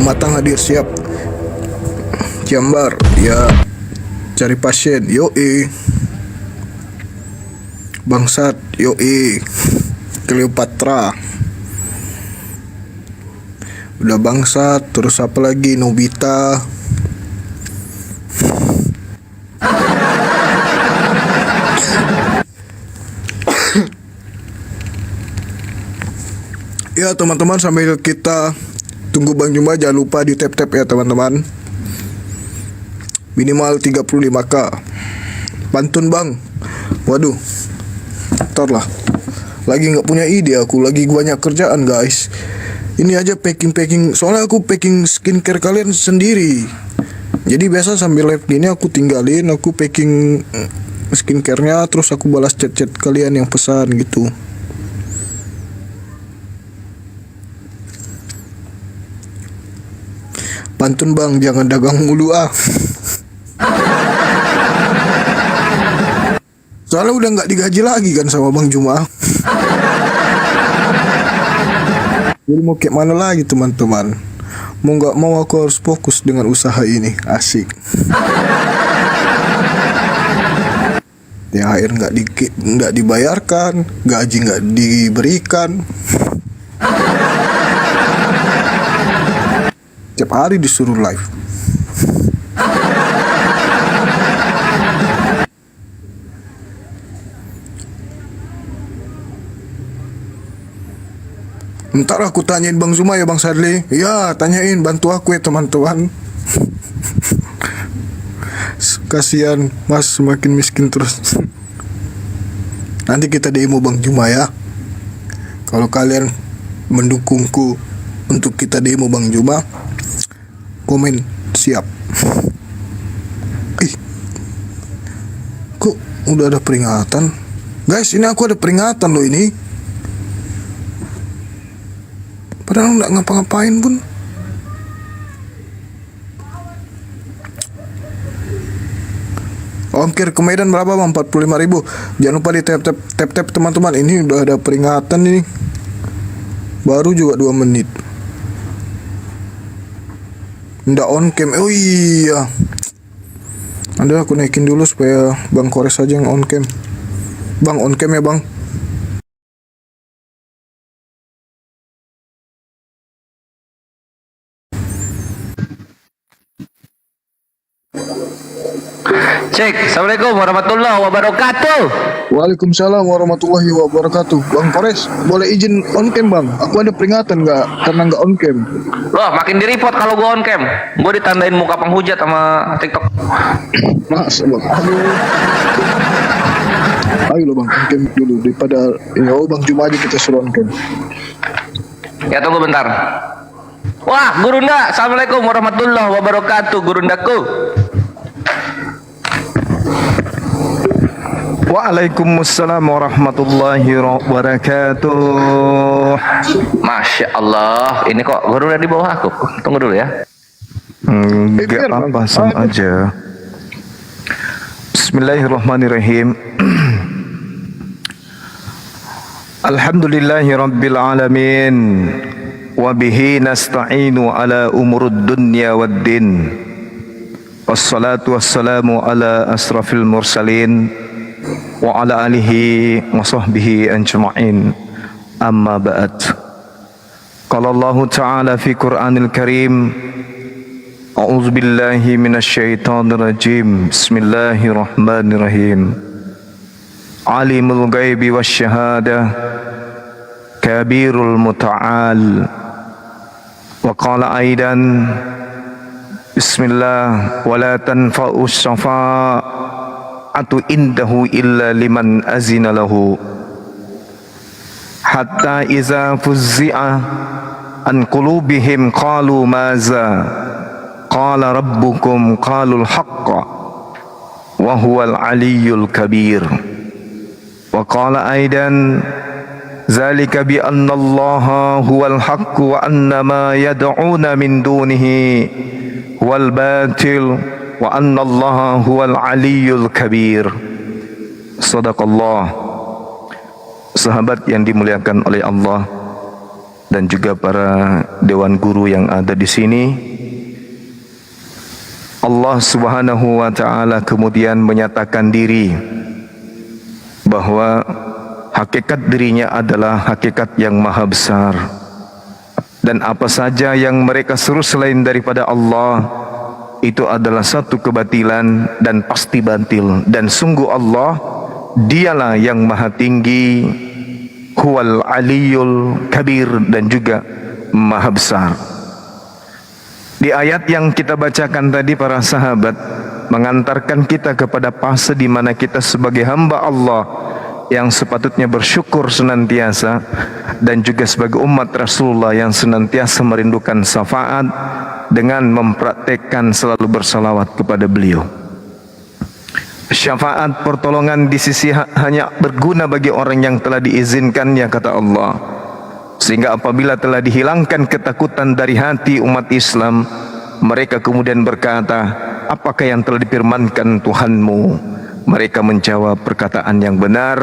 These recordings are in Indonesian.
Pematang hadir siap. Jambar, ya. Cari pasien, yoi. Bangsat, yoi. Cleopatra. Udah bangsat, terus apa lagi? Nobita. Ya teman-teman, sambil kita tunggu Bang Juma, jangan lupa di tap-tap ya teman-teman. Minimal 35k. Pantun bang. Waduh, ntar lah. Lagi gak punya ide aku, lagi banyak kerjaan guys. Ini aja packing, soalnya aku packing skincare kalian sendiri. Jadi biasa sambil live gini aku tinggalin, aku packing skincare-nya, terus aku balas chat-chat kalian yang pesan gitu. Pantun bang, jangan dagang mulu ah. Soalnya udah nggak digaji lagi kan sama Bang Juma. Jadi mau kayak mana lagi teman-teman? Mau nggak mau aku harus fokus dengan usaha ini. Asik. THR nggak dibayarkan, gaji nggak diberikan. Tiap hari disuruh live. Ntar aku tanyain Bang Zuma ya Bang Sadli. Ya tanyain, bantu aku ya teman-teman. Kasihan Mas semakin miskin terus. Nanti kita demo Bang Juma ya. Kalau kalian mendukungku untuk kita demo Bang Juma, komen siap. Kok udah ada peringatan? Guys, ini aku ada peringatan loh ini. Padahal nggak ngapa-ngapain pun. Ongkir ke Medan berapa bang? 45.000. Jangan lupa di tap teman-teman. Ini udah ada peringatan ini. Baru juga 2 menit. Nggak on cam. Oh iya. Nanti aku naikin dulu supaya Bang Kores aja yang on cam. Bang on cam ya bang. Cek, Assalamualaikum warahmatullahi wabarakatuh. Waalaikumsalam warahmatullahi wabarakatuh. Bang Kores, boleh izin on cam bang? Aku ada peringatan nggak? Karena nggak on cam. Loh, makin di report kalau gua on cam. Gua ditandain muka penghujat sama TikTok. Mas, bang. Ayo lo bang, on cam dulu daripada ya Bang Juma aja kita suruh on cam. Ya tunggu bentar. Wah, Gurunda, Assalamualaikum warahmatullahi wabarakatuh, Gurundaku. Waalaikumsalam warahmatullahi wabarakatuh. Masya Allah, ini kok Gurunda di bawah aku. Tunggu dulu ya. Enggak apa-apa, sama aja. Bismillahirrahmanirrahim. Alhamdulillahi rabbil alamin. Wabihi nasta'inu ala umurud dunya waddin. Wassalatu wassalamu ala asrafil mursalin wa ala alihi wa sahbihi ajma'in. Amma ba'd. Qala Allah Ta'ala fi Qur'anil Karim, A'udzu billahi minasy syaithanir rajim. Bismillahirrahmanirrahim. Alimul ghaibi wasyahadah, kabirul muta'al. Wa qala aidan, Bismillah, wa la tanfa'u syafa'atu indahu illa liman azina lahu. Hatta iza fuzzi'a an qulubihim qalu maza qala rabbukum qalul haqqa wa huwal aliyyul kabir. Wa qala aidan, zalika bi anna allaha huwal haqqu wa anna ma yad'una min dunihi wal batil wa anna allaha huwal aliyyul kabir. Sadaqallah. Sahabat yang dimuliakan oleh Allah, dan juga para dewan guru yang ada di sini. Allah Subhanahu wa taala kemudian menyatakan diri bahwa hakikat dirinya adalah hakikat yang maha besar, dan apa saja yang mereka seru selain daripada Allah itu adalah satu kebatilan dan pasti batil. Dan sungguh Allah, dialah yang maha tinggi, huwal aliyul kabir, dan juga maha besar. Di ayat yang kita bacakan tadi, para sahabat mengantarkan kita kepada fase di mana kita sebagai hamba Allah yang sepatutnya bersyukur senantiasa, dan juga sebagai umat Rasulullah yang senantiasa merindukan syafaat dengan mempraktekkan selalu bersalawat kepada beliau. Syafaat pertolongan di sisi hanya berguna bagi orang yang telah diizinkannya, kata Allah. Sehingga apabila telah dihilangkan ketakutan dari hati umat Islam, mereka kemudian berkata, apakah yang telah difirmankan Tuhanmu? Mereka menjawab perkataan yang benar,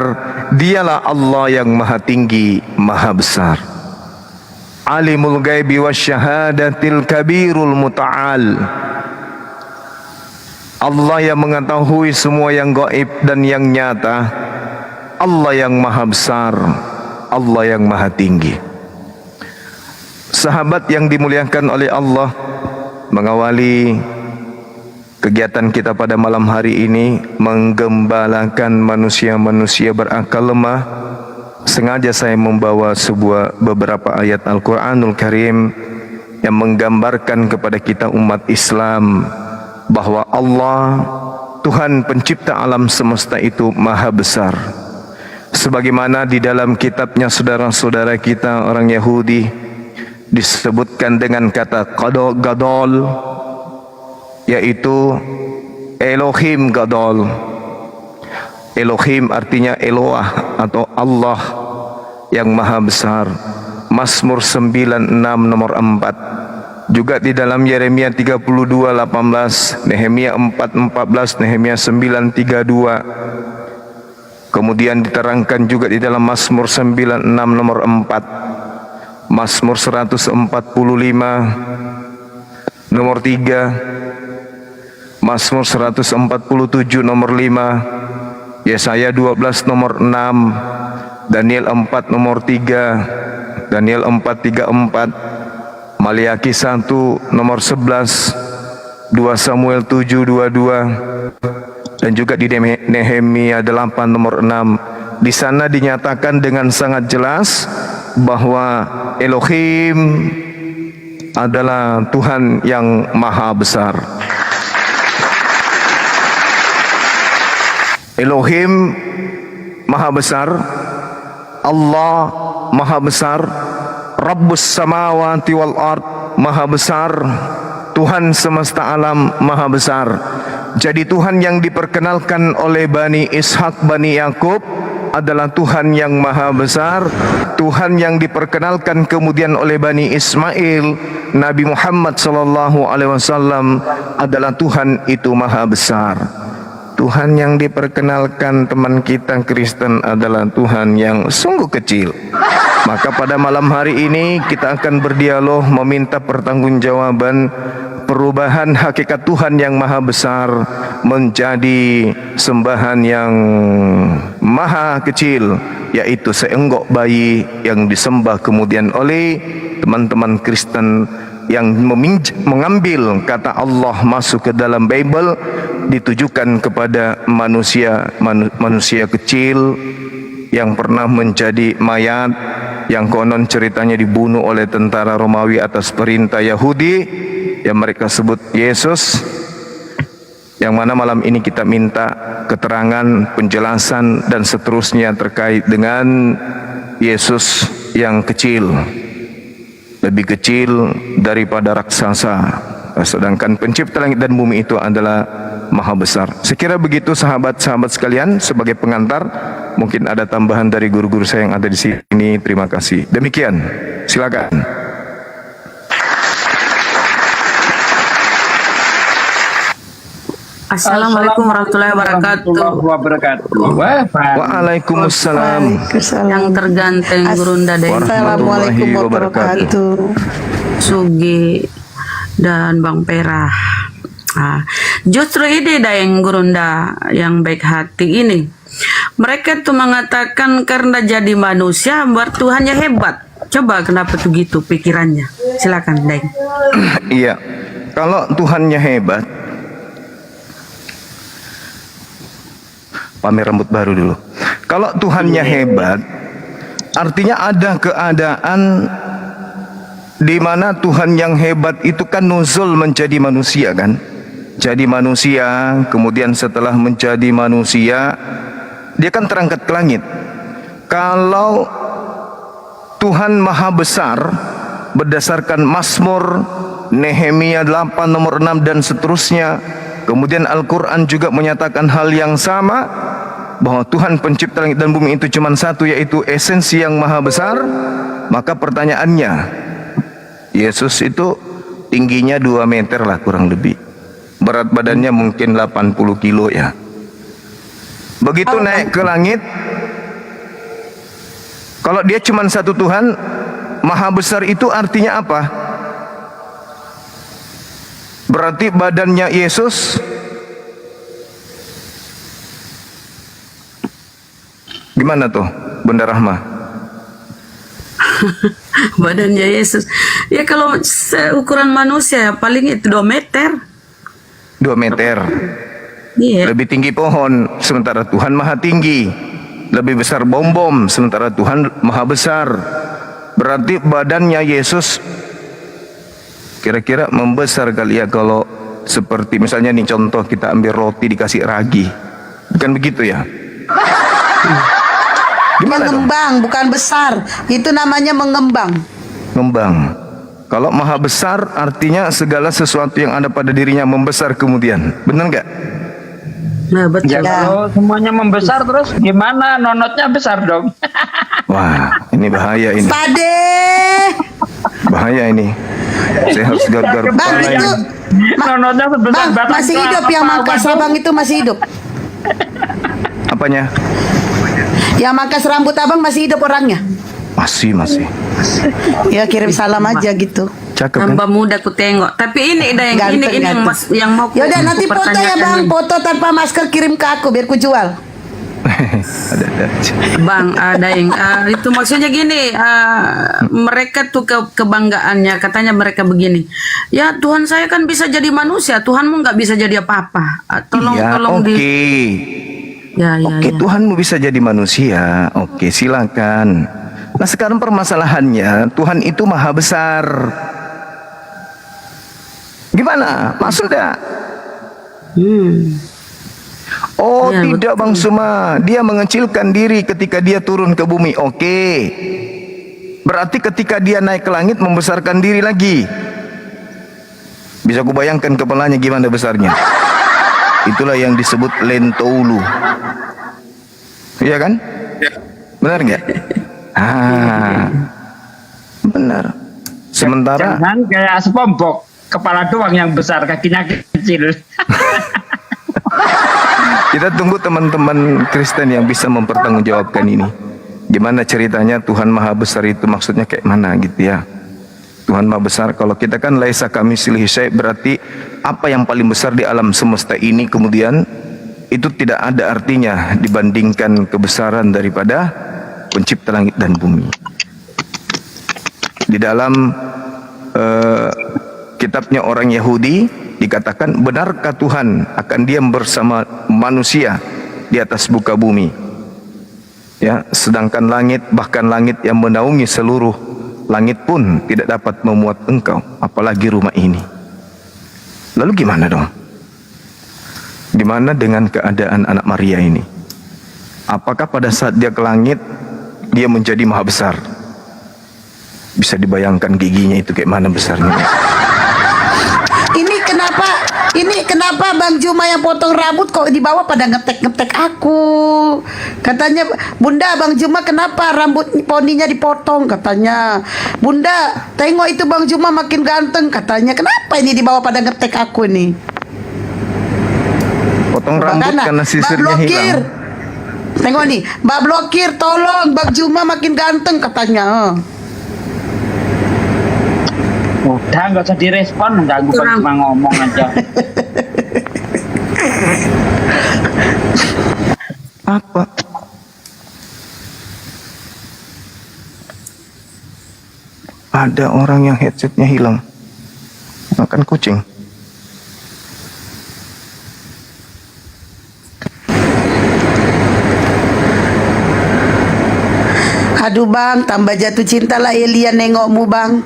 dialah Allah yang maha tinggi, maha besar. Alimul ghaibi wasyahadatil kabirul muta'al. Allah yang mengetahui semua yang gaib dan yang nyata. Allah yang maha besar, Allah yang maha tinggi. Sahabat yang dimuliakan oleh Allah, mengawali kegiatan kita pada malam hari ini menggembalakan manusia-manusia berakal lemah. Sengaja saya membawa beberapa ayat Al-Quranul Karim yang menggambarkan kepada kita umat Islam bahwa Allah, Tuhan pencipta alam semesta itu maha besar. Sebagaimana di dalam kitabnya saudara-saudara kita orang Yahudi disebutkan dengan kata Gadol, yaitu Elohim Gadol. Elohim artinya Eloah atau Allah yang maha besar. Mazmur 96 nomor 4. Juga di dalam Yeremia 32:18, Nehemia 4:14, Nehemia 9:32. Kemudian diterangkan juga di dalam Mazmur 96 nomor 4, Mazmur 145 nomor 3, Mazmur 147 nomor 5, Yesaya 12 nomor 6, Daniel 4 nomor 3, Daniel 4:34, Maliaki 1 nomor 11, 2 Samuel 7:22, dan juga di Nehemia 8 nomor 6. Di sana dinyatakan dengan sangat jelas bahwa Elohim adalah Tuhan yang maha besar. Elohim maha besar, Allah maha besar, Rabbus samawati wal ard maha besar, Tuhan semesta alam maha besar. Jadi Tuhan yang diperkenalkan oleh Bani Ishak, Bani Yakub adalah Tuhan yang maha besar. Tuhan yang diperkenalkan kemudian oleh Bani Ismail, Nabi Muhammad SAW adalah Tuhan itu maha besar. Tuhan yang diperkenalkan teman kita Kristen adalah Tuhan yang sungguh kecil. Maka pada malam hari ini kita akan berdialog meminta pertanggungjawaban perubahan hakikat Tuhan yang maha besar menjadi sembahan yang maha kecil, yaitu seenggok bayi yang disembah kemudian oleh teman-teman Kristen yang mengambil kata Allah masuk ke dalam Bible, ditujukan kepada manusia kecil yang pernah menjadi mayat, yang konon ceritanya dibunuh oleh tentara Romawi atas perintah Yahudi, yang mereka sebut Yesus, yang mana malam ini kita minta keterangan, penjelasan dan seterusnya terkait dengan Yesus yang kecil, lebih kecil daripada raksasa, sedangkan pencipta langit dan bumi itu adalah maha besar. Sekira begitu sahabat-sahabat sekalian, sebagai pengantar mungkin ada tambahan dari guru-guru saya yang ada di sini. Terima kasih. Demikian, silakan. Assalamualaikum warahmatullahi wabarakatuh. Wah, Pak. Waalaikumsalam. Yang terganteng Gurunda Deng Assalamualaikum wabarakatuh. Sugi dan Bang Perah. Justru ini Deng Gurunda yang baik hati ini. Mereka tuh mengatakan karena jadi manusia buat Tuhannya hebat. Coba kenapa tuh gitu pikirannya? Silakan Deng. Iya, kalau Tuhannya hebat, pamer rambut baru dulu. Kalau Tuhannya hebat, artinya ada keadaan di mana Tuhan yang hebat itu kan nuzul menjadi manusia kan? Jadi manusia, kemudian setelah menjadi manusia, dia kan terangkat ke langit. Kalau Tuhan Maha Besar, berdasarkan Mazmur, Nehemia 8 nomor 6 dan seterusnya, kemudian Al-Quran juga menyatakan hal yang sama, bahwa Tuhan pencipta langit dan bumi itu cuma satu, yaitu esensi yang maha besar. Maka pertanyaannya, Yesus itu tingginya 2 meter lah kurang lebih, berat badannya mungkin 80 kilo ya. Begitu naik ke langit, kalau dia cuma satu Tuhan maha besar, itu artinya apa? Berarti badannya Yesus gimana tuh, Bunda Rahma? Badannya Yesus. Ya kalau seukuran manusia ya paling itu 2 meter. 2 meter. Iya. Lebih tinggi pohon, sementara Tuhan maha tinggi. Lebih besar bom-bom, sementara Tuhan maha besar. Berarti badannya Yesus kira-kira membesar kali ya, kalau seperti misalnya nih contoh, kita ambil roti dikasih ragi. Bukan begitu ya? Gimana mengembang, bukan besar. Itu namanya mengembang. Ngembang. Kalau maha besar artinya segala sesuatu yang ada pada dirinya membesar kemudian. Benar nggak? Nah betul. Ya, kalau semuanya membesar terus gimana? Nonotnya besar dong. Wah, ini bahaya ini. Pade. Bahaya ini. Saya harus gargar Bang kepala itu ini. Nonotnya sebesar Bang, batang masih hidup kelapa, yang mangkas waduh. abang itu masih hidup. Apanya? Yang mangkas rambut abang masih hidup orangnya. Masih. Ya kirim salam aja gitu. Cakep kan? Tambah muda ku tengok. Tapi ini yang Ganteng, ini ganteng. yang mau ku Ya udah nanti foto ya pertanyakan bang, nih. foto tanpa masker kirim ke aku biar ku jual. ada aja. Bang, ada yang itu maksudnya gini, mereka tuh kebanggaannya, katanya mereka begini, ya Tuhan saya kan bisa jadi manusia, Tuhanmu nggak bisa jadi apa-apa. Tolong Iya, tolong oke. Ya, Oke, Tuhanmu bisa jadi manusia. Oke, silakan. Nah, sekarang permasalahannya, Tuhan itu maha besar. Gimana? Maksudnya? Oh, Ya, tidak betul. Bang Suma. Dia mengecilkan diri ketika dia turun ke bumi. Oke. Berarti ketika dia naik ke langit membesarkan diri lagi. Bisa kubayangkan kepalanya gimana besarnya. Itulah yang disebut lentoulu. Iya kan? Benar nggak? Benar. Sementara Jangan kayak SpongeBob, kepala doang yang besar, kakinya kecil. kita tunggu teman-teman Kristen yang bisa mempertanggungjawabkan ini. Gimana ceritanya Tuhan Maha Besar itu, maksudnya kayak mana gitu ya. Tuhan Maha Besar, kalau kita kan laisa kamitslihi syai', berarti apa yang paling besar di alam semesta ini kemudian itu tidak ada artinya dibandingkan kebesaran daripada pencipta langit dan bumi. Di dalam kitabnya orang Yahudi dikatakan, benarkah Tuhan akan diam bersama manusia di atas muka bumi? Ya, sedangkan langit, bahkan langit yang menaungi seluruh langit pun tidak dapat memuat engkau, apalagi rumah ini. Lalu gimana dong? Gimana dengan keadaan anak Maria ini? Apakah pada saat dia ke langit dia menjadi maha besar? Bisa dibayangkan giginya itu kayak mana besarnya. Ini kenapa Bang Juma yang potong rambut kok di bawah pada ngetek aku? Katanya, Bunda, Bang Juma kenapa rambut poninya dipotong? Katanya, Bunda, tengok itu Bang Juma makin ganteng. Katanya, kenapa ini di bawah pada ngetek aku nih? Potong rambut Makanya, karena Mbak sisirnya Blokir. hilang. Tengok nih, Mbak Blokir, tolong Bang Juma makin ganteng katanya. Udah nggak usah direspon, ganggu Kurang. cuma ngomong aja. Apa? Ada orang yang headsetnya hilang. Makan kucing. Aduh Bang, tambah jatuh cinta lah Elia nengokmu Bang.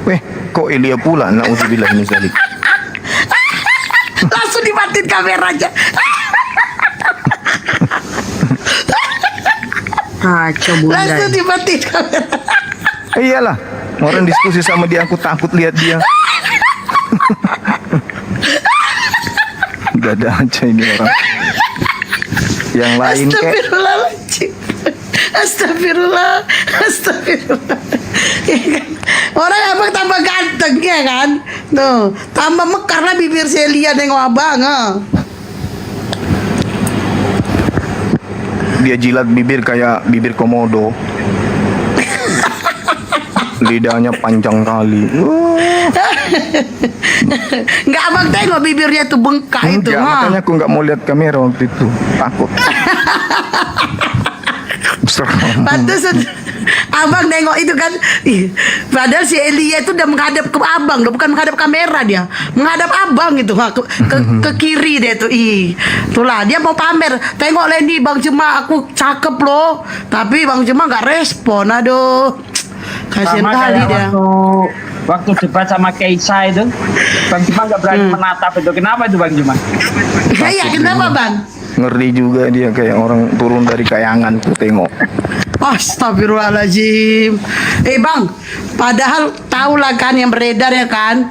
Weh, kok Elia pula? Nauzubillah min zalik. Langsung dimatiin kameranya. Kacau bunda. Langsung dimatiin kamera. Iyalah, orang diskusi sama dia aku takut lihat dia. Gak ada aja ini orang. Yang lain kayak Astagfirullahaladzim. Astagfirullah. Astagfirullah. Ya kan? Orang abang tambah ganteng ya kan. Tuh, tambah mekar lah bibir Celia nengok abang. dia jilat bibir kayak bibir komodo. Lidahnya panjang kali. Nggak abang tengok bibirnya tuh bengkak itu. Enggak, makanya aku nggak mau lihat kamera waktu itu. Takut. Serem. Pantesan abang nengok itu kan. Ih, padahal si Elia itu udah menghadap ke abang, udah bukan menghadap kamera dia, menghadap abang itu ke kiri dia tuh. Ih, itulah dia mau pamer. Tengok Lendi Bang Juma aku cakep loh, tapi Bang Juma nggak respon. Aduh, kasihan Sama kali kayak dia. waktu debat sama Keisa itu, Bang Juma nggak berani menatap itu. Kenapa itu Bang Juma? Iya, kenapa Bang? Ngeri juga dia kayak orang turun dari kayangan tuh tengok. Astagfirullahaladzim. Bang, padahal tahu lah kan yang beredar ya kan,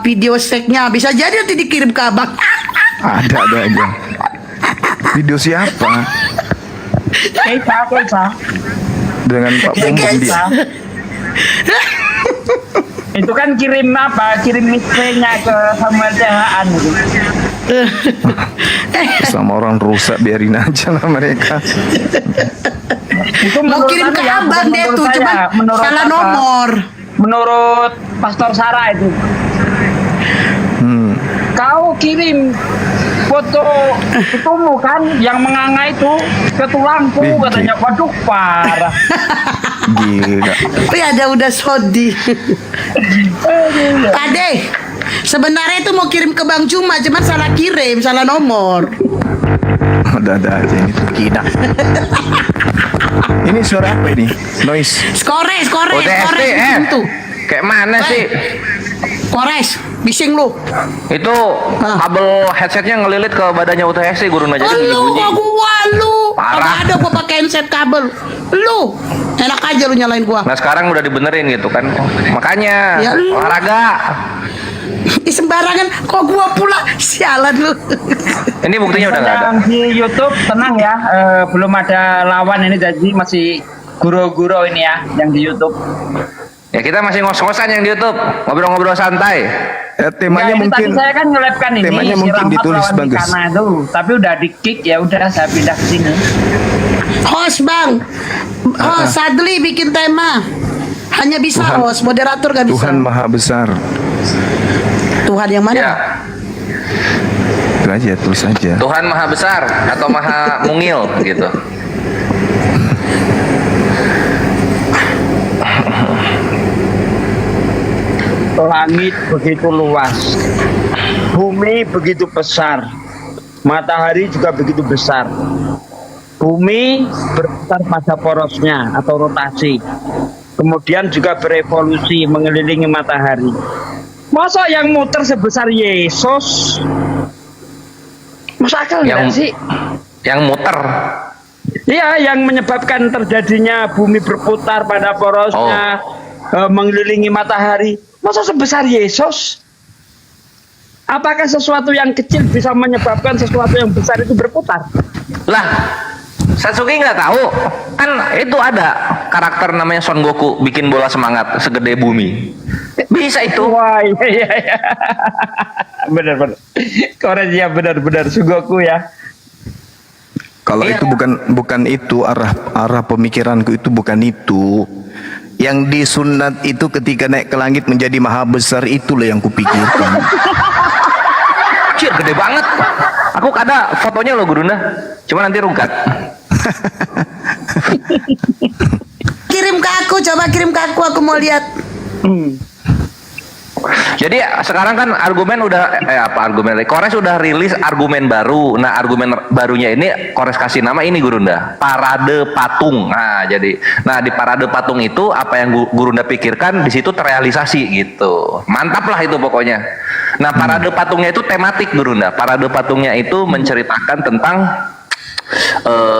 video steknya bisa jadi nanti dikirim ke abang. Ada aja. Video siapa? Keisa. Dengan Pak Bom Bom dia. Itu kan kirim apa? Kirim miskenya ke Samuel Jahaan gitu. Sama orang rusak biarin aja lah mereka. Itu Mau menurut kirim anu ke ya, abang bukan deh menurut tuh, saya. cuman Menurut salah apa? nomor. Menurut Pastor Sarah itu. Kau kirim foto ketumu kan yang menganga itu ke tulangku, Ih, katanya. Waduh, parah. Gila. Tapi ada udah sodi. Pade, sebenarnya itu mau kirim ke Bang Juma, cuman salah kirim, salah nomor. Ada aja ini tuh kina. Ini suara apa ini? Noise. Skores, OTST pintu. kayak mana sih? Kores, bising lu. Itu kabel headsetnya ngelilit ke badannya UTSC guru jadi Lu, bunyi-bunyi. gua lu. Parah. Ada gua pakai handset kabel. Lu, enak aja lu nyalain gua. Nah sekarang udah dibenerin gitu kan. Makanya Ya lu. olahraga. Ih, sembarangan kok gua pula sialan lu. Ini buktinya udah nggak ada. Yang di YouTube tenang ya, belum ada lawan ini, jadi masih guru-guru ini ya yang di YouTube. Ya kita masih ngos-ngosan yang di YouTube, ngobrol-ngobrol santai. Temanya Ya, ini mungkin tadi saya kan nge-live-kan ini temanya si mungkin Rahmat ditulis lawan bagus. Ikana itu, tapi udah di-kick, ya udah saya pindah ke sini. Host Bang, host Sadli bikin tema. Hanya bisa Tuhan- host, moderator gak bisa. Tuhan Maha Besar. Tuhan yang mana? Ya, Itu aja, tulis aja. Tuhan Maha Besar atau Maha Mungil gitu. Langit begitu luas, bumi begitu besar, matahari juga begitu besar. Bumi berputar pada porosnya atau rotasi, kemudian juga berevolusi mengelilingi matahari. Masa yang muter sebesar Yesus? Masuk akal nggak Yang sih? yang muter. Iya, yang menyebabkan terjadinya bumi berputar pada porosnya, mengelilingi matahari. Masa sebesar Yesus? Apakah sesuatu yang kecil bisa menyebabkan sesuatu yang besar itu berputar? Lah, Sasuke nggak tahu. Kan itu ada karakter namanya Son Goku bikin bola semangat segede bumi. Bisa itu. Wah, iya. Benar. Kores ya benar Sugoku ya. Kalau Iya. itu bukan itu arah pemikiranku itu bukan itu. Yang disunat itu ketika naik ke langit menjadi maha besar, itulah yang kupikirkan. Cir, gede banget. Aku ada fotonya loh Gurunda. Cuma nanti rungkat. Kirim ke aku, coba kirim ke aku mau lihat. Jadi sekarang kan argumen udah Kores udah rilis argumen baru. Nah, argumen barunya ini Kores kasih nama ini Gurunda, parade patung. Nah, di parade patung itu apa yang Gurunda pikirkan di situ terrealisasi gitu. Mantap lah itu pokoknya. Nah, parade patungnya itu tematik Gurunda. Parade patungnya itu menceritakan tentang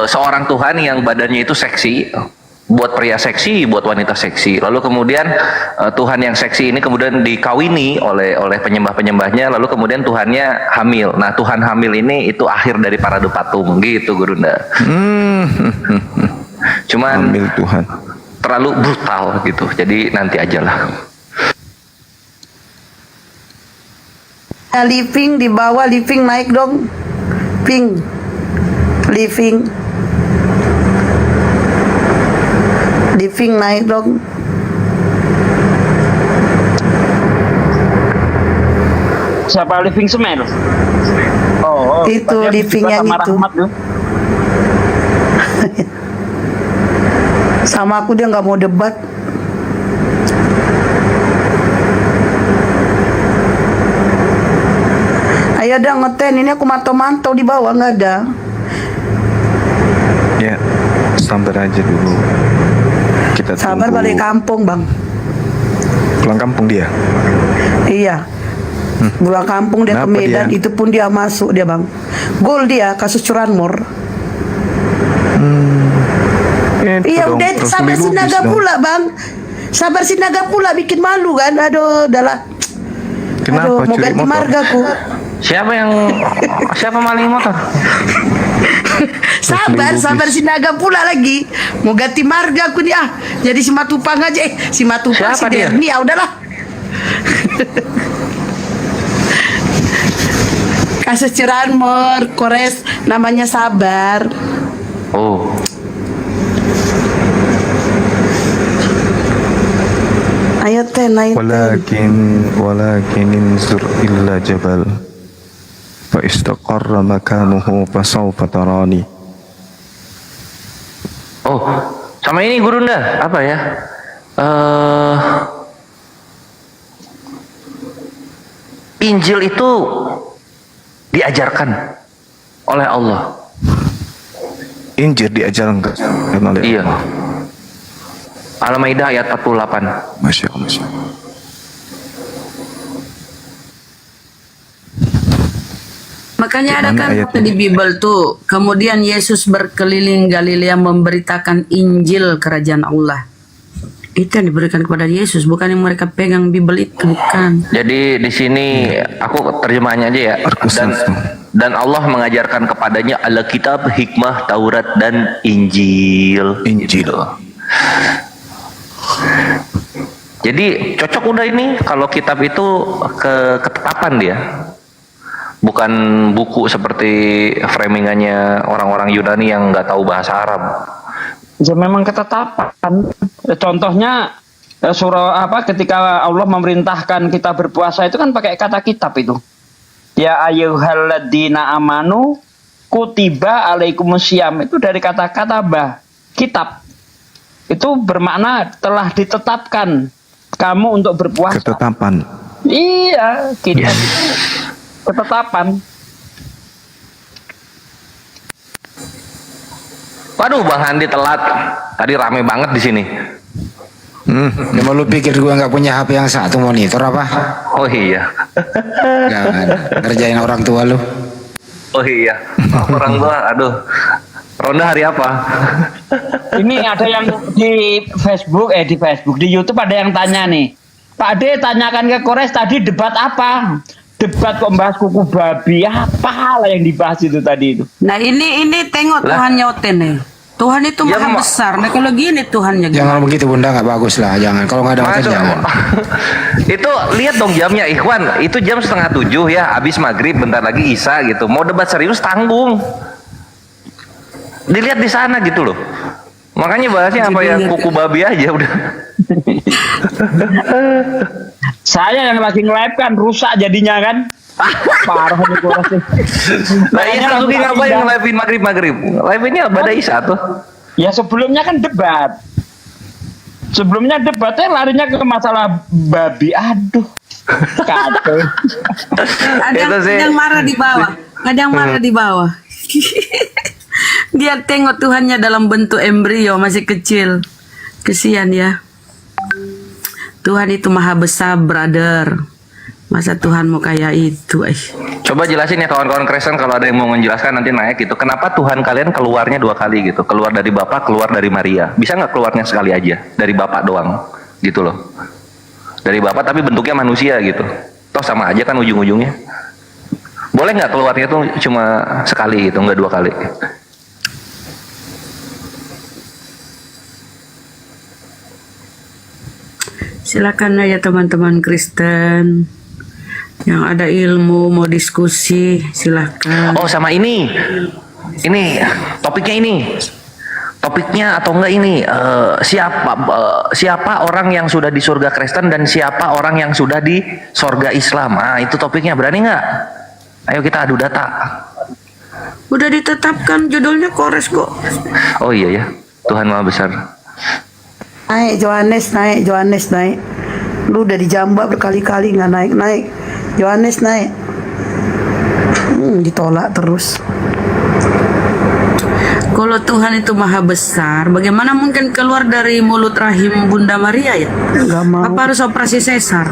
seorang Tuhan yang badannya itu seksi. Buat pria seksi, buat wanita seksi. Lalu kemudian Tuhan yang seksi ini kemudian dikawini oleh penyembah-penyembahnya. Lalu kemudian Tuhannya hamil. Nah, Tuhan hamil ini itu akhir dari parade patung gitu Gurunda. Cuman Hamil Tuhan. terlalu brutal gitu. Jadi nanti aja lah. Living di bawah, living naik dong. Ping. Living naik dong. Siapa Living Smell? Oh, Itu dia Living juga yang sama itu. Rahmat tuh. Sama aku dia nggak mau debat. Ayo dah ngeten, ini aku mantau-mantau di bawah nggak ada. Ya, sabar aja dulu. Kita Sabar tunggu. balik kampung bang. Pulang kampung dia. Iya. Pulang kampung dia ke Kenapa Medan, dia? itu pun dia masuk dia bang. Gol dia kasus curanmor. Iya dong, udah terus sabar lebih logis Sinaga dong. pula bang. Sabar Sinaga pula bikin malu kan. Aduh udahlah. Kenapa Aduh, mau curi ganti motor? margaku. Siapa maling motor? Sabar Sinaga pula lagi. Mau ganti marga aku nih ah. Jadi si Matupang aja si Matupang Siapa si dia? Derni ah udahlah. Kasus curanmor, Kores namanya Sabar. Oh. Ayo ten, ayo ten. Walakin inzur illa jabal fa istaqarra makanuhu fa sawfa tarani. Oh, sama ini Gurunda, apa ya? Injil itu diajarkan oleh Allah. Injil diajarkan oleh Iya. Allah. Al-Maidah ayat 48. Masya Allah, Masya Allah. Makanya ada Gimana kan ayatnya? kata di Bible tuh, kemudian Yesus berkeliling Galilea memberitakan Injil kerajaan Allah. Itu yang diberikan kepada Yesus, bukan yang mereka pegang Bible itu, bukan. Jadi di sini aku terjemahannya aja ya. Dan Allah mengajarkan kepadanya Alkitab, hikmah, Taurat dan Injil. Injil. Jadi cocok udah ini kalau kitab itu ketetapan dia. Bukan buku seperti framingannya orang-orang Yunani yang nggak tahu bahasa Arab. Ya memang ketetapan. Contohnya surah apa ketika Allah memerintahkan kita berpuasa itu kan pakai kata kitab itu. Ya ayyuhalladzina amanu kutiba alaikumusiyam, itu dari kata-kata kitab. Itu bermakna telah ditetapkan kamu untuk berpuasa. Ketetapan. Iya, kitab. Ketetapan. Waduh, Bang Handi telat. Tadi rame banget di sini. Cuma lu pikir gua nggak punya HP yang satu monitor apa? Oh iya. Jangan ngerjain orang tua lu. Oh iya. Orang tua, aduh. Ronda hari apa? Ini ada yang di Facebook, di YouTube ada yang tanya nih. Pak D tanyakan ke Kores tadi debat apa? debat kok bahas kuku babi, apalah yang dibahas itu tadi itu. Nah ini tengok Lah. Tuhan nyoten nih. Tuhan itu Ya, maha Ma- besar. Nah kalau gini Tuhannya Jangan gimana? begitu Bunda, nggak bagus lah. Jangan. Kalau nggak ada otot Masuk. jangan. Itu lihat dong jamnya Ikhwan, itu jam 6:30 ya, habis maghrib bentar lagi Isya gitu. Mau debat serius tanggung. Dilihat di sana gitu loh. Makanya bahasnya apa ya, kuku babi aja udah. Saya yang lagi nge-live kan rusak jadinya kan. Parah nih Kores nih. Nah, iya Makanya Sugi langsung ngapain pindah. live-in maghrib? Live ini pada Isya tuh. Ya sebelumnya kan debat. Sebelumnya debatnya larinya ke masalah babi. Aduh. Kacau. Ada Itu sih. yang marah di bawah. Ada yang marah di bawah. Dia tengok Tuhannya dalam bentuk embrio masih kecil. Kesian ya. Tuhan itu maha besar, brother. Masa Tuhan mau kayak itu? Coba jelasin ya kawan-kawan Kristen, kalau ada yang mau menjelaskan nanti naik gitu. Kenapa Tuhan kalian keluarnya 2 kali gitu? Keluar dari Bapa, keluar dari Maria. Bisa nggak keluarnya sekali aja dari Bapa doang? Gitu loh. Dari Bapa tapi bentuknya manusia gitu. Toh sama aja kan ujung-ujungnya. Boleh nggak keluarnya tuh cuma sekali gitu, nggak 2 kali? Silakan aja teman-teman Kristen yang ada ilmu mau diskusi, silakan. Oh sama ini topiknya ini. Topiknya atau enggak ini siapa orang yang sudah di surga Kristen dan siapa orang yang sudah di surga Islam. Ah itu topiknya, berani nggak? Ayo kita adu data. Udah ditetapkan judulnya Kores kok. Oh iya ya, Tuhan Maha Besar. Naik Johannes naik. Lu udah dijambak berkali-kali nggak naik. Johannes naik. Ditolak terus. Kalau Tuhan itu maha besar, bagaimana mungkin keluar dari mulut rahim Bunda Maria ya? Nggak mau. Apa harus operasi sesar?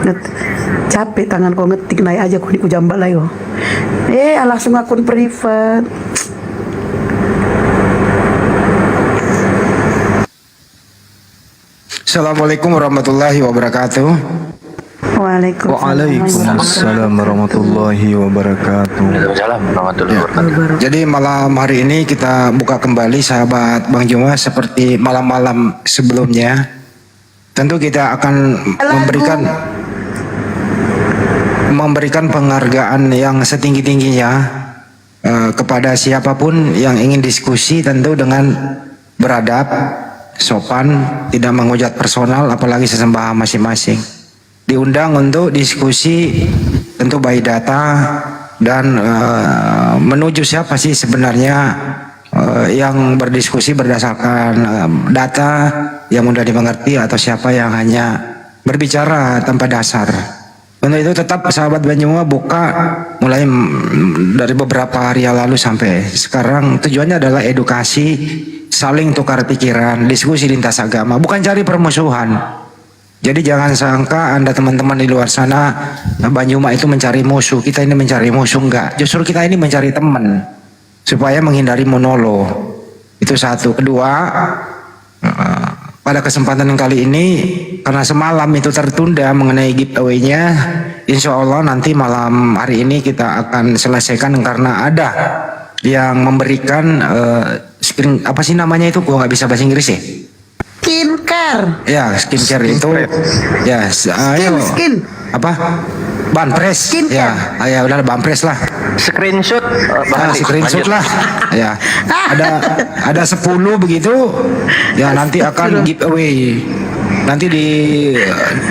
Capek tangan kau ngetik naik aja ku jambak lah yo. Langsung akun privat. Assalamualaikum warahmatullahi wabarakatuh. Waalaikumsalam warahmatullahi wabarakatuh. Waalaikumsalam warahmatullahi wabarakatuh. Jadi malam hari ini kita buka kembali sahabat Bang Juma seperti malam-malam sebelumnya. Tentu kita akan memberikan penghargaan yang setinggi-tingginya kepada siapapun yang ingin diskusi, tentu dengan beradab, sopan, tidak menghujat personal apalagi sesembahan masing-masing. Diundang untuk diskusi tentu by data dan menuju siapa sih sebenarnya yang berdiskusi berdasarkan data yang mudah dimengerti atau siapa yang hanya berbicara tanpa dasar. Untuk itu tetap sahabat Banyuma buka mulai dari beberapa hari yang lalu sampai sekarang, tujuannya adalah edukasi, saling tukar pikiran, diskusi lintas agama, bukan cari permusuhan. Jadi jangan sangka Anda teman-teman di luar sana Banyuma itu mencari musuh, kita ini mencari musuh, enggak. Justru kita ini mencari teman supaya menghindari monolog. Itu satu. Kedua, pada kesempatan kali ini karena semalam itu tertunda mengenai giveaway-nya, insya Allah nanti malam hari ini kita akan selesaikan karena ada yang memberikan screen, apa sih namanya itu, gua nggak bisa bahasa Inggris ya. Skincare. Ya, skincare itu. Ya, ayo. Skin. Apa? Banpres. Skincare. Ya udah banpres lah. Screenshot, Screenshot lah. Ya. Ada 10 begitu. Ya, nanti akan giveaway.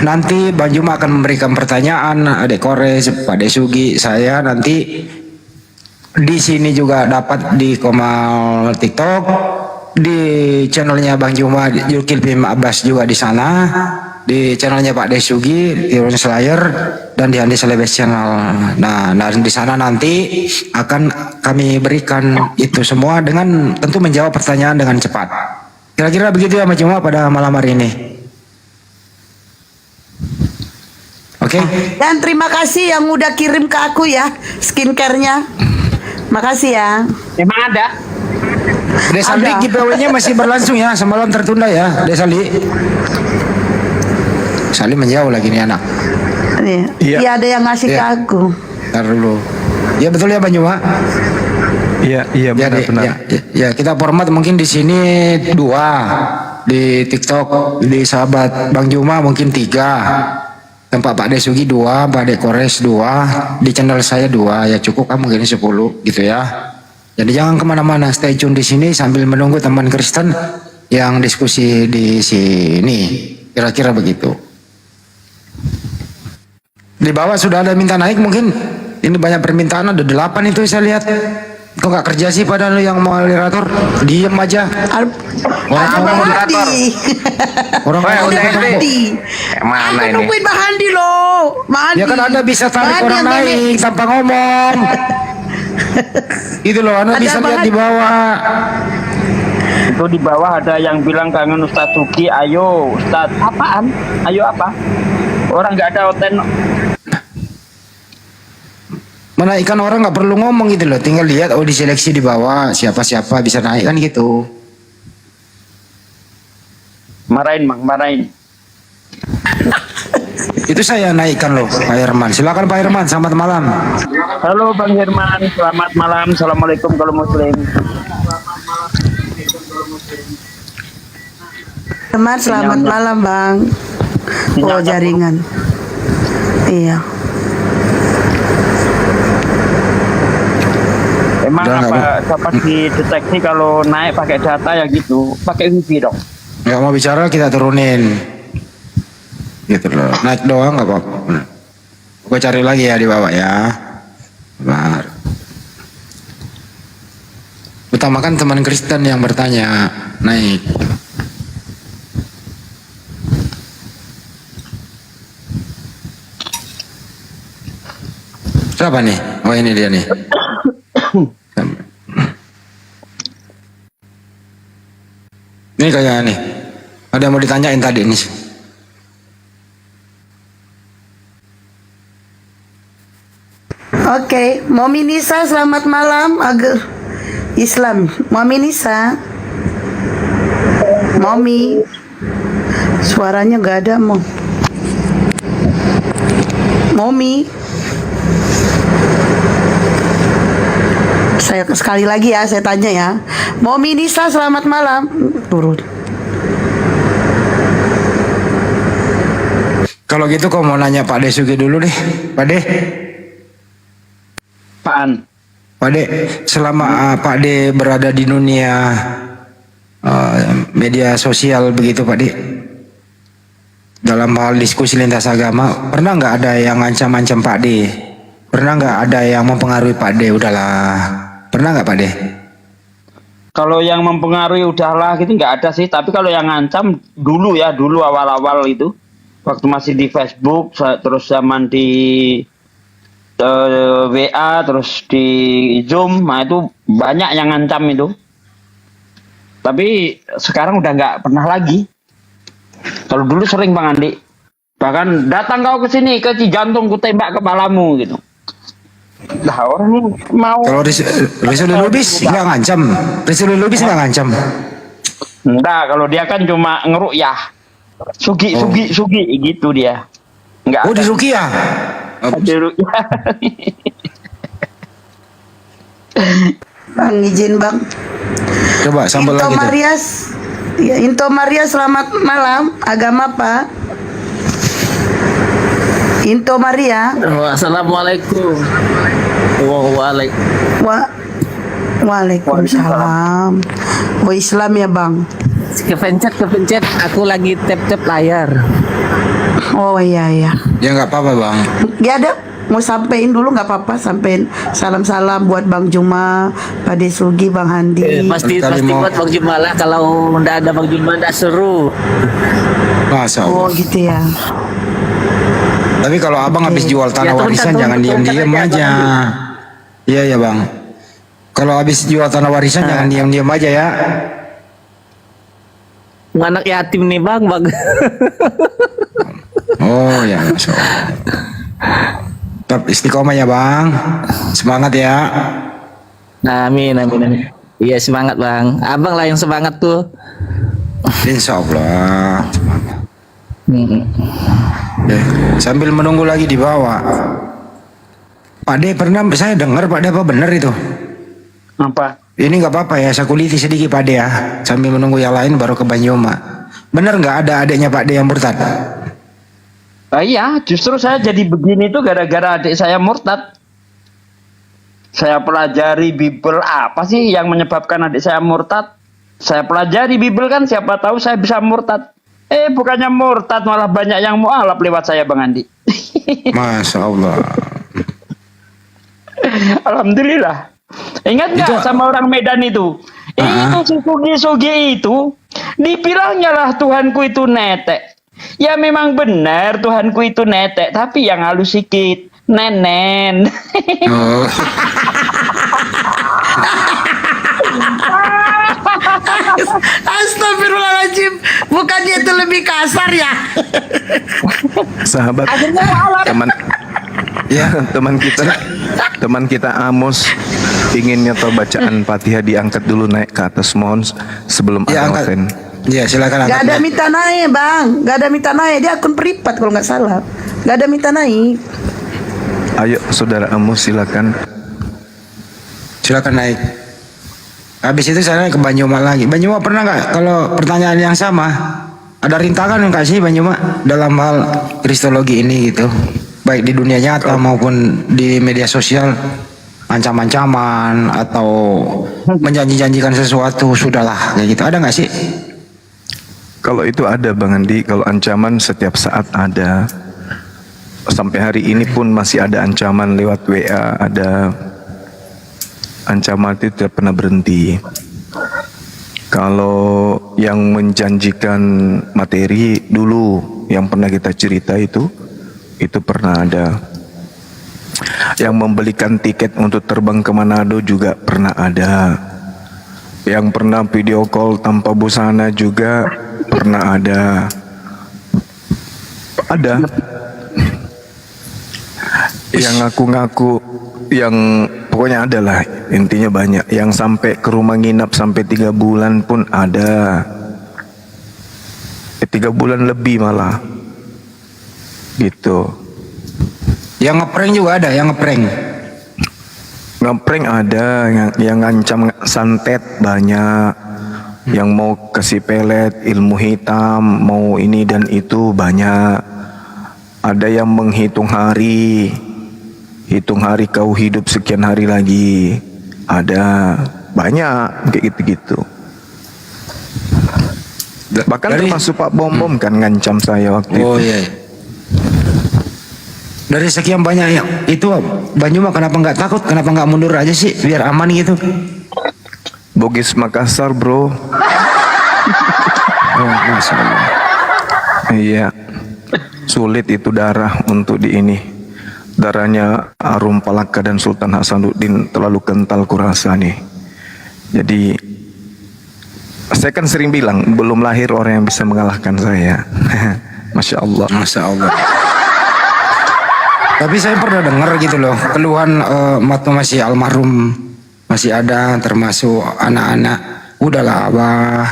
Nanti Bang Juma akan memberikan pertanyaan, Adek Kores, Pak Desugi, saya nanti di sini juga dapat di Komal TikTok, di channelnya Bang Juma Zulkifli Abbas juga di sana, di channelnya Pak Desugi Tirun Slayer dan di Andi Selebes channel. Nah, dan di sana nanti akan kami berikan itu semua dengan tentu menjawab pertanyaan dengan cepat. Kira-kira begitu ya Bang Juma pada malam hari ini. Oke. Dan terima kasih yang udah kirim ke aku ya skincare-nya. Makasih ya. Emang ada? Desali Ada. giveaway-nya masih berlangsung ya, semalam tertunda ya, Desali. Sali menjauh lagi nih anak. Iya, ada yang ngasih ke aku. Ntar dulu. Ya betul ya Bang Juma. Iya, iya Ya, benar-benar. ya, kita format mungkin di sini 2, di TikTok di sahabat Bang Juma mungkin 3, tempat Pak Desugi 2, Pak Dek Kores 2, di channel saya 2, ya cukup kan mungkin 10 gitu ya. Jadi jangan kemana-mana, stay tune di sini sambil menunggu teman Kristen yang diskusi di sini, kira-kira begitu. Di bawah sudah ada minta naik mungkin, ini banyak permintaan, ada 8 itu saya lihat. Kok nggak kerja sih pada lu yang moderator? Diem aja. Orang Ada ngomong Bang di- Handi. Orang Weh, ngomong udah di- SD. Handi. Mana Aku ini? nungguin Bang Handi loh. Bang Handi. Ya kan Anda bisa tarik Bang Handi orang yang nenek. naik tanpa ngomong. Itu loh, Anda Ada bisa Bang lihat di Handi. bawah. Itu di bawah ada yang bilang kangen Ustadz Tuki, ayo Ustadz. Apaan? Ayo apa? Orang nggak ada hotel. Menaikkan orang nggak perlu ngomong gitu loh, tinggal lihat oh diseleksi di bawah siapa-siapa bisa naik kan gitu. Marahin, Mang, marahin. Itu saya naikkan loh Pak Herman. Silakan Pak Herman, selamat malam. Halo Bang Herman, selamat malam. Assalamualaikum kalau muslim. Teman, selamat malam Bang. Oh jaringan. Iya. Emang Udah, nggak dapat dideteksi kalau naik pakai data ya gitu, pakai wifi dong. Nggak mau bicara kita turunin. Gitu loh. Naik doang nggak apa-apa. Gue cari lagi ya di bawah ya. Bentar. Utamakan teman Kristen yang bertanya naik. Siapa nih? Oh ini dia nih. Ini kayaknya nih. Ada yang mau ditanyain tadi nih. Oke, Mami Nisa selamat malam agar Islam. Mami Nisa. Mami. Suaranya nggak ada, Mom. Mami. Saya sekali lagi ya, saya tanya ya. Mami Nisa selamat malam. Turun. Kalau gitu kau mau nanya Pak Desugi dulu deh. Pak De. Apaan? Pak De, selama Pak De berada di dunia media sosial begitu Pak De, dalam hal diskusi lintas agama, pernah nggak ada yang ngancam-ngancam Pak De? Pernah nggak ada yang mempengaruhi Pak De? Udahlah, pernah nggak Pak De? Kalau yang mempengaruhi udahlah gitu nggak ada sih. Tapi kalau yang ngancam dulu ya, dulu awal-awal itu, waktu masih di Facebook, terus zaman di WA, terus di Zoom, nah itu banyak yang ngancam itu. Tapi sekarang udah nggak pernah lagi. Kalau dulu sering Bang Andi, bahkan datang kau ke sini ke Cijantung, ku tembak kepalamu gitu. Lah orang mau. Kalau Rizal Lubis nggak ngancam, Rizal Lubis nggak ngancam. Enggak, kalau dia kan cuma ngerukyah. Sugi gitu dia. Enggak. Oh di Rukiah. Ada rukyah. Bang izin Bang. Coba sambal Into lagi tuh. Marias. Ya, Into Maria selamat malam. Agama apa? Into Maria. Assalamualaikum. Wa Waalaikumsalam. Oh Islam ya Bang. Kepencet. Aku lagi tap layar. Oh iya iya. Ya nggak apa-apa Bang. Ya ada mau sampein dulu nggak apa-apa, sampein salam-salam buat Bang Juma, Pak Desugi, Bang Handi. Pasti Tadi mau- buat Bang Juma lah. Kalau ndak ada Bang Juma ndak seru. Masa Oh Allah. gitu ya. Tapi kalau abang habis jual tanah Ya, warisan turunkan, jangan turunkan diam-diam aja, aja. Iya ya bang. Kalau habis jual tanah warisan jangan diam-diam aja ya. Anak yatim nih Bang. Oh ya. Masya Allah. Tetap istiqomah ya bang. Semangat ya. Amin. Iya semangat Bang. Abang lah yang semangat tuh. Insya Allah. Hmm. Ya, sambil menunggu lagi di bawah. Pak De pernah saya dengar Pak De, apa benar itu? Apa? Ini nggak apa-apa ya, saya kuliti sedikit Pak De ya, sambil menunggu yang lain baru ke Banyuma. Benar nggak ada adiknya Pak De yang murtad? Iya, justru saya jadi begini tuh gara-gara adik saya murtad. Saya pelajari Bible, apa sih yang menyebabkan adik saya murtad? Saya pelajari Bible kan, siapa tahu saya bisa murtad. Bukannya murtad, malah banyak yang mualaf lewat saya, Bang Andi. Masya Allah. Alhamdulillah. Ingat nggak sama orang Medan itu? Itu si Sugi itu, dibilangnya lah Tuhanku itu netek. Ya memang benar Tuhanku itu netek, tapi yang halus sikit, nenen. Oh. Astagfirullahaladzim, bukannya itu lebih kasar ya? Sahabat, teman ya teman kita Amos ingin nyetor bacaan Fatihah diangkat dulu naik ke atas, mohon sebelum Ya, ada angkat. open. Ya silakan Gak angkat. ada minta naik bang, gak ada minta naik. Dia akun privat kalau nggak salah. Gak ada minta naik. Ayo saudara Amos silakan. Silakan naik. Habis itu saya ke Banyuma lagi. Banyuma pernah nggak kalau pertanyaan yang sama? Ada rintangan nggak sih Banyuma dalam hal kristologi ini gitu? Baik di dunia nyata maupun di media sosial, ancam-ancaman atau menjanji-janjikan sesuatu, sudahlah kayak gitu. Ada nggak sih? Kalau itu ada Bang Andi, kalau ancaman setiap saat ada. Sampai hari ini pun masih ada ancaman lewat WA, ada ancaman itu tidak pernah berhenti. Kalau yang menjanjikan materi dulu yang pernah kita cerita itu pernah ada. Yang membelikan tiket untuk terbang ke Manado juga pernah ada. Yang pernah video call tanpa busana juga pernah ada. Ada. Yang ngaku-ngaku, yang pokoknya ada lah, intinya banyak. Yang sampai ke rumah nginap sampai 3 bulan pun ada. 3 bulan lebih malah. Gitu. Yang ngeprank juga ada, yang ngeprank. Ngeprank ada, yang ngancam santet banyak. Yang mau kasih pelet, ilmu hitam, mau ini dan itu banyak. Ada yang menghitung hari, hitung hari kau hidup sekian hari lagi. Ada banyak kayak gitu-gitu. Bahkan termasuk Pak Bom Bom kan ngancam saya waktu Oh itu. iya. Dari sekian banyak yang itu Banyuma kenapa nggak takut? Kenapa nggak mundur aja sih biar aman gitu? Bogis Makassar bro. Oh, Masya Allah. Iya. Sulit itu darah untuk di ini. Darahnya Arum Palaka dan Sultan Hasanuddin terlalu kental kurasa nih. Jadi saya kan sering bilang belum lahir orang yang bisa mengalahkan saya. Masya Allah. Masya Allah. Tapi saya pernah dengar gitu loh keluhan waktu masih almarhum masih ada termasuk anak-anak. Udahlah abah.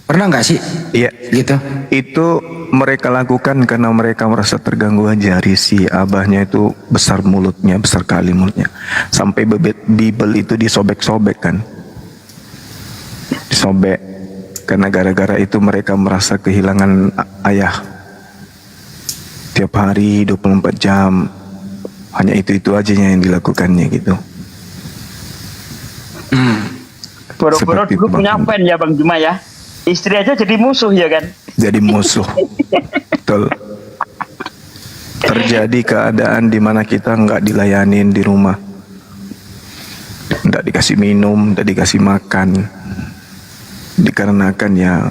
Pernah nggak sih? Iya. Gitu. Itu mereka lakukan karena mereka merasa terganggu aja. Risi abahnya itu besar mulutnya, besar kali mulutnya. Sampai Bible itu disobek-sobek kan. Disobek. Karena gara-gara itu mereka merasa kehilangan ayah. Tiap hari 24 jam. Hanya itu-itu aja yang dilakukannya gitu. Boro-boro Seperti dulu itu, punya Bang. fan ya Bang Juma ya. Istri aja jadi musuh ya kan. Jadi musuh. Betul. Terjadi keadaan di mana kita nggak dilayanin di rumah, nggak dikasih minum, nggak dikasih makan, dikarenakan ya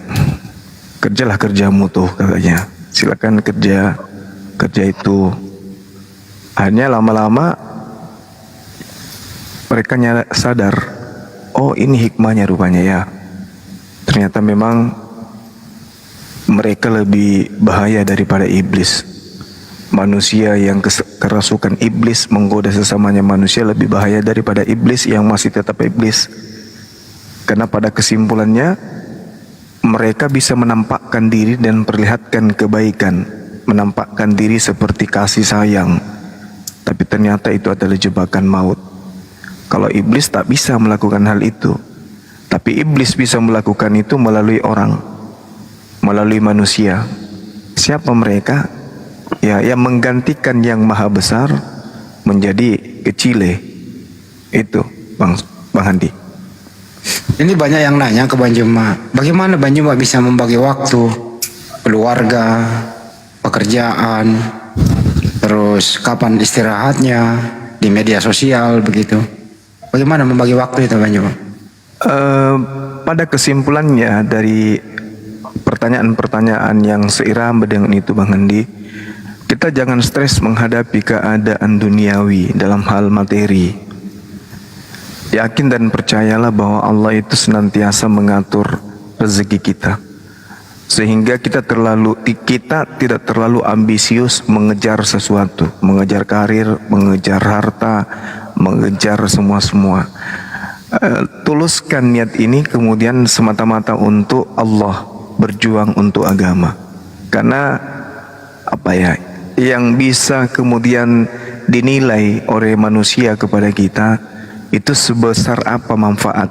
kerjalah kerjamu tuh katanya, silakan kerja itu. Akhirnya lama-lama mereka sadar, oh ini hikmahnya rupanya ya. Ternyata memang mereka lebih bahaya daripada iblis. Manusia yang kerasukan iblis menggoda sesamanya manusia lebih bahaya daripada iblis yang masih tetap iblis. Karena pada kesimpulannya mereka bisa menampakkan diri dan perlihatkan kebaikan, menampakkan diri seperti kasih sayang. Tapi ternyata ternyata itu adalah jebakan maut. Kalau iblis tak bisa melakukan hal itu, tapi iblis bisa melakukan itu melalui orang, melalui manusia. Siapa mereka? Ya, yang menggantikan yang maha besar menjadi kecile. Itu Bang Handi. Ini banyak yang nanya ke Bang Juma, bagaimana Bang Juma bisa membagi waktu, keluarga, pekerjaan, terus kapan istirahatnya, di media sosial begitu. Bagaimana membagi waktu itu Bang Juma? Pada kesimpulannya dari pertanyaan-pertanyaan yang seirama dengan itu Bang Handi, kita jangan stres menghadapi keadaan duniawi dalam hal materi. Yakin dan percayalah bahwa Allah itu senantiasa mengatur rezeki kita, sehingga kita tidak terlalu ambisius mengejar sesuatu, mengejar karir, mengejar harta, mengejar semua. Tuluskan niat ini kemudian semata-mata untuk Allah, berjuang untuk agama. Karena yang bisa kemudian dinilai oleh manusia kepada kita itu sebesar apa manfaat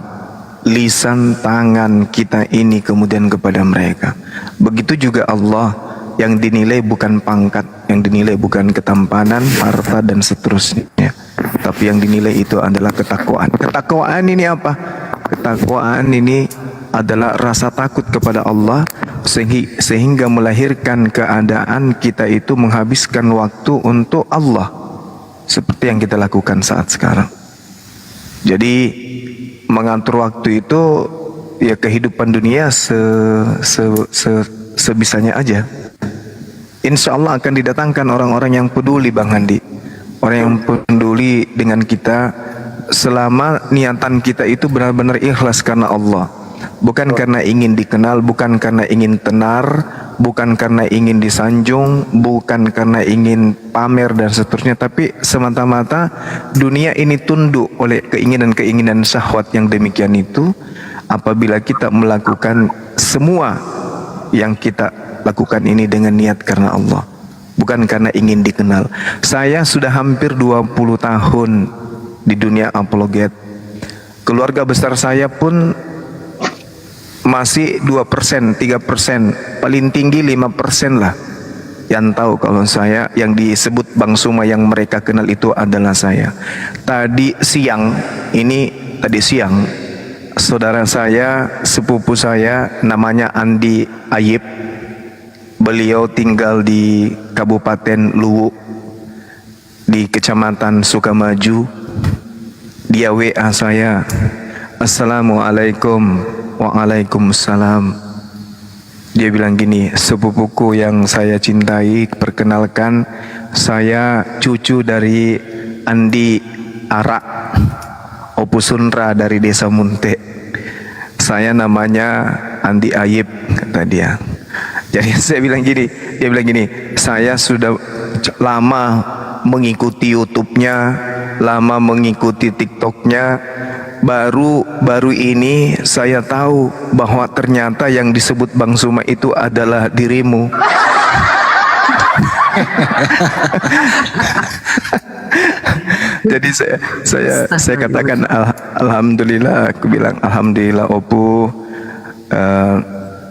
lisan tangan kita ini kemudian kepada mereka. Begitu juga Allah, yang dinilai bukan pangkat, yang dinilai bukan ketampanan, harta dan seterusnya, tapi yang dinilai itu adalah ketakwaan. Ketakwaan ini apa? Ketakwaan ini adalah rasa takut kepada Allah, sehingga melahirkan keadaan kita itu menghabiskan waktu untuk Allah, seperti yang kita lakukan saat sekarang. Jadi mengatur waktu itu ya kehidupan dunia sebisanya aja. Insya Allah akan didatangkan orang-orang yang peduli Bang Handi, orang yang peduli dengan kita selama niatan kita itu benar-benar ikhlas karena Allah, bukan karena ingin dikenal, bukan karena ingin tenar, bukan karena ingin disanjung, bukan karena ingin pamer dan seterusnya, tapi semata-mata dunia ini tunduk oleh keinginan-keinginan syahwat yang demikian itu. Apabila kita melakukan semua yang kita lakukan ini dengan niat karena Allah, bukan karena ingin dikenal. Saya sudah hampir 20 tahun di dunia apologet. Keluarga besar saya pun masih 2%, 3%, paling tinggi 5% lah yang tahu kalau saya, yang disebut Bang Suma yang mereka kenal itu adalah saya. Tadi siang, saudara saya, sepupu saya namanya Andi Ayib. Beliau tinggal di Kabupaten Luwu, di Kecamatan Sukamaju. Dia WA saya, Assalamualaikum. Waalaikumsalam. Dia bilang gini, sepupuku yang saya cintai, perkenalkan, saya cucu dari Andi Arak Opusunra dari Desa Munte. Saya namanya Andi Ayib, kata dia. Jadi saya bilang gini, dia bilang gini, saya sudah lama mengikuti YouTube-nya, lama mengikuti TikTok-nya. Baru ini saya tahu bahwa ternyata yang disebut Bang Suma itu adalah dirimu. Jadi saya katakan alhamdulillah, aku bilang alhamdulillah Opu.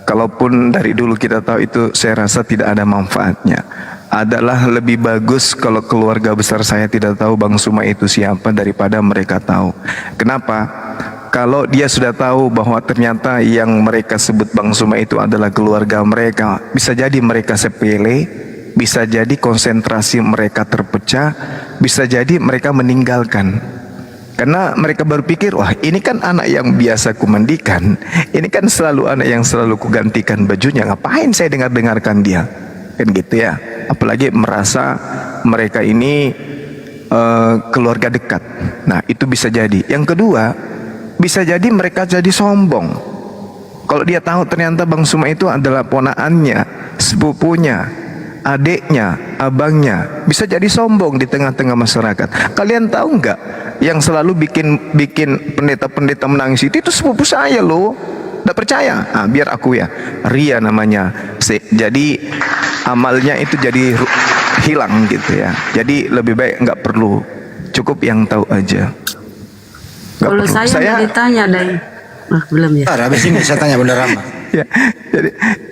Kalaupun dari dulu kita tahu itu, saya rasa tidak ada manfaatnya. Adalah lebih bagus kalau keluarga besar saya tidak tahu Bang Suma itu siapa daripada mereka tahu. Kenapa? Kalau dia sudah tahu bahwa ternyata yang mereka sebut Bang Suma itu adalah keluarga mereka, bisa jadi mereka sepele, bisa jadi konsentrasi mereka terpecah, bisa jadi mereka meninggalkan. Karena mereka berpikir, wah ini kan anak yang biasa kumandikan, ini kan selalu anak yang selalu kugantikan bajunya, ngapain saya dengarkan dia? Kan gitu ya. Apalagi merasa mereka ini keluarga dekat. Nah itu bisa jadi. Yang kedua, bisa jadi mereka jadi sombong. Kalau dia tahu ternyata Bang Suma itu adalah ponaannya, sepupunya, adiknya, abangnya, bisa jadi sombong di tengah-tengah masyarakat. Kalian tahu nggak, yang selalu bikin pendeta-pendeta menangis itu sepupu saya loh. Tidak percaya? Biar aku ya. Ria namanya. Jadi amalnya itu jadi hilang gitu ya. Jadi lebih baik nggak perlu, cukup yang tahu aja. Nggak Kalau perlu. saya mau ditanya deh. Belum ya. Ntar habis ini saya tanya Bunda Rama. Ya,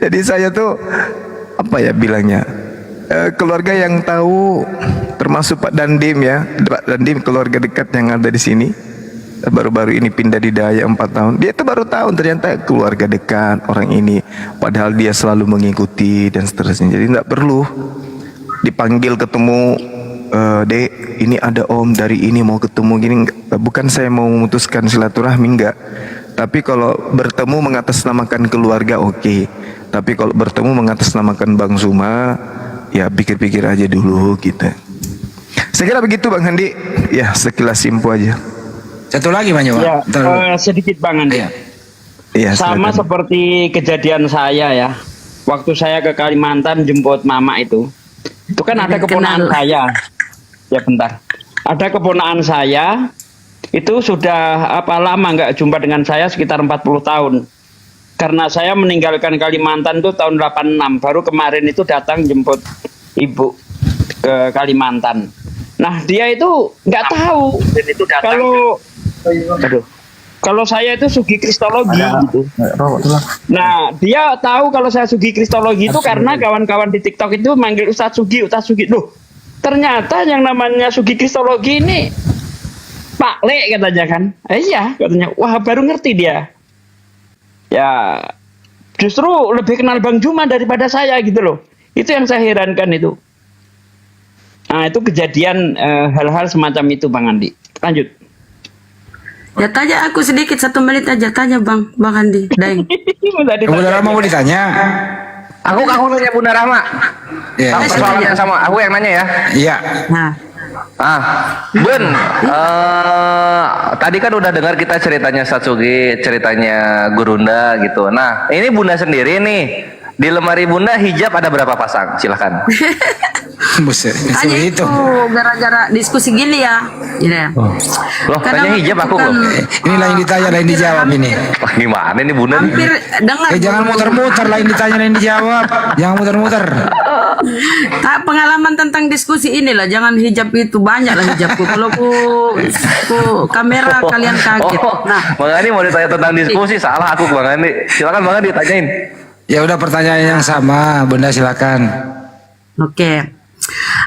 jadi saya tuh apa ya bilangnya, keluarga yang tahu, termasuk Pak Dandim ya, Pak Dandim keluarga dekat yang ada di sini. Baru-baru ini pindah di Daya 4 tahun. Dia tuh baru tahu ternyata keluarga dekat orang ini. Padahal dia selalu mengikuti dan seterusnya. Jadi nggak perlu dipanggil ketemu, Dek, ini ada Om dari ini mau ketemu gini. Bukan saya mau memutuskan silaturahmi, enggak. Tapi kalau bertemu mengatasnamakan keluarga oke. Tapi kalau bertemu mengatasnamakan Bang Zuma, ya pikir-pikir aja dulu gitu. Saya kira begitu Bang Handi. Ya sekilas info aja. Satu lagi Bang Juma. Ya, sedikit Bang Andi. Iya, Sama silakan. seperti kejadian saya ya. Waktu saya ke Kalimantan jemput mama itu kan ada keponakan Kenal. saya. Ya bentar. Ada keponakan saya itu sudah lama nggak jumpa dengan saya, sekitar 40 tahun. Karena saya meninggalkan Kalimantan itu tahun 86. Baru kemarin itu datang jemput ibu ke Kalimantan. Nah dia itu nggak tahu kalau saya itu sugi kristologi gitu. Nah dia tahu kalau saya sugi kristologi itu karena kawan-kawan di TikTok itu manggil Ustadz Sugi. Loh, ternyata yang namanya sugi kristologi ini Pak Le katanya kan. Iya katanya. Wah baru ngerti dia. Ya justru lebih kenal Bang Juma daripada saya gitu loh. Itu yang saya herankan itu. Nah itu kejadian hal-hal semacam itu Bang Andi. Lanjut. Ya tanya aku sedikit 1 menit aja, tanya Bang Andi. Daeng. Bunda Rama mau ditanya. Aku nanya Bunda Rahma. Iya. Sama persoalan yang sama. Aku yang nanya ya. Iya. Nah, Bun, tadi kan udah dengar kita ceritanya Satsugi, ceritanya Gurunda gitu. Nah, ini Bunda sendiri nih, di lemari Bunda hijab ada berapa pasang? Silahkan. Buset. tanya Seperti itu gara-gara diskusi gini ya. Gini ya. Loh, tanya hijab aku loh. Ini lain ditanya, lain dijawab ini. Wah, gimana nih Bunda? nih? Hampir dengar. Jangan muter-muter, lain ditanya, lain dijawab. Jangan muter-muter. Pengalaman tentang diskusi inilah, jangan hijab itu banyak lah hijabku. Kalau ku kamera kalian kaget. Oh, Nah, Bang Andi mau ditanya tentang diskusi, salah aku Bang Andi. Silakan Bang Andi tanyain. Ya udah pertanyaan yang sama, Bunda silakan. oke.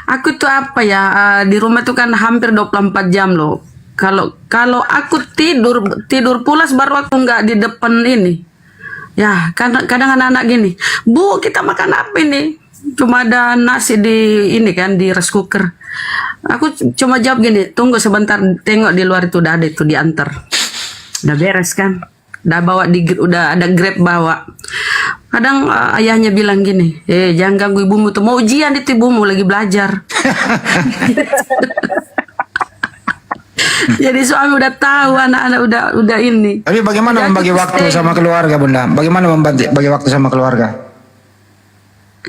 Aku tuh apa ya, di rumah tuh kan hampir 24 jam loh. Kalau aku tidur pulas baru aku nggak di depan ini. Ya, kadang anak-anak gini, Bu kita makan apa ini? Cuma ada nasi di ini kan di rice cooker. Aku cuma jawab gini, tunggu sebentar, tengok di luar itu udah ada itu diantar. Udah beres kan? Udah ada Grab bawa. Kadang ayahnya bilang gini, jangan ganggu ibumu tuh, mau ujian itu ibumu lagi belajar. Jadi suami udah tahu anak-anak udah ini. Tapi bagaimana Jadi membagi aku waktu stay. sama keluarga, Bunda? Bagaimana membagi waktu sama keluarga?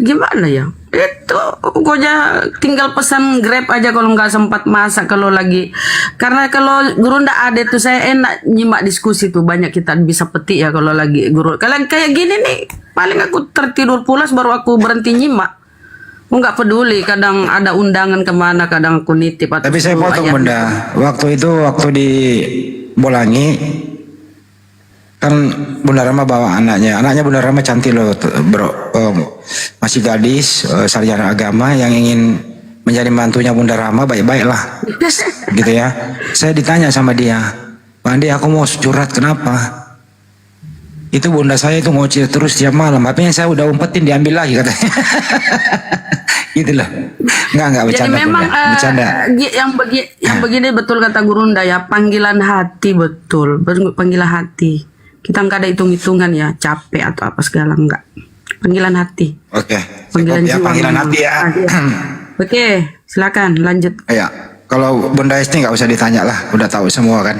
Gimana ya? Itu pokoknya tinggal pesan Grab aja kalau nggak sempat masak kalau lagi. Karena kalau guru ndak ada tuh saya enak nyimak diskusi tuh, banyak kita bisa petik ya kalau lagi guru. Kalian kayak gini nih, paling aku tertidur pulas baru aku berhenti nyimak. Aku nggak peduli, kadang ada undangan kemana, kadang aku nitip. Atau Tapi saya suruh potong ayah. Bunda. Waktu di Bolangi kan Bunda Rama bawa anaknya. Anaknya Bunda Rama cantik loh, bro. Masih gadis, sarjana agama yang ingin menjadi mantunya Bunda Rama, baik-baik lah. Gitu ya. Saya ditanya sama dia, Bang Andi aku mau curhat, kenapa? Itu bunda saya itu ngoceh terus tiap malam. HP-nya saya udah umpetin, diambil lagi katanya. Gitu loh. Enggak Jadi bercanda memang Bunda. Bercanda. yang begini betul kata Gurunda ya, panggilan hati betul, panggilan hati. Kita nggak ada hitung-hitungan ya, capek atau apa segala enggak. Panggilan hati. Oke. Panggilan Ya, jiwa. panggilan memang. hati ya. Oke, silakan lanjut. Ya, kalau Bunda Esti nggak usah ditanya lah, udah tahu semua kan.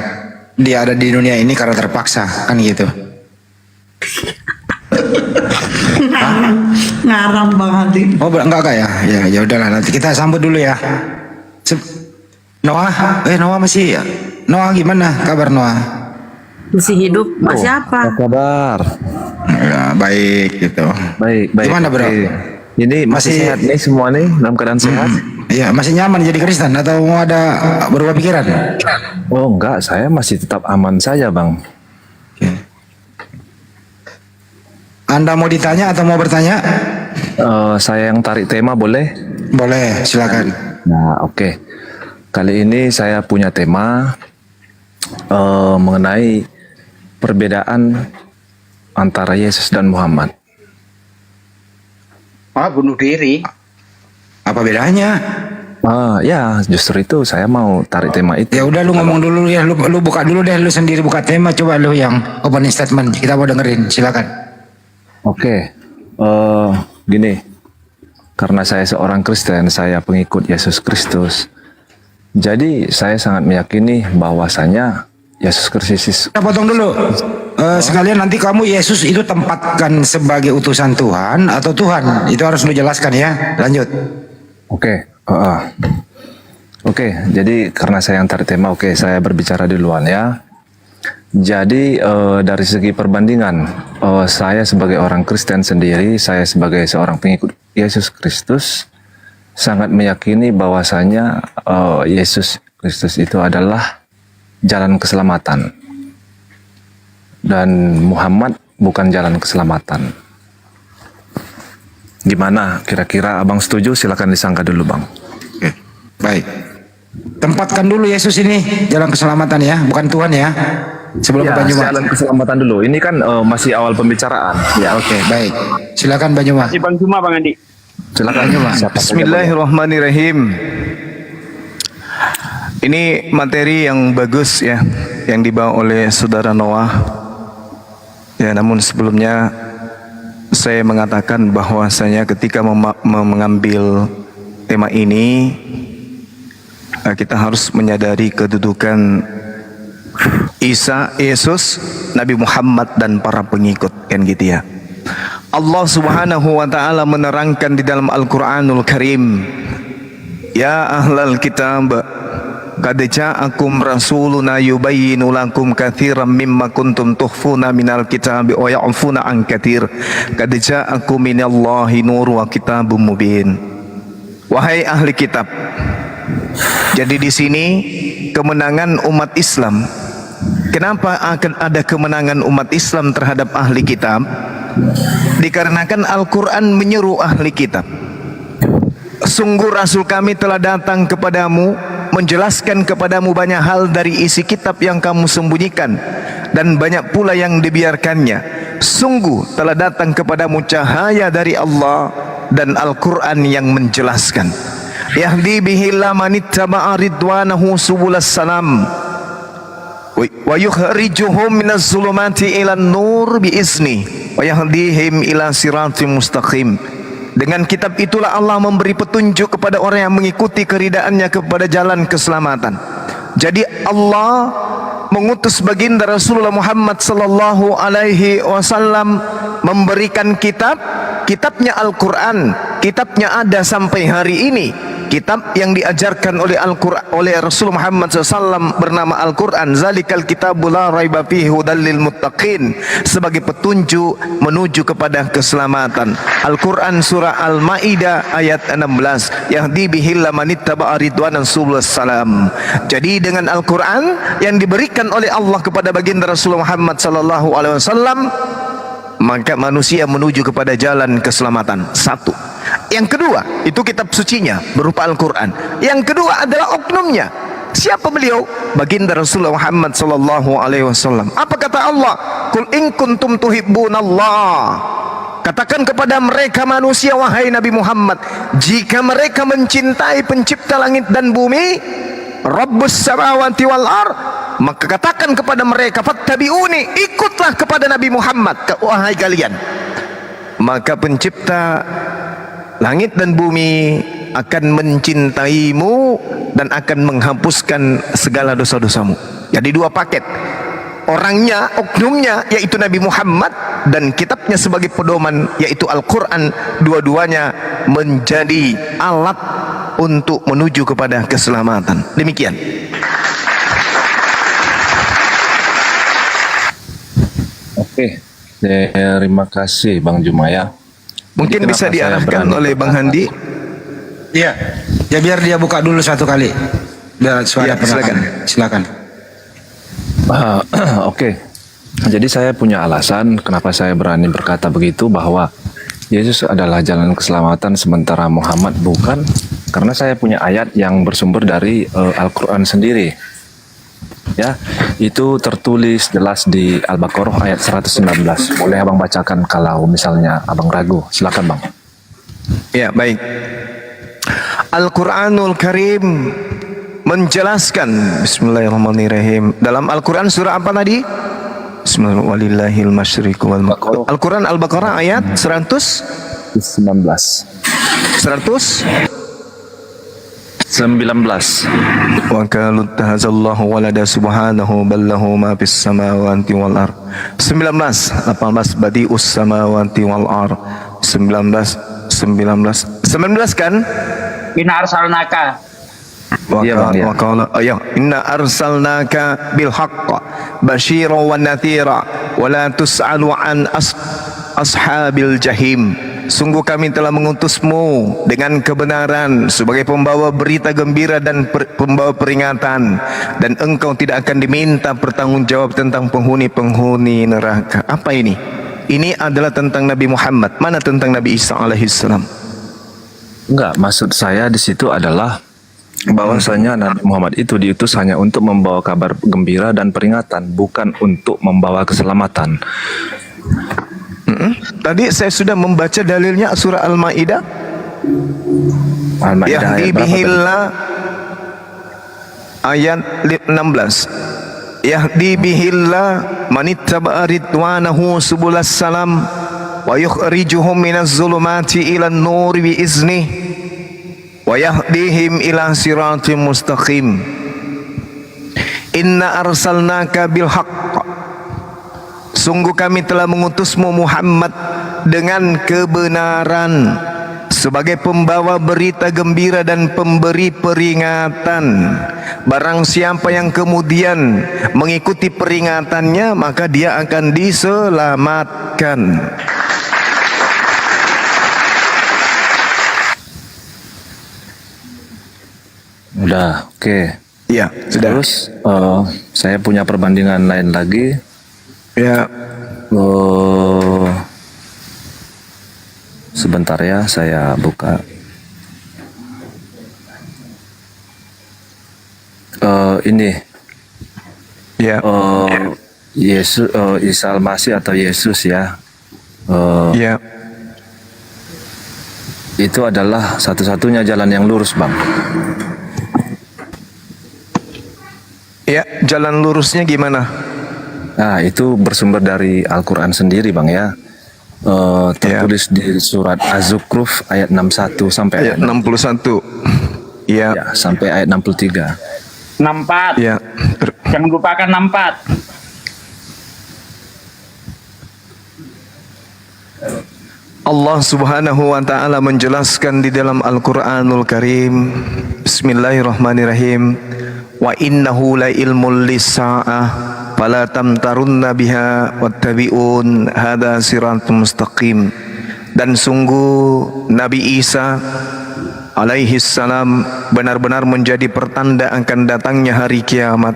Dia ada di dunia ini karena terpaksa, kan gitu. Ngaram Bang Andi. Oh, enggak ya? Ya udahlah, nanti kita sambut dulu ya. Noah, Noah masih. Noah gimana kabar Noah? Masih hidup, masih apa? Kabar. Ya, baik gitu. Baik. Gimana bro? Ini masih sehat nih semua nih, dalam keadaan sehat? Iya, masih nyaman jadi Kristen atau mau ada berubah pikiran? Oh enggak, saya masih tetap aman saja bang. Anda mau ditanya atau mau bertanya? Saya yang tarik tema boleh? Boleh, silakan. Nah oke. Kali ini saya punya tema mengenai perbedaan antara Yesus dan Muhammad. Bunuh diri. Apa bedanya? Ya justru itu saya mau tarik tema itu. Ya udah lu ngomong dulu ya, lu buka dulu deh, lu sendiri buka tema, coba lu yang opening statement, kita mau dengerin, silakan. Oke, gini, karena saya seorang Kristen, saya pengikut Yesus Kristus. Jadi saya sangat meyakini bahwasanya Yesus Kristus. Kita potong dulu. Sekalian nanti kamu Yesus itu tempatkan sebagai utusan Tuhan atau Tuhan, itu harus lu jelaskan ya. Lanjut. Oke, jadi karena saya yang tarik tema, saya berbicara duluan ya. Jadi dari segi perbandingan, saya sebagai orang Kristen sendiri, saya sebagai seorang pengikut Yesus Kristus, sangat meyakini bahwasanya Yesus Kristus itu adalah jalan keselamatan. Dan Muhammad bukan jalan keselamatan. Gimana? Kira-kira abang setuju? Silakan disangka dulu bang. Oke, baik. Tempatkan dulu Yesus ini jalan keselamatan ya, bukan Tuhan ya. Sebelum Ya, Banyuma. jalan keselamatan dulu. Ini kan masih awal pembicaraan. Ya, oke. Baik. Silakan Banyuma. Si Bang Juma, Bang Andi. Silakan. Siapa saja boleh. Bismillahirrahmanirrahim. Ini materi yang bagus ya, yang dibawa oleh saudara Noah. Ya, namun sebelumnya saya mengatakan bahwasanya ketika mengambil tema ini, kita harus menyadari kedudukan Isa, Yesus, Nabi Muhammad dan para pengikut, kan gitu ya. Allah Subhanahu wa taala menerangkan di dalam Al-Qur'anul Karim, ya ahlal kitab, qad ja'akum rasuluna yubayyinu lakum katsiran mimma kuntum tukhfuna minal kitabi wa ya'funa an katsir. Qad ja'akum minallahi nur wa kitabum mubin. Wahai ahli kitab. Jadi di sini kemenangan umat Islam. Kenapa akan ada kemenangan umat Islam terhadap ahli kitab? Dikarenakan Al-Qur'an menyeru ahli kitab. Sungguh Rasul kami telah datang kepadamu, menjelaskan kepadamu banyak hal dari isi kitab yang kamu sembunyikan, dan banyak pula yang dibiarkannya. Sungguh telah datang kepadamu cahaya dari Allah dan Al-Quran yang menjelaskan. Yahdi bihi lamanittaba'a ridwanahu subulas salam wa yukhrijuhum minaz zulumati ilan nur biizni wa yahdihim ila siratim mustaqim. Dengan kitab itulah Allah memberi petunjuk kepada orang yang mengikuti keridaannya kepada jalan keselamatan. Jadi Allah mengutus baginda Rasulullah Muhammad sallallahu alaihi wasallam memberikan kitabnya Al-Qur'an. Kitabnya ada sampai hari ini. Kitab yang diajarkan oleh Al-Qur'an oleh Rasul Muhammad SAW bernama Al-Qur'an. Zalikal kitabul la raiba fihi hudal lil muttaqin, sebagai petunjuk menuju kepada keselamatan. Al-Qur'an surah Al-Maidah ayat 16. Yahdi bihil lamanittaba'a ridwanan subulas salam. Jadi dengan Al-Qur'an yang diberikan oleh Allah kepada baginda Rasul Muhammad SAW, maka manusia menuju kepada jalan keselamatan. Satu. Yang kedua, itu kitab sucinya berupa Al-Quran. Yang kedua adalah oknumnya. Siapa beliau? Baginda Rasulullah Muhammad sallallahu alaihi wasallam. Apa kata Allah? Qul in kuntum tuhibbunallah. Katakan kepada mereka manusia, wahai Nabi Muhammad, jika mereka mencintai pencipta langit dan bumi, Rabbus samawati wal ard, maka katakan kepada mereka, fattabi'uni, ikutlah kepada Nabi Muhammad, wahai kalian. Maka pencipta langit dan bumi akan mencintaimu dan akan menghapuskan segala dosa-dosamu. Jadi dua paket. Orangnya, oknumnya yaitu Nabi Muhammad, dan kitabnya sebagai pedoman yaitu Al-Quran. Dua-duanya menjadi alat untuk menuju kepada keselamatan. Demikian. Oke, terima kasih Bang Jumaya. Mungkin Jadi bisa kenapa saya diarahkan berani oleh Bang Handi. Iya. Ya biar dia buka dulu satu kali. Biar suara Ya, silakan. Silakan. Oke, jadi saya punya alasan kenapa saya berani berkata begitu, bahwa Yesus adalah jalan keselamatan sementara Muhammad bukan, karena saya punya ayat yang bersumber dari Al-Quran sendiri. Ya, itu tertulis jelas di Al-Baqarah ayat 119. Boleh abang bacakan kalau misalnya abang ragu? Silakan bang. Ya, baik. Al-Quranul Karim menjelaskan, bismillahirrahmanirrahim, dalam Al-Quran surah apa tadi? Bismillahirrahmanirrahim. Al-Quran Al-Baqarah ayat 100 19. Wa qalu tahazallahu walada subhanahu ballahu ma fis samawati wal ard. 19 18 badius samawati wal ard. 19 kan? Inna arsalnaka. Iya, Bang, iya. Wa qala inna arsalnaka bil haqq basyiran wa nadhira wa la tus'alu an ashabil jahim. Sungguh kami telah mengutusmu dengan kebenaran sebagai pembawa berita gembira dan pembawa peringatan, dan engkau tidak akan diminta bertanggungjawab tentang penghuni-penghuni neraka. Apa ini? Ini adalah tentang Nabi Muhammad. Mana tentang Nabi Isa alaihissalam? Enggak, maksud saya di situ adalah bahwasanya Nabi Muhammad itu diutus hanya untuk membawa kabar gembira dan peringatan, bukan untuk membawa keselamatan. Tadi saya sudah membaca dalilnya surah Al-Maidah. Al-Maidah ayat berapa tadi? Bihillah ayat 16. Yahdi bihillah manittaba'a ridwanahu subulas salam wa yukhrijuhum minaz zulumati ilan nuri bi iznih wa yahdihim ila siratim mustaqim. Inna arsalnaka bil haqq. Sungguh kami telah mengutusmu Muhammad dengan kebenaran sebagai pembawa berita gembira dan pemberi peringatan. Barang siapa yang kemudian mengikuti peringatannya, maka dia akan diselamatkan. Udah, oke. Ya, sudah. Terus saya punya perbandingan lain lagi. Ya, Sebentar ya, saya buka. Ini ya, Yesus, Isa Al-Masih atau Yesus ya. ya. Itu adalah satu-satunya jalan yang lurus, Bang. Ya, jalan lurusnya gimana? Nah, itu bersumber dari Al-Quran sendiri, Bang ya. Tertulis di surat Az-Zukhruf ayat 61 sampai Ayat 61. Ya, ya, sampai ayat 63. 64. ya. Jangan lupakan 64. Allah Subhanahu wa taala menjelaskan di dalam Al-Qur'anul Karim, bismillahirrahmanirrahim, wa innahu la ilmul lis-sa'ah fala tamtarunna biha wattabi'un hadza siratul mustaqim. Dan sungguh Nabi Isa alaihi salam benar-benar menjadi pertanda akan datangnya hari kiamat.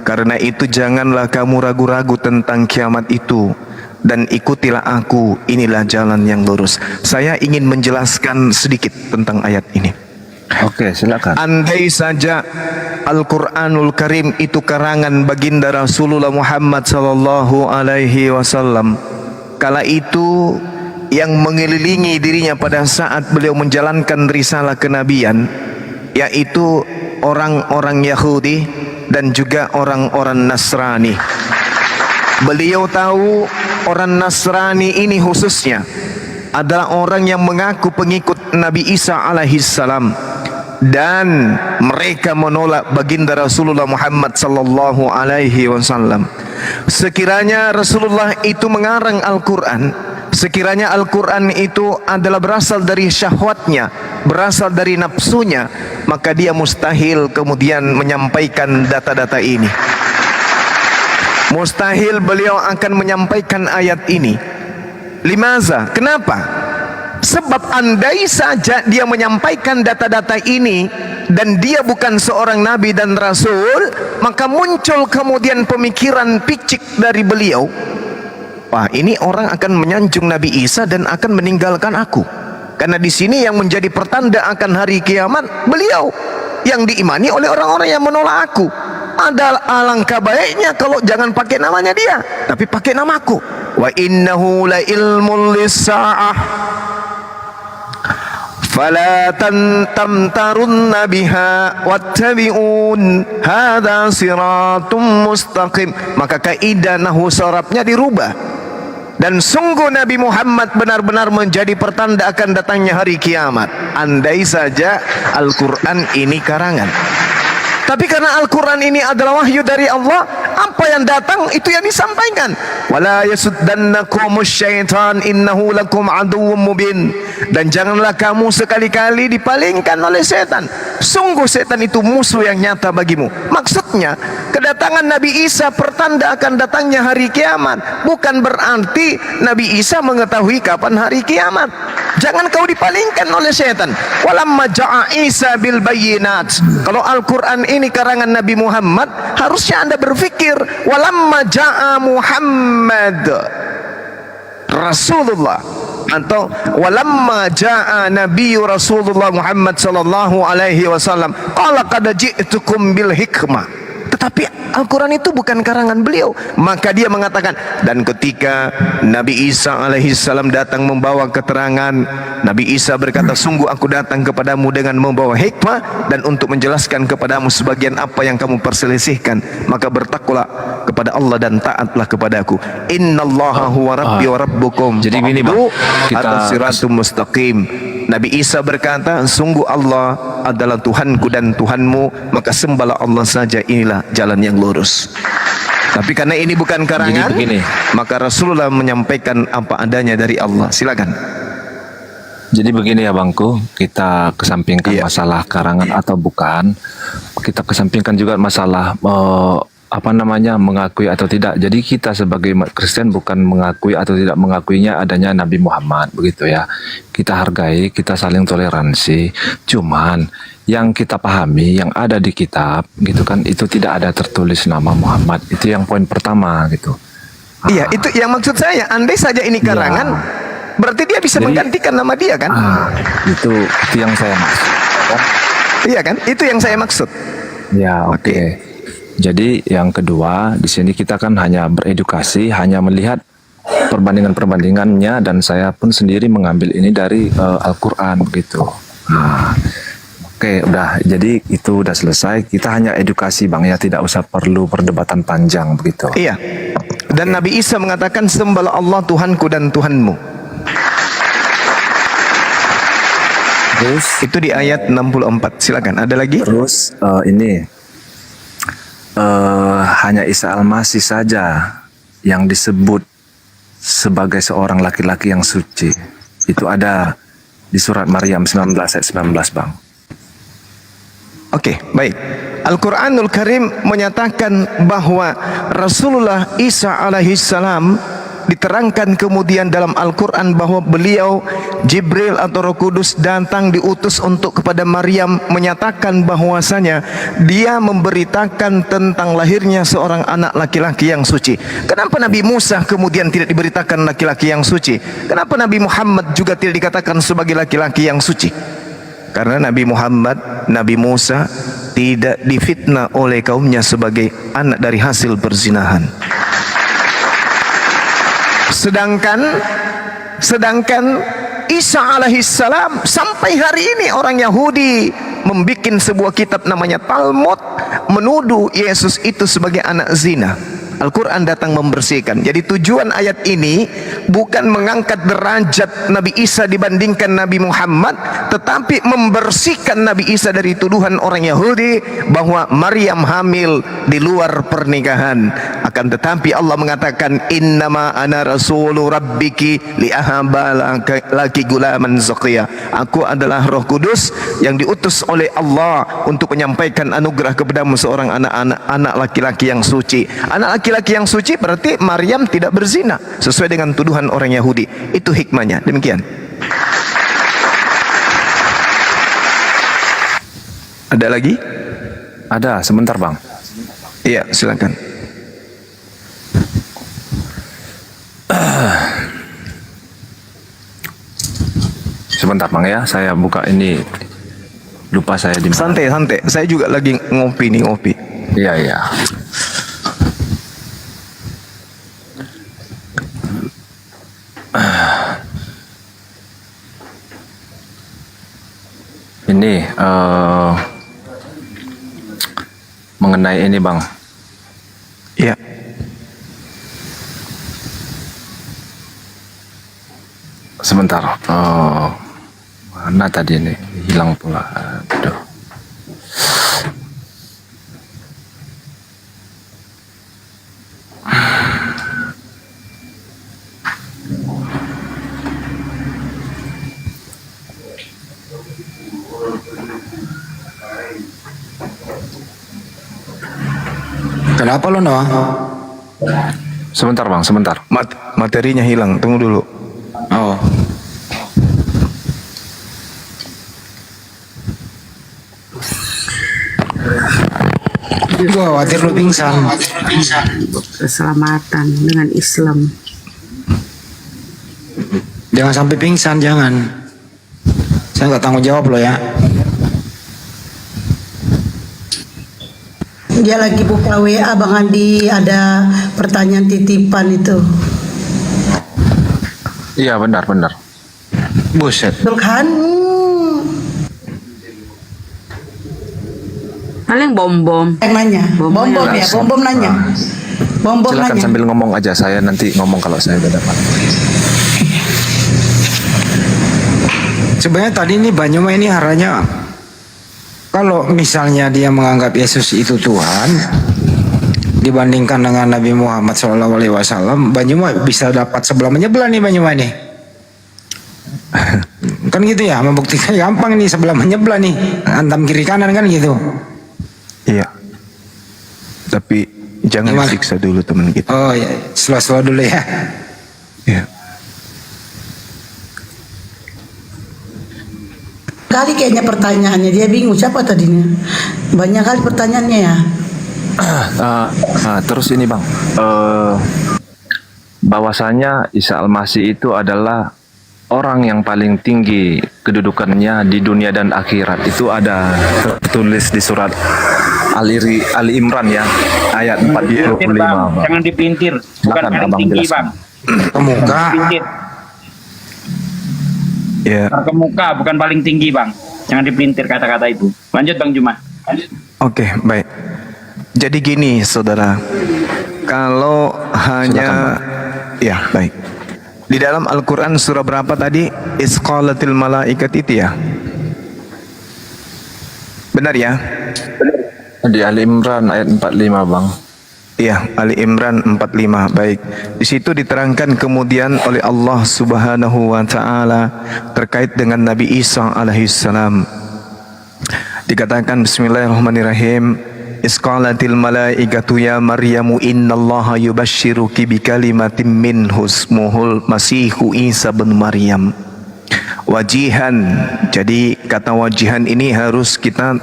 Karena itu janganlah kamu ragu-ragu tentang kiamat itu, dan ikutilah aku, inilah jalan yang lurus. Saya ingin menjelaskan sedikit tentang ayat ini. Oke, silakan. Andai saja Al-Quranul Karim itu karangan baginda Rasulullah Muhammad sallallahu alaihi wasallam, kala itu yang mengelilingi dirinya pada saat beliau menjalankan risalah kenabian, yaitu orang-orang Yahudi dan juga orang-orang Nasrani. Beliau tahu orang Nasrani ini khususnya adalah orang yang mengaku pengikut Nabi Isa alaihissalam, dan mereka menolak baginda Rasulullah Muhammad sallallahu alaihi wasallam. Sekiranya Rasulullah itu mengarang Al-Quran, sekiranya Al-Quran itu adalah berasal dari syahwatnya, berasal dari nafsunya, maka dia mustahil kemudian menyampaikan data-data ini. Mustahil beliau akan menyampaikan ayat ini. Limaza? Kenapa? Sebab andai saja dia menyampaikan data-data ini dan dia bukan seorang nabi dan rasul, maka muncul kemudian pemikiran picik dari beliau, wah, ini orang akan menyanjung Nabi Isa dan akan meninggalkan aku. Karena di sini yang menjadi pertanda akan hari kiamat beliau, yang diimani oleh orang-orang yang menolak aku. Ada alangkah baiknya kalau jangan pakai namanya dia, tapi pakai namaku. Wa innahu la ilmul lis-sa'ah fala tamtarunna biha wattabi'un hadza siratum mustaqim. Maka kaidah nahwu sharafnya dirubah. Dan sungguh Nabi Muhammad benar-benar menjadi pertanda akan datangnya hari kiamat. Andai saja Al-Quran ini karangan. Tapi karena Al-Quran ini adalah wahyu dari Allah, apa yang datang itu yang disampaikan. Wala yasuddannakumus syaitan innahu lakum aduwwum mubin. Dan janganlah kamu sekali-kali dipalingkan oleh setan. Sungguh setan itu musuh yang nyata bagimu. Maksudnya, kedatangan Nabi Isa pertanda akan datangnya hari kiamat. Bukan berarti Nabi Isa mengetahui kapan hari kiamat. Jangan kau dipalingkan oleh setan. Walamma ja'a Isa bil bayyinat. Kalau Al-Quran ini karangan Nabi Muhammad, harusnya Anda berpikir walamma ja'a Muhammad Rasulullah, atau walamma ja'a Nabi Rasulullah Muhammad sallallahu alaihi wasallam qala qad ji'tukum bil hikmah. Tetapi Al-Quran itu bukan karangan beliau. Maka dia mengatakan, dan ketika Nabi Isa alaihissalam datang membawa keterangan, Nabi Isa berkata, sungguh aku datang kepadamu dengan membawa hikmah dan untuk menjelaskan kepadamu sebagian apa yang kamu perselisihkan. Maka bertakwalah kepada Allah dan taatlah kepadaku. Innallaha huwa rabbi wa rabbukum. Jadi gini Bang, kita siratum mustaqim. Nabi Isa berkata, sungguh Allah adalah Tuhanku dan Tuhanmu, maka sembahlah Allah saja, inilah jalan yang lurus. Tapi karena ini bukan karangan, maka Rasulullah menyampaikan apa adanya dari Allah. Silakan. Jadi begini ya Bangku, kita kesampingkan masalah karangan atau bukan, kita kesampingkan juga masalah mengakui atau tidak. Jadi kita sebagai umat Kristen bukan mengakui atau tidak mengakuinya adanya Nabi Muhammad, begitu ya. Kita hargai, kita saling toleransi. Cuman yang kita pahami, yang ada di kitab, gitu kan, itu tidak ada tertulis nama Muhammad. Itu yang poin pertama, gitu. Iya, itu yang maksud saya. Andai saja ini karangan, berarti dia bisa menggantikan nama dia kan? Itu yang saya maksud. Iya kan? Itu yang saya maksud. Ya, oke. Jadi yang kedua, di sini kita kan hanya beredukasi, hanya melihat perbandingan-perbandingannya, dan saya pun sendiri mengambil ini dari Al-Quran begitu. Nah, oke, udah. Jadi itu udah selesai. Kita hanya edukasi Bang ya, tidak usah perlu perdebatan panjang begitu. Iya. Dan Nabi Isa mengatakan, sembahlah Allah Tuhanku dan Tuhanmu. Terus itu di ayat 64. Silakan. Ada lagi? Terus hanya Isa Al-Masih saja yang disebut sebagai seorang laki-laki yang suci. Itu ada di surat Maryam 19 ayat 19 Bang. Oke, baik. Al-Quranul Karim menyatakan bahwa Rasulullah Isa alaihissalam diterangkan kemudian dalam Al-Quran bahwa beliau Jibril atau Roh Kudus datang diutus untuk kepada Maryam, menyatakan bahwasanya dia memberitakan tentang lahirnya seorang anak laki-laki yang suci. Kenapa Nabi Musa kemudian tidak diberitakan laki-laki yang suci? Kenapa Nabi Muhammad juga tidak dikatakan sebagai laki-laki yang suci? Karena Nabi Muhammad, Nabi Musa tidak difitnah oleh kaumnya sebagai anak dari hasil perzinahan. Sedangkan Isa alaihissalam sampai hari ini orang Yahudi membuat sebuah kitab namanya Talmud, menuduh Yesus itu sebagai anak zina. Al-Quran datang membersihkan. Jadi tujuan ayat ini bukan mengangkat derajat Nabi Isa dibandingkan Nabi Muhammad, tetapi membersihkan Nabi Isa dari tuduhan orang Yahudi bahwa Maryam hamil di luar pernikahan. Akan tetapi Allah mengatakan, innama ana rasulu rabbiki li'ahaba laki gulaman zakiya. Aku adalah Roh Kudus yang diutus oleh Allah untuk menyampaikan anugerah kepadamu seorang anak laki-laki yang suci. Anak laki-laki yang suci berarti Maryam tidak berzina sesuai dengan tuduhan orang Yahudi. Itu hikmahnya. Demikian. Ada lagi? Ada, sebentar Bang. Iya, silakan. Sebentar Bang ya, saya buka ini. Lupa saya di mana. Santai, santai. Saya juga lagi ngopi nih, ngopi. Iya, iya. Ini mengenai ini Bang. Iya. Sebentar. Mana tadi ini? Hilang pula. Aduh. Kenapa lo Noah? Sebentar Bang, sebentar. Materinya hilang. Tunggu dulu. Oh, gua khawatir lu pingsan. Keselamatan dengan Islam. Jangan sampai pingsan, jangan. Saya nggak tanggung jawab lo ya. Dia lagi buka WA Bang Andi, ada pertanyaan titipan itu. Iya benar, benar. Buset. Betul kan? Paling bom-bom. Yang nanya, Bom bom ya. ya, bom nanya. Bom Silakan nanya. sambil ngomong aja, saya nanti ngomong kalau saya udah dapat. Sebenarnya tadi ini Banyuma ini haranya kalau misalnya dia menganggap Yesus itu Tuhan dibandingkan dengan Nabi Muhammad SAW, Banyuma bisa dapat sebelah menyebelah nih Banyuma nih. Kan gitu ya, membuktikan gampang nih, sebelah menyebelah nih, antam kiri kanan kan gitu. Iya. Tapi jangan Gimana? siksa dulu teman kita. Oh ya, slow-slow dulu ya. Iya. Kali kayaknya pertanyaannya, dia bingung siapa tadinya. Banyak kali pertanyaannya ya. Terus ini Bang, bahwasanya Isa Al-Masih itu adalah orang yang paling tinggi kedudukannya di dunia dan akhirat. Itu ada tertulis di surat Ali Imran ya, ayat 45 Bang. Jangan dipelintir. Bukan Silakan, paling Abang tinggi, jelaskan. Bang. Pemuka. Dipelintir. Ya. Ke muka bukan paling tinggi, Bang. Jangan dipelintir kata-kata itu. Lanjut Bang Juma. Lanjut. Oke, baik. Jadi gini, saudara. Kalau hanya ya, baik. Di dalam Al-Qur'an surah berapa tadi? Isqalatil malaikat itu ya. Benar ya? Di Ali Imran ayat 45 Bang. Iya, Ali Imran 45. Baik. Di situ diterangkan kemudian oleh Allah Subhanahu wa taala terkait dengan Nabi Isa alaihissalam. Dikatakan bismillahirrahmanirrahim. Isqalatil malaikatu ya Maryamu innallaha yubashshiruki bikalimatin minhu ismuhul Masihu Isa bin Maryam. Wajihan. Jadi kata wajihan ini harus kita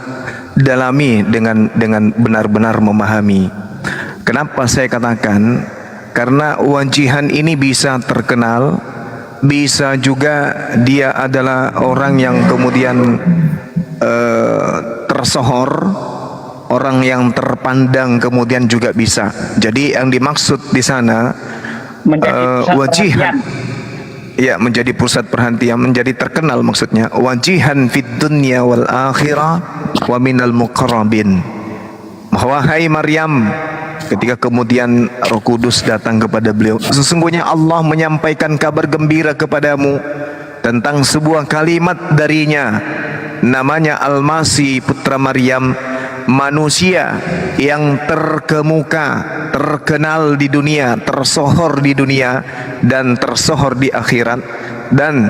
dalami dengan benar-benar memahami. Kenapa saya katakan? Karena wajihan ini bisa terkenal, bisa juga dia adalah orang yang kemudian tersohor, orang yang terpandang kemudian juga bisa. Jadi yang dimaksud di sana Menjadi pusat wajihan, perhatian. ya menjadi pusat perhatian, menjadi terkenal maksudnya. Wajihan fid dunya wal akhirah wa minal muqarrabin. Wahai Maryam, ketika kemudian Roh Kudus datang kepada beliau, sesungguhnya Allah menyampaikan kabar gembira kepadamu tentang sebuah kalimat darinya, namanya Al-Masih putra Maryam, manusia yang terkemuka, terkenal di dunia, tersohor di dunia dan tersohor di akhirat, dan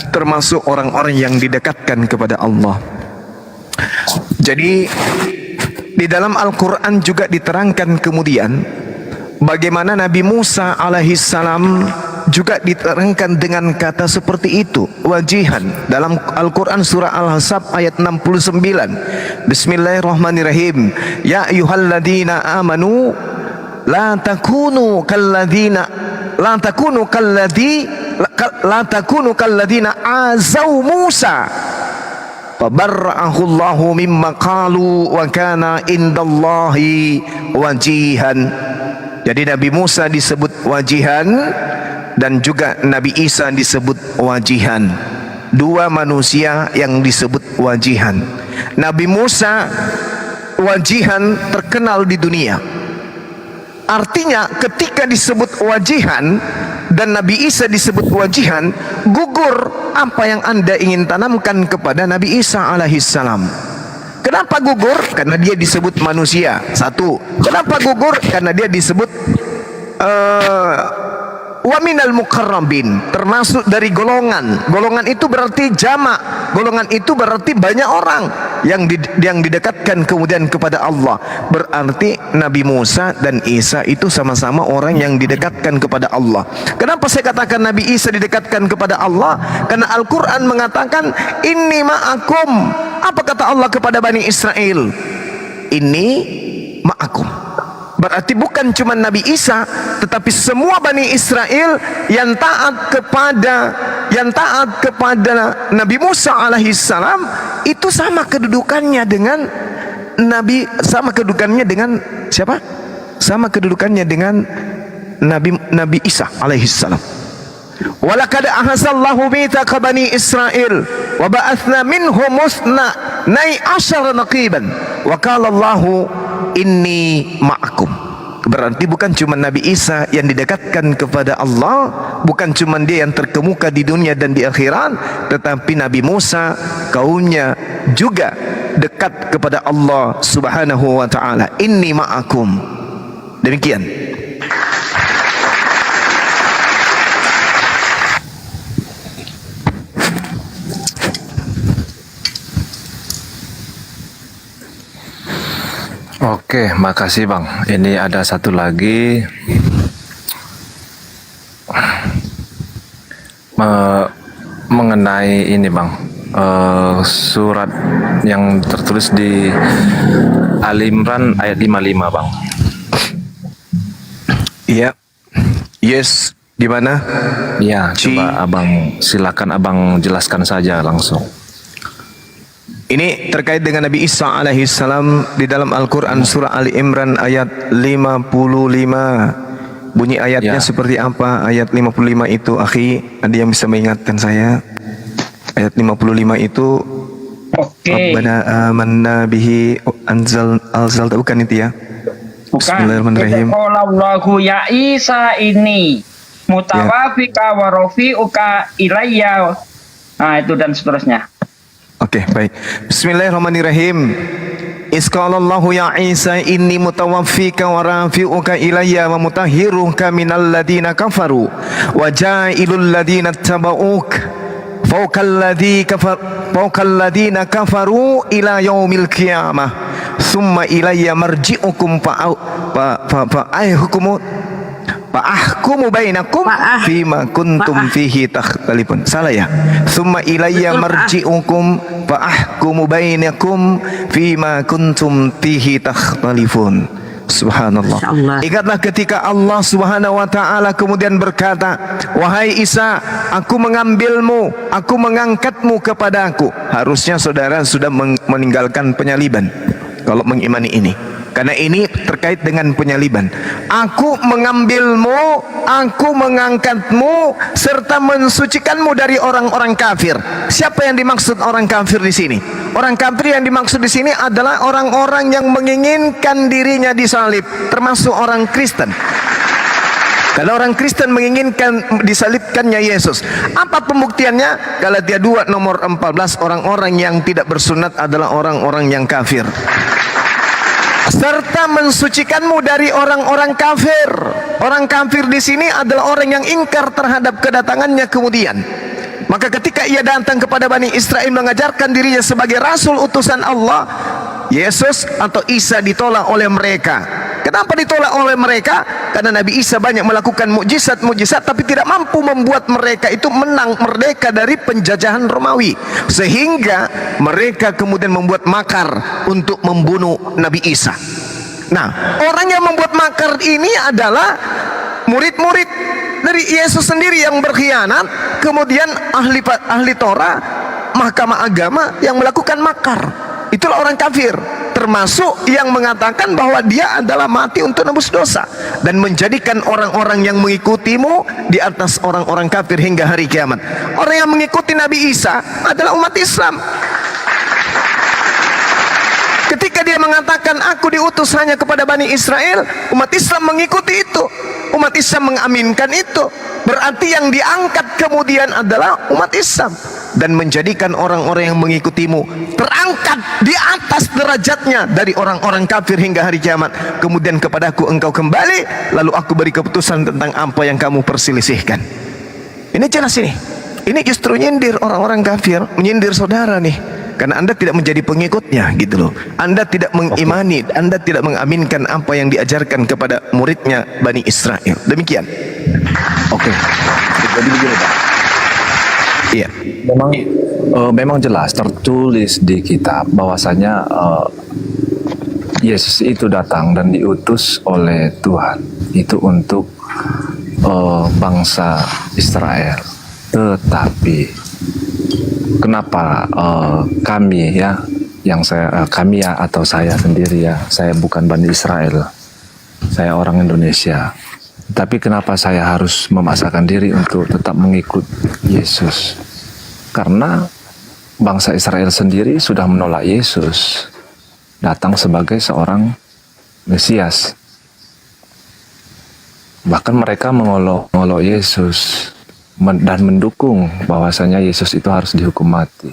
termasuk orang-orang yang didekatkan kepada Allah. Jadi di dalam Al-Quran juga diterangkan kemudian bagaimana Nabi Musa alaihissalam juga diterangkan dengan kata seperti itu, wajihan. Dalam Al-Quran surah Al-Ahzab ayat 69. Bismillahirrahmanirrahim. Ya ayyuhalladzina amanu la takunu kalladzina azau Musa fabarra'ahu Allahu mimma qalu wa kana indallahi wajihan. Jadi Nabi Musa disebut wajihan dan juga Nabi Isa disebut wajihan. Dua manusia yang disebut wajihan. Nabi Musa wajihan terkenal di dunia. Artinya ketika disebut wajihan dan Nabi Isa disebut wajihan, gugur apa yang Anda ingin tanamkan kepada Nabi Isa alaihissalam. Kenapa gugur? Karena dia disebut manusia. Satu. Kenapa gugur? Karena dia disebut wa minal muqarrabin, termasuk dari golongan. Golongan itu berarti jamak. Golongan itu berarti banyak orang yang didekatkan kemudian kepada Allah. Berarti Nabi Musa dan Isa itu sama-sama orang yang didekatkan kepada Allah. Kenapa saya katakan Nabi Isa didekatkan kepada Allah? Karena Al-Quran mengatakan inni ma'akum. Apa kata Allah kepada Bani Israel? Inni ma'akum. Berarti bukan cuma Nabi Isa, tetapi semua Bani Israel yang taat kepada Nabi Musa alaihissalam itu sama kedudukannya dengan siapa? Sama kedudukannya dengan Nabi Isa alaihissalam. Walaqad ahsallahu mitsaqa bani Israil wa ba'atsna minhum musnai asyara naqiban wa qala Allahu inni ma'akum. Berarti bukan cuma Nabi Isa yang didekatkan kepada Allah, bukan cuma dia yang terkemuka di dunia dan di akhirat, tetapi Nabi Musa kaumnya juga dekat kepada Allah Subhanahu wa taala. Inni ma'akum. Demikian. Oke, makasih Bang. Ini ada satu lagi mengenai ini Bang, surat yang tertulis di Ali Imran ayat 55 Bang. Iya. Yes, gimana? Ya, coba Abang silakan Abang jelaskan saja langsung. Ini terkait dengan Nabi Isa alaihissalam di dalam Al-Quran surah Ali Imran ayat 55. Bunyi ayatnya seperti apa? Ayat 55 itu, akhi, ada yang bisa mengingatkan saya? Ayat 55 itu Rabbana amanna bihi anzal bukan itu ya? Bismillahirrahmanirrahim. Allahu ya Isa ini mutawafika wa rafi'uka ilayya. Nah, itu dan seterusnya. Oke, baik. Bismillahirrahmanirrahim. Isqalallahu ya Isa inni mutawaffika wa rafi'uka ilayya wa mutahhiruka minal ladina kafaru wa ja'ilul ladina taba'uk fawqal ladina kafaru ila yaumil qiyamah summa ilayya marji'ukum fa'ahkumu bainakum fima kuntum fihi takhtalifun. Salah ya? Summa ilayya marji'ukum fa'ahkumu bainakum fima kuntum fihi takhtalifun. Subhanallah. Ingatlah ketika Allah Subhanahu wa taala kemudian berkata, wahai Isa, aku mengambilmu, aku mengangkatmu kepadaku. Harusnya saudara sudah meninggalkan penyaliban kalau mengimani ini. Karena ini terkait dengan penyaliban. Aku mengambilmu, aku mengangkatmu, serta mensucikanmu dari orang-orang kafir. Siapa yang dimaksud orang kafir di sini? Orang kafir yang dimaksud di sini adalah orang-orang yang menginginkan dirinya disalib, termasuk orang Kristen. Kalau orang Kristen menginginkan disalibkannya Yesus, apa pembuktiannya? Galatia 2 nomor 14, orang-orang yang tidak bersunat adalah orang-orang yang kafir. Serta mensucikanmu dari orang-orang kafir. Orang kafir di sini adalah orang yang ingkar terhadap kedatangannya kemudian. Maka ketika ia datang kepada Bani Israel mengajarkan dirinya sebagai rasul utusan Allah, Yesus atau Isa ditolak oleh mereka. Kenapa ditolak oleh mereka? Karena Nabi Isa banyak melakukan mukjizat-mukjizat tapi tidak mampu membuat mereka itu menang merdeka dari penjajahan Romawi, sehingga mereka kemudian membuat makar untuk membunuh Nabi Isa. Nah, orang yang membuat makar ini adalah murid-murid dari Yesus sendiri yang berkhianat, kemudian ahli Torah, mahkamah agama yang melakukan makar. Itulah orang kafir, termasuk yang mengatakan bahwa dia adalah mati untuk nebus dosa dan menjadikan orang-orang yang mengikutimu di atas orang-orang kafir hingga hari kiamat. Orang yang mengikuti Nabi Isa adalah umat Islam. Ketika dia mengatakan aku diutus hanya kepada Bani Israel, umat Islam mengikuti itu, umat Islam mengaminkan itu. Berarti yang diangkat kemudian adalah umat Islam dan menjadikan orang-orang yang mengikutimu terangkat di atas derajatnya dari orang-orang kafir hingga hari kiamat. Kemudian kepadaku engkau kembali, lalu aku beri keputusan tentang apa yang kamu perselisihkan. Ini jelas ini. Ini justru nyindir orang-orang kafir, menyindir saudara nih. Karena Anda tidak menjadi pengikutnya gitu loh. Anda tidak mengimani, Anda tidak mengaminkan apa yang diajarkan kepada muridnya Bani Israel. Demikian. Oke. Jadi begini, Pak. Iya. Memang jelas tertulis di kitab bahwasanya Yesus itu datang dan diutus oleh Tuhan itu untuk bangsa Israel. Tetapi kenapa kami ya, kami ya atau saya sendiri ya, saya bukan Bani Israel, saya orang Indonesia. Tapi kenapa saya harus memaksakan diri untuk tetap mengikut Yesus? Karena bangsa Israel sendiri sudah menolak Yesus datang sebagai seorang Mesias. Bahkan mereka mengolok Yesus dan mendukung bahwasanya Yesus itu harus dihukum mati.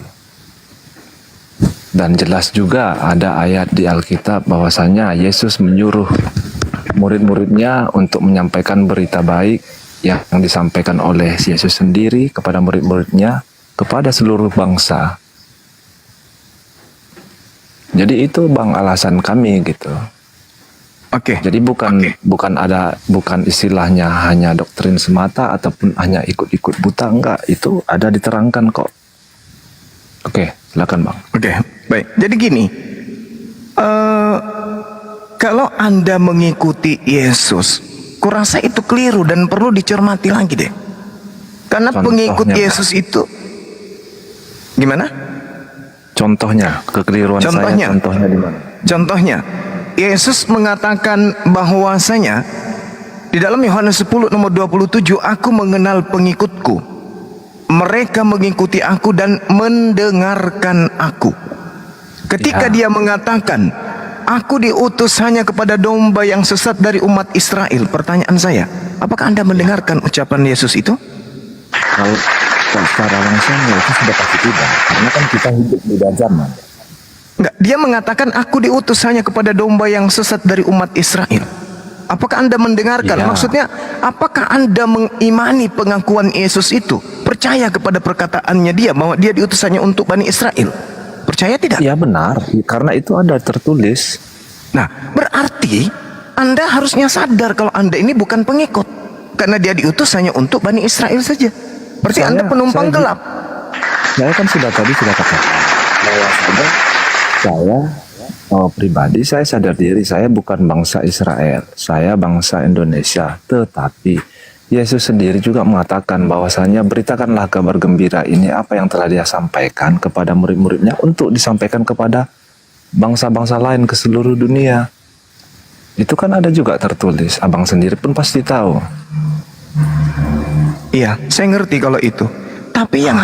Dan jelas juga ada ayat di Alkitab bahwasanya Yesus menyuruh murid-muridnya untuk menyampaikan berita baik yang disampaikan oleh Yesus sendiri kepada murid-muridnya kepada seluruh bangsa. Jadi itu Bang alasan kami gitu. Oke. Jadi bukan istilahnya hanya doktrin semata ataupun hanya ikut-ikut buta, enggak, itu ada diterangkan kok. Oke, silakan Bang. Oke, baik. Jadi gini, kalau Anda mengikuti Yesus, kurasa itu keliru dan perlu dicermati lagi deh. Karena pengikut Yesus itu gimana? Contohnya, kekeliruan saya contohnya di mana? Contohnya, Yesus mengatakan bahwasanya di dalam Yohanes 10 nomor 27, aku mengenal pengikutku, mereka mengikuti aku dan mendengarkan aku. Ketika dia mengatakan aku diutus hanya kepada domba yang sesat dari umat Israel, pertanyaan saya, apakah Anda mendengarkan ucapan Yesus itu? Kalau secara langsung ya itu sudah pasti tidak, karena kan kita hidup di zaman. Enggak, dia mengatakan aku diutus hanya kepada domba yang sesat dari umat Israel. Apakah Anda mendengarkan? Ya. Maksudnya, apakah Anda mengimani pengakuan Yesus itu? Percaya kepada perkataannya dia bahwa dia diutus hanya untuk Bani Israel? Percaya tidak? Ya benar, karena itu ada tertulis. Nah, berarti Anda harusnya sadar kalau Anda ini bukan pengikut, karena dia diutus hanya untuk Bani Israel saja. Berarti Anda penumpang gelap. Saya kan sudah katakan bahwa saya pribadi saya sadar diri saya bukan bangsa Israel, saya bangsa Indonesia. Tetapi Yesus sendiri juga mengatakan bahwasanya beritakanlah kabar gembira ini apa yang telah dia sampaikan kepada murid-muridnya untuk disampaikan kepada bangsa-bangsa lain ke seluruh dunia. Itu kan ada juga tertulis, abang sendiri pun pasti tahu. Iya, saya ngerti kalau itu. Tapi yang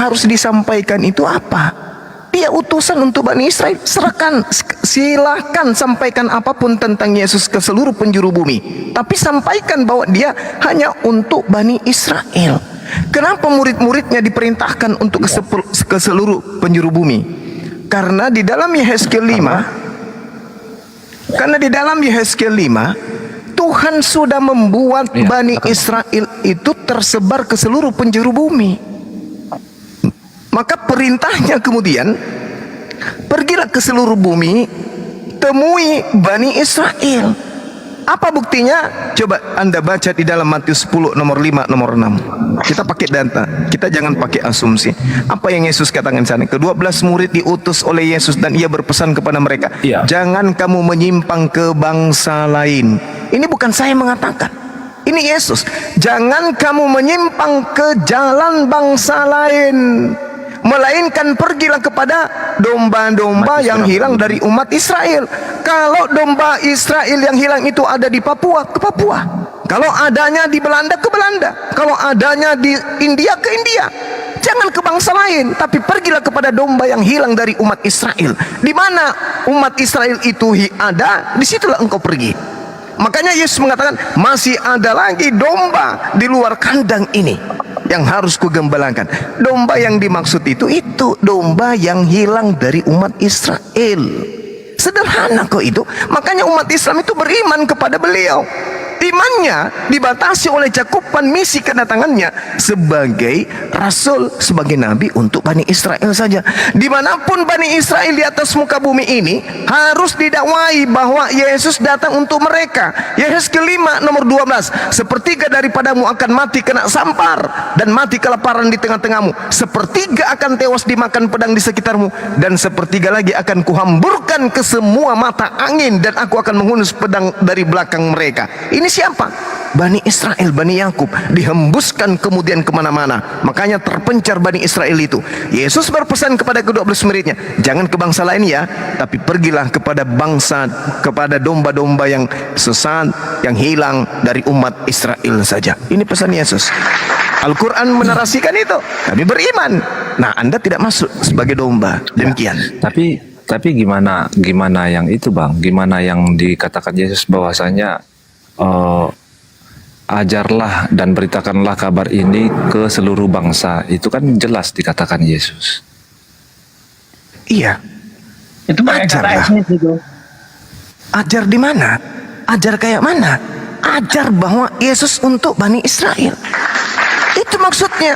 harus disampaikan itu apa? Dia utusan untuk Bani Israel. Silahkan sampaikan apapun tentang Yesus ke seluruh penjuru bumi. Tapi sampaikan bahwa dia hanya untuk Bani Israel. Kenapa murid-muridnya diperintahkan untuk ke seluruh penjuru bumi? Karena di dalam Yehezkiel 5, Tuhan sudah membuat Bani Israel itu tersebar ke seluruh penjuru bumi. Maka perintahnya kemudian, pergilah ke seluruh bumi, temui Bani Israel. Apa buktinya? Coba Anda baca di dalam Matius 10 nomor 5 nomor 6. Kita pakai data, kita jangan pakai asumsi. Apa yang Yesus katakan sana? Ke-12 murid diutus oleh Yesus dan ia berpesan kepada mereka, Iya. jangan kamu menyimpang ke bangsa lain. Ini bukan saya mengatakan, ini Yesus. Jangan kamu menyimpang ke jalan bangsa lain, melainkan pergilah kepada domba-domba yang hilang dari umat Israel. Kalau domba Israel yang hilang itu ada di Papua, ke Papua. Kalau adanya di Belanda, ke Belanda. Kalau adanya di India, ke India. Jangan ke bangsa lain, tapi pergilah kepada domba yang hilang dari umat Israel. Di mana umat Israel itu ada, disitulah engkau pergi. Makanya Yesus mengatakan, masih ada lagi domba di luar kandang ini yang harus kugembalakan. Domba yang dimaksud itu domba yang hilang dari umat Israel. Sederhana kok itu. Makanya umat Islam itu beriman kepada beliau. Imannya dibatasi oleh cakupan misi kedatangannya sebagai rasul, sebagai nabi untuk Bani Israel saja. Dimanapun Bani Israel di atas muka bumi ini harus didakwai bahwa Yesus datang untuk mereka. Yesus kelima nomor 12, sepertiga daripadamu akan mati kena sampar dan mati kelaparan di tengah-tengahmu. Sepertiga akan tewas dimakan pedang di sekitarmu dan sepertiga lagi akan kuhamburkan ke semua mata angin dan aku akan menghunus pedang dari belakang mereka. Ini siapa? Bani Israel, Bani Yakub, dihembuskan kemudian kemana-mana. Makanya terpencar Bani Israel itu. Yesus berpesan kepada ke-12 muridnya, jangan ke bangsa lain ya, tapi pergilah kepada bangsa, kepada domba-domba yang sesat, yang hilang dari umat Israel saja. Ini pesan Yesus. Al-Quran menarasikan itu. Kami beriman. Nah, Anda tidak masuk sebagai domba. Demikian. Tapi gimana yang itu, Bang? Gimana yang dikatakan Yesus bahwasanya ajarlah dan beritakanlah kabar ini ke seluruh bangsa? Itu kan jelas dikatakan Yesus. Iya. Itu pakai kata Ajarlah. etnis itu. Ajar di mana? Ajar kayak mana? Ajar bahwa Yesus untuk Bani Israel. Itu maksudnya.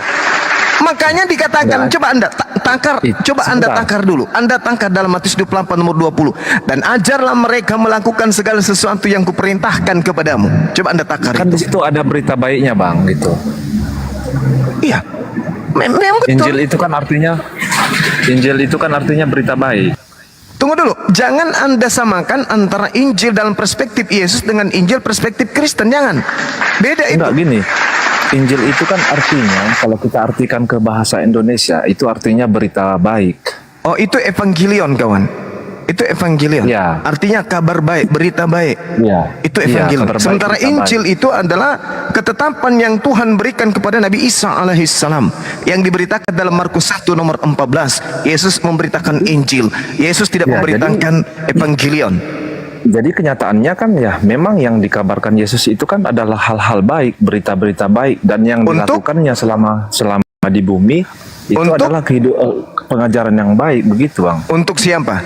Makanya dikatakan, coba Anda tangkar, coba Anda tangkar dulu. Anda tangkar dalam Matius 28 nomor 20. Dan ajarlah mereka melakukan segala sesuatu yang kuperintahkan kepadamu. Coba Anda tangkar Kan di itu. situ ada berita baiknya, Bang, gitu. Iya. Memang betul. Injil itu kan artinya berita baik. Tunggu dulu, jangan Anda samakan antara Injil dalam perspektif Yesus dengan Injil perspektif Kristen, jangan. Beda itu. Enggak, gini. Injil itu kan artinya, kalau kita artikan ke bahasa Indonesia, itu artinya berita baik. Oh, itu evangelion, kawan. Itu evangelion. Ya. Artinya kabar baik, berita baik. Ya. Itu Ya, evangelion. kabar baik, Sementara berita Injil itu adalah ketetapan yang Tuhan berikan kepada Nabi Isa alaihissalam yang diberitakan dalam Markus 1 nomor 14. Yesus memberitakan Injil. Yesus tidak Ya, memberitakan evangelion. Jadi kenyataannya kan ya memang yang dikabarkan Yesus itu kan adalah hal-hal baik, berita-berita baik, dan yang dilakukannya selama di bumi itu adalah pengajaran yang baik, begitu, Bang. Untuk siapa?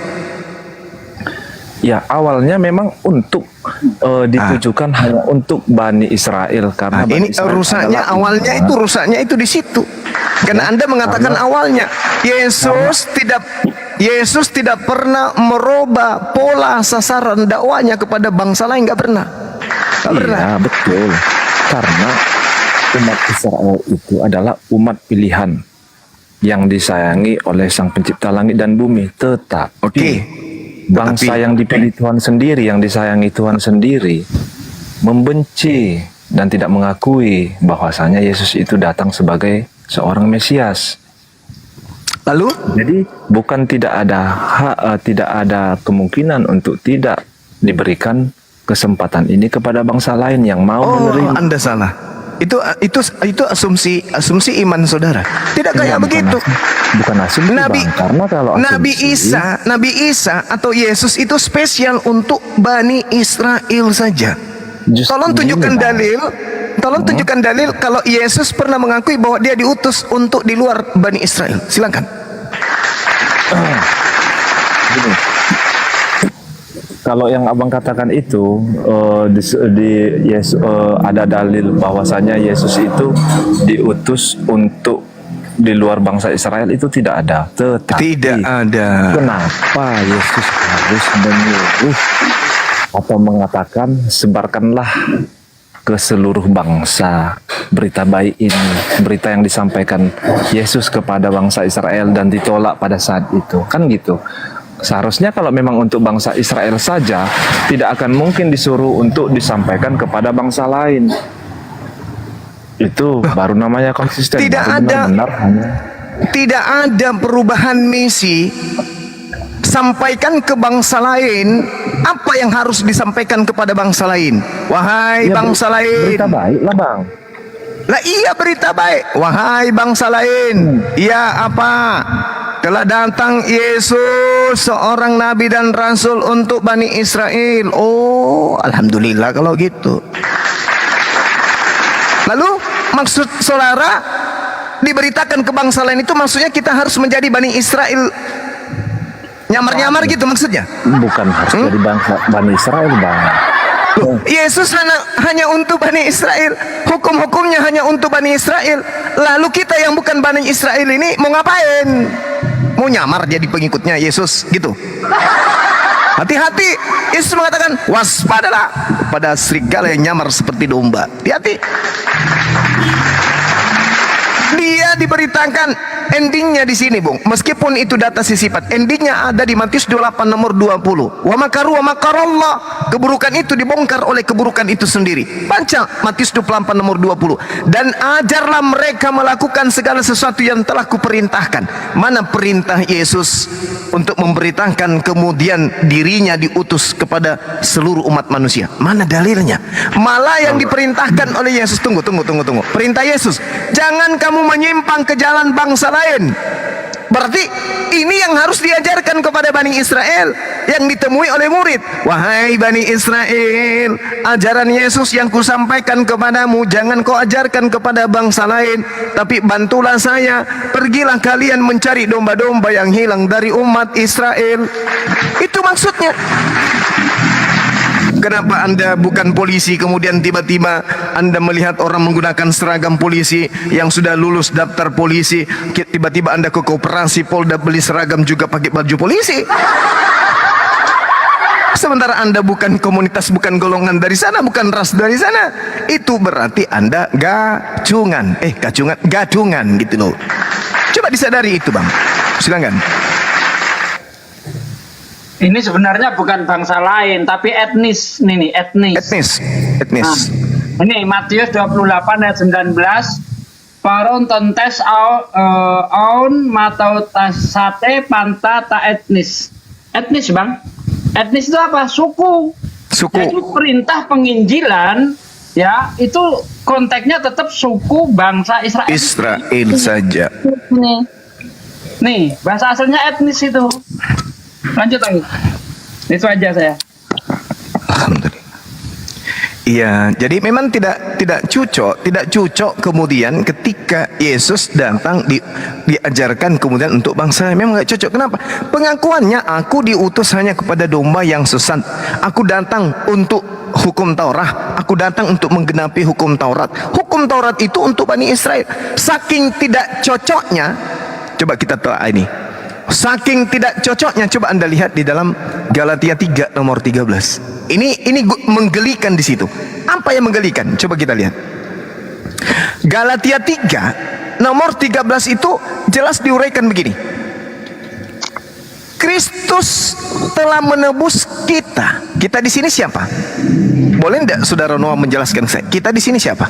Ya, awalnya memang untuk ditujukan hanya untuk Bani Israel, karena Bani Ini Israel rusaknya adalah awalnya itu, rusaknya itu di situ. Karena Anda mengatakan awalnya Yesus tidak pernah merubah pola sasaran dakwanya kepada bangsa lain, nggak pernah. Nggak pernah. Iya, betul. Karena umat Israel itu adalah umat pilihan yang disayangi oleh Sang Pencipta langit dan bumi. Tetapi bangsa yang dipilih Tuhan sendiri, yang disayangi Tuhan sendiri, membenci dan tidak mengakui bahwasanya Yesus itu datang sebagai seorang Mesias. Lalu, jadi bukan tidak ada kemungkinan untuk tidak diberikan kesempatan ini kepada bangsa lain yang mau menerima. Anda salah. Itu asumsi iman saudara. Tidak kayak begitu. Bukan asumsi, Nabi, Bang. Karena kalau Nabi Isa atau Yesus itu spesial untuk Bani Israel saja. Tolong tunjukkan dalil. Tolong tunjukkan dalil kalau Yesus pernah mengakui bahwa dia diutus untuk di luar Bani Israel. Silakan. Gini. Kalau yang abang katakan itu ada dalil bahwasanya Yesus itu diutus untuk di luar bangsa Israel, itu tidak ada. Tetapi tidak ada. Kenapa Yesus terus menyuruh atau mengatakan sebarkanlah ke seluruh bangsa berita baik ini, berita yang disampaikan Yesus kepada bangsa Israel dan ditolak pada saat itu, kan gitu. Seharusnya kalau memang untuk bangsa Israel saja, tidak akan mungkin disuruh untuk disampaikan kepada bangsa lain. Itu baru namanya konsisten. Tidak Baru ada. benar-benar hanya Tidak ada perubahan misi. Sampaikan ke bangsa lain apa yang harus disampaikan kepada bangsa lain. Wahai Ya, bangsa lain. berita baik lah bang. Lah iya berita baik. Wahai bangsa lain. Iya apa? Telah datang Yesus, seorang nabi dan rasul untuk Bani Israel. Oh, alhamdulillah kalau gitu. Lalu maksud saudara diberitakan ke bangsa lain itu maksudnya kita harus menjadi Bani Israel. Nyamar-nyamar gitu maksudnya. Bukan harus dari bangsa Bani Israel bang. Yesus hanya untuk Bani Israel. Hukum-hukumnya hanya untuk Bani Israel. Lalu kita yang bukan Bani Israel ini mau ngapain? Mau nyamar jadi pengikutnya Yesus gitu. Hati-hati. Yesus mengatakan waspadalah pada serigala yang nyamar seperti domba. Hati-hati. Dia diberitakan endingnya di sini, Bung. Meskipun itu data sisipat, endingnya ada di Matius 28 nomor 20. Wa makaru wa makarallah. Keburukan itu dibongkar oleh keburukan itu sendiri. Baca Matius 28 nomor 20. Dan ajarlah mereka melakukan segala sesuatu yang telah kuperintahkan. Mana perintah Yesus untuk memberitakan kemudian dirinya diutus kepada seluruh umat manusia? Mana dalilnya? Malah yang diperintahkan oleh Yesus, tunggu. Perintah Yesus, jangan kamu menyimpang ke jalan bangsa lain. Berarti ini yang harus diajarkan kepada Bani Israel yang ditemui oleh murid. Wahai Bani Israel, ajaran Yesus yang kusampaikan kepadamu jangan kau ajarkan kepada bangsa lain, tapi bantulah saya. Pergilah kalian mencari domba-domba yang hilang dari umat Israel. Itu maksudnya. Kenapa Anda bukan polisi kemudian tiba-tiba Anda melihat orang menggunakan seragam polisi yang sudah lulus daftar polisi, tiba-tiba Anda ke koperasi Polda beli seragam juga pakai baju polisi? Sementara Anda bukan komunitas, bukan golongan dari sana, bukan ras dari sana. Itu berarti Anda gadungan gitu loh. Coba disadari itu, Bang. Silakan. Ini sebenarnya bukan bangsa lain, tapi etnis. Nih, etnis. Etnis. Nah, ini Matius 28 ayat 19. Paron tontes aun matau tasate panta ta etnis. Etnis, Bang. Etnis itu apa? Suku. Jadi perintah penginjilan ya, itu konteksnya tetap suku bangsa Israel. Israel saja. Nih, bahasa aslinya etnis itu. Lanjut lagi. Itu aja saya. Alhamdulillah. Iya, jadi memang tidak cocok kemudian ketika Yesus datang diajarkan kemudian untuk bangsa, memang nggak cocok. Kenapa? Pengakuannya, aku diutus hanya kepada domba yang sesat. Aku datang untuk hukum Taurat. Aku datang untuk menggenapi hukum Taurat. Hukum Taurat itu untuk Bani Israel. Saking tidak cocoknya, coba kita telah ini. Saking tidak cocoknya, coba Anda lihat di dalam Galatia 3 nomor 13. Ini menggelikan di situ. Apa yang menggelikan? Coba kita lihat. Galatia 3 nomor 13 itu jelas diuraikan begini. Kristus telah menebus kita. Kita di sini siapa? Boleh enggak Saudara Noah menjelaskan saya? Kita di sini siapa?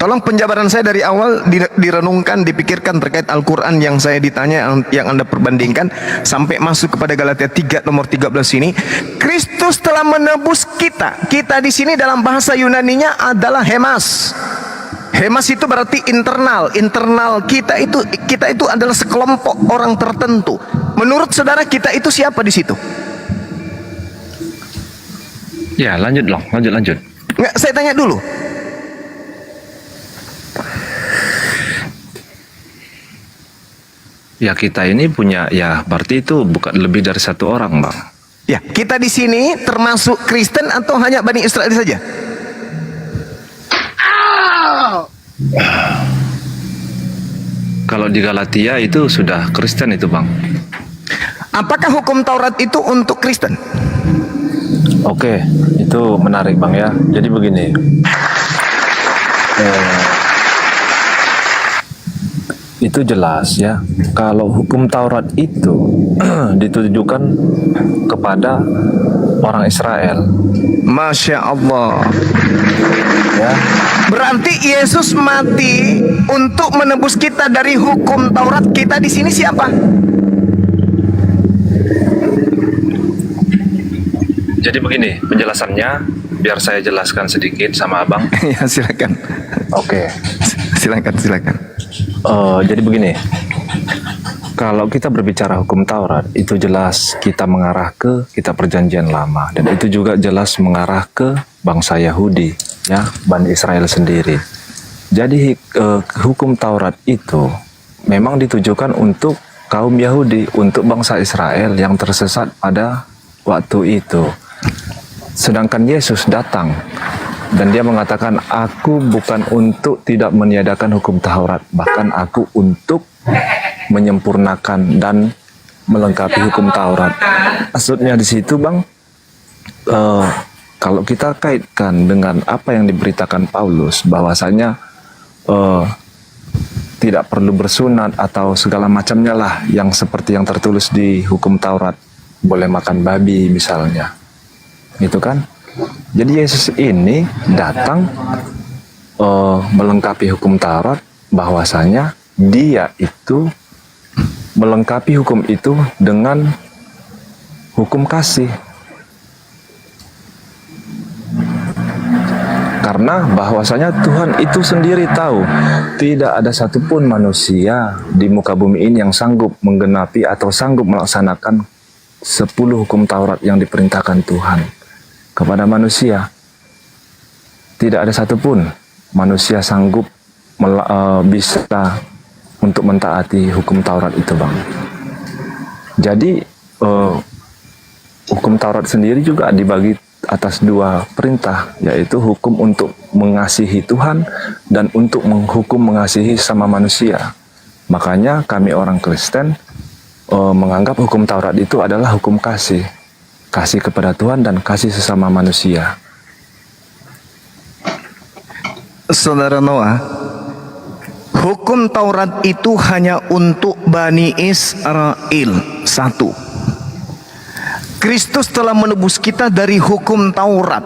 Tolong penjabaran saya dari awal direnungkan, dipikirkan terkait Al-Quran yang saya ditanya, yang Anda perbandingkan sampai masuk kepada Galatia 3 nomor 13 ini. Kristus telah menebus kita. Kita di sini dalam bahasa Yunaninya adalah hemas. Hemas itu berarti internal. Internal kita itu adalah sekelompok orang tertentu. Menurut saudara kita itu siapa di situ? Ya lanjut. Nggak, saya tanya dulu. Ya kita ini punya, ya berarti itu bukan lebih dari satu orang, Bang. Ya, kita di sini termasuk Kristen atau hanya Bani Israel saja? Kalau di Galatia itu sudah Kristen itu Bang. Apakah hukum Taurat itu untuk Kristen? Oke, itu menarik Bang ya. Jadi begini. Itu jelas ya. Kalau hukum Taurat itu ditujukan kepada orang Israel. Masya Allah. Ya. Berarti Yesus mati untuk menebus kita dari hukum Taurat. Kita di sini siapa? Jadi begini penjelasannya, biar saya jelaskan sedikit sama Abang. Ya silakan. Oke. Silakan. Jadi begini, kalau kita berbicara hukum Taurat, itu jelas kita mengarah ke kitab Perjanjian Lama, dan itu juga jelas mengarah ke bangsa Yahudi, ya, Bani Israel sendiri. Jadi hukum Taurat itu memang ditujukan untuk kaum Yahudi, untuk bangsa Israel yang tersesat pada waktu itu. Sedangkan Yesus datang dan dia mengatakan, aku bukan untuk tidak meniadakan hukum Taurat, bahkan aku untuk menyempurnakan dan melengkapi hukum Taurat. Maksudnya di situ Bang, kalau kita kaitkan dengan apa yang diberitakan Paulus, bahwasanya tidak perlu bersunat atau segala macamnya lah yang seperti yang tertulis di hukum Taurat, boleh makan babi misalnya, gitu kan. Jadi Yesus ini datang melengkapi hukum Taurat, bahwasanya dia itu melengkapi hukum itu dengan hukum kasih. Karena bahwasanya Tuhan itu sendiri tahu tidak ada satupun manusia di muka bumi ini yang sanggup menggenapi atau sanggup melaksanakan 10 hukum Taurat yang diperintahkan Tuhan kepada manusia. Tidak ada satupun manusia sanggup bisa untuk mentaati hukum Taurat itu Bang. Jadi hukum Taurat sendiri juga dibagi atas 2 perintah, yaitu hukum untuk mengasihi Tuhan dan untuk menghukum mengasihi sama manusia. Makanya kami orang Kristen menganggap hukum Taurat itu adalah hukum kasih. Kasih kepada Tuhan dan kasih sesama manusia. Saudara Noah, hukum Taurat itu hanya untuk Bani Israel. 1. Kristus telah menebus kita dari hukum Taurat.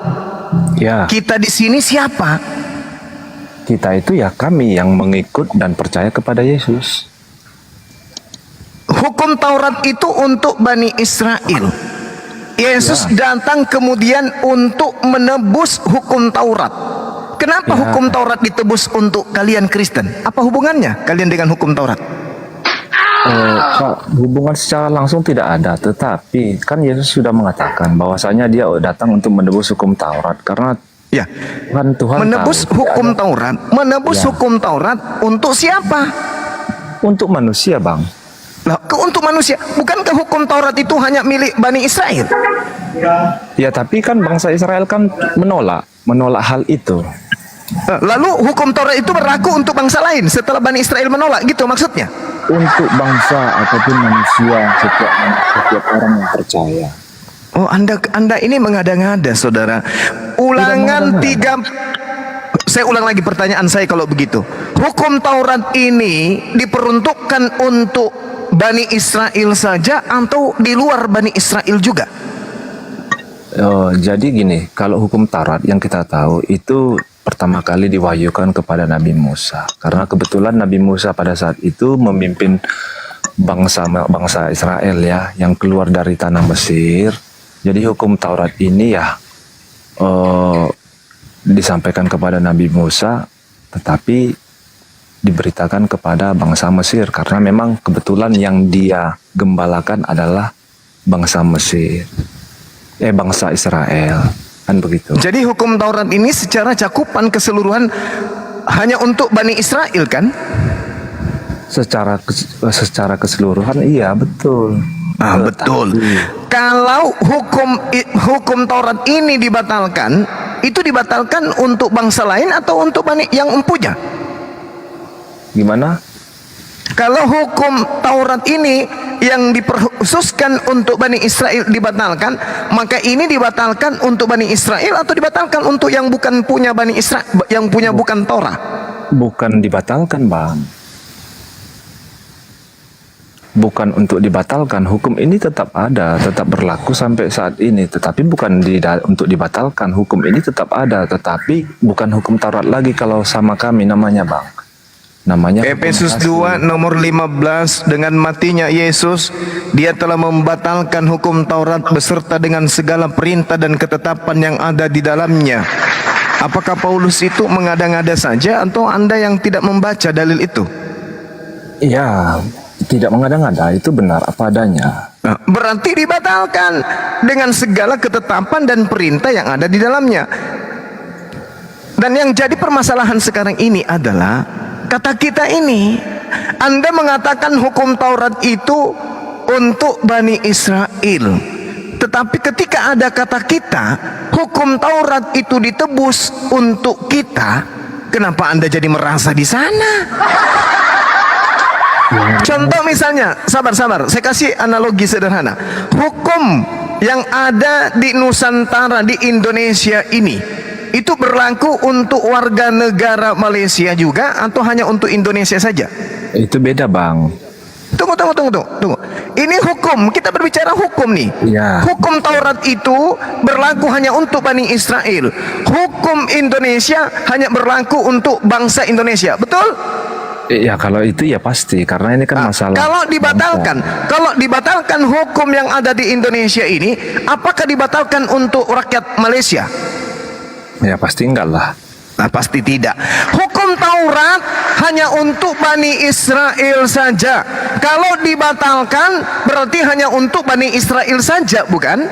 Ya. Kita di sini siapa? Kita itu ya kami yang mengikut dan percaya kepada Yesus. Hukum Taurat itu untuk Bani Israel. Yesus datang kemudian untuk menebus hukum Taurat. Kenapa hukum Taurat ditebus untuk kalian Kristen? Apa hubungannya kalian dengan hukum Taurat? Hubungan secara langsung tidak ada, tetapi kan Yesus sudah mengatakan bahwasanya dia datang untuk menebus hukum Taurat, karena Tuhan menebus tahu, hukum Taurat. Menebus hukum Taurat untuk siapa? Untuk manusia Bang. Nah, untuk manusia. Bukankah hukum Taurat itu hanya milik Bani Israel? Ya, tapi kan bangsa Israel kan menolak hal itu. Lalu hukum Taurat itu berlaku untuk bangsa lain setelah Bani Israel menolak, gitu maksudnya? Untuk bangsa ataupun manusia, setiap orang yang percaya. Oh, Anda ini mengada-ngada, saudara. Saya ulang lagi pertanyaan saya kalau begitu. Hukum Taurat ini diperuntukkan untuk Bani Israel saja atau di luar Bani Israel juga? Jadi gini, kalau hukum Taurat yang kita tahu itu pertama kali diwahyukan kepada Nabi Musa, karena kebetulan Nabi Musa pada saat itu memimpin bangsa Israel ya, yang keluar dari tanah Mesir. Jadi hukum Taurat ini ya disampaikan kepada Nabi Musa, tetapi diberitakan kepada bangsa Mesir, karena memang kebetulan yang dia gembalakan adalah bangsa Mesir, bangsa Israel, kan begitu. Jadi hukum Taurat ini secara cakupan keseluruhan hanya untuk Bani Israel kan? Secara keseluruhan iya, betul. Betul. Kalau hukum Taurat ini dibatalkan, itu dibatalkan untuk bangsa lain atau untuk Bani yang empunya? Gimana? Kalau hukum Taurat ini yang diperkhususkan untuk Bani Israel dibatalkan, maka ini dibatalkan untuk Bani Israel atau dibatalkan untuk yang bukan punya Bani Israel, yang punya bukan Torah? Bukan dibatalkan, Bang. Bukan untuk dibatalkan, hukum ini tetap ada, tetap berlaku sampai saat ini. Tetapi bukan untuk dibatalkan, hukum ini tetap ada, tetapi bukan hukum Taurat lagi kalau sama kami namanya, Bang. Namanya Efesus 2 nomor 15, dengan matinya Yesus, dia telah membatalkan hukum Taurat beserta dengan segala perintah dan ketetapan yang ada di dalamnya. Apakah Paulus itu mengada-ngada saja atau Anda yang tidak membaca dalil itu? Ya, tidak mengada-ngada, itu benar apa adanya. Berarti dibatalkan dengan segala ketetapan dan perintah yang ada di dalamnya. Dan yang jadi permasalahan sekarang ini adalah kata kita ini, Anda mengatakan hukum Taurat itu untuk Bani Israel, tetapi ketika ada kata kita, hukum Taurat itu ditebus untuk kita, kenapa Anda jadi merasa di sana? Contoh misalnya, sabar, saya kasih analogi sederhana. Hukum yang ada di Nusantara, di Indonesia ini, itu berlaku untuk warga negara Malaysia juga atau hanya untuk Indonesia saja? Itu beda, Bang. Tunggu. Ini hukum, kita berbicara hukum nih. Ya. Hukum Taurat itu berlaku hanya untuk Bani Israel. Hukum Indonesia hanya berlaku untuk bangsa Indonesia, betul? Ya kalau itu ya pasti, karena ini kan masalah. Kalau dibatalkan hukum yang ada di Indonesia ini, apakah dibatalkan untuk rakyat Malaysia? Ya pasti enggak lah. Nah, pasti tidak. Hukum Taurat hanya untuk Bani Israel saja. Kalau dibatalkan berarti hanya untuk Bani Israel saja, bukan?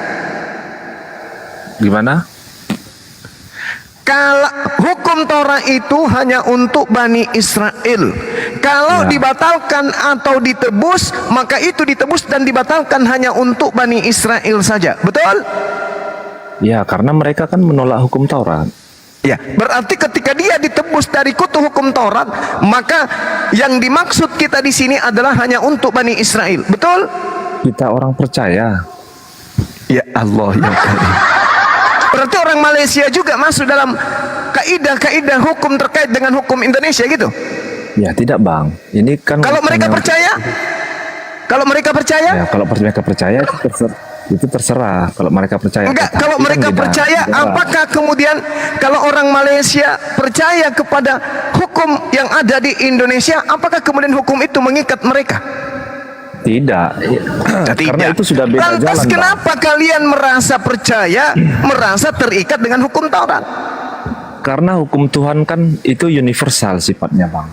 Gimana? Kalau hukum Torah itu hanya untuk Bani Israel. Kalau dibatalkan atau ditebus, maka itu ditebus dan dibatalkan hanya untuk Bani Israel saja. Betul? Ya, karena mereka kan menolak hukum Taurat. Ya, berarti ketika dia ditebus dari kutu hukum Taurat, maka yang dimaksud kita di sini adalah hanya untuk Bani Israel. Betul? Kita orang percaya. Ya Allah, ya Karim. Berarti orang Malaysia juga masuk dalam kaidah-kaidah hukum terkait dengan hukum Indonesia gitu? Ya tidak, Bang. Ini kan kalau mereka percaya? Kalau mereka percaya? Ya, kalau mereka percaya itu terserah. Kalau mereka percaya. Enggak, kalau mereka percaya, apakah kemudian kalau orang Malaysia percaya kepada hukum yang ada di Indonesia, apakah kemudian hukum itu mengikat mereka? Tidak. Karena itu sudah beda Lantas jalan. kenapa kalian merasa percaya, merasa terikat dengan hukum Taurat? Karena hukum Tuhan kan itu universal sifatnya, Bang.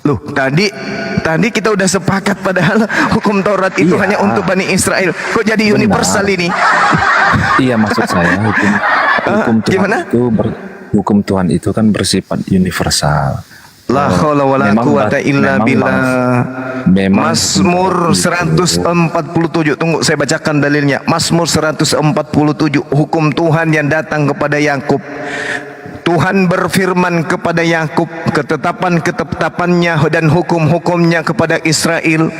Loh, tadi kita udah sepakat padahal hukum Taurat itu hanya untuk Bani Israel. Kok jadi universal ini? Iya, maksud saya hukum Tuhan gimana? Hukum Tuhan itu kan bersifat universal. La haula wala quwata illa billah. Mazmur 147. Tunggu, saya bacakan dalilnya. Mazmur 147, hukum Tuhan yang datang kepada Yakub. Tuhan berfirman kepada Yakub, ketetapan-ketetapannya dan hukum-hukumnya kepada Israel,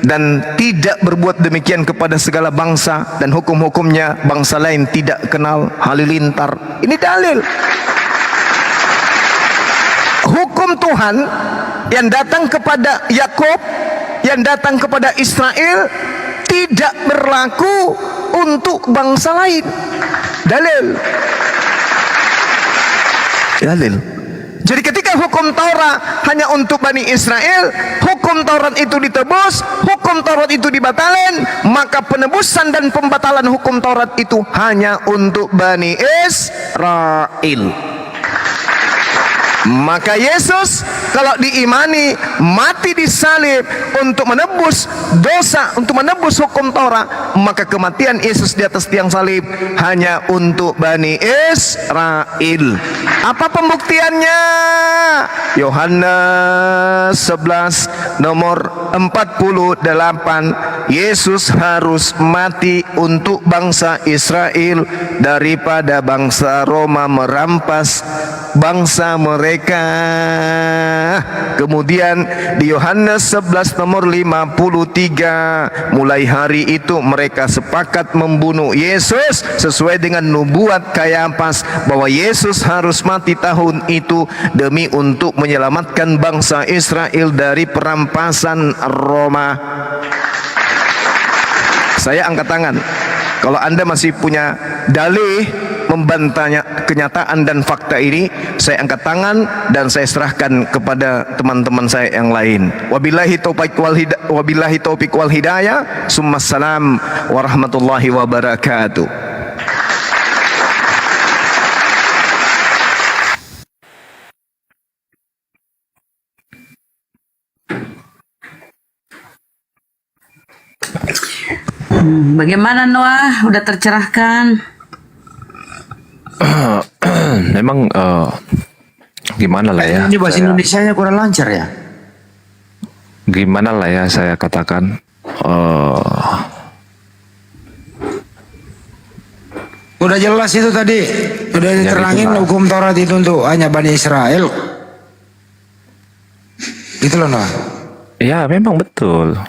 dan tidak berbuat demikian kepada segala bangsa, dan hukum-hukumnya bangsa lain tidak kenal. Halilintar. Ini dalil. Hukum Tuhan yang datang kepada Yakub, yang datang kepada Israel, tidak berlaku untuk bangsa lain. Dalil. Jadi ketika hukum Taurat hanya untuk Bani Israel, hukum Taurat itu ditebus, hukum Taurat itu dibatalkan, maka penebusan dan pembatalan hukum Taurat itu hanya untuk Bani Israel. Maka Yesus kalau diimani mati disalib untuk menebus dosa, untuk menebus hukum Taurat, maka kematian Yesus di atas tiang salib hanya untuk Bani Israel. Apa pembuktiannya? Yohanes 11 nomor 48. Yesus harus mati untuk bangsa Israel daripada bangsa Roma merampas bangsa mereka. Kemudian di Yohanes 11 nomor 53, mulai hari itu mereka sepakat membunuh Yesus sesuai dengan nubuat Kayafas bahwa Yesus harus mati tahun itu demi untuk menyelamatkan bangsa Israel dari perampasan Roma. Saya angkat tangan kalau Anda masih punya dalih membantahnya kenyataan dan fakta ini. Saya angkat tangan dan saya serahkan kepada teman-teman saya yang lain. Wabillahi taufiq wal hidayah. Summassalam warahmatullahi wabarakatuh. Bagaimana Noah? Udah tercerahkan? Memang gimana lah ya? Ini bahasa Indonesianya kurang lancar ya. Gimana lah ya saya katakan. Udah jelas itu tadi. Udah diterangin gitu, hukum Taurat itu untuk hanya Bani Israel. Gitu loh Noah. Ya memang betul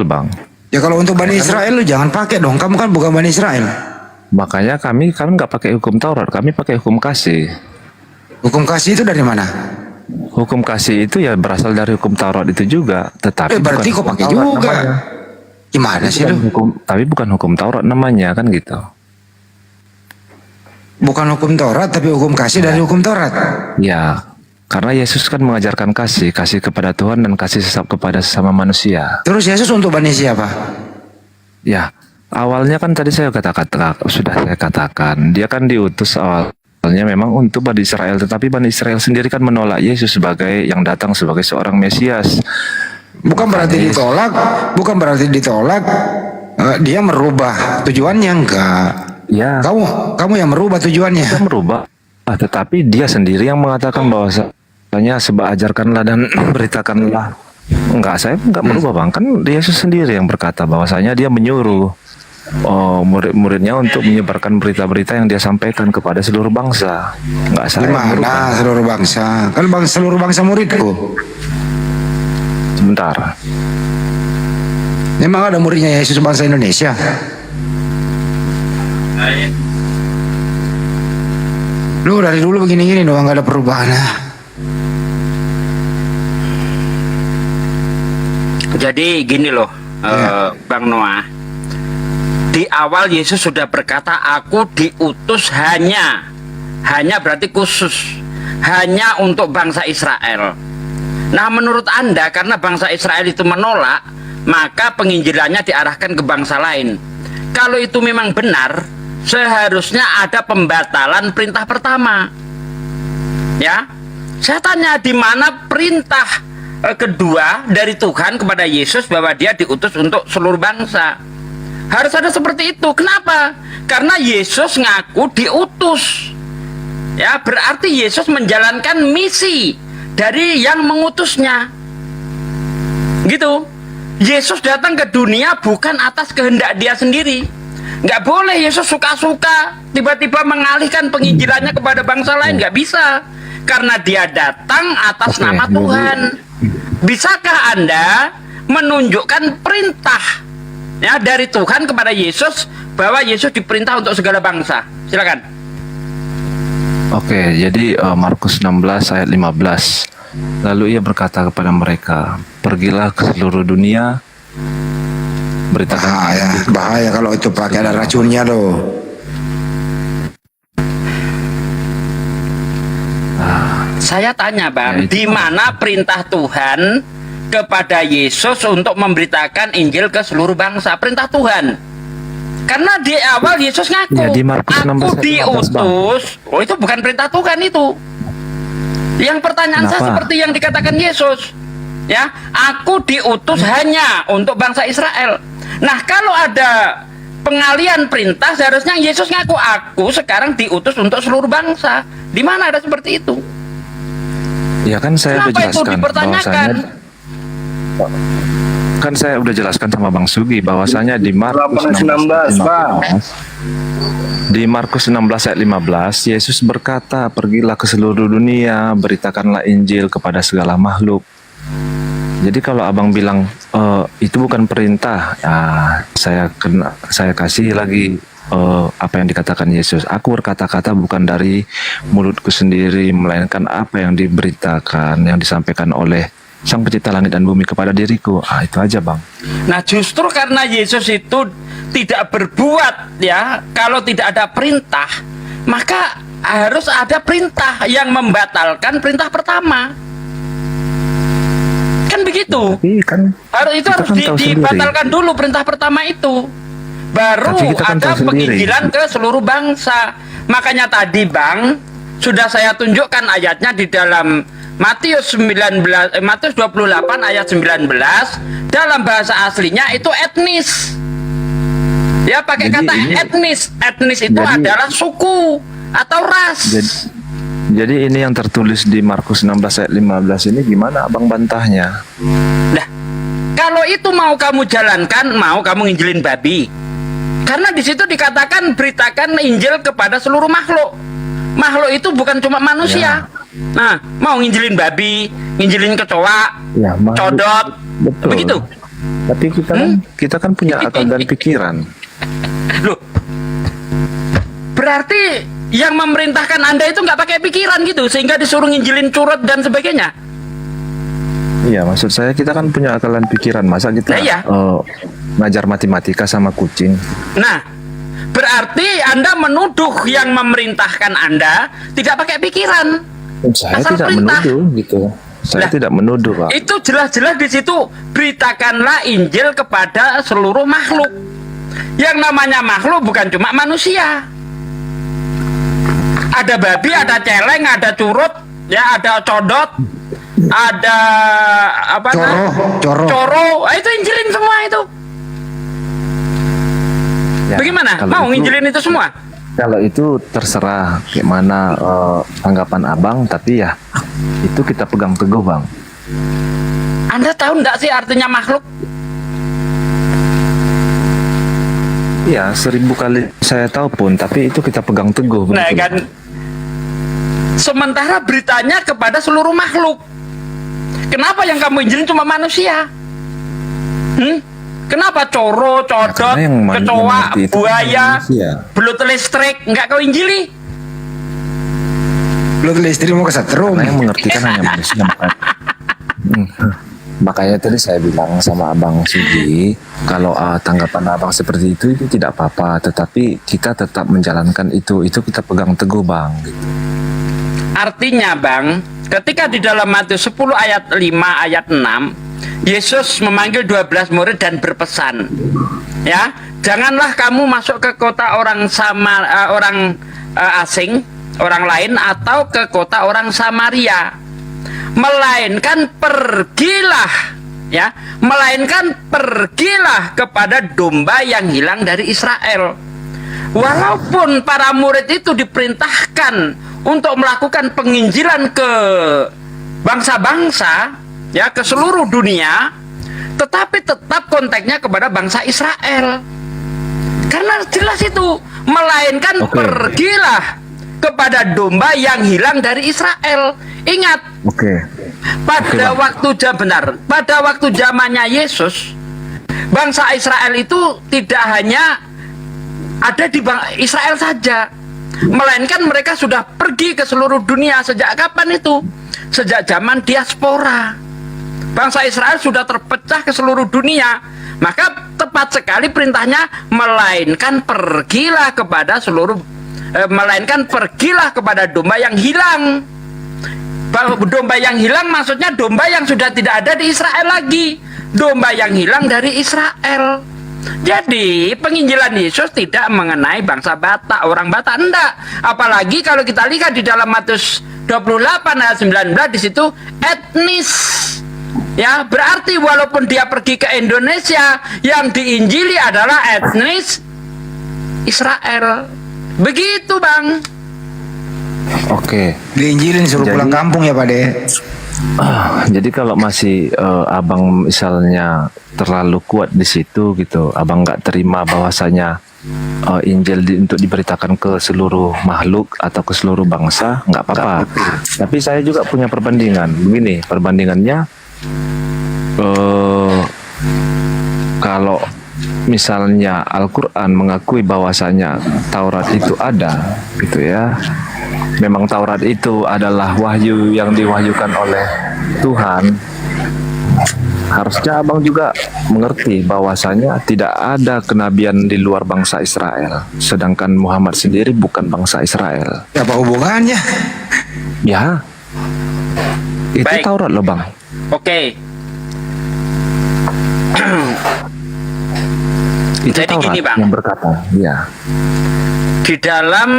Bang. Ya kalau untuk Bani Israel lu jangan pakai dong. Kamu kan bukan Bani Israel. Makanya kami nggak pakai hukum Taurat, kami pakai hukum kasih. Hukum kasih itu dari mana? Hukum kasih itu ya berasal dari hukum Taurat itu juga, tetapi berarti kok pakai juga? Namanya. Gimana sih lu? Tapi bukan hukum Taurat namanya kan gitu. Bukan hukum Taurat tapi hukum kasih dari hukum Taurat. Ya, karena Yesus kan mengajarkan kasih kepada Tuhan dan kasih kepada sesama manusia. Terus Yesus untuk Bani siapa? Ya, awalnya kan tadi sudah saya katakan, dia kan diutus awalnya memang untuk Bani Israel, tetapi Bani Israel sendiri kan menolak Yesus sebagai yang datang sebagai seorang Mesias. Bukan berarti ditolak, dia merubah tujuannya enggak? Ya. Kamu yang merubah tujuannya. Dia merubah, tetapi dia sendiri yang mengatakan bahwasanya ajarkanlah dan beritakanlah. Enggak, saya enggak merubah Bang, kan Yesus sendiri yang berkata bahwasanya dia menyuruh murid-muridnya untuk menyebarkan berita-berita yang dia sampaikan kepada seluruh bangsa. Enggak saya. Gimana seluruh bangsa? Kan seluruh bangsa muridku. Sebentar. Memang ada muridnya Yesus bangsa Indonesia? Lu dari dulu begini-gini doang, nggak ada perubahan. Jadi gini loh, Bang Noah. Di awal Yesus sudah berkata, aku diutus hanya berarti khusus, hanya untuk bangsa Israel. Nah menurut Anda, karena bangsa Israel itu menolak, maka penginjilannya diarahkan ke bangsa lain. Kalau itu memang benar, seharusnya ada pembatalan perintah pertama. Ya, saya tanya di mana perintah kedua dari Tuhan kepada Yesus bahwa dia diutus untuk seluruh bangsa. Harus ada seperti itu. Kenapa? Karena Yesus ngaku diutus. Ya, berarti Yesus menjalankan misi dari yang mengutusnya. Gitu. Yesus datang ke dunia bukan atas kehendak dia sendiri. Nggak boleh Yesus suka-suka tiba-tiba mengalihkan penginjilannya kepada bangsa lain. Nggak bisa. Karena dia datang atas nama Tuhan. Bisakah Anda menunjukkan perintah ya dari Tuhan kepada Yesus bahwa Yesus diperintah untuk segala bangsa? Silakan. Oke, jadi Markus 16 ayat 15. Lalu ia berkata kepada mereka, pergilah ke seluruh dunia, beritakan. Bahaya kalau itu pakai ada racunnya loh. Saya tanya Bang, di mana perintah Tuhan kepada Yesus untuk memberitakan Injil ke seluruh bangsa? Perintah Tuhan. Karena di awal Yesus ngaku, Ya, di Markus 16 aku diutus. Oh, itu bukan perintah Tuhan itu. Yang pertanyaan saya seperti yang dikatakan Yesus. Ya, aku diutus hanya untuk bangsa Israel. Nah, kalau ada pengalian perintah, seharusnya Yesus ngaku, aku sekarang diutus untuk seluruh bangsa. Di mana ada seperti itu? Ya kan saya udah Kenapa itu jelaskan dipertanyakan? Kan saya udah jelaskan sama Bang Sugi bahwasanya di Markus 16 19, Bang. Di Markus 16 ayat 15, Yesus berkata, pergilah ke seluruh dunia, beritakanlah Injil kepada segala makhluk. Jadi kalau abang bilang itu bukan perintah, ya, saya kasih lagi apa yang dikatakan Yesus. Aku berkata-kata bukan dari mulutku sendiri, melainkan apa yang diberitakan, yang disampaikan oleh Sang Pencipta langit dan bumi kepada diriku. Itu aja bang. Nah justru karena Yesus itu tidak berbuat, ya, kalau tidak ada perintah, maka harus ada perintah yang membatalkan perintah pertama. Kan begitu. Tapi kan Harus itu harus kan tahu dibatalkan dulu perintah pertama itu. Baru Tapi kita kan ada tahu sendiri. penginjilan ke seluruh bangsa. Makanya tadi Bang sudah saya tunjukkan ayatnya di dalam Matius 28 ayat 19. Dalam bahasa aslinya itu etnis. Ya pakai Jadi kata etnis. Etnis itu adalah suku atau ras. Jadi ini yang tertulis di Markus 16 ayat 15 ini gimana abang bantahnya? Nah, kalau itu mau kamu jalankan, mau kamu nginjilin babi. Karena di situ dikatakan beritakan Injil kepada seluruh makhluk. Makhluk itu bukan cuma manusia. Nah, mau nginjilin babi, nginjilin kecoa, Ya, codot, betul. begitu. Tapi kita kan punya akal dan pikiran. Loh, berarti yang memerintahkan Anda itu nggak pakai pikiran gitu, sehingga disuruh nginjilin curut dan sebagainya. Iya, maksud saya kita kan punya akal dan pikiran. Masa kita Nah, iya. ngajar matematika sama kucing? Nah, berarti Anda menuduh yang memerintahkan Anda tidak pakai pikiran. Saya Asal tidak perintah. menuduh gitu. Saya tidak menuduh, Pak. Itu jelas-jelas di situ beritakanlah Injil kepada seluruh makhluk. Yang namanya makhluk bukan cuma manusia. Ada babi, ada celeng, ada curut, ya ada codot, ada apa? Coro. Itu injilin semua itu. Ya, Bagaimana? kalau Mau itu- nginjilin itu semua? Kalau itu terserah gimana tanggapan abang, tapi ya itu kita pegang teguh, bang. Anda tahu enggak sih artinya makhluk? Iya, 1000 kali saya tahu pun, tapi itu kita pegang teguh. Nah begitu. kan, sementara beritanya kepada seluruh makhluk. Kenapa yang kamu injilin cuma manusia? Kenapa coro, codot, karena yang kecoa, mengerti itu buaya, manusia. belut listrik nggak kau injili? Belum listrik mau kesetrum. Karena yang mengerti kan hanya manusia. Makanya tadi saya bilang sama abang Sugi, kalau tanggapan abang seperti itu tidak apa-apa, tetapi kita tetap menjalankan itu kita pegang teguh, bang. Gitu. Artinya Bang, ketika di dalam Matius 10 ayat 5 ayat 6, Yesus memanggil 12 murid dan berpesan, ya, janganlah kamu masuk ke kota orang asing, orang lain, atau ke kota orang Samaria, melainkan pergilah, ya, melainkan pergilah kepada domba yang hilang dari Israel. Walaupun para murid itu diperintahkan untuk melakukan penginjilan ke bangsa-bangsa, ya, ke seluruh dunia, tetapi tetap konteksnya kepada bangsa Israel. Karena jelas itu, melainkan pergilah kepada domba yang hilang dari Israel. Ingat, pada waktu zamannya Yesus, bangsa Israel itu tidak hanya ada di Israel saja, melainkan mereka sudah pergi ke seluruh dunia. Sejak kapan itu? Sejak zaman diaspora. Bangsa Israel sudah terpecah ke seluruh dunia. Maka tepat sekali perintahnya, melainkan pergilah kepada domba yang hilang. Domba yang hilang maksudnya domba yang sudah tidak ada di Israel lagi. Domba yang hilang dari Israel. Jadi penginjilan Yesus tidak mengenai bangsa Batak, orang Batak, enggak. Apalagi kalau kita lihat di dalam Matius 28 ayat 19, di situ etnis. Ya, berarti walaupun dia pergi ke Indonesia, yang diinjili adalah etnis Israel. Begitu, Bang. Oke. Diinjilin suruh pulang kampung ya Pak De. Jadi kalau masih abang misalnya terlalu kuat di situ gitu, abang nggak terima bahwasanya Injil untuk diberitakan ke seluruh makhluk atau ke seluruh bangsa, nggak apa-apa. Tapi saya juga punya perbandingan. Begini, perbandingannya kalau misalnya Al-Quran mengakui bahwasanya Taurat itu ada, gitu ya. Memang Taurat itu adalah wahyu yang diwahyukan oleh Tuhan. Harusnya abang juga mengerti bahwasanya tidak ada kenabian di luar bangsa Israel. Sedangkan Muhammad sendiri bukan bangsa Israel. Apa hubungannya? Ya, itu Baik. Taurat loh bang. Oke. Itu Jadi Taurat gini, Bang. yang berkata, ya. Di dalam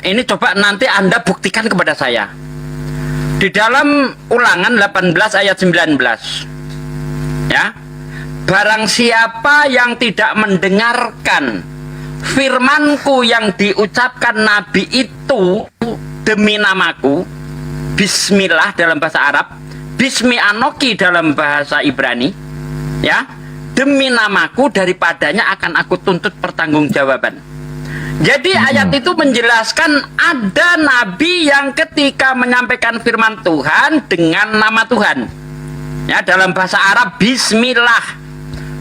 ini coba nanti Anda buktikan kepada saya. Di dalam Ulangan 18 ayat 19. Ya. Barang siapa yang tidak mendengarkan firmanku yang diucapkan Nabi itu demi namaku, Bismillah dalam bahasa Arab, Bismi Anoki dalam bahasa Ibrani, ya, demi namaku daripadanya akan aku tuntut pertanggungjawaban. Jadi ayat itu menjelaskan ada nabi yang ketika menyampaikan firman Tuhan dengan nama Tuhan. Ya, dalam bahasa Arab Bismillah.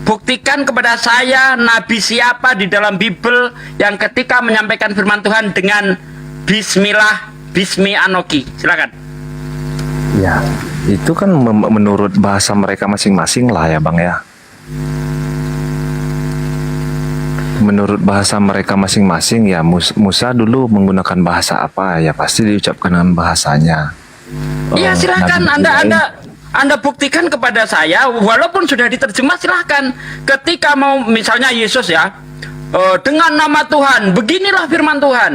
Buktikan kepada saya nabi siapa di dalam Bible yang ketika menyampaikan firman Tuhan dengan Bismillah, Bismi Anoki. Silakan. Ya, itu kan menurut bahasa mereka masing-masing lah ya bang ya. Menurut bahasa mereka masing-masing ya, Musa dulu menggunakan bahasa apa ya pasti diucapkan dengan bahasanya. Iya, silakan Anda buktikan kepada saya, walaupun sudah diterjemah silahkan. Ketika mau misalnya Yesus ya, dengan nama Tuhan, beginilah firman Tuhan.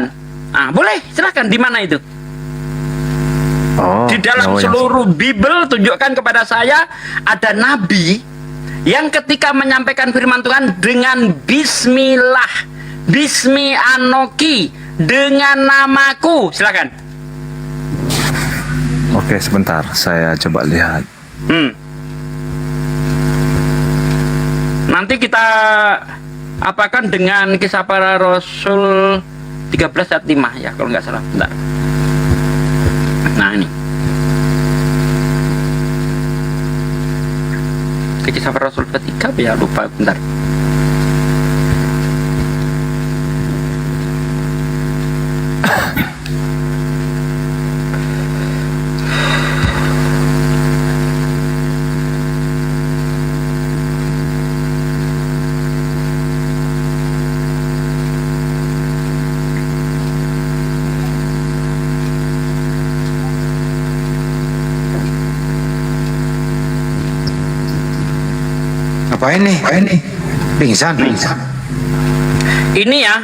Nah, boleh, silahkan. Di mana itu? Di dalam seluruh Bible tunjukkan kepada saya ada nabi yang ketika menyampaikan firman Tuhan dengan Bismillah, Bismi Anoki, dengan namaku. Silakan. Oke, sebentar, saya coba lihat. Nanti kita apakan dengan Kisah Para Rasul 13 ayat 5 ya, kalau nggak salah. Bentar. Nah, ini. Kisah Para Rasul ketiga ya, lupa, bentar. Apa ini? Pingsan. Ini ya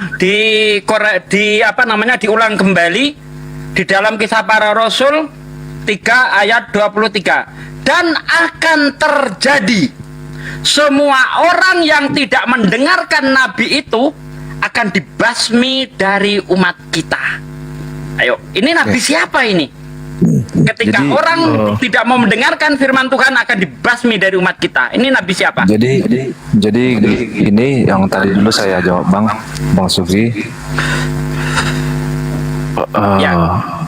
diulang kembali di dalam Kisah Para Rasul 3 ayat 23. Dan akan terjadi semua orang yang tidak mendengarkan nabi itu akan dibasmi dari umat kita. Ayo, ini nabi siapa ini? Ketika orang tidak mau mendengarkan firman Tuhan akan dibasmi dari umat kita. Ini nabi siapa? Jadi ini yang tadi dulu saya jawab Bang Sufi.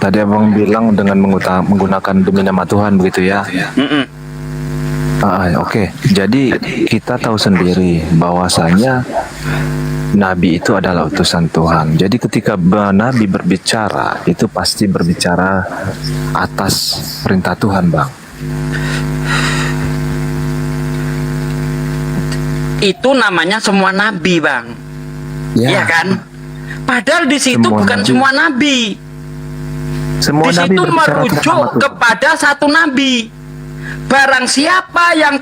Tadi abang bilang dengan menggunakan demi nama Tuhan begitu ya. Oke. Jadi kita tahu sendiri bahwasanya Nabi itu adalah utusan Tuhan. Jadi ketika Nabi berbicara, itu pasti berbicara atas perintah Tuhan, Bang. Itu namanya semua nabi, Bang. Iya kan? Padahal di situ Semua bukan nabi. semua nabi. Semua Di nabi situ berbicara tentang merujuk nama Tuhan. kepada satu nabi. Barang siapa yang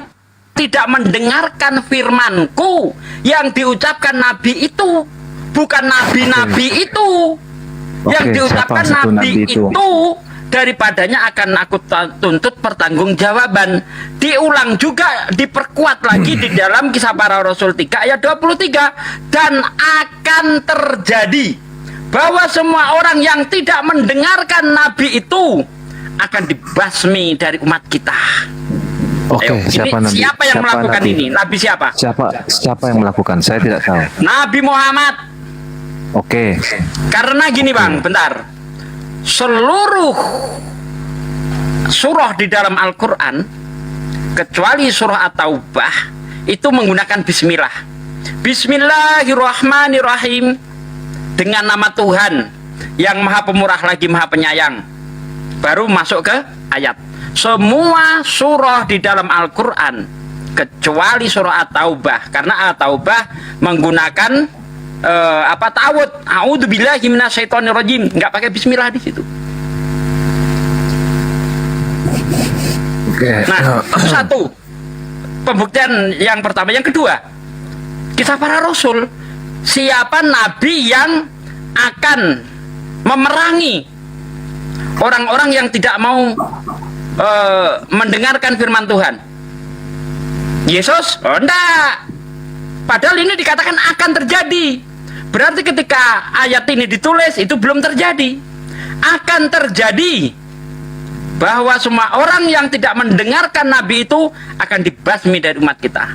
tidak mendengarkan firmanku yang diucapkan nabi itu, bukan nabi-nabi itu. Yang diucapkan siapa satu nabi nabi itu? itu daripadanya akan aku tuntut pertanggungjawaban. Diulang juga, diperkuat lagi di dalam Kisah Para Rasul 3 ayat 23. Dan akan terjadi bahwa semua orang yang tidak mendengarkan nabi itu akan dibasmi dari umat kita. Oke, Ayo, siapa ini nabi? siapa yang melakukan nabi? ini? Nabi siapa? Siapa yang melakukan? Saya tidak tahu. Nabi Muhammad. Oke. Karena gini Bang, bentar. Seluruh surah di dalam Al-Quran kecuali surah At-Taubah itu menggunakan bismillah. Bismillahirrahmanirrahim, dengan nama Tuhan yang maha pemurah lagi maha penyayang. Baru masuk ke ayat. Semua surah di dalam Al-Quran kecuali surah At-Taubah, karena At-Taubah menggunakan ta'awud, a'udzubillahi minasyaitonirrajim, nggak pakai bismillah di situ. Nah, satu pembuktian yang pertama. Yang kedua, kisah para rasul. Siapa nabi yang akan memerangi orang-orang yang tidak mau mendengarkan firman Tuhan? Yesus? Oh, enggak. Padahal ini dikatakan akan terjadi. Berarti ketika ayat ini ditulis itu belum terjadi. Akan terjadi bahwa semua orang yang tidak mendengarkan Nabi itu akan dibasmi dari umat kita.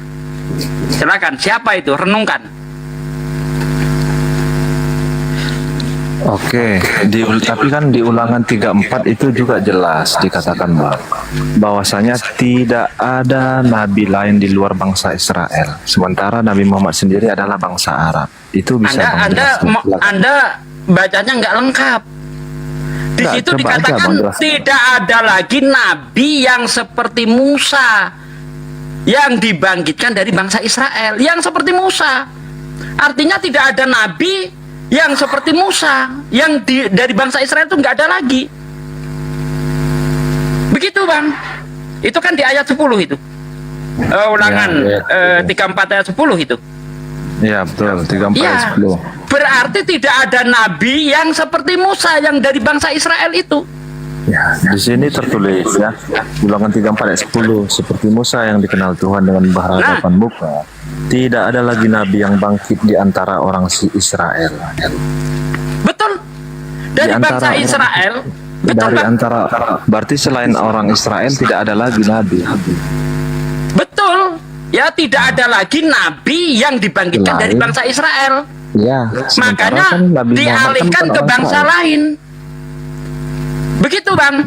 Silakan, siapa itu? Renungkan. Oke, tapi kan di Ulangan 34 itu juga jelas dikatakan bahwasanya tidak ada nabi lain di luar bangsa Israel. Sementara Nabi Muhammad sendiri adalah bangsa Arab. Itu bisa Anda bacanya nggak lengkap. Di situ dikatakan tidak ada lagi nabi yang seperti Musa yang dibangkitkan dari bangsa Israel, yang seperti Musa. Artinya tidak ada nabi yang seperti Musa yang dari bangsa Israel itu nggak ada lagi. Begitu Bang. Itu kan di ayat 10 itu. Ulangan 34 ayat 10 itu. Iya betul, 34 ayat 10. Berarti tidak ada nabi yang seperti Musa yang dari bangsa Israel itu. Ya, di sini tertulis ya, Ulangan 34 ayat 10, seperti Musa yang dikenal Tuhan dengan berhadapan muka. Tidak ada lagi nabi yang bangkit di antara orang Israel. Betul. Dari bangsa Israel. Betul, dari antara, berarti selain orang Israel tidak ada lagi nabi. Betul. Ya, tidak ada lagi nabi yang dibangkitkan dari bangsa Israel. Ya, makanya kan dialihkan ke bangsa lain. Begitu Bang.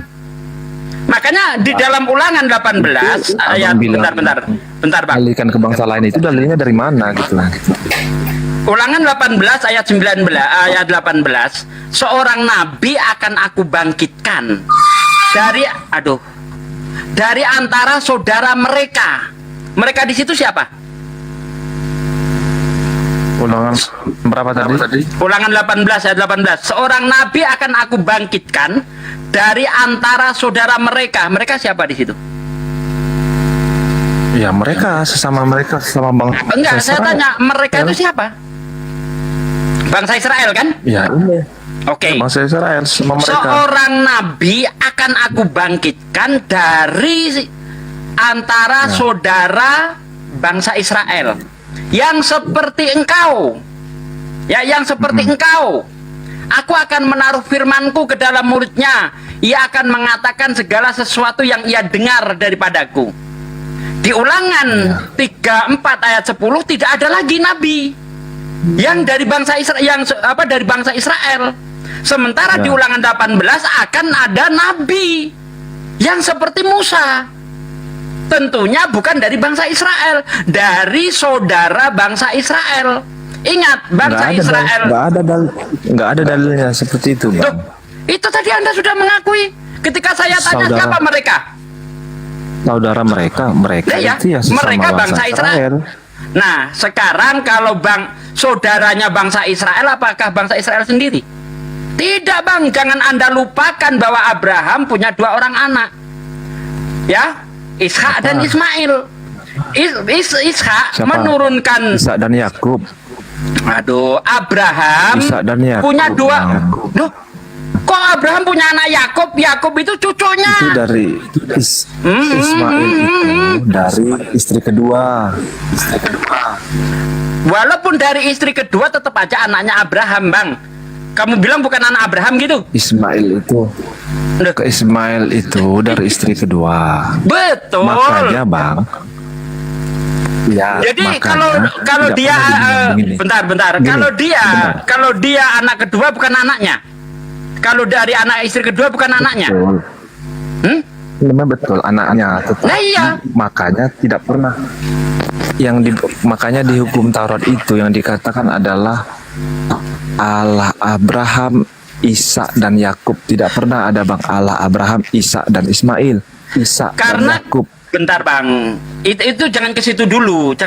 Makanya di dalam Ulangan 18 ayat bentar Bang. Alihkan ke bangsa lain itu dalilnya dari mana gitu. Ulangan 18 ayat 19 ayat 18, seorang nabi akan aku bangkitkan dari antara saudara mereka. Mereka di situ siapa? Ulangan berapa tadi? Ulangan 18 ayat 18. Seorang nabi akan aku bangkitkan dari antara saudara mereka. Mereka siapa di situ? Ya mereka sesama bangsa. Enggak, saya tanya mereka itu siapa? Bangsa Israel kan? Ya ini. Oke. Bangsa Israel sama mereka. Seorang nabi akan aku bangkitkan dari antara saudara bangsa Israel yang seperti engkau. Ya, yang seperti engkau. Aku akan menaruh firmanku ke dalam mulutnya. Ia akan mengatakan segala sesuatu yang ia dengar daripadaku. Di Ulangan 34 ayat 10 tidak ada lagi nabi yang dari bangsa Israel, dari bangsa Israel. Sementara di Ulangan 18 akan ada nabi yang seperti Musa. Tentunya bukan dari bangsa Israel, dari saudara bangsa Israel. Ingat, bangsa Israel. Nggak ada dalilnya seperti itu, Bang. Duh, itu tadi Anda sudah mengakui. Ketika saya tanya siapa mereka? Saudara mereka ya, itu ya sesama mereka bangsa Israel. Nah, sekarang kalau saudaranya bangsa Israel, apakah bangsa Israel sendiri? Tidak Bang, jangan Anda lupakan bahwa Abraham punya 2 orang anak. Ya, Ishak dan Ismail. Ishak menurunkan Ishak dan Yakub. Abraham punya 2. Loh, kok Abraham punya anak Yakub? Yakub itu cucunya. Itu dari Ismail itu dari istri kedua. Walaupun dari istri kedua tetap aja anaknya Abraham, Bang. Kamu bilang bukan anak Abraham gitu? Ismail itu dari istri kedua. Betul. Makanya Bang, Ya, Jadi makanya kalau tidak dia pernah dibilang begini. bentar. Gini, Kalau dia anak kedua bukan anaknya. Kalau dari anak istri kedua bukan anaknya. Betul. Hmm? Memang betul anaknya, tetapi Nah, iya. makanya tidak pernah makanya di hukum Taurat itu yang dikatakan adalah Allah Abraham, Ishak dan Yakub. Tidak pernah ada Bang Allah Abraham, Ishak dan Ismail. Ishak dan Karena Yakub. bentar Bang, itu jangan ke situ dulu,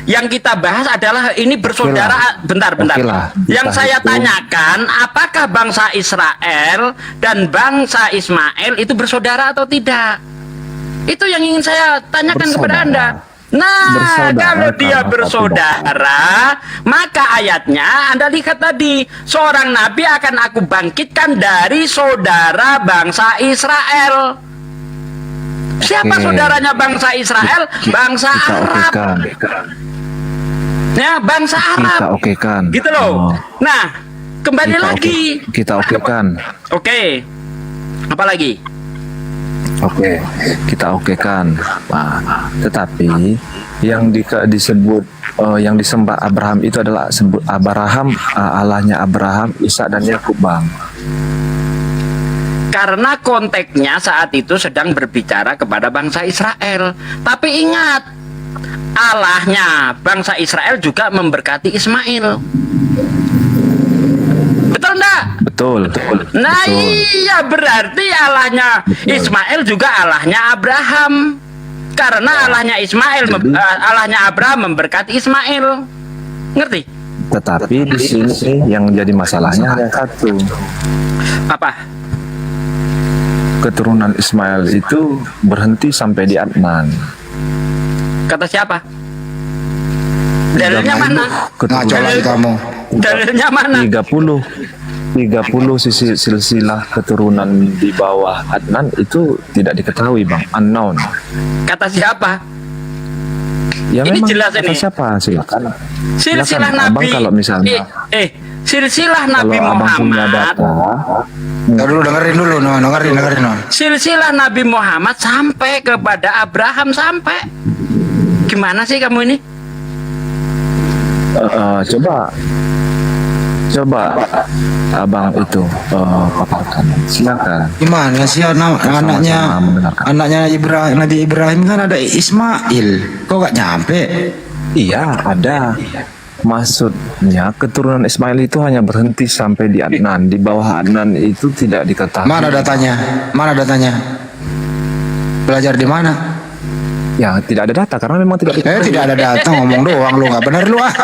Yang kita bahas adalah ini bersaudara. Bentar. Oke lah, Yang kita saya hitung. tanyakan, apakah bangsa Israel dan bangsa Ismail itu bersaudara atau tidak? Itu yang ingin saya tanyakan kepada Anda. Nah, Bersaudara, kalau dia kenapa bersaudara, maka ayatnya Anda lihat tadi, seorang nabi akan aku bangkitkan dari saudara bangsa Israel. Siapa Oke. saudaranya bangsa Israel? Bangsa Kita Arab. okekan. Ya, bangsa Arab. Kita okekan. Gitu loh. Oh, Nah, kembali lagi. kita okekan. Oke. Apa lagi? Oke, kita okekan. Nah, tetapi yang disebut yang disembah Abraham itu adalah sebut Abraham, Allahnya Abraham, Ishak dan Yakub, Bang. Karena konteksnya saat itu sedang berbicara kepada bangsa Israel. Tapi ingat, Allahnya bangsa Israel juga memberkati Ismail. Betul enggak? Betul. Nah betul. iya, berarti Allahnya Ismail juga Allahnya Abraham. Karena Allahnya Allahnya Abraham memberkati Ismail. Ngerti? Tetapi di sini yang jadi masalahnya ada satu. Apa? Keturunan Ismail itu berhenti sampai di Adnan. Kata siapa? Dalilnya mana? Ngaco lagi kamu. Dalilnya mana? 30 sisi silsilah keturunan di bawah Adnan itu tidak diketahui, Bang, unknown. Kata siapa? Ya Ini memang jelas kata ini. siapa? Silakan. Silsilah Silakan, Abang Nabi. kalau misalnya Silsilah Nabi kalau Abang punya Muhammad. data, Ntar dulu dengerin dulu, dengerin. Silsilah Nabi Muhammad sampai kepada Abraham sampai. Gimana sih kamu ini? coba Abang itu paparkan. Silakan. Gimana sih anaknya Nabi Ibrahim kan ada Ismail. Kok gak nyampe? Iya, ada. Maksudnya keturunan Ismail itu hanya berhenti sampai di Adnan. Di bawah Adnan itu tidak diketahui. Mana datanya? Belajar di mana? Ya, tidak ada data karena memang tidak diketahui. Tidak ada data, ngomong doang lu, nggak bener lu ah.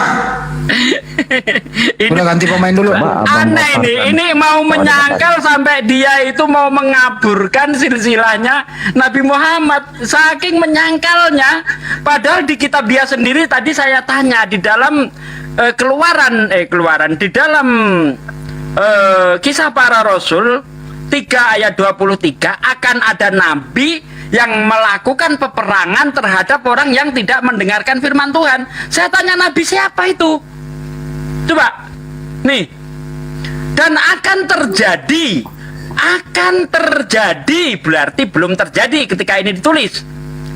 Udah ganti pemain dulu. Aneh ini mau menyangkal sampai dia itu mau mengaburkan silsilahnya Nabi Muhammad, saking menyangkalnya. Padahal di kitab dia sendiri tadi saya tanya di dalam keluaran di dalam kisah para rasul 3 ayat 23 akan ada nabi yang melakukan peperangan terhadap orang yang tidak mendengarkan firman Tuhan. Saya tanya, nabi siapa itu? Coba nih. Dan akan terjadi berarti belum terjadi ketika ini ditulis,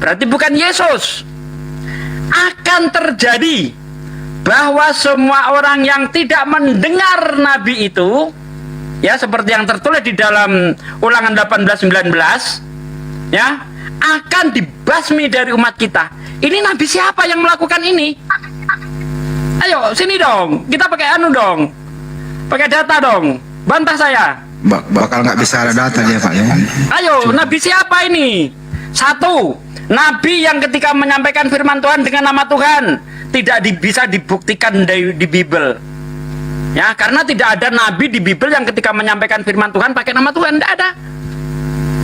berarti bukan Yesus. Akan terjadi bahwa semua orang yang tidak mendengar nabi itu, ya seperti yang tertulis di dalam Ulangan 18:19, ya, akan dibasmi dari umat kita. Ini nabi siapa yang melakukan ini? Ayo sini dong, kita pakai dong, pakai data dong, bantah saya. Bakal nggak bisa ada data dia Pak ya. Ayo, nabi siapa ini? 1, nabi yang ketika menyampaikan firman Tuhan dengan nama Tuhan tidak bisa dibuktikan di Bible. Ya, karena tidak ada nabi di Bible yang ketika menyampaikan firman Tuhan pakai nama Tuhan, tidak ada.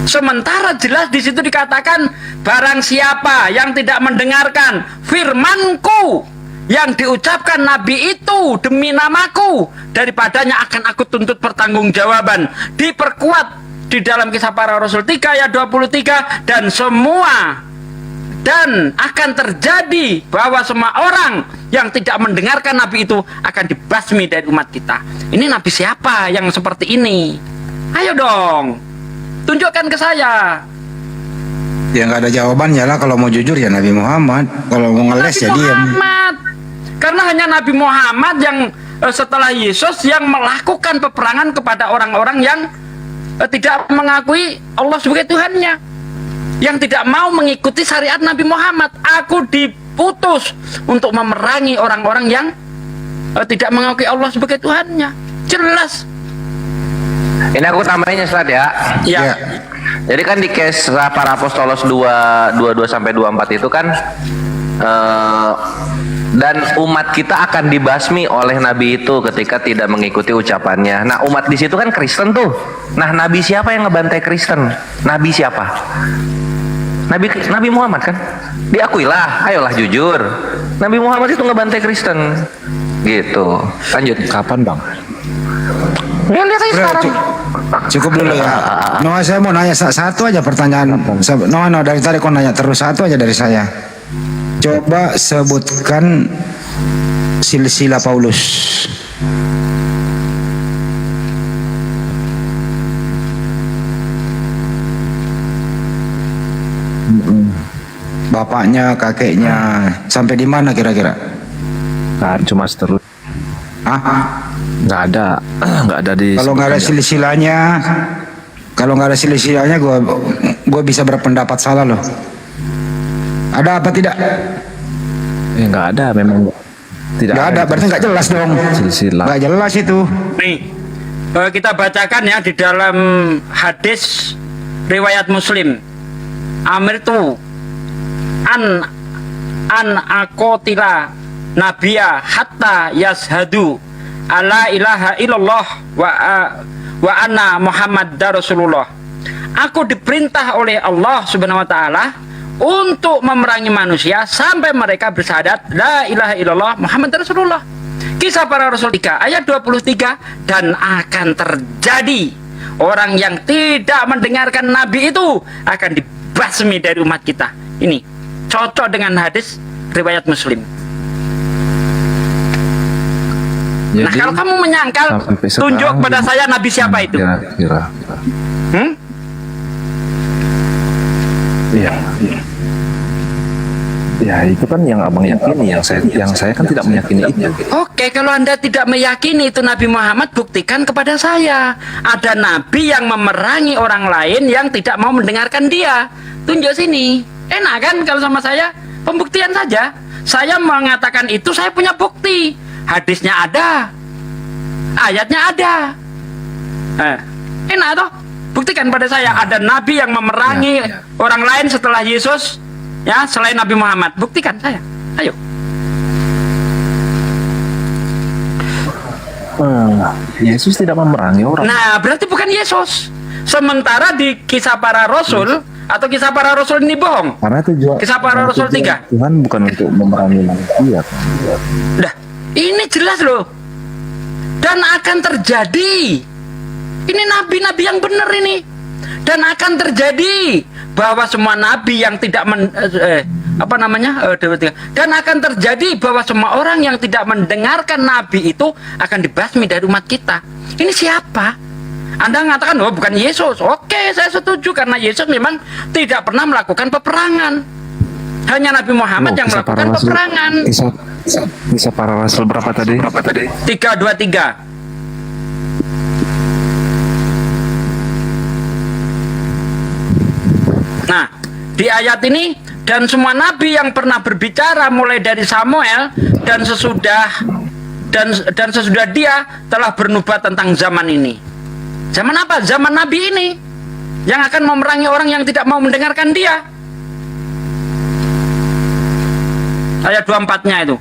Sementara jelas di situ dikatakan, barang siapa yang tidak mendengarkan firmanku yang diucapkan nabi itu demi namaku, daripadanya akan aku tuntut pertanggungjawaban. Diperkuat di dalam Kisah Para Rasul 3 ayat 23, dan akan terjadi bahwa semua orang yang tidak mendengarkan nabi itu akan dibasmi dari umat kita. Ini nabi siapa yang seperti ini? Ayo dong, tunjukkan ke saya. Ya nggak ada jawabannya lah, kalau mau jujur ya Nabi Muhammad, kalau mau ngeles ya Nabi diam. Muhammad. Karena hanya Nabi Muhammad yang setelah Yesus yang melakukan peperangan kepada orang-orang yang tidak mengakui Allah sebagai Tuhannya, yang tidak mau mengikuti syariat Nabi Muhammad. Aku diputus untuk memerangi orang-orang yang tidak mengakui Allah sebagai Tuhannya. Jelas. Ini aku tambahin ya Ustaz ya. Ya. Ya. Jadi kan di Kisah Para Apostolos 22 sampai 24 itu kan dan umat kita akan dibasmi oleh nabi itu ketika tidak mengikuti ucapannya. Nah, umat di situ kan Kristen tuh. Nah, nabi siapa yang ngebantai Kristen? Nabi siapa? Nabi Muhammad kan? Diakuilah, ayolah jujur. Nabi Muhammad itu ngebantai Kristen. Gitu. Lanjut. Kapan bang? Ya lihat aja Udah, sekarang. cukup dulu ya. Noah, saya mau nanya satu aja pertanyaan. Noah, dari tadi kau nanya terus, satu aja dari saya. Coba sebutkan silsilah Paulus. Bapaknya, kakeknya, sampai di mana kira-kira? Kan cuma seterus. Hah? Nggak ada, nggak ada di. Kalau nggak ada silsilahnya, gue bisa berpendapat salah loh. Ada apa tidak? Nggak ada, memang tidak. Nggak ada, berarti nggak jelas dong. Silsilah. Nggak jelas itu. Nih, kita bacakan ya di dalam hadis riwayat Muslim. Amir tu an akotila nabiya hatta yashadu ala ilaha illallah wa anna Muhammad Rasulullah. Aku diperintah oleh Allah Subhanahu wa taala untuk memerangi manusia sampai mereka bersyahadat la ilaha illallah Muhammad Rasulullah. Kisah Para Rasul 3 ayat 23, dan akan terjadi orang yang tidak mendengarkan nabi itu akan dibasmi dari umat kita. Ini cocok dengan hadis riwayat Muslim. Nah, Jadi, kalau kamu menyangkal, sampai sekarang tunjuk pada saya nabi siapa itu. Kira-kira. Iya. Ya itu kan yang abang yakini, yang saya kan tidak meyakini itu. Oke, kalau Anda tidak meyakini itu Nabi Muhammad, buktikan kepada saya. Ada nabi yang memerangi orang lain yang tidak mau mendengarkan dia. Tunjuk sini. Enak kan kalau sama saya? Pembuktian saja. Saya mengatakan itu, saya punya bukti. Hadisnya ada, ayatnya ada. Enak toh? Buktikan pada saya ada nabi yang memerangi orang lain setelah Yesus, ya, selain Nabi Muhammad. Buktikan saya. Ayo. Yesus tidak memerangi orang. Nah, berarti bukan Yesus. Sementara di Kisah Para Rasul atau Kisah Para Rasul ini bohong. Karena tujuan Kisah Para Rasul 3. Tuhan bukan untuk memerangi manusia. Dah, ini jelas loh. Dan akan terjadi. Ini nabi-nabi yang benar ini. Dan akan terjadi bahwa semua nabi yang tidak dan akan terjadi bahwa semua orang yang tidak mendengarkan nabi itu akan dibasmi dari umat kita. Ini siapa? Anda mengatakan, oh bukan Yesus. Oke, saya setuju karena Yesus memang tidak pernah melakukan peperangan. Hanya Nabi Muhammad yang melakukan peperangan. Kisah Para Rasul berapa tadi? 323. Nah, di ayat ini, dan semua nabi yang pernah berbicara mulai dari Samuel dan sesudah dia telah bernubuat tentang zaman ini. Zaman apa? Zaman nabi ini yang akan memerangi orang yang tidak mau mendengarkan dia. Ayat 24-nya itu.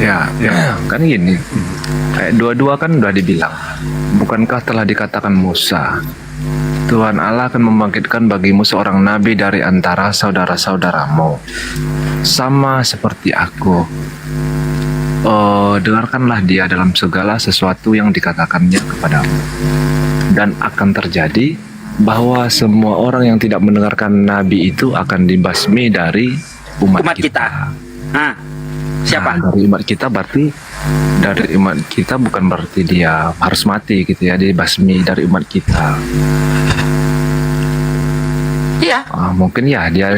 Ya, kan gini. Kayak dua-dua kan udah dibilang. Bukankah telah dikatakan Musa, Tuhan Allah akan membangkitkan bagimu seorang nabi dari antara saudara-saudaramu, sama seperti aku. Dengarkanlah dia dalam segala sesuatu yang dikatakannya kepadamu. Dan akan terjadi bahwa semua orang yang tidak mendengarkan nabi itu akan dibasmi dari umat kita. Nah, siapa? Nah, dari umat kita berarti dari umat kita bukan berarti dia harus mati gitu ya, dibasmi dari umat kita. Iya. Mungkin ya dia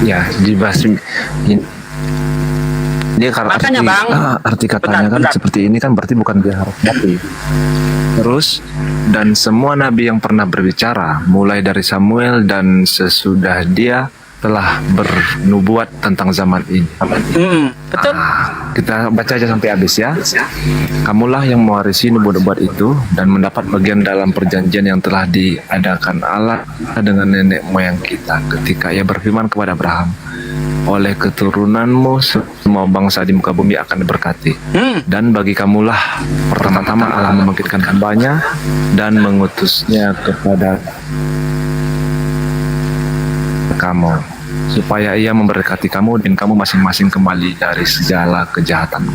ya dibasmi. Dia kalau Makanya, Bang, arti katanya kan bentar. seperti ini kan berarti bukan dia harus mati. Terus dan semua nabi yang pernah berbicara mulai dari Samuel dan sesudah dia telah bernubuat tentang zaman ini. Betul. Kita baca aja sampai habis ya. Kamulah yang mewarisi nubuat-nubuat itu dan mendapat bagian dalam perjanjian yang telah diadakan Allah dengan nenek moyang kita ketika ia berfirman kepada Abraham, oleh keturunanmu semua bangsa di muka bumi akan diberkati. Dan bagi kamulah pertama-tama Allah membangkitkan hambanya dan mengutusnya kepada kamu supaya ia memberkati kamu dan kamu masing-masing kembali dari segala kejahatan.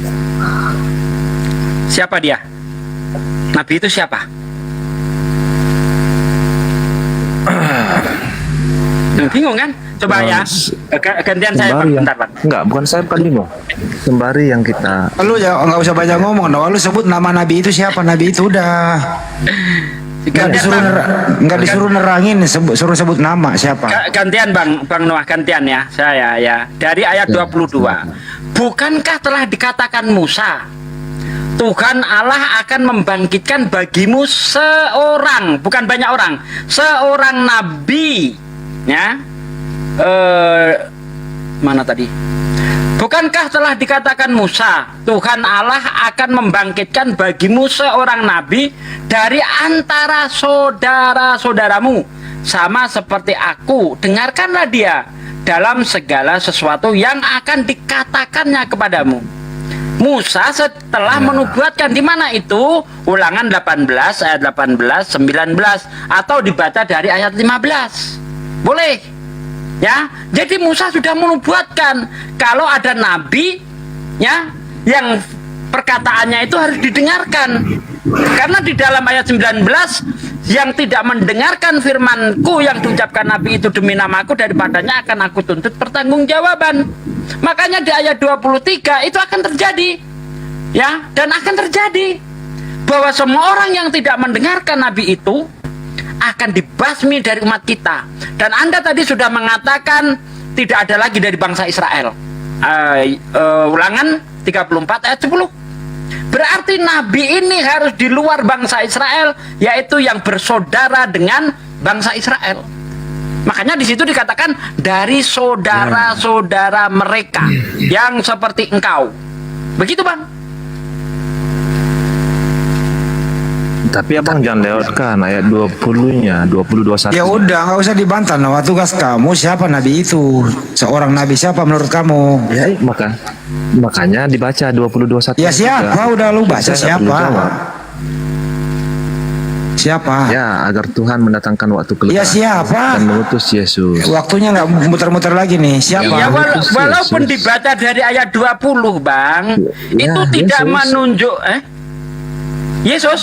Siapa dia? Nabi itu siapa? Bingung kan? Coba ya. Gantian saya, Pak. Bentar, Pak. Enggak, bukan saya, bukan bingung. Sembari yang kita Lu ya nggak usah banyak ngomong, no. Lu sebut nama Nabi itu siapa? Nabi itu udah nggak disuruh nerangin, suruh sebut nama siapa. Gantian Bang Noah, gantian ya. Saya ya. Dari ayat 22. Bukankah telah dikatakan Musa, Tuhan Allah akan membangkitkan bagimu seorang, bukan banyak orang, seorang nabi, ya. Mana tadi? Bukankah telah dikatakan Musa, Tuhan Allah akan membangkitkan bagimu seorang nabi dari antara saudara-saudaramu, sama seperti aku. Dengarkanlah dia dalam segala sesuatu yang akan dikatakannya kepadamu. Musa setelah menubuatkan, di mana itu? Ulangan 18 ayat 18, 19, atau dibaca dari ayat 15. Boleh. Ya, jadi Musa sudah menubuatkan kalau ada nabi, ya, yang perkataannya itu harus didengarkan. Karena di dalam ayat 19, yang tidak mendengarkan firmanku yang diucapkan nabi itu demi namaku, daripadanya akan aku tuntut pertanggungjawaban. Makanya di ayat 23 itu akan terjadi, ya, dan akan terjadi bahwa semua orang yang tidak mendengarkan nabi itu akan dibasmi dari umat kita. Dan Anda tadi sudah mengatakan tidak ada lagi dari bangsa Israel. Ulangan 34 ayat 10. Berarti nabi ini harus di luar bangsa Israel, yaitu yang bersaudara dengan bangsa Israel. Makanya di situ dikatakan dari saudara-saudara mereka yang seperti engkau. Begitu, Bang. tapi abang jangan lewatkan ayat 20-nya, 20-21. Ya udah, nggak usah dibantah. Nah, tugas kamu siapa nabi itu? Seorang nabi siapa menurut kamu? Ya, makanya dibaca 20-21. Ya siapa? juga. Udah lu baca Saya nggak perlu siapa? jawab. Siapa? Ya, agar Tuhan mendatangkan waktu kelepasan Ya siapa? dan mengutus Yesus. Waktunya nggak muter-muter lagi nih. Siapa? Ya, walaupun dibaca dari ayat 20, Bang, Ya, itu tidak Yesus. menunjuk Yesus.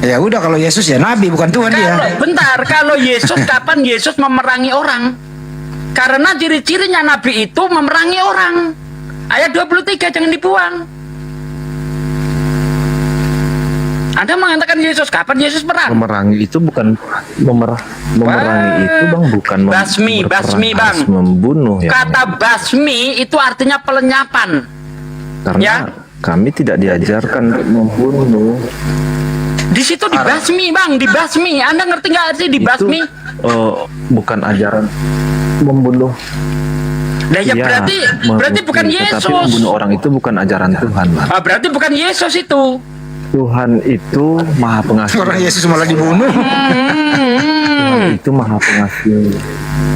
Ya udah, kalau Yesus ya nabi, bukan Tuhan dia. Bentar, kalau Yesus kapan Yesus memerangi orang? Karena ciri-cirinya nabi itu memerangi orang. Ayat 23 jangan dibuang. Anda mengatakan Yesus, kapan Yesus perang? Memerangi itu bukan memerangi itu Bang, bukan basmi, Bang. harus membunuh ya. Kata basmi itu artinya pelenyapan. Karena Ya. kami tidak diajarkan untuk membunuh. Di situ dibasmi, Bang, dibasmi. Anda ngerti nggak sih dibasmi? Itu bukan ajaran membunuh. Nah, ya berarti bukan Tetapi Yesus. membunuh orang itu bukan ajaran Tuhan, Bang. Berarti bukan Yesus itu. Tuhan itu maha pengasih. Orang Yesus malah dibunuh. Tuhan itu maha pengasih.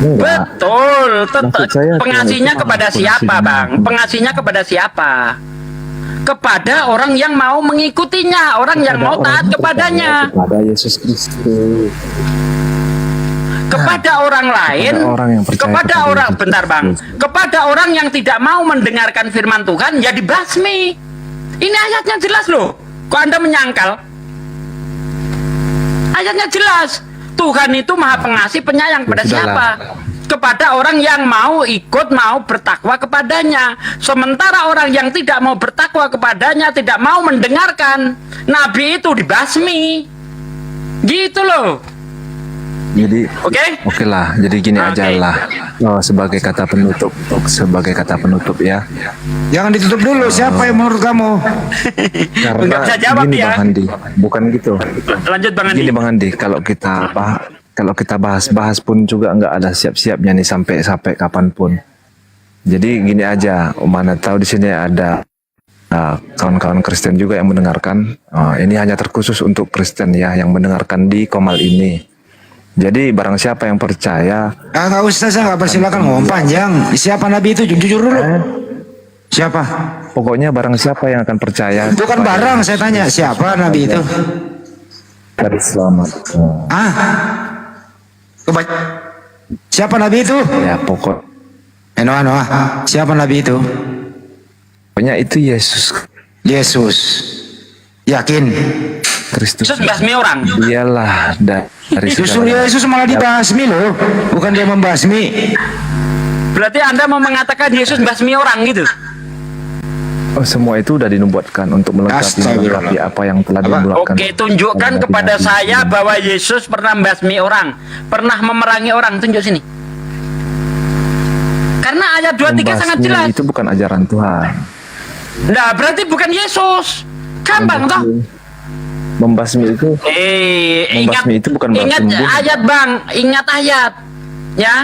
Enggak. Betul. Maksud saya, Pengasihnya Tuhan itu kepada maha siapa, pengasih. Bang? Pengasihnya kepada siapa? Kepada orang yang mau mengikutinya, orang yang mau taat kepadanya. Kepada Yesus Kristus. Kepada orang lain, kepada orang yang percaya kepada kepada orang, Yesus bentar, Bang, Kristus. kepada orang yang tidak mau mendengarkan firman Tuhan, ya dibasmi. Ini ayatnya jelas loh. Kok Anda menyangkal? Ayatnya jelas. Tuhan itu maha pengasih, penyayang pada sudahlah. siapa? Kepada orang yang mau ikut, mau bertakwa kepadanya. Sementara orang yang tidak mau bertakwa kepadanya, tidak mau mendengarkan, nabi itu dibasmi. Gitu loh. Jadi Oke? lah. Jadi gini aja lah. Oh, sebagai kata penutup ya. Jangan ditutup dulu. Siapa yang menurut kamu? Karena Nggak bisa jawab gini ya. Bang Andi, bukan gitu. Lanjut Bang Andi. Gini Bang Andi, kalau kita bahas pun juga nggak ada siap-siapnya nih sampai kapanpun. Jadi gini aja, mana tahu di sini ada kawan-kawan Kristen juga yang mendengarkan. Ini hanya terkhusus untuk Kristen ya yang mendengarkan di Komal ini. Jadi barang siapa yang percaya, Nggak usah, saya nggak persilakan ngomong panjang. Siapa Nabi itu? Jujur dulu. Siapa? pokoknya barang siapa yang akan percaya. Bukan kepada barang, saya tanya. Siapa Nabi itu? dari selamat. Siapa Nabi itu? Ya pokoknya Siapa Nabi itu? itu Yesus Yesus. Yakin? Kristus. Yesus basmi orang. Iyalah dari Justru segala. Yesus malah dibasmi loh. Bukan dia membasmi. Berarti Anda mau mengatakan Yesus basmi orang gitu? Oh, semua itu udah dinubuatkan untuk melengkapi apa yang telah dinubuatkan. Oke, tunjukkan kepada saya bahwa Yesus pernah membasmi orang, pernah memerangi orang. Tunjuk sini. Karena ayat 23 sangat Membasmi jelas. itu bukan ajaran Tuhan. Nah, berarti bukan Yesus. Gampang toh? Membasmi itu Ingat membasmi itu bukan berarti ingat membunuh. ayat Bang, ingat ayat. Ya.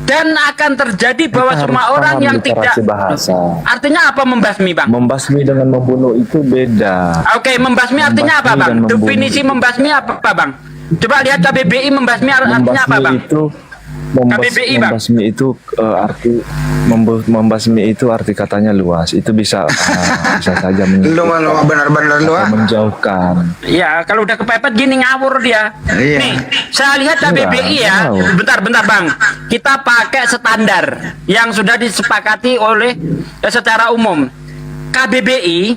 Dan akan terjadi bahwa Kita semua harus orang paham yang literasi tidak. bahasa. Artinya apa membasmi, Bang? Membasmi dengan membunuh itu beda. Oke, membasmi artinya apa, Membasmi Bang? dan membunuh. Definisi membasmi apa, Bang? Coba lihat KBBI membasmi artinya apa, Bang? KBBI, Bang. Membasmi itu membasmi itu arti katanya luas. Itu bisa bisa saja Lu benar-benar lu menjauhkan. Ya, kalau udah kepepet gini ngawur dia. Iya. Nih, saya lihat KBBI ya. Enggak, Bentar, Bang. Kita pakai standar yang sudah disepakati oleh secara umum. KBBI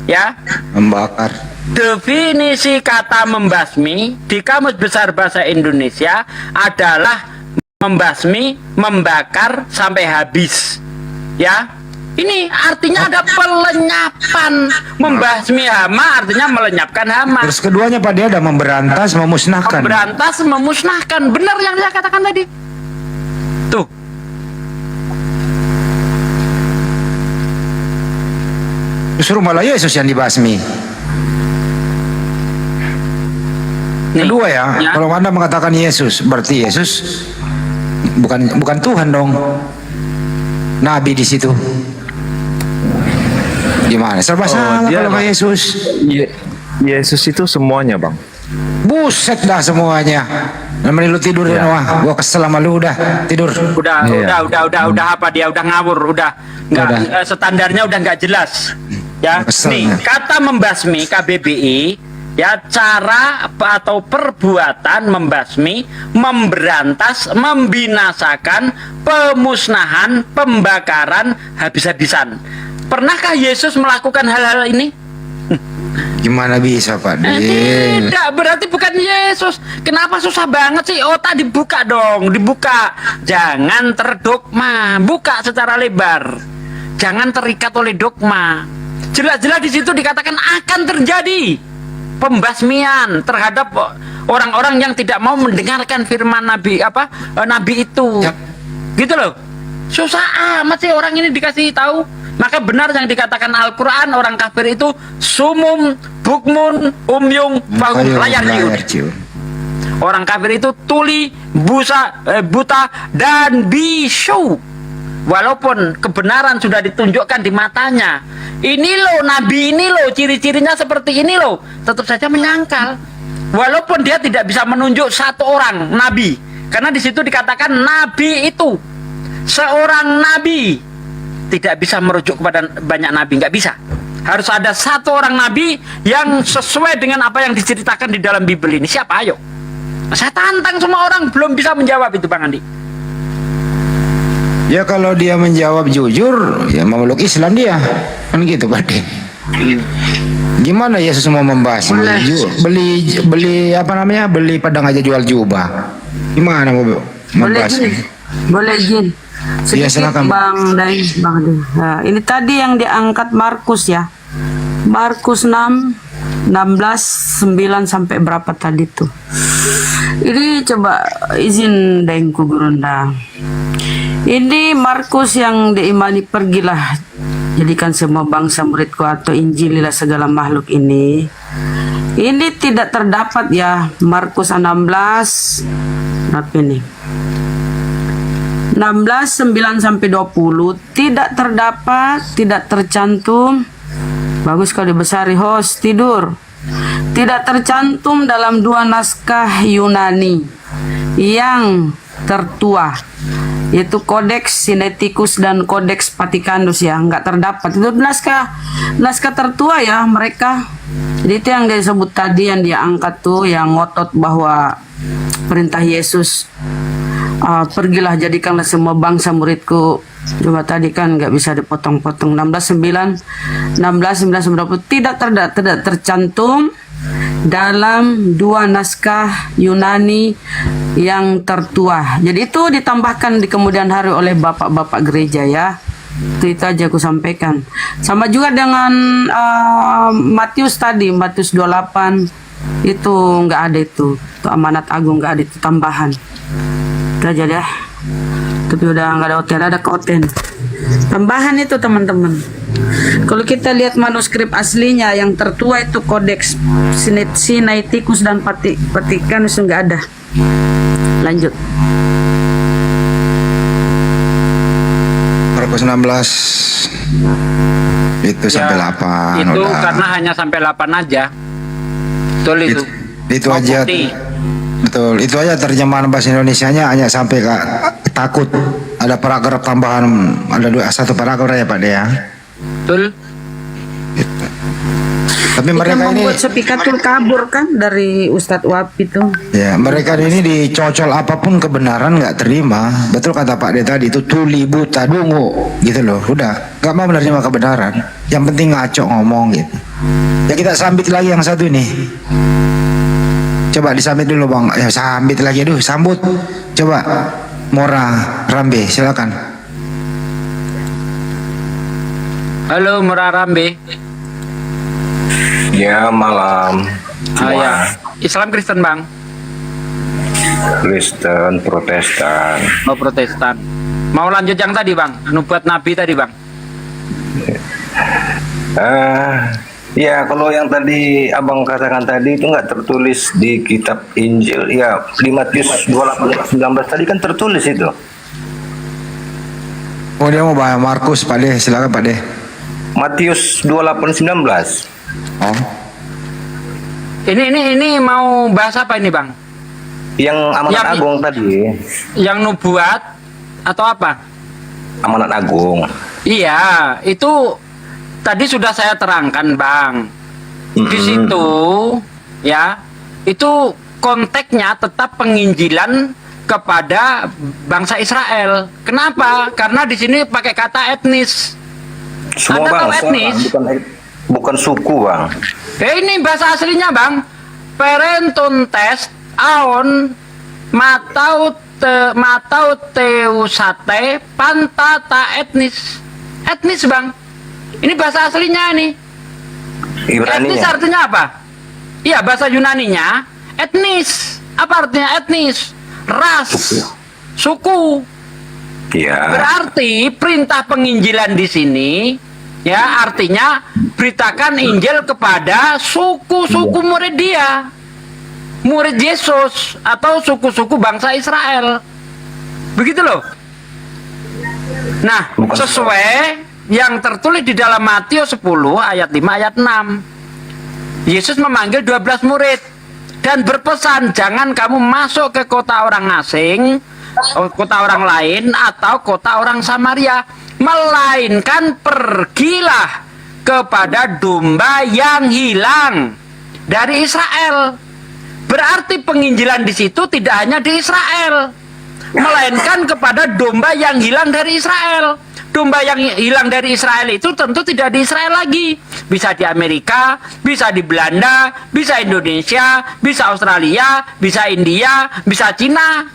ya. membakar. Definisi kata membasmi di Kamus Besar Bahasa Indonesia adalah membasmi, membakar sampai habis. Ya. Ini artinya ada pelenyapan. Membasmi hama artinya melenyapkan hama. Terus keduanya Pak, dia ada memberantas, memusnahkan. Memberantas, memusnahkan. Benar yang saya katakan tadi. Tuh. Justru malah Yesus yang dibasmi. Nih. Kedua ya, Ya. kalau Anda mengatakan Yesus, berarti Yesus bukan Tuhan dong. Nabi di situ. Gimana? Serba salah dia kalau kayak Yesus. Yesus itu semuanya, Bang. Buset dah semuanya. Namanya lu tidur ya. Wah, gua kesel sama lu udah tidur. Udah apa dia udah ngawur, udah nggak Udah. standarnya udah nggak jelas. Ya, Kesel nih ya. kata membasmi KBBI ya cara atau perbuatan membasmi, memberantas, membinasakan, pemusnahan, pembakaran, habis-habisan. Pernahkah Yesus melakukan hal-hal ini? Gimana bisa Pak Din? Tidak, berarti bukan Yesus. Kenapa susah banget sih? Otak dibuka dong, dibuka. Jangan terdogma, buka secara lebar. Jangan terikat oleh dogma. Jelas-jelas di situ dikatakan akan terjadi pembasmian terhadap orang-orang yang tidak mau mendengarkan firman Nabi Nabi itu. Yap. Gitu loh. Susah amat sih orang ini dikasih tahu. Maka benar yang dikatakan Al-Quran, orang kafir itu sumum, bukmun, umyung, fahum layar ciut. Orang kafir itu tuli, buta, dan bisu. Walaupun kebenaran sudah ditunjukkan di matanya. Ini loh, Nabi ini loh, ciri-cirinya seperti ini loh. Tetap saja menyangkal. Walaupun dia tidak bisa menunjuk satu orang Nabi. Karena di situ dikatakan Nabi itu seorang Nabi. Tidak bisa merujuk kepada banyak nabi, nggak bisa. Harus ada satu orang nabi yang sesuai dengan apa yang diceritakan di dalam Bible ini. Siapa? Ayo. Saya tantang semua orang belum bisa menjawab itu, Bang Andi. Ya kalau dia menjawab jujur, ya memeluk Islam dia. Kan gitu Pak Din. Gimana Yesus mau membahas? Beli apa namanya? Beli padang aja jual jubah. Gimana mau membahas? Boleh izin. Ya, Sedikit silakan. Bang Dai. Nah, ini tadi yang diangkat Markus ya. Markus 6 16:9 sampai berapa tadi tuh? Ini coba izin dengku Gurunda. Ini Markus yang diimani, pergilah jadikan semua bangsa muridku atau injililah segala makhluk ini. Ini tidak terdapat ya, Markus 16 berapa ini? 16:9 sampai 20 tidak terdapat, tidak tercantum. Bagus kalau dibesari host tidur. Tidak tercantum dalam dua naskah Yunani yang tertua, yaitu Codex Sinaiticus dan Codex Vaticanus ya, nggak terdapat. Itu naskah tertua ya mereka. Jadi itu yang disebut tadi, yang dia angkat tuh, yang ngotot bahwa perintah Yesus, pergilah jadikanlah semua bangsa muridku. Coba tadi kan nggak bisa dipotong-potong. 16:9 tidak tercantum dalam dua naskah Yunani yang tertua. Jadi itu ditambahkan di kemudian hari oleh bapak-bapak gereja ya. Itu aja aku sampaikan. Sama juga dengan Matius tadi, Matius 28 itu nggak ada itu. Itu amanat agung nggak ada, itu tambahan. Itu aja deh. Tapi udah nggak ada hotel, ada koten. Tambahan itu teman-teman. Kalau kita lihat manuskrip aslinya yang tertua itu Codex Sinaiticus dan Vaticanus nggak ada. Lanjut. Markus 16 itu sampai 8. Itu udah. karena hanya sampai 8 aja. Betul itu. Itu aja. Betul, itu aja terjemahan bahasa Indonesianya hanya sampai takut. Ada paragraf tambahan, ada satu paragraf ya Pak De ya. Betul. Tapi Kita mereka ini membuat sepikatul kabur kan dari Ustadz Wahab itu. ya, mereka ini dicocol apapun kebenaran nggak terima. Betul kata Pak De tadi, itu tuli buta dungu gitu loh. Udah nggak mau menerima kebenaran. Yang penting ngaco ngomong gitu. Ya kita sambit lagi yang satu ini. Coba disambit dulu Bang. Ya sambit lagi, aduh sambut. Coba Mora Rambe, silakan. Halo Mora Rambe. Ya malam. Ya. Islam Kristen Bang. Kristen Protestan. Oh Protestan. Mau lanjut yang tadi Bang, nubuat Nabi tadi Bang. Ya kalau yang tadi abang katakan tadi itu nggak tertulis di kitab Injil. Ya di Matius 28:19 tadi kan tertulis itu. Oh dia mau bahas Markus Pak De, silakan Pak De. Matius 28:19. Oh. Ini mau bahas apa ini Bang? Yang amanat agung tadi. Yang nubuat atau apa? Amanat agung. Iya, itu tadi sudah saya terangkan Bang. Di situ ya, itu konteksnya tetap penginjilan kepada bangsa Israel. Kenapa? Karena di sini pakai kata etnis. Semua Anda tahu bangsa, etnis? bukan suku Bang. Ini bahasa aslinya Bang. Parentontes aon matau teusate pantata etnis. Etnis Bang. Ini bahasa aslinya ini. Ibraninya. Etnis artinya apa? Iya, bahasa Yunaninya etnis. Apa artinya etnis? Ras, suku. Ya. Berarti perintah penginjilan di sini ya artinya beritakan Injil kepada suku-suku murid dia, murid Yesus atau suku-suku bangsa Israel. Begitu loh. Nah, sesuai yang tertulis di dalam Matius 10 ayat 5 ayat 6. Yesus memanggil 12 murid dan berpesan, jangan kamu masuk ke kota orang asing, kota orang lain atau kota orang Samaria, melainkan pergilah kepada domba yang hilang dari Israel. Berarti penginjilan di situ tidak hanya di Israel, melainkan kepada domba yang hilang dari Israel. Domba yang hilang dari Israel itu tentu tidak di Israel lagi. Bisa di Amerika, bisa di Belanda, bisa Indonesia, bisa Australia, bisa India, bisa Cina,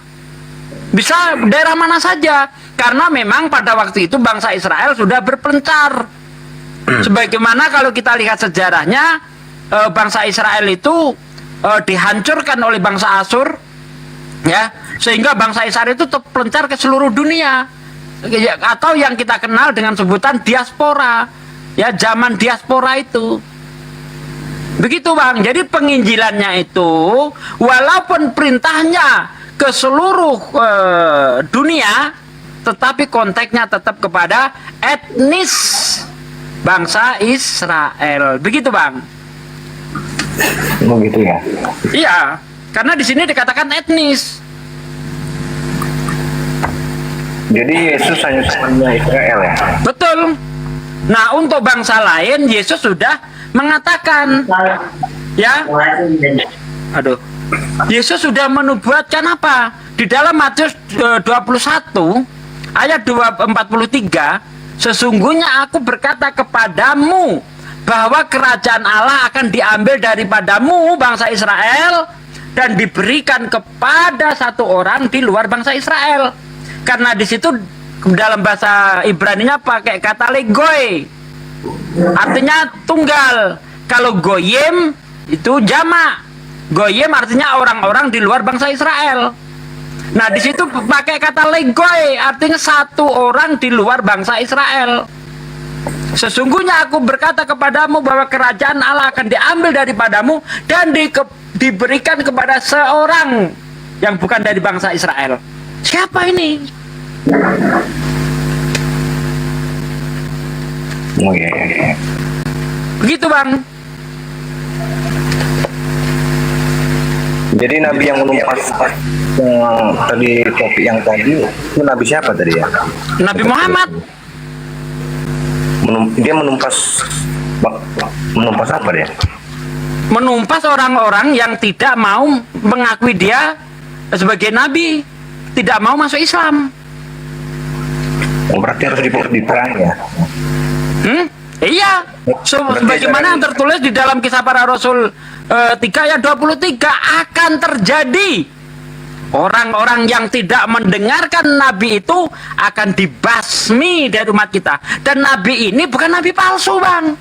bisa daerah mana saja. Karena memang pada waktu itu bangsa Israel sudah berpencar. Sebagaimana kalau kita lihat sejarahnya, bangsa Israel itu dihancurkan oleh bangsa Asyur, ya, sehingga bangsa Israel itu terpencar ke seluruh dunia, atau yang kita kenal dengan sebutan diaspora, ya, zaman diaspora itu. Begitu Bang. Jadi penginjilannya itu walaupun perintahnya ke seluruh dunia, tetapi konteksnya tetap kepada etnis bangsa Israel. Begitu Bang. Begitu ya. Iya, karena di sini dikatakan etnis. Jadi Yesus hanya Israel ya. Betul. Nah, untuk bangsa lain Yesus sudah mengatakan, ya, aduh, Yesus sudah menubuatkan apa? Di dalam Matius 21 ayat 43, sesungguhnya aku berkata kepadamu bahwa kerajaan Allah akan diambil daripadamu bangsa Israel dan diberikan kepada satu orang di luar bangsa Israel. Karena di situ dalam bahasa Ibrani-nya pakai kata legoi, artinya tunggal. Kalau goyim itu jamak. Goyim artinya orang-orang di luar bangsa Israel. Nah, di situ pakai kata legoi, artinya satu orang di luar bangsa Israel. Sesungguhnya aku berkata kepadamu bahwa kerajaan Allah akan diambil daripadamu dan diberikan kepada seorang yang bukan dari bangsa Israel. Siapa ini? Oh iya. Begitu Bang. Jadi nabi yang menumpas tadi topik yang tadi itu nabi siapa tadi ya? Nabi Muhammad. Dia menumpas apa dia? Menumpas orang-orang yang tidak mau mengakui dia sebagai nabi, tidak mau masuk Islam. Oh, berarti harus diperangi ya? Iya. Sebagaimana yang tertulis di dalam Kisah Para Rasul 3 ayat 23, akan terjadi orang-orang yang tidak mendengarkan nabi itu akan dibasmi dari umat kita. Dan nabi ini bukan nabi palsu Bang.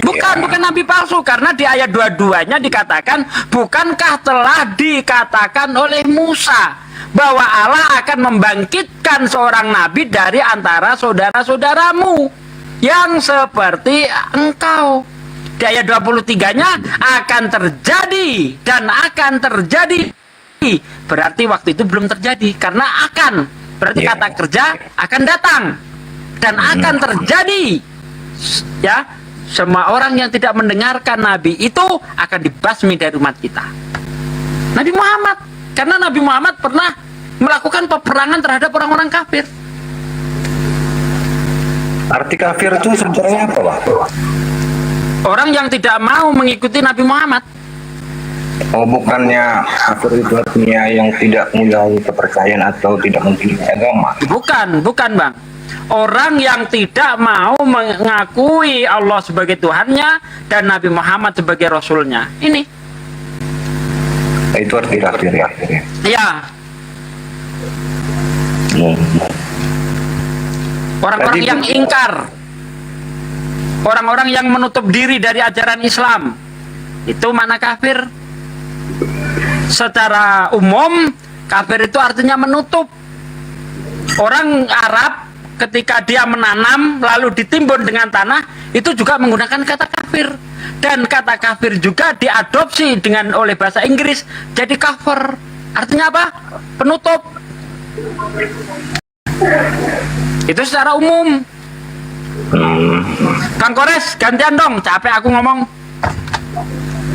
Bukan nabi palsu, karena di ayat 22-nya dikatakan, bukankah telah dikatakan oleh Musa bahwa Allah akan membangkitkan seorang nabi dari antara saudara-saudaramu yang seperti engkau. Di ayat 23-nya akan terjadi dan akan terjadi. Berarti waktu itu belum terjadi, karena akan. Berarti kata kerja akan datang dan akan terjadi. Ya, semua orang yang tidak mendengarkan nabi itu akan dibasmi dari umat kita. Nabi Muhammad, karena Nabi Muhammad pernah melakukan peperangan terhadap orang-orang kafir. Arti kafir itu sebenarnya apa, Pak? Orang yang tidak mau mengikuti Nabi Muhammad. Oh, bukannya kafir itu artinya yang tidak mempunyai kepercayaan atau tidak mempunyai agama? Bukan Bang. Orang yang tidak mau mengakui Allah sebagai Tuhannya dan Nabi Muhammad sebagai Rasulnya. Ini. Itu arti kafir ya? Ya. Orang-orang yang ingkar, orang-orang yang menutup diri dari ajaran Islam, itu makna kafir. Secara umum, kafir itu artinya menutup. Orang Arab ketika dia menanam lalu ditimbun dengan tanah, itu juga menggunakan kata kafir. Dan kata kafir juga diadopsi oleh bahasa Inggris jadi cover. Artinya apa? Penutup. Itu secara umum. Kang Kores, gantian dong, capek aku ngomong.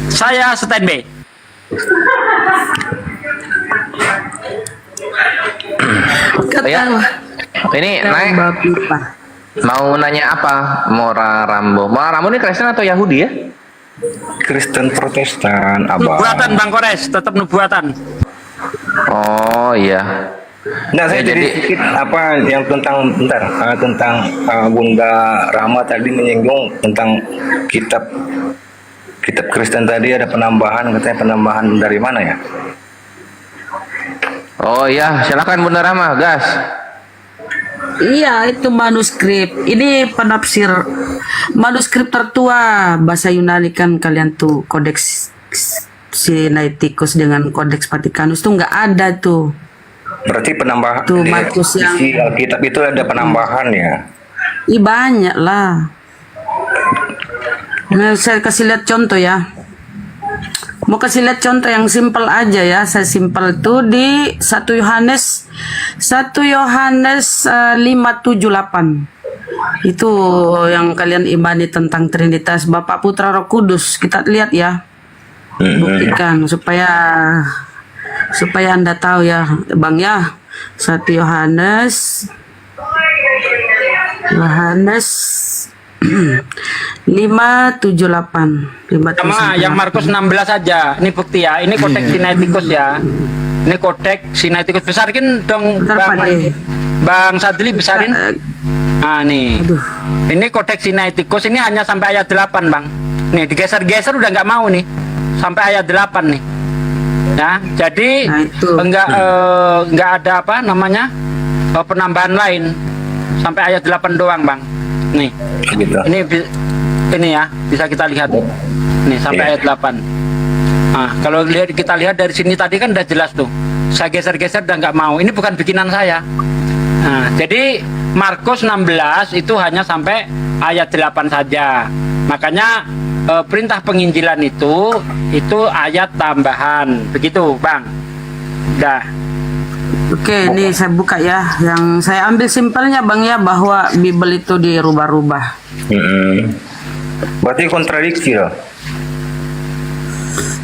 Saya standby. Ya. Ini naik. Mau nanya apa? Mora Rambo. Mora Rambo ini Kristen atau Yahudi ya? Kristen Protestan, Abang. Nubuatan Bang Kores, tetap nubuatan. Oh iya. Nah, saya jadi sedikit apa yang tentang Bunda Rama tadi menyinggung tentang kitab Kristen tadi ada penambahan, katanya penambahan dari mana ya? Oh iya, silakan Bunda Rama, gas. Iya, itu manuskrip. Ini penafsir manuskrip tertua bahasa Yunani kan kalian tuh Codex Sinaiticus dengan Codex Vaticanus tuh nggak ada tuh. Berarti penambahan Tuh Markus yang isi Alkitab itu ada penambahan ya. banyak lah. Nah, saya kasih lihat contoh ya. Mau kasih lihat contoh yang simpel aja ya. Saya simpel itu di 1 Yohanes 5:7-8. Itu yang kalian imani tentang Trinitas Bapa, Putra, Roh Kudus. Kita lihat ya. Buktikan supaya Anda tahu ya, Bang ya. 1 Yohanes 5:7-8. Sama yang Markus 16 aja. Ini bukti ya. Ini Codex Sinaiticus ya. Ini Codex Sinaiticus. Besarkin dong Bang Sadli, besarin. Nah nih. Ini Codex Sinaiticus ini hanya sampai ayat 8 Bang. Nih digeser-geser udah nggak mau nih. Sampai ayat 8 nih. Ya, jadi enggak ada apa namanya? Penambahan lain. Sampai ayat 8 doang Bang. Nih. Gitu. Ini ya, bisa kita lihat. Nih sampai ayat 8. Nah, kalau kita lihat dari sini tadi kan udah jelas tuh. Saya geser-geser udah nggak mau. Ini bukan bikinan saya. Nah, jadi Markus 16 itu hanya sampai ayat 8 saja. Makanya perintah penginjilan itu ayat tambahan. Begitu, Bang. Dah. Oke, ini saya buka ya. Yang saya ambil simpelnya Bang ya, bahwa Bible itu dirubah-rubah. Berarti kontradiksi loh.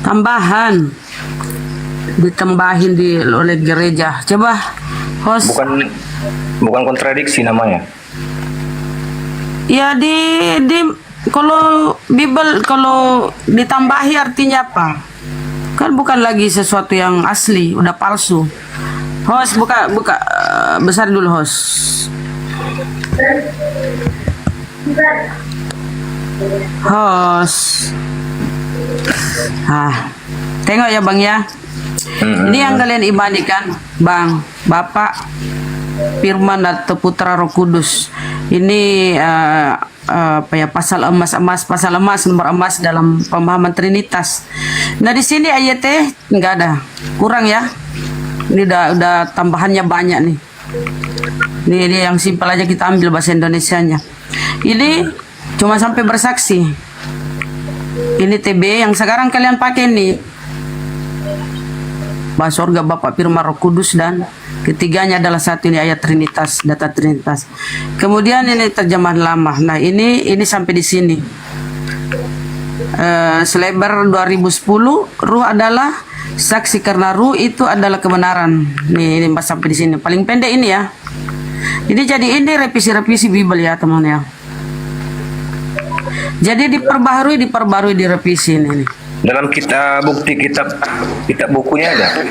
Tambahan. Ditambahin oleh gereja. Coba host. Bukan kontradiksi namanya. Ya kalau Bible kalau ditambahi artinya apa? Kan bukan lagi sesuatu yang asli, udah palsu. Host buka besar dulu host. Tengok ya Bang ya. Ini yang kalian imanikan, Bang, Bapak, Firman atau Putra, Roh Kudus. Ini pasal emas, nomor emas dalam pemahaman Trinitas. Nah di sini ayatnya nggak ada, kurang ya. Ini udah tambahannya banyak nih. Ini yang simpel aja kita ambil bahasa Indonesianya. Ini cuma sampai bersaksi. Ini TB yang sekarang kalian pakai nih. Bahasa surga Bapa, Firman, Roh Kudus, dan ketiganya adalah satu. Ini ayat Trinitas, data Trinitas. Kemudian ini terjemahan lama. Nah ini sampai di sini. Selebar 2010, Ruh adalah saksi karena Ruh itu adalah kebenaran. Ini sampai di sini. Paling pendek ini ya. Ini jadi ini revisi Bible ya teman ya. Jadi diperbaharui, direvisi ini. Dalam bukti kitab bukunya ada.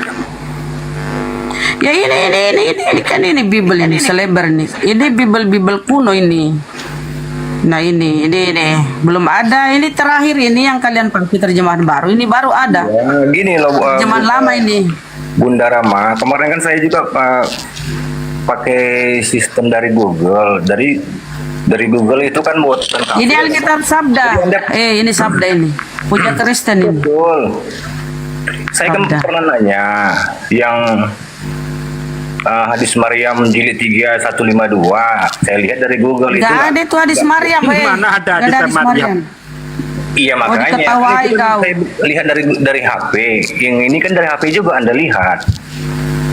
Ya ini kan ini Bible ini selebar nih. Ini Bible kuno ini. Nah ini belum ada. Ini terakhir ini yang kalian pakai terjemahan baru. Ini baru ada. Ya, gini loh. Terjemahan lama ini. Bunda Rama, kemarin kan saya juga pakai sistem dari Google. Dari Google itu kan buat ini Alkitab Sabda. Ini Sabda ini. Puja Kristen ini. Betul. Saya kan pernah nanya yang hadis Maryam jilid 3 152. Saya lihat dari Google itu. Gak ada itu hadis Maryam. Mana ada hadis Maryam? Iya makanya. Diketawain kau. Saya lihat dari HP. Yang ini kan dari HP juga Anda lihat.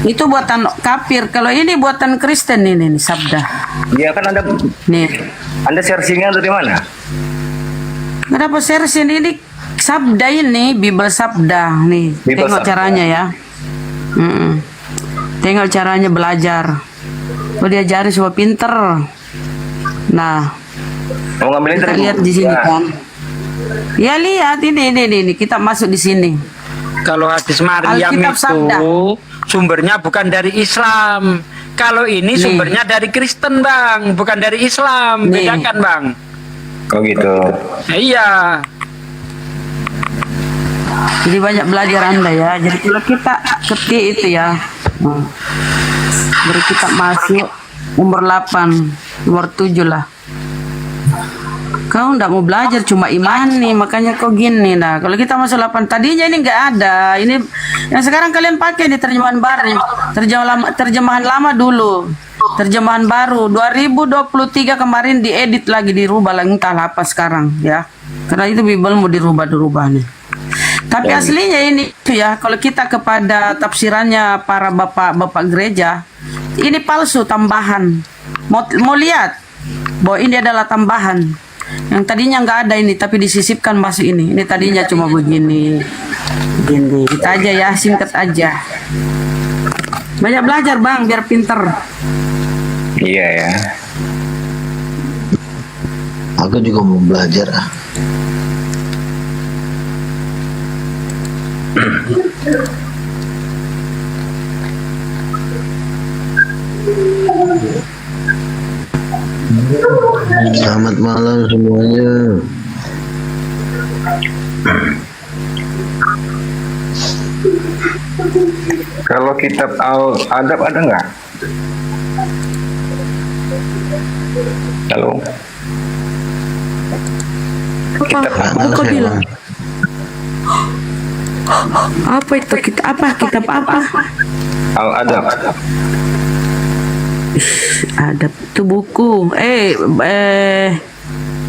Itu buatan kafir. Kalau ini buatan Kristen ini Sabda. Iya kan Anda. Nih. Anda searchingnya dari mana? Kenapa searching ini Sabda ini Bible Sabda nih. Bible Tengok Sabda. caranya ya. Tengok caranya belajar. Diajari supaya pinter. Nah. Mau ngambilin kita dari lihat di sini kan. Ya lihat ini kita masuk di sini. Kalau hadis Maryam Alkitab itu Sabda. Sumbernya bukan dari Islam. Kalau ini sumbernya dari Kristen, Bang, bukan dari Islam. Bedakan, Bang. Oh gitu. Iya. Jadi banyak belajar Anda ya. Jadi kalau kita ketik itu ya. Baru kita masuk Umur 8, umur 7 lah. Kau ndak mau belajar, cuma iman nih, makanya kau gini. Nah, kalau kita masuk 8 tadinya ini nggak ada. Ini yang sekarang kalian pakai di terjemahan baru, terjemahan lama dulu, terjemahan baru 2023 kemarin diedit lagi, dirubah lagi, entahlah apa sekarang ya. Karena itu Bible mau dirubah nih. Tapi aslinya ini itu ya, kalau kita kepada tafsirannya para bapak-bapak gereja, ini palsu, tambahan. Mau lihat bahwa ini adalah tambahan. Yang tadinya nggak ada ini, tapi disisipkan masuk ini. Ini tadinya cuma begini. Kita aja ya, singkat aja. Banyak belajar bang, biar pinter. Iya ya. Aku juga mau belajar. Selamat malam semuanya. Kalau kitab Al-Adab ada nggak? Halo. Kitab Kau bilang apa itu? Kitab apa? Al-Adab. Ada tuh buku.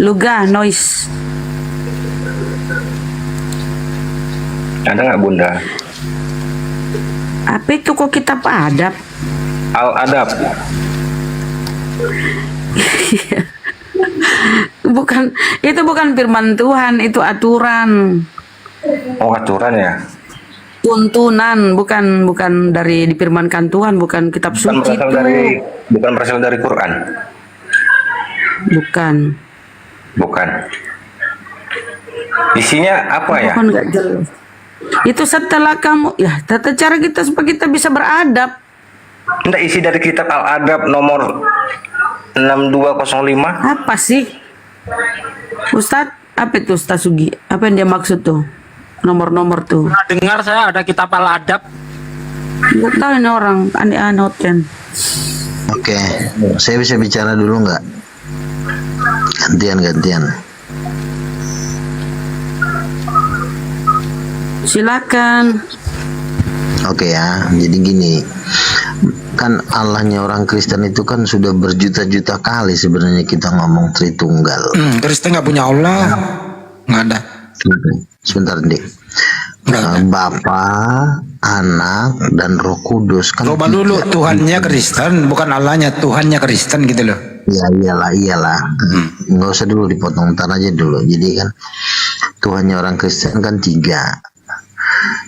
Lugah noise. Ada nggak Bunda? Apa itu kok kitab adab? Al-Adab. Itu bukan firman Tuhan, itu aturan. Oh, aturan ya. Tuntunan, bukan dari difirmankan Tuhan, bukan kitab suci itu. Bukan berasal dari Quran. Bukan. Isinya apa ya? Bukan, nggak jelas. Itu setelah kamu ya tata cara kita supaya kita bisa beradab. Enggak, isi dari kitab Al-Adab nomor 6205. Apa sih? Ustadz, apa itu Ustadz Sugi? Apa yang dia maksud tuh? Nomor-nomor tuh. Dengar saya ada kitab Al-Adab. Nggak tahu ini orang aneh-aneh kan. Oke, saya bisa bicara dulu nggak? Gantian. Silakan. Oke ya, jadi gini, kan Allahnya orang Kristen itu kan sudah berjuta-juta kali sebenarnya kita ngomong Tritunggal. Kristen nggak punya Allah, nggak ada. Sebentar dik. Bapa, Anak, dan Roh Kudus kan. Coba dulu, Tuhannya Kristen, bukan Allahnya, Tuhannya Kristen gitu loh. Ya iyalah. Nggak usah dulu dipotong, ntar aja dulu. Jadi kan Tuhannya orang Kristen kan 3.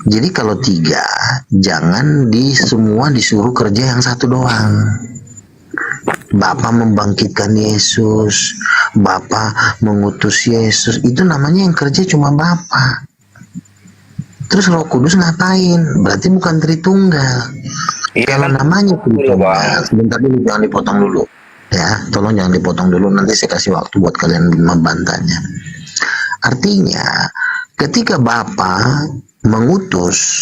Jadi kalau 3, jangan semua disuruh kerja yang satu doang. Bapa membangkitkan Yesus, Bapa mengutus Yesus, itu namanya yang kerja cuma Bapa. Terus Roh Kudus ngapain? Berarti bukan Tritunggal. Kalau namanya Tritunggal, sebentar dulu, jangan dipotong dulu. Ya, tolong jangan dipotong dulu, nanti saya kasih waktu buat kalian membantahnya. Artinya, ketika Bapa mengutus,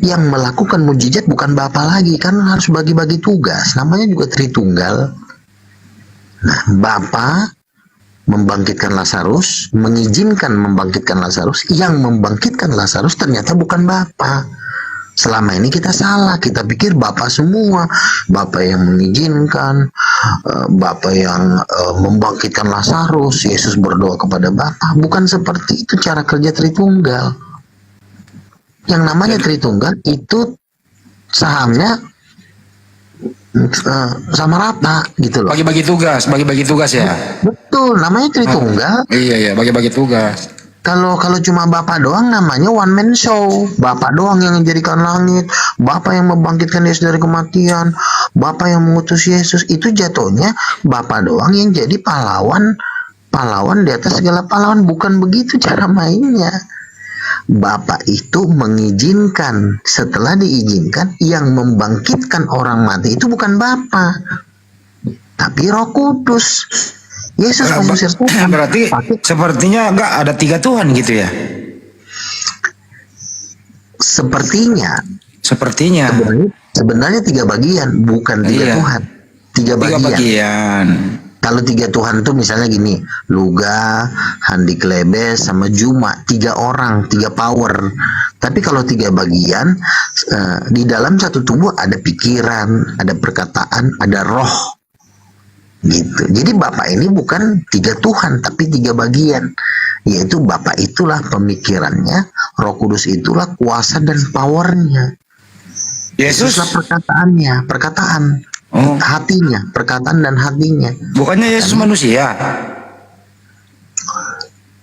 yang melakukan mujizat bukan Bapa lagi, kan harus bagi-bagi tugas, namanya juga Tritunggal. Nah, Bapa membangkitkan Lazarus, mengizinkan membangkitkan Lazarus, yang membangkitkan Lazarus ternyata bukan Bapa. Selama ini kita salah, kita pikir Bapa semua, Bapa yang mengizinkan, Bapa yang membangkitkan Lazarus, Yesus berdoa kepada Bapa. Bukan seperti itu cara kerja Tritunggal. Yang namanya Tritunggal itu sahamnya sama rata gitu loh. Bagi-bagi tugas ya. Betul, namanya Tritunggal. Iya, bagi-bagi tugas. Kalau cuma Bapak doang namanya one man show. Bapak doang yang menjadikan langit, Bapak yang membangkitkan Yesus dari kematian, Bapak yang mengutus Yesus, itu jatuhnya Bapak doang yang jadi pahlawan di atas segala pahlawan. Bukan begitu cara mainnya. Bapak itu mengizinkan, setelah diizinkan, yang membangkitkan orang mati itu bukan Bapa, tapi Roh Kudus. Yesus mengusir setan. Berarti sepertinya enggak ada 3 Tuhan gitu ya? Sepertinya. Sebenarnya 3 bagian, bukan 3 Tuhan. Tiga Tiga bagian. bagian. Kalau tiga Tuhan tuh misalnya gini, Luga, Handi Klebes, sama Juma, 3 orang, 3 power. Tapi kalau 3 bagian, di dalam satu tubuh ada pikiran, ada perkataan, ada roh, gitu. Jadi Bapa ini bukan 3 Tuhan, tapi 3 bagian. Yaitu Bapa itulah pemikirannya, Roh Kudus itulah kuasa dan powernya. Yesuslah perkataannya, perkataan. Hatinya, perkataan dan hatinya. Bukannya Yesus manusia?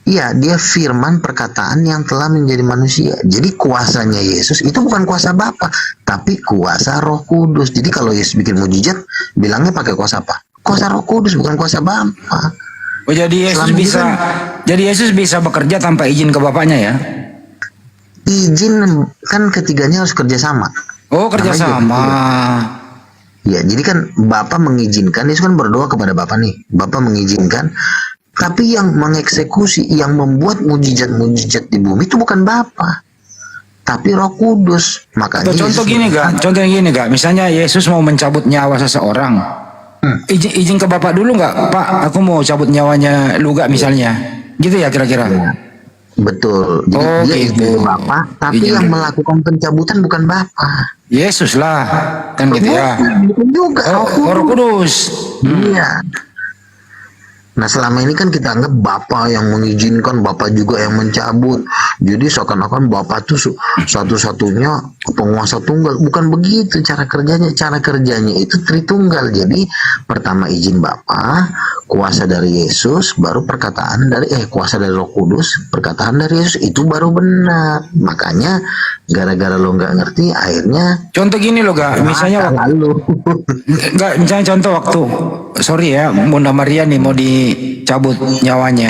Iya, dia firman perkataan yang telah menjadi manusia. Jadi kuasanya Yesus itu bukan kuasa Bapa, tapi kuasa Roh Kudus. Jadi kalau Yesus bikin mujizat, bilangnya pakai kuasa apa? Kuasa Roh Kudus, bukan kuasa Bapa. Oh, jadi Yesus bisa bekerja tanpa izin ke Bapaknya ya? Izin kan ketiganya harus kerjasama. Oh, kerjasama. Ya, jadi kan Bapa mengizinkan, Yesus kan berdoa kepada Bapa nih. Bapa mengizinkan, tapi yang mengeksekusi, yang membuat mujizat-mujizat di bumi itu bukan Bapa, tapi Roh Kudus. Makanya Contoh gini gak? Misalnya Yesus mau mencabut nyawa seseorang, izin ke Bapak dulu nggak? Pak, aku mau cabut nyawanya Luga misalnya, gitu ya kira-kira? Betul. Jadi dia izin ke Bapa, tapi yang melakukan pencabutan bukan Bapa. Yesus lah, kan gitu ya. Bukan juga. Roh Kudus. Iya. Nah selama ini kan kita anggap Bapa yang mengizinkan, Bapa juga yang mencabut. Jadi seakan-akan Bapa itu satu-satunya penguasa tunggal. Bukan begitu cara kerjanya. Cara kerjanya itu Tritunggal. Jadi pertama izin Bapa, kuasa dari Yesus, baru perkataan dari kuasa dari Roh Kudus, perkataan dari Yesus, itu baru benar. Makanya gara-gara lo nggak ngerti, akhirnya contoh gini loh gak, misalnya misalnya contoh waktu sorry ya, Bunda Maria nih mau dicabut nyawanya,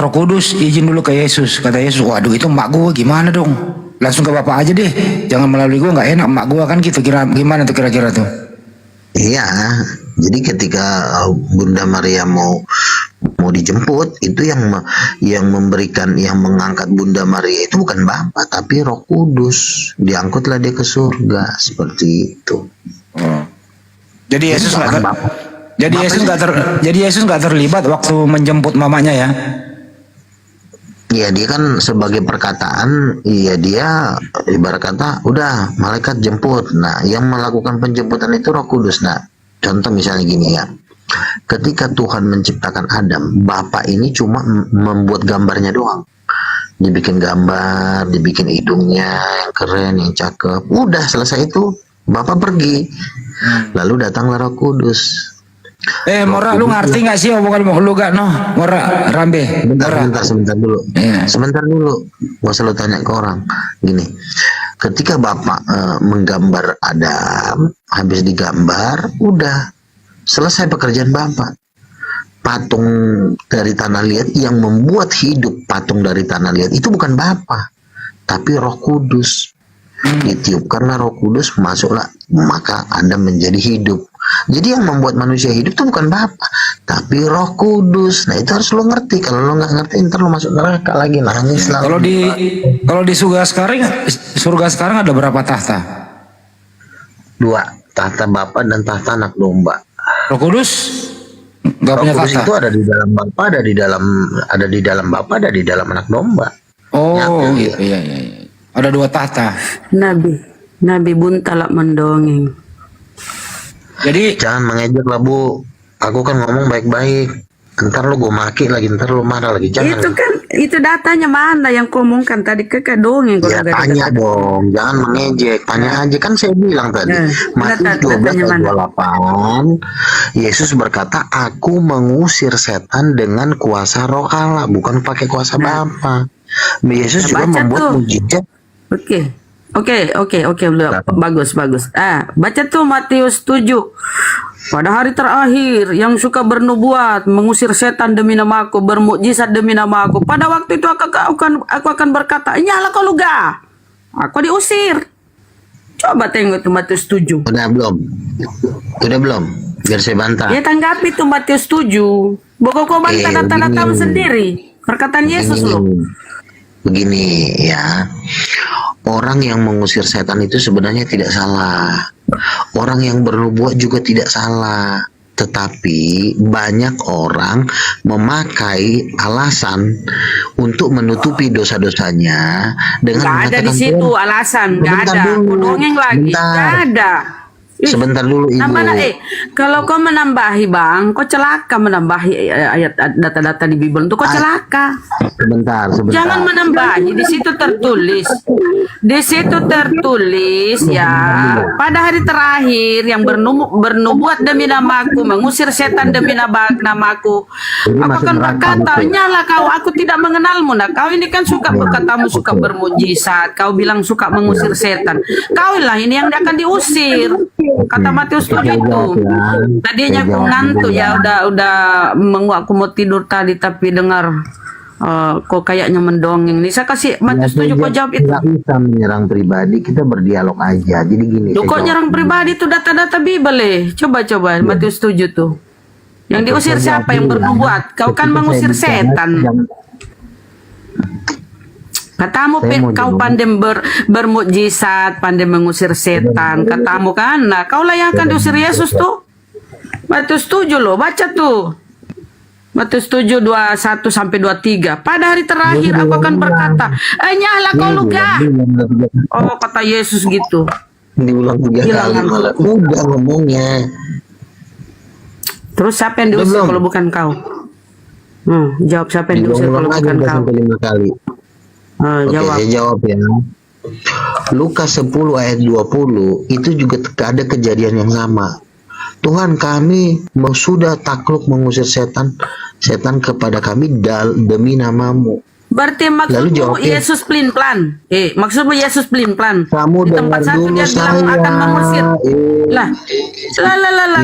Roh Kudus izin dulu ke Yesus, kata Yesus, waduh itu emak gue gimana dong, langsung ke Bapak aja deh, jangan melalui gue, nggak enak emak gue kan gitu, gimana tuh kira-kira tuh? Iya, jadi ketika Bunda Maria mau dijemput, itu yang memberikan, yang mengangkat Bunda Maria itu bukan Bapa, tapi Roh Kudus. Diangkutlah dia ke surga, seperti itu. Jadi Yesus nggak terlibat waktu menjemput mamanya ya? Iya, dia kan sebagai perkataan, iya dia ibarat kata udah malaikat jemput. Nah, yang melakukan penjemputan itu Roh Kudus. Nah, contoh misalnya gini ya. Ketika Tuhan menciptakan Adam, Bapa ini cuma membuat gambarnya doang. Dibikin gambar, dibikin hidungnya yang keren, yang cakep. Udah selesai itu, Bapa pergi. Lalu datanglah Roh Kudus. Mora, lu ngerti nggak sih omongan lu gak no? Mora, Rambe. Sebentar dulu. Sebentar dulu. Gak usah lu tanya ke orang. Gini, ketika Bapak menggambar Adam, habis digambar, udah selesai pekerjaan Bapak. Patung dari tanah liat yang membuat hidup patung dari tanah liat itu bukan Bapa, tapi Roh Kudus. Ditiupkanlah Roh Kudus, masuklah, maka Anda menjadi hidup. Jadi yang membuat manusia hidup itu bukan Bapa, tapi Roh Kudus. Nah itu harus lo ngerti. Kalau lo nggak ngerti, ntar lo masuk neraka lagi, nangis lah. Kalau di surga sekarang ada berapa tahta? 2, tahta Bapa dan tahta anak domba. Roh Kudus nggak punya Roh Kudus tahta? itu ada di dalam Bapa, ada di dalam Bapa, ada di dalam anak domba. Oh iya. Ada 2 tahta. Nabi buntalak mendongeng. Jadi jangan mengejek lah Bu. Aku kan ngomong baik-baik. Ntar lo gue maki lagi, ntar lo marah lagi. Jangan. Itu datanya mana yang kau omongkan tadi ke dongeng? Ya tanya dong, jangan mengejek. Tanya aja, kan saya bilang tadi. Matius 12 ayat 28. Yesus berkata, aku mengusir setan dengan kuasa Roh Allah, bukan pakai kuasa Bapa. Yesus juga membuat mujizat. Oke, bagus. Baca tuh Matius 7. Pada hari terakhir yang suka bernubuat, mengusir setan demi namaku, bermukjizat demi namaku. Pada waktu itu aku akan berkata, nyala kau Luga, aku diusir. Coba tengok tuh Matius 7. Udah belum? Biar saya bantah. Ya tanggapi tuh Matius 7. Bokok kau bantah tanda kamu sendiri. Perkataan Yesus loh. Begini ya, orang yang mengusir setan itu sebenarnya tidak salah. Orang yang bernubuat juga tidak salah. Tetapi banyak orang memakai alasan untuk menutupi dosa-dosanya dengan Nggak ada di mengatakan, situ "Tuhan, alasan, nggak sebentar ada. dulu, Kau dongeng lagi, sebentar. nggak ada. Ih, Sebentar dulu Ibu. kalau kau menambahi bang, kau celaka menambahi ayat data-data di Bible itu kau celaka. Sebentar. Jangan menambahi, di situ tertulis. Di situ tertulis ya, pada hari terakhir yang bernubuat demi namaku, mengusir setan demi namaku. Aku akan berkata, nyala kau, aku tidak mengenalmu. Nah, kau ini kan suka berkatamu suka bermujizat. Kau bilang suka mengusir setan. Kau lah ini yang akan diusir. Kata Matius 7 itu. Tadinya aku ngantuk ya, udah menguak, aku mau tidur tadi tapi dengar kok kayaknya mendongeng nih. Saya kasih Matius 7, kok jawab itu. Nggak bisa menyerang pribadi, kita berdialog aja. Jadi gini. Loh, saya kok jawab. nyerang pribadi itu data-data Bible. Coba Matius 7 tuh. Yang diusir siapa? Yang bernubuat. Kau kan mengusir setan. Katamu kau pandai bermukjizat, pandai mengusir setan. Katamu kan, nah kaulah yang akan diusir Yesus tuh. Matius 7 loh, baca tuh. Matius 7, 21 sampai 23. Pada hari terakhir aku akan berkata, nyala kau luga. Oh, kata Yesus gitu. Diulang 3 kali malah. Udah ngomongnya. Terus siapa yang diusir kalau bukan kau? Jawab siapa yang diusir kalau bukan kau? Sampai 5 kali. Oke, Jawab. saya jawab ya. Lukas 10 ayat 20 itu juga ada kejadian yang sama. Tuhan, kami sudah takluk mengusir setan kepada kami demi namamu. Berarti maksudmu Yesus pelin-pelan. Maksudmu Yesus pelin-pelan. Kamu di tempat satu dulu dia bilang saya. akan mengusir. Lah.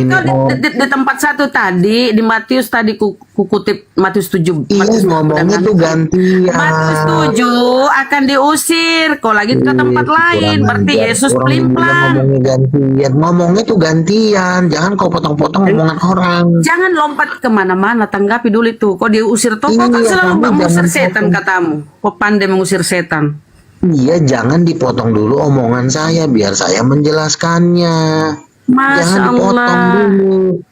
Kau di tempat satu tadi di Matius tadi ku kutip Matius 7. Iya, ngomongnya tuh gantian. Matius 7 akan diusir. Kau lagi ke tempat lain. Berarti Yesus pelin-pelan. Ngomongnya tuh gantian. Jangan kau potong-potong omongan orang. Jangan lompat kemana-mana. Tanggapi dulu itu. Kau diusir tuh. Kau kan Iya, selalu kamu mengusir jangan setan katamu. Kau pandai mengusir setan. Iya, jangan dipotong dulu omongan saya biar saya menjelaskannya. Masya Jangan dipotong Allah. dulu.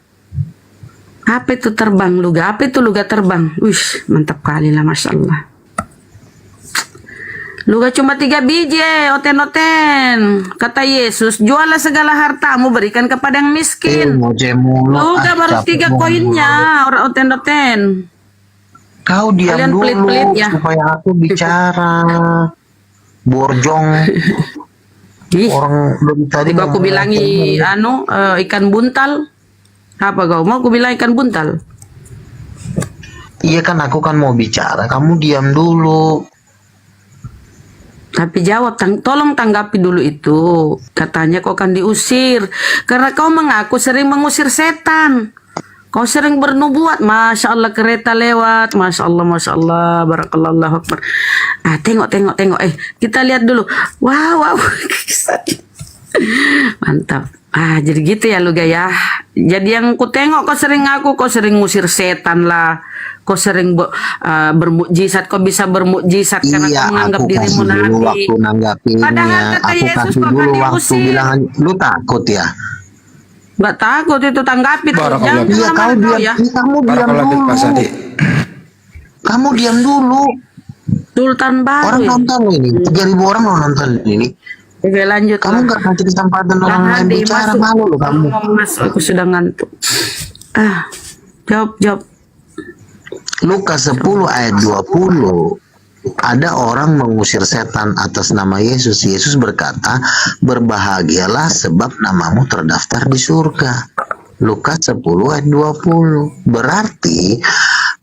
Apa itu terbang luga? Apa itu luga terbang? Wih, mantap kali lah, Masya Allah. Luga cuma 3 biji, oten-oten. Kata Yesus, jualah segala hartamu, berikan kepada yang miskin. Luga baru 3 koinnya, orang oten-oten. Kau diam Kalian dulu pelit-pelit ya. supaya aku bicara. Borjong. Orang dari tadi Tiba aku bilangi ikan buntal. Apa kau mau aku bilang ikan buntal? Iya kan, aku kan mau bicara, kamu diam dulu. Tapi jawab, tolong tanggapi dulu itu. Katanya kau akan diusir karena kau mengaku sering mengusir setan. Kau sering bernubuat. Masya Allah, kereta lewat. Masya Allah, barakallahu akbar. Tengok. Kita lihat dulu. Wow. Mantap. Jadi gitu ya Luga ya. Jadi yang ku tengok kau sering ngaku, kau sering ngusir setan lah. Kau sering bermukjizat, kau bisa bermukjizat karena kau menganggap dirimu nabi. Waktu nanggapinnya, Padahal kata aku Yesus kasih kau akan dulu waktu diusir. bilang, lu takut ya? Nggak takut itu, tanggapi tuh. Jangan Iya, kemana-mana kau ya. kamu diam dulu. Kamu diam dulu. Sultan baru Orang ya. nonton ini, 3.000 orang loh nonton ini. Oke, lanjut. Kamu nggak kasih kesempatan orang lain Hadi, bicara, masuk. malu loh kamu. Masuk, aku sudah ngantuk. Jawab. Lukas 10 ayat 20. Ada orang mengusir setan atas nama Yesus. Yesus berkata, berbahagialah sebab namamu terdaftar di surga. Lukas 10 ayat 20. Berarti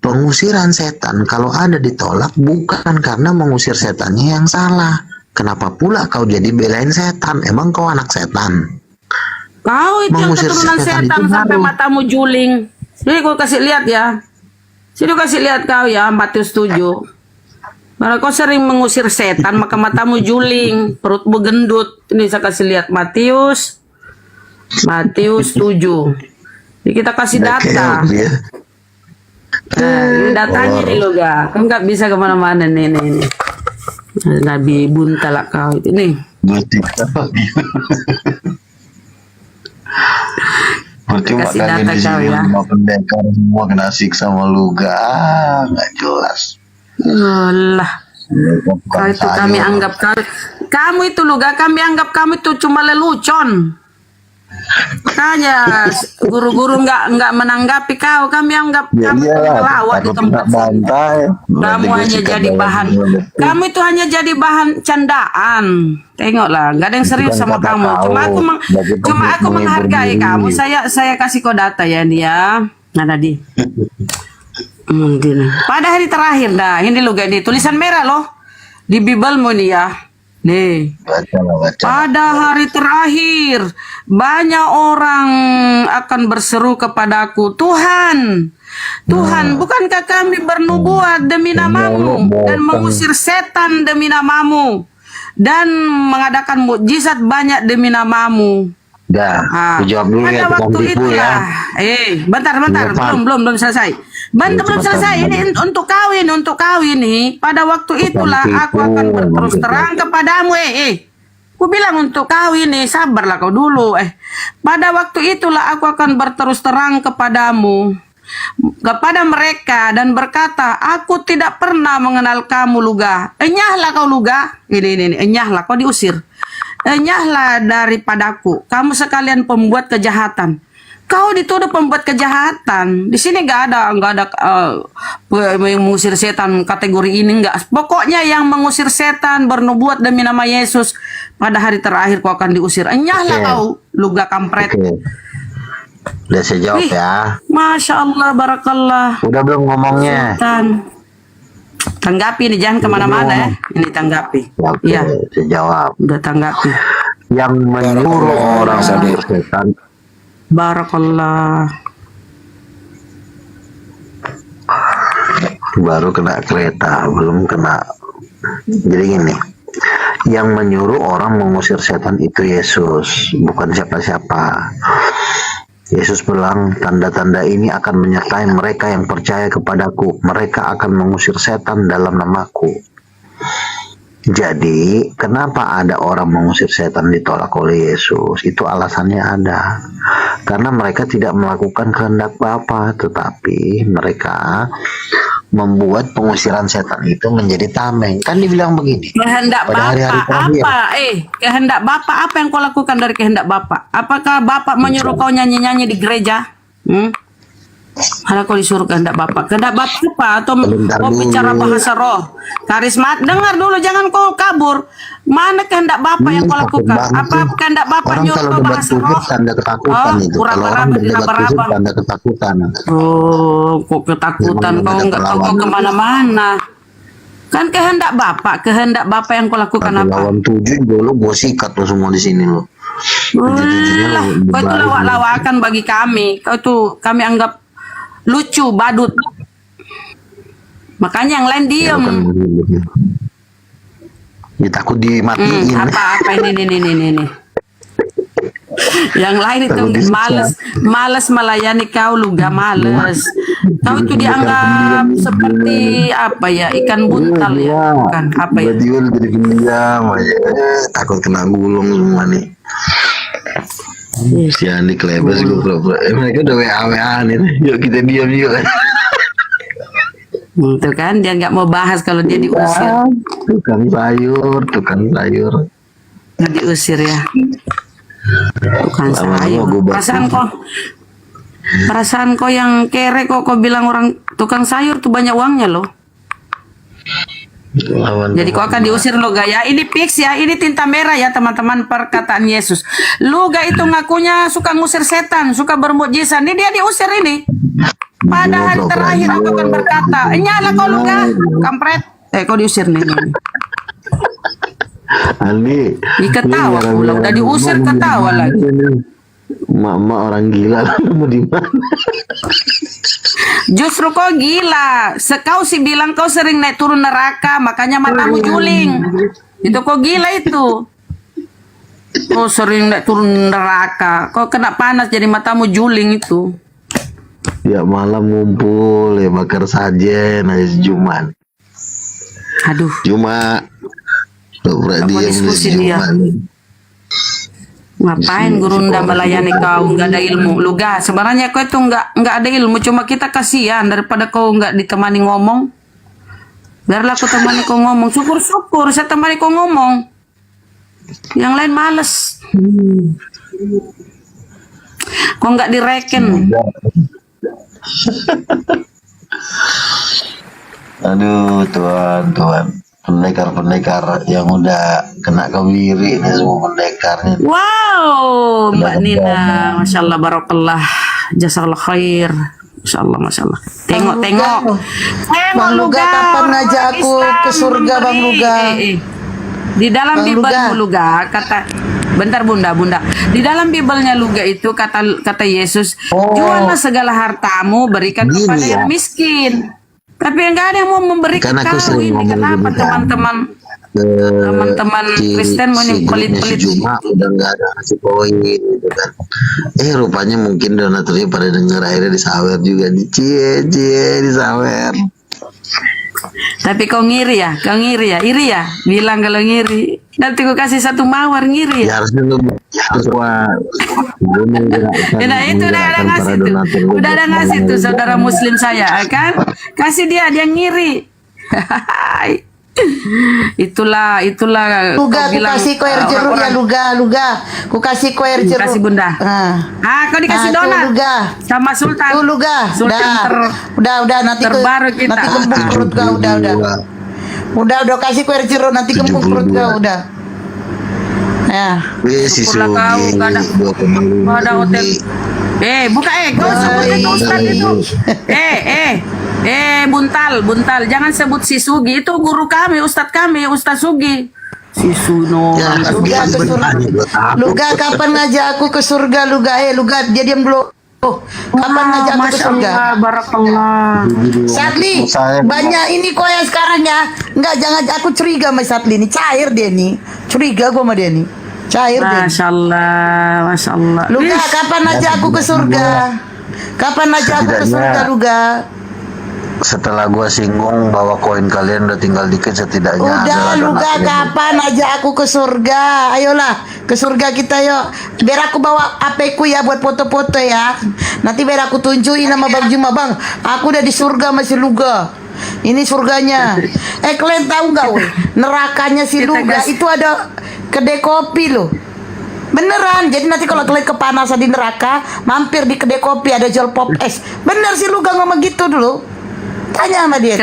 pengusiran setan kalau ada ditolak bukan karena mengusir setannya yang salah. Kenapa pula kau jadi belain setan? Emang kau anak setan? Kau itu yang Mengusir keturunan setan setan itu sampai baru. matamu juling. Jadi kau kasih lihat ya. Sini kasih lihat kau ya, Matius 7. Karena kau sering mengusir setan, maka matamu juling, perutmu gendut. Ini saya kasih lihat Matius 7. Jadi kita kasih data. Ini datanya nih lo ga. Kau nggak bisa kemana-mana nih. Nabi buntal lah kau itu nih. Percuma Kasih kalian data di kau sini ya. lima pendekar semua kena siksa sama Luga. Nggak jelas. Alah. Mereka bukan Kau itu kami sayur. anggap kamu itu Luga, kami anggap kamu itu cuma lelucon. Makanya guru-guru nggak menanggapi kau, kami anggap Ya kamu itu iyalah, pelawak di takut tempat kena sini. bantai. Berarti Kamu gue hanya sikat jadi dalam bahan, mulut. kamu itu hanya jadi bahan candaan. Tengoklah, nggak ada yang Itu serius kan sama kata kamu. kau, Cuma bagi aku menghibur menghargai diri. kamu. Saya kasih kau data ya ini ya. Nah tadi. Gini. Pada hari terakhir dah, ini lo gini tulisan merah loh di Bibelmu nih ya. Nih. Baca. Pada hari terakhir banyak orang akan berseru kepadaku, Tuhan, Tuhan, bukankah kami bernubuat demi namamu dan mengusir setan demi namamu dan mengadakan mukjizat banyak demi namamu? Dah, Ah, aku jawab dulu pada ya, tukang waktu tipu itulah, ya. bentar, Irfan. belum selesai. Bentar, belum Cepetan, selesai. Ini untuk kawin nih. Pada waktu itulah aku akan berterus terang kepadamu. Aku bilang untuk kawin nih, sabarlah kau dulu. Pada waktu itulah aku akan berterus terang kepadamu, kepada mereka dan berkata, aku tidak pernah mengenal kamu Luga. Enyahlah kau Luga. Ini, enyahlah kau diusir. Enyahlah daripadaku, kamu sekalian pembuat kejahatan. Kau dituduh pembuat kejahatan. Di sini nggak ada mengusir setan kategori ini nggak. Pokoknya yang mengusir setan bernubuat demi nama Yesus pada hari terakhir kau akan diusir. Enyahlah kau Luga kampret. Udah saya jawab ya. Masya Allah, barakallah. Udah belum ngomongnya? Sultan. Tanggapi ini, jangan kemana-mana ya. Ini tanggapi. Iya. Saya jawab. Udah tanggapi. Yang menyuruh orang setan. Barakallah. Baru kena kereta, belum kena. Jadi gini, yang menyuruh orang mengusir setan itu Yesus, bukan siapa-siapa. Yesus bilang, tanda-tanda ini akan menyertai mereka yang percaya kepadaku. Mereka akan mengusir setan dalam namaku. Jadi, kenapa ada orang mengusir setan ditolak oleh Yesus? Itu alasannya ada. Karena mereka tidak melakukan kehendak Bapa, tetapi mereka membuat pengusiran setan itu menjadi tameng. Kan dibilang begini. Kehendak pada hari-hari Bapak terakhir. apa? Kehendak Bapak apa yang kau lakukan dari kehendak Bapak? Apakah Bapak menyuruh kau nyanyi-nyanyi di gereja? Mana kau disuruh kehendak Bapak? Kehendak Bapak apa? Atau kau bicara bahasa roh? Karisma? Dengar dulu, jangan kau kabur. Mana kehendak Bapak yang kau lakukan? Apa kehendak Bapak Orang nyuruh kalau kau debat bahasa kusir roh? tanda ketakutan itu. Kalau orang berdebat kusir tanda ketakutan. Oh, kok ketakutan kau nggak tahu kau kemana-mana. Kan kehendak Bapak yang kau lakukan apa? Lawan 7 dulu gue sikat lo semua di sini lo. Lah, kau itu lawak-lawakan bagi kami. Kau itu kami anggap lucu, badut. Makanya yang lain diem. Ya takut dimatiin. Apa ini. Yang lain itu males melayani kau Luga, males. Kau itu dianggap seperti apa ya, ikan buntal ya, bukan apa ya? Tiba-tiba jadi pendiam aja. Takut kena gulung semua nih. Si Andi Klebes gue pura-pura. Mereka udah WA-WA nih. Yuk kita diam yuk. Itu kan dia nggak mau bahas kalau dia diusir. Tukang sayur. Nggak diusir ya. Tukang sayur. Perasaan kau yang kere kok kau bilang orang tukang sayur tuh banyak uangnya loh. Jadi kau akan diusir Luga ya. Ini fix ya. Ini tinta merah ya teman-teman perkataan Yesus. Luga itu ngakunya suka ngusir setan, suka bermukjizat. Ini dia diusir ini. Pada hari terakhir aku akan berkata, nyala kau Luga, kampret. Kau diusir nih. Andi. Ketawa pula. Udah diusir ketawa lagi. Mama orang gila mau di mana? Justru kau gila. Kau sih bilang kau sering naik turun neraka, makanya matamu juling. Itu kau gila itu. Kau sering naik turun neraka, kau kena panas jadi matamu juling itu. Ya malam ngumpul ya bakar sajen aja Jumat. Aduh. Cuma pura-pura diam diskusi Jumat. Ngapain Gurunda melayani kau nggak ada ilmu? Luga, sebenarnya kau itu nggak ada ilmu, cuma kita kasihan daripada kau nggak ditemani ngomong. Biarlah aku temani kau ngomong. Syukur-syukur saya temani kau ngomong. Yang lain males. Kau nggak direken. Aduh Tuhan, pendekar-pendekar yang udah kena kebiri nih, semua pendekarnya. Wow, Mbak Nina, masya Allah, barokallah, jazakallah khair, masya Allah, masya Allah. Tengok, Bang Luga, kapan ngajak aku ke surga, Bang Luga? Di dalam Bang Bible Luga kata, bentar Bunda, di dalam Biblenya Luga itu kata Yesus, juallah segala hartamu, berikan Gini kepada ya. yang miskin. Tapi enggak ada yang mau memberikan Kan aku kau sering ini. ngomong Kenapa gini kan. teman-teman Kristen mau si pelit-pelit? Juma udah nggak ada ngasih poin gitu kan. Rupanya mungkin donaturnya pada denger, akhirnya disawer juga, cie disawer. Tapi kau ngiri ya, iri ya, bilang kalau ngiri. Nanti kau kasih satu mawar ngiri Ya ya. harusnya lu kuat. Nah itu udah ada ngasih tuh, udah ada ngasih tuh saudara Muslim saya, kan? Kasih dia ngiri. itulah Luga, kau aku bilang, kasih kau air jeruk ya, Luga. Aku kasih kau air jeruk. Kasih Bunda. Kau dikasih tuh, donat Luga. sama Sultan. Tuh Luga, udah nanti terbaru kita. nanti kembung perut kau, udah kasih kau air jeruk, nanti kembung perut kau, udah. Ya. Si Syukurlah kau Sugi, nggak ada hotel. Buka kau sebutnya ke Ustaz itu. Buntal, jangan sebut si Sugi, itu guru kami, Ustadz kami, Ustadz Sugi. Si Suno. Luga ke surga. Luga, kapan ngajak aku ke surga, Luga? Luga, dia diam dulu. Kapan ngajak aku ke surga? Barakallah. Sadli, banyak ini kok yang sekarang ya. Enggak, jangan, aku curiga sama Sadli ini, cair dia nih. Curiga gua sama dia nih. Cair dia. Masya Allah. Luga, kapan ngajak aku ke surga? Kapan ngajak aku ke surga, Luga? Setelah gua singgung bahwa koin kalian udah tinggal dikit, setidaknya Udah adalah Luga, donat. kapan aja aku ke surga? Ayolah ke surga kita yuk. Biar aku bawa HP ku ya buat foto-foto ya. Nanti biar aku tunjukin nama Bang Juma, Bang. Aku udah di surga masih Luga. Ini surganya. Kalian tahu nggak, weh? Nerakanya si Luga itu ada kedai kopi loh. Beneran. Jadi nanti kalau kalian kepanasan di neraka, mampir di kedai kopi, ada jual pop es. Bener si Luga ngomong gitu dulu. Tanya sama dia.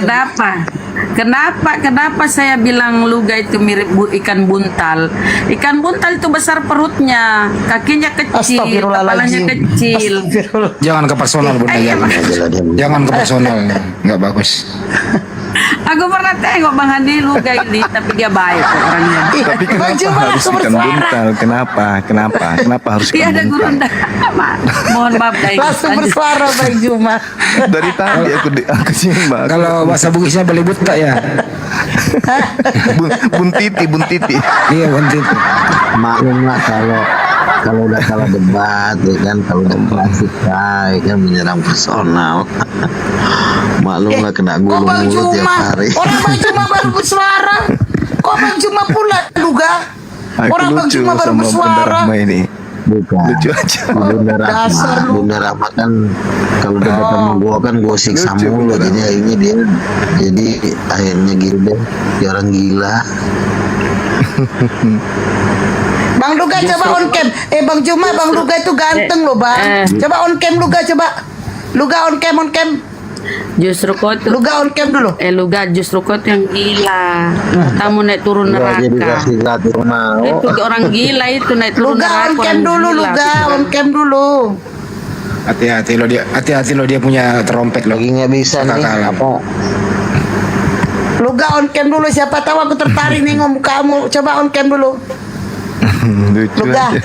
Kenapa saya bilang Luga itu mirip ikan buntal? Ikan buntal itu besar perutnya, kakinya kecil, kepalanya kecil. Jangan ke personal Bunda, jangan ke personal, nggak bagus. Aku pernah tengok Bang Handi Luga ini, tapi dia baik kok orangnya. Tapi kenapa harus ikan buntal? Kenapa harus Dia ikan ada buntal? gurunda. Mohon maaf guys. Langsung bersuara Bang Juma. Dari tadi aku simak. Kalau bahasa Bugisnya belibut tak ya? Buntiti. Iya, buntiti. Maklumlah kalau udah kalah debat ya kan, kalau udah klasik ya kan, menyerang personal. Maklumlah kena Kok gulung Bang mulut tiap Juma? hari. Orang Bang Juma baru bersuara. Kok Bang Juma pula Luga? Orang Bang lucu Juma baru sama Bunda bersuara. Rahma ini. Bukan. Lucu aja. Bunda Rahma kan kalau debat sama gua kan gua siksa Lucu, mulu, Bunda jadi akhirnya dia akhirnya gitu deh, dia orang gila. Bang Luga coba on cam. Bang Juma, Bang Luga itu ganteng loh, Bang. Coba on cam Luga, coba. Luga on cam. Justru kau tuh Luga on cam dulu. Luga, justru kau tuh yang gila. Kamu naik turun Gua jadi neraka. kasih gratis mau. Itu orang gila itu naik turun Luga neraka. on cam orang dulu, gila. Luga on cam dulu. Hati-hati lo dia punya trompet lo. Lagi nggak bisa nih apa? Luga on cam dulu, siapa tahu aku tertarik nih ngomong kamu. Coba on cam dulu. Lucu Luga. aja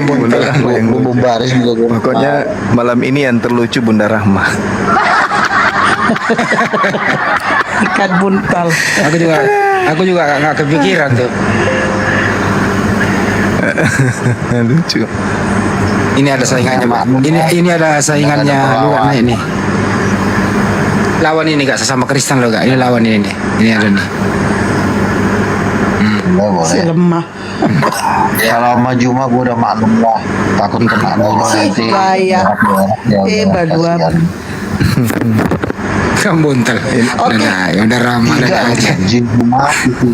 Bunda Rahma yang lucu. Baris juga. Pokoknya malam ini yang terlucu Bunda Rahma. Ikan buntal. Aku juga nggak kepikiran tuh. Lucu. Ini ada saingannya, Pak. Ini ada saingannya Luga naik nih. Lawan ini gak sesama Kristen lo gak? Ini lawan ini nih. Ini ada nih. boleh. lemah. Kalau sama Juma gue udah maklum lah. Takut kena dulu nanti. Bahaya. Badua. Kamu buntel. Udah ramah aja. Jin Juma itu.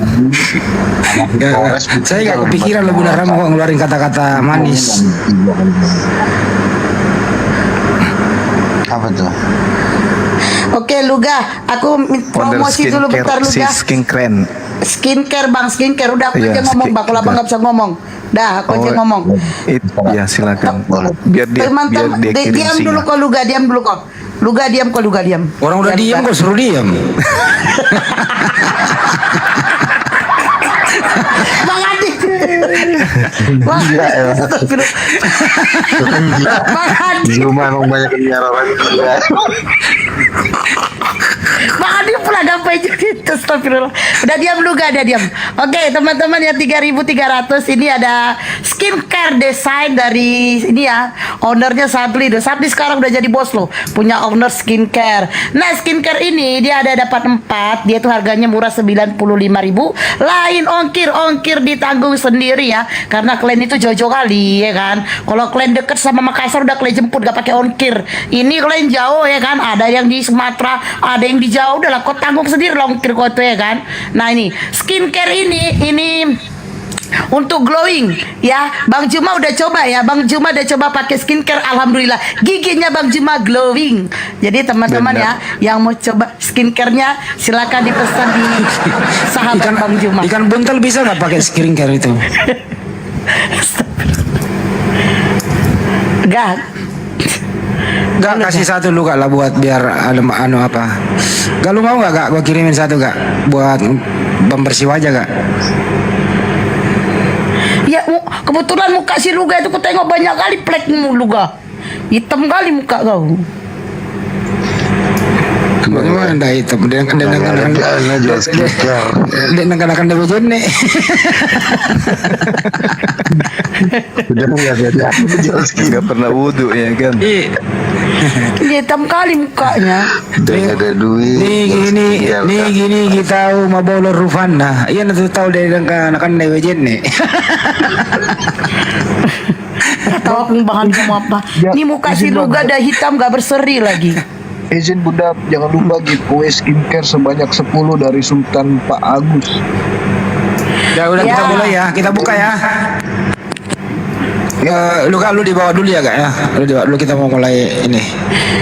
Saya nggak kepikiran lo Bunda Rama kok ngeluarin kata-kata manis. Apa tuh? Oke, Luga, aku promosi dulu bentar, Luga. Skincare. Skincare bang, skincare. Udah aku Iya, aja ngomong bang, kalau abang nggak bisa ngomong. Dah, aku aja ngomong. Ya silakan. Biar dia Teman-teman, kirim diam dulu kok Luga, diam dulu kok. Luga diam kok, Luga diam. Orang udah diem kok suruh diem. Bang Adi. Bang, astagfirullah. Bang Adi. Juma emang banyak bicara orang. Bang Adi pula gapai gitu, astagfirullah. Udah diam Luga, udah diam. Oke, teman-teman ya 3.300 ini ada skincare design dari ini ya. Ownernya Sadli. Sadli sekarang udah jadi bos loh. Punya owner skincare. Nah, skincare ini dia dapat 4. Dia tuh harganya murah 95.000. Lain ongkir ditanggung sendiri ya. Karena kalian itu jauh-jauh kali ya kan. Kalau kalian deket sama Makassar udah kalian jemput gak pakai ongkir. Ini kalian jauh ya kan. Ada yang di Sumatera, ada yang di Jawa, udahlah kau tanggung sendiri lah ongkir kau tuh ya kan. Nah ini skincare ini untuk glowing ya. Bang Juma udah coba ya. Bang Juma udah coba pakai skincare, alhamdulillah giginya Bang Juma glowing. Jadi teman-teman ya yang mau coba skincare-nya silakan dipesan di sahabat Bang Juma. Ikan buntel bisa nggak pakai skincare itu? Gak kasih satu lu Kak lah buat biar anu apa. Gak lu mau gak gua kirimin satu Kak buat pembersih wajah Kak. Ya kebetulan muka si Luga itu ku tengok banyak kali plekmu Luga. Hitam kali muka kau. Bagaimana dah hitam? Dia kan dia bejone nih. Nggak pernah wudhu ya kan? Hitam kali mukanya. Ada duit. Nih gini kita mau bolor Rufana. Iya nanti tahu dari anak-anak dewejen nih. Tahu aku bahan cuma apa? Ini muka si Luga dah hitam gak berseri lagi. Izin Bunda, jangan lupa giveaway skincare sebanyak 10 dari Sultan Pak Agus. Ya udah kita mulai ya, kita buka ya. Lu dibawa dulu ya Kak ya. Lu kita mau mulai ini.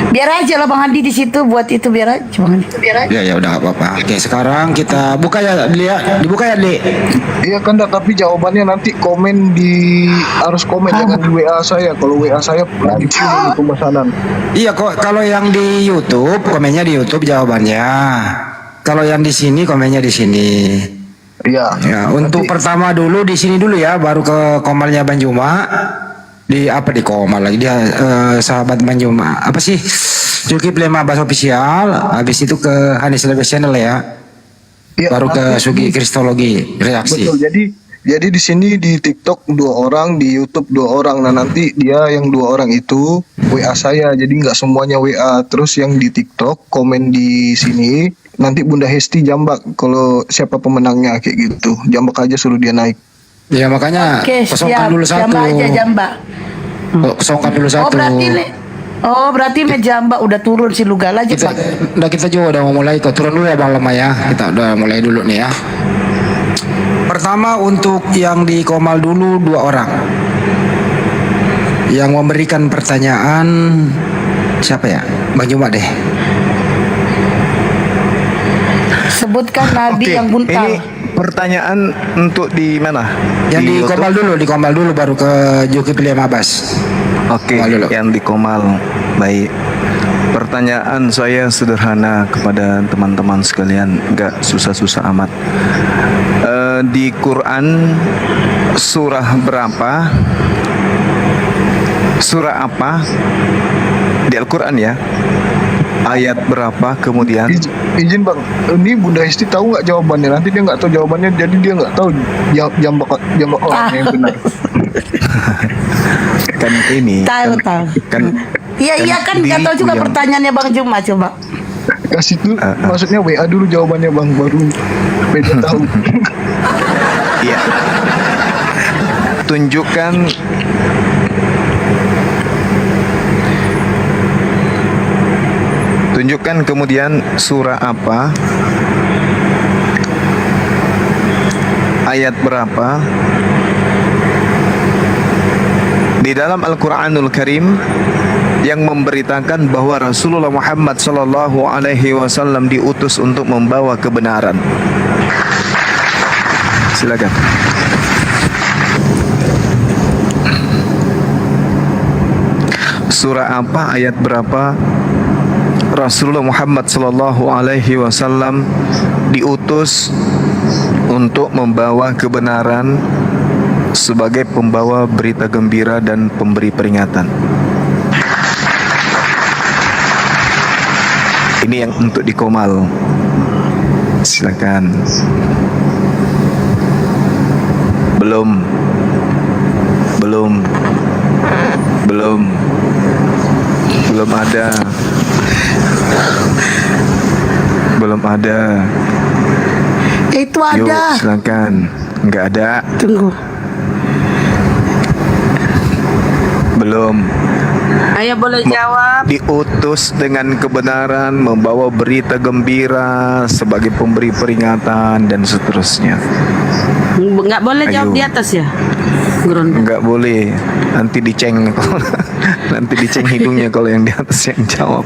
Biar aja lah Bang Andi di situ buat itu biar aja Bang Andi. Ya udah gak apa-apa. Oke sekarang kita buka ya Dli ya. Dibuka ya Dli. Iya kan, tapi jawabannya nanti harus komen jangan di WA saya. Kalau WA saya lagi full pemesanan. Iya kok kalau yang di YouTube komennya di YouTube jawabannya. Kalau yang di sini komennya di sini. Iya. Ya, untuk pertama dulu di sini dulu ya, baru ke komalnya Bang Juma. Di komal lagi dia sahabat Bang Juma. Apa sih? Zulkifli Mabas official, habis itu ke Hanis Lebes channel ya. Baru ke Sugi Kristologi reaksi. Betul. Jadi di sini di TikTok 2 orang, di YouTube 2 orang. Nah nanti dia yang 2 orang itu WA saya. Jadi nggak semuanya WA. Terus yang di TikTok komen di sini. Nanti Bunda Hesti jambak kalau siapa pemenangnya kayak gitu. Jambak aja suruh dia naik. Ya makanya kosongkan dulu satu. Jambak aja jambak. Kosongkan dulu satu. Berarti menjambak udah turun si Luga aja Pak. Kita juga udah mau mulai. Kau turun dulu ya Bang Lama ya. Kita udah mulai dulu nih ya. Pertama untuk yang di komal dulu 2 orang. Yang memberikan pertanyaan siapa ya? Bang Juma deh. Sebutkan nabi yang buntal. Ini pertanyaan untuk di mana? Yang di Komal dulu baru ke Zulkifli Mabas. Oke, yang di Komal. Baik. Pertanyaan saya sederhana kepada teman-teman sekalian, nggak susah-susah amat. Di Quran surah berapa? Surah apa? Di Al-Quran ya. Ayat berapa kemudian? Izin Bang, ini Bunda Hesti tahu nggak jawabannya? Nanti dia nggak tahu jawabannya, jadi dia nggak tahu jambak orang yang benar. Kan ini. Tahu. Kan Iya kan nggak tahu juga pertanyaannya Bang Juma, coba. Kasih tuh, maksudnya WA dulu jawabannya Bang, baru beda tahu. Iya. Tunjukkan kemudian surah apa, ayat berapa di dalam Al-Quranul Karim yang memberitakan bahwa Rasulullah Muhammad sallallahu alaihi wasallam diutus untuk membawa kebenaran. Silakan. Surah apa, ayat berapa Rasulullah Muhammad sallallahu alaihi wasallam diutus untuk membawa kebenaran sebagai pembawa berita gembira dan pemberi peringatan. Ini yang untuk dikomal. Silakan. Belum ada. Itu ada. Yuk, silakan. Enggak ada. Tunggu. Belum. Ayah boleh jawab. Diutus dengan kebenaran, membawa berita gembira sebagai pemberi peringatan dan seterusnya. Nggak boleh jawab Ayo. di atas ya, Gurunda? Enggak boleh. Nanti diceng. Nanti diceng hidungnya kalau yang di atas yang jawab.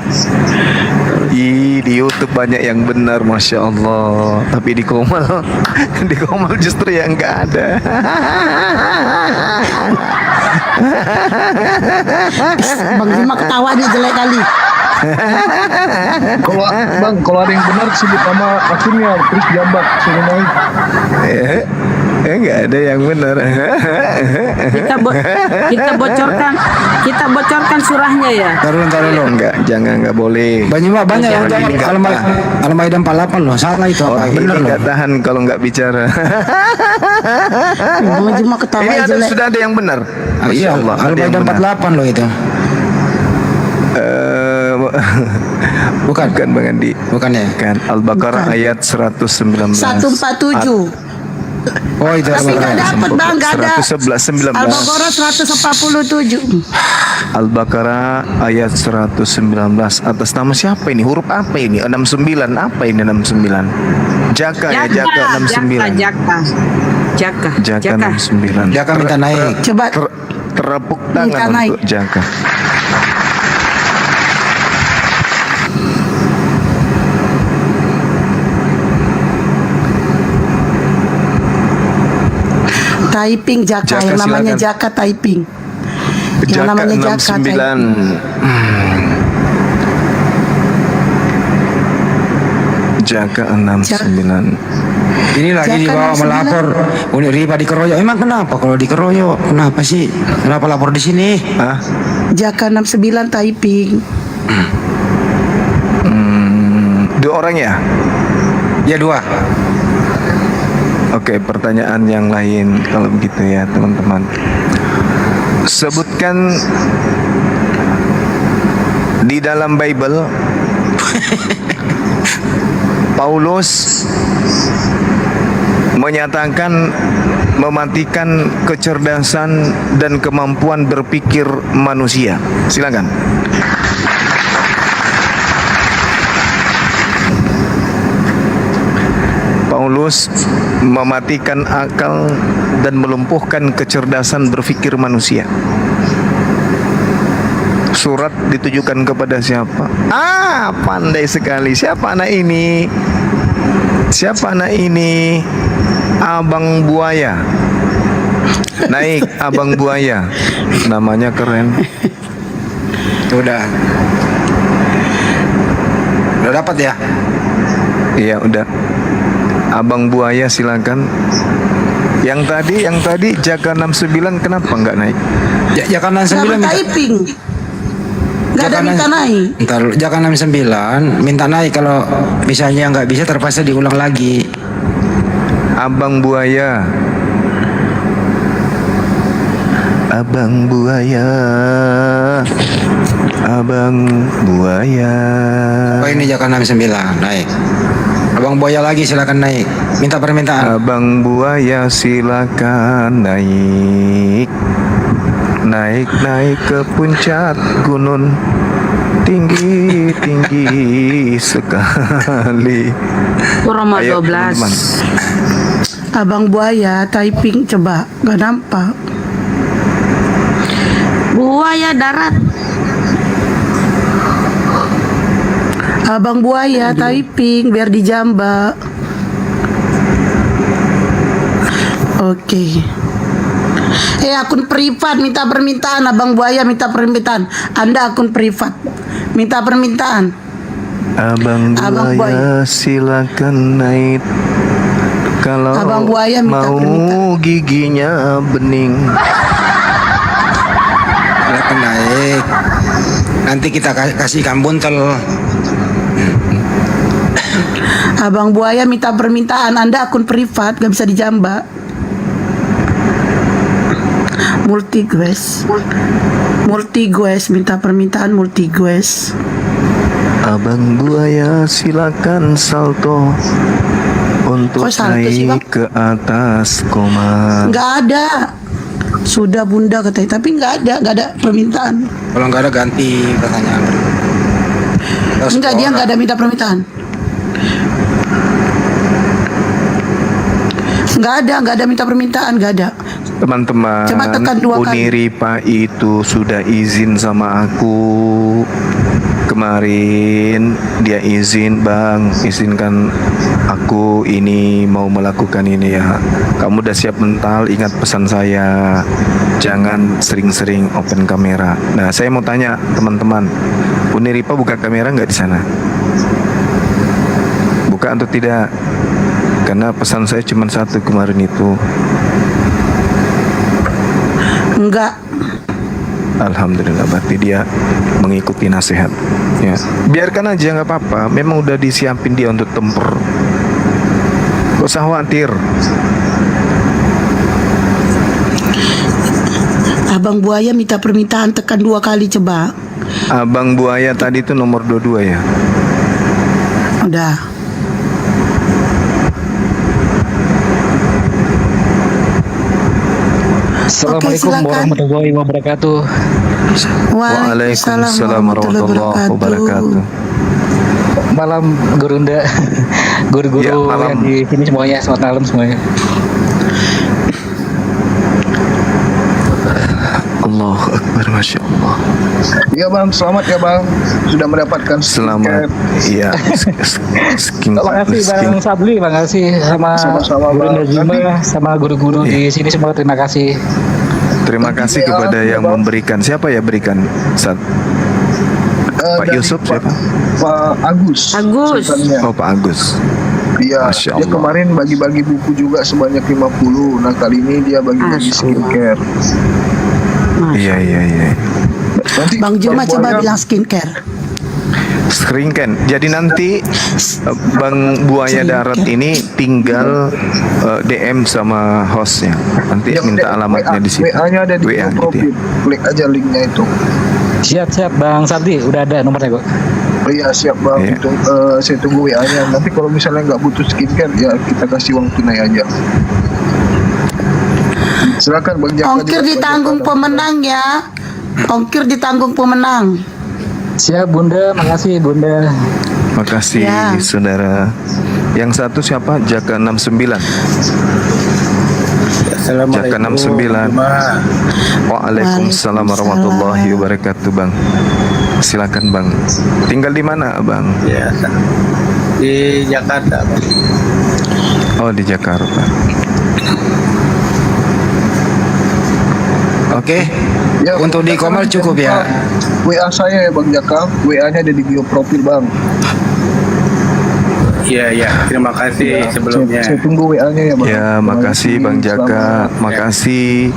Di YouTube banyak yang benar, Masya Allah. Tapi di Komal justru yang enggak ada. Bang Juma ketawa nih jelek kali. Kalau ada yang benar sebut nama akunnya terus jabat sebenarnya. Enggak ada yang benar. Kita bocorkan surahnya ya. Taruh dulu. Enggak boleh. Banyak yang jawab Al-Maidah 48 loh. Salah itu apa? Bener loh. Enggak tahan kalau enggak bicara. Bang Juma ketawa Ini jelek. sudah ada yang benar. Iya, Masya Allah, ada yang Al-Maidah benar. 48 loh itu. Bukan Bang Andi. Bukan ya? Kan Al-Baqarah ayat 119. 147. Oh itu Tapi nggak dapat bang, nggak ada. 111 19. Al-Baqarah 147. Al-Baqarah ayat 119. Atas nama siapa ini? Huruf apa ini? 69. Apa ini 69? Jaka ya, Jaka 69. Jaka 69. Jaka minta naik. Coba Terapuk Minta tangan naik. untuk Jaka. typing Jaka, Jaka, yang namanya silakan. Jaka typing. Yang Jaka namanya Jaka 69. typing. Jaka 69. Ini lagi Jaka dibawa 69. melapor unit riba dikeroyok. Emang kenapa kalau dikeroyok? Kenapa sih? Kenapa lapor di sini? Hah? Jaka 69 typing. Dua orang ya? Ya 2. Oke, pertanyaan yang lain kalau begitu ya, teman-teman. Sebutkan di dalam Bible Paulus menyatakan mematikan kecerdasan dan kemampuan berpikir manusia. Silakan. Paulus mematikan akal dan melumpuhkan kecerdasan berpikir manusia. Surat ditujukan kepada siapa? Pandai sekali. Siapa anak ini? Siapa anak ini? Abang Buaya. Naik Abang Buaya. Namanya keren. Udah dapat ya? Iya, udah. Abang Buaya silakan. Yang tadi Jaka 69 kenapa enggak naik? Jaka 69 Sama minta typing. Gak ada minta naik. Ntar Jaka 69 minta naik, kalau misalnya nggak bisa terpaksa diulang lagi. Abang Buaya. Abang Buaya. Abang Buaya. Oh ini Jaka 69 naik. Abang Buaya lagi silakan naik. Minta permintaan. Abang Buaya silakan naik. Naik ke puncak gunung. Tinggi sekali. Kurang Ayo, 12. teman-teman. Abang Buaya typing coba, nggak nampak. Buaya darat. Abang Buaya typing biar dijamba. Oke. Akun privat minta permintaan. Abang Buaya minta permintaan. Anda akun privat minta permintaan. Abang Abang Buaya silakan naik. Kalau Abang Buaya minta mau permintaan. giginya bening. Silakan naik. Nanti kita kasih ikan buntel. Abang Buaya minta permintaan. Anda akun privat gak bisa dijamba. Multigues minta permintaan multigues. Abang Buaya silakan salto untuk Kok salto sih, Bang? naik ke atas koma. Nggak ada. Sudah Bunda katanya, tapi nggak ada permintaan. Kalau nggak ada ganti pertanyaan. Enggak, dia nggak ada minta permintaan. Nggak ada minta permintaan, nggak ada. Teman-teman, Coba tekan 2 kali. Uniripa itu sudah izin sama aku. Kemarin dia izin, Bang, izinkan aku ini mau melakukan ini ya. Kamu udah siap mental, ingat pesan saya. Jangan sering-sering open kamera. Nah, saya mau tanya teman-teman, Uniripa buka kamera nggak di sana? Buka atau tidak? Karena pesan saya cuma satu kemarin itu. Enggak. Alhamdulillah, berarti dia mengikuti nasihat. Ya, biarkan aja nggak apa-apa. Memang udah disiapin dia untuk tempur. Gak usah khawatir. Abang Buaya minta permintaan, tekan 2 kali coba. Abang Buaya tadi itu nomor 22 ya. Udah. Assalamualaikum silakan. warahmatullahi wabarakatuh. Waalaikumsalam warahmatullahi wabarakatuh. Malam Gurunda, guru-guru Ya, malam. yang di sini semuanya, selamat malam semuanya. Allahu Akbar, Masya Allah. Ya bang, selamat ya bang, sudah mendapatkan Selamat. Iya. Terima kasih Bang Sabli, terima kasih sama Sama-sama, Gurunda Bang. Juma, sama guru-guru di sini semua, terima kasih. Terima kasih kepada yang memberikan. Siapa ya berikan? Pak dari Yusuf siapa? Pak Agus. sultannya. Oh, Pak Agus. Iya, Masya dia Allah. kemarin bagi-bagi buku juga sebanyak 50. Nah kali ini dia bagi-bagi skincare. Iya. Nanti Bang Juma Bang coba Buaya- bilang skincare. Sering kan. Jadi nanti Bang Buaya Darat ini tinggal DM sama hostnya. Nanti Ya, minta alamatnya di sini. WA-nya ada di WA gitu profil. ya. Klik aja linknya itu. Siap Bang Sabli, udah ada nomornya kok. Iya siap bang. Iya. Saya tunggu WA-nya. Nanti kalau misalnya nggak butuh skincare ya kita kasih uang tunai aja. Silakan Bang Jaka. Ongkir juga ditanggung sebagai pemenang ya. Ongkir ditanggung pemenang. Siap Bunda, makasih Bunda. Makasih Ya. saudara. Yang satu siapa? Jaka 69. Jaka 69. Waalaikumsalam warahmatullahi wabarakatuh, Bang. Silakan, Bang. Tinggal di mana, Bang? Ya, di Jakarta. Oh, di Jakarta. Oke. Ya, Untuk di Komal cukup ya. WA saya ya Bang Jaka. WA-nya ada di bio profil Bang. Iya, terima kasih sebelumnya. Saya tunggu WA-nya ya Bang. Ya, makasih Bang Jaka. Makasih.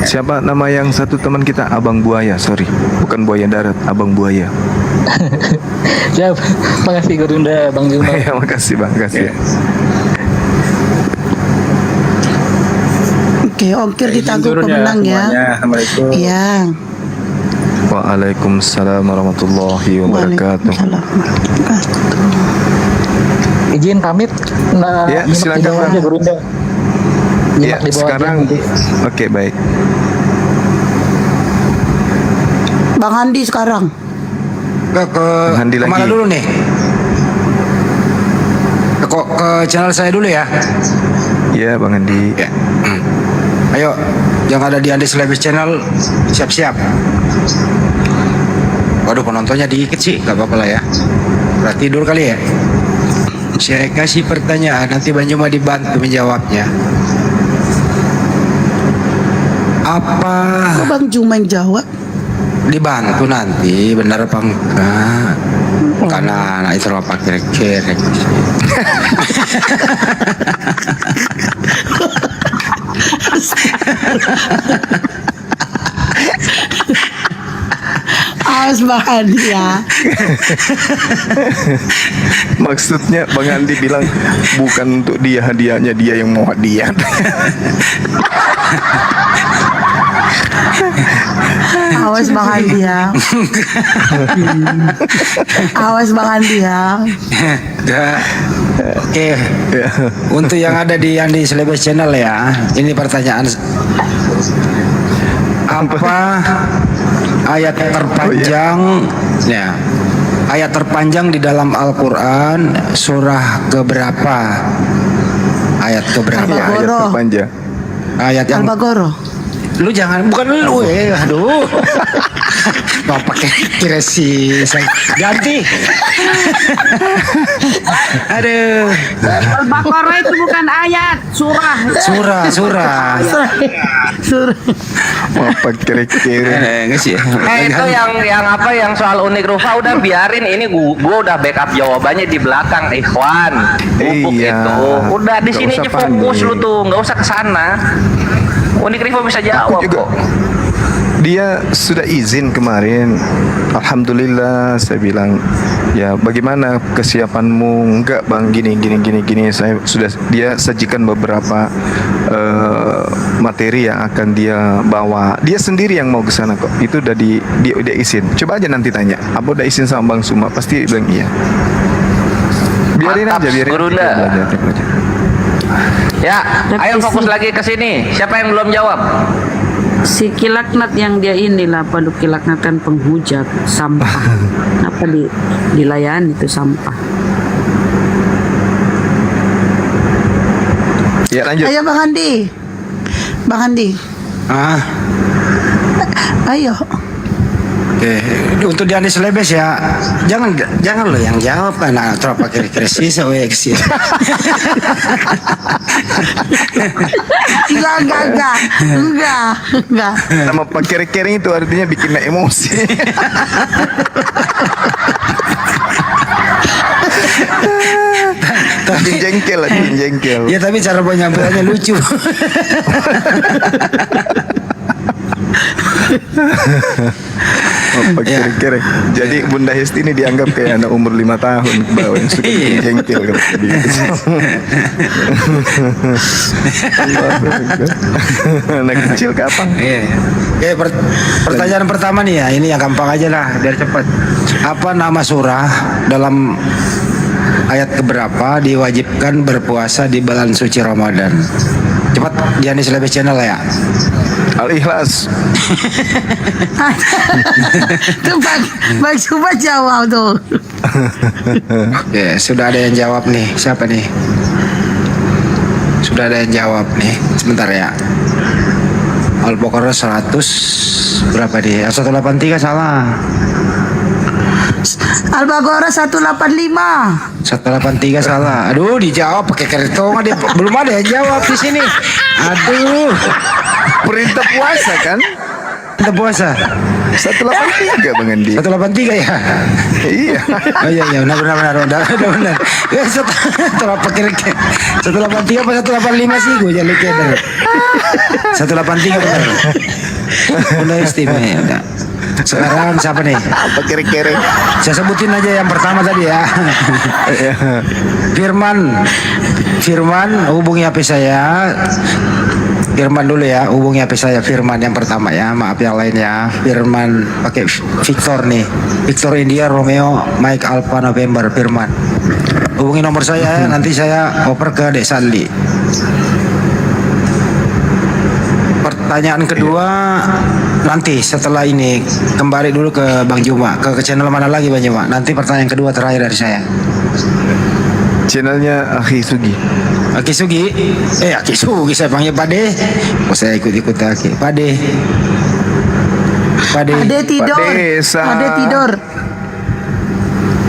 Siapa nama yang satu teman kita? Abang Buaya, sorry. Bukan Buaya Darat, Abang Buaya. Siap, makasih Gurunda, Bang Juma. Ya, makasih Bang, makasih. Oke, ongkir ditanggung pemenang ya. Assalamualaikum. Iya. Waalaikumsalam warahmatullahi wabarakatuh. Waalaikumsalam warahmatullahi wabarakatuh. Izin pamit. Nah, Ya, nyimak silakan, di bawah Bang. aja Gurunda. Ya, Nyimak di bawah aja sekarang nanti. oke baik. Bang Andi sekarang. Ke Handi lagi. kemana dulu nih? Ke channel saya dulu ya. Ya, Bang Andi. Ya. Ayo, yang ada di Andi Selebes Channel siap-siap. Waduh, penontonnya dikit sih, gak apa-apa lah ya. Udah tidur kali ya. Saya kasih pertanyaan, nanti Bang Juma dibantu menjawabnya. Apa Kok Bang Juma yang jawab? dibantu nanti, benar apa enggak? Karena anak itu apa kira-kira. Awas Bang Andi ya. Maksudnya Bang Andi bilang bukan untuk dia, hadiahnya dia yang mau hadiah. Awas Bang Andi ya. Awas Bang Andi ya. Ya. Oke. Untuk yang ada di Andi Selebes Channel ya, ini pertanyaan. Apa ayat terpanjang ya? Ayat terpanjang di dalam Al-Qur'an surah keberapa? Ayat keberapa? Ya, ayat Al-Baqarah. terpanjang. Ayat yang Al-Baqarah. lu jangan, bukan lu aduh. Mau pakai kira si ganti. Aduh. Al-Baqarah itu bukan ayat, surah. Surah. Apa kira-kira? Enggak sih. Itu yang soal unik rupa udah biarin, ini gua udah backup jawabannya di belakang, ikhwan. Bubuk Iya. itu. Udah di Nggak sini usah aja fokus panik. lu tuh, nggak usah ke sana. Unik Rivo bisa jawab juga. kok. Dia sudah izin kemarin. Alhamdulillah, saya bilang, ya bagaimana kesiapanmu? Enggak Bang, gini. Saya sudah, dia sajikan beberapa materi yang akan dia bawa. Dia sendiri yang mau ke sana kok. Itu udah dia udah izin. Coba aja nanti tanya. Apa udah izin sama Bang Suma? Pasti bilang iya. Biarin Mantap, aja, biarin. Gurunda. Dia belajar. Ya, ayo fokus lagi ke sini. Siapa yang belum jawab? Si Kilaknat yang dia inilah pada Kilaknat kan penghujat sampah. Kenapa dilayani itu sampah? Ya lanjut. Ayo Bang Andi. Bang Andi. Ayo. Oke, untuk di Andi Selebes ya, jangan lo yang jawab kan, atau apa kira-kira sih sih. Enggak. Nama Pak Kering itu artinya bikin emosi. Bikin jengkel lah, bikin jengkel. Ya tapi cara penyampaiannya lucu. Apa kira-kira. Jadi Bunda Hesti ini dianggap kayak anak umur 5 tahun ke bawah yang suka bikin jengkel kalau begitu. Anak kecil kapan? Iya. Oke, pertanyaan pertama nih ya, ini yang gampang aja lah, biar cepat. Apa nama surah dalam ayat keberapa diwajibkan berpuasa di bulan suci Ramadan? Cepat, di Andi Selebes Channel ya. Al-Ikhlas. Tuh Bang Juma jawab tuh. Oke, sudah ada yang jawab nih. Siapa nih? Sudah ada yang jawab nih. Sebentar ya. Al-Baqarah 100 berapa nih? 183 salah. Al-Baqarah 185. 183 salah. Aduh, dijawab pakai kertongan dia. Belum ada yang jawab di sini. Aduh. Perintah puasa kan? Perintah puasa. 183 Bang Andi. 183 ya? Iya. Oh iya benar. Ya 183 apa 185 sih gue jadi keder. 183 benar. Udah istimewa ya udah. Sekarang siapa nih? Apa kira-kira? Saya sebutin aja yang pertama tadi ya. Firman hubungi HP saya. Firman dulu ya, hubungi HP saya. Firman yang pertama ya, maaf yang lain ya. Firman pakai Victor nih, Victor India Romeo Mike Alpha November. Firman hubungi nomor saya ya, nanti saya oper ke Dek Sandi. Pertanyaan kedua nanti setelah ini, kembali dulu ke Bang Juma, ke channel mana lagi Bang Juma? Nanti pertanyaan kedua terakhir dari saya. Channelnya Akhi Sugi. Aki Sugi, Aki Sugi saya panggil Pade. Oh saya ikut Aki. Pade. Ade tidur. Pak Desa. Ade tidur.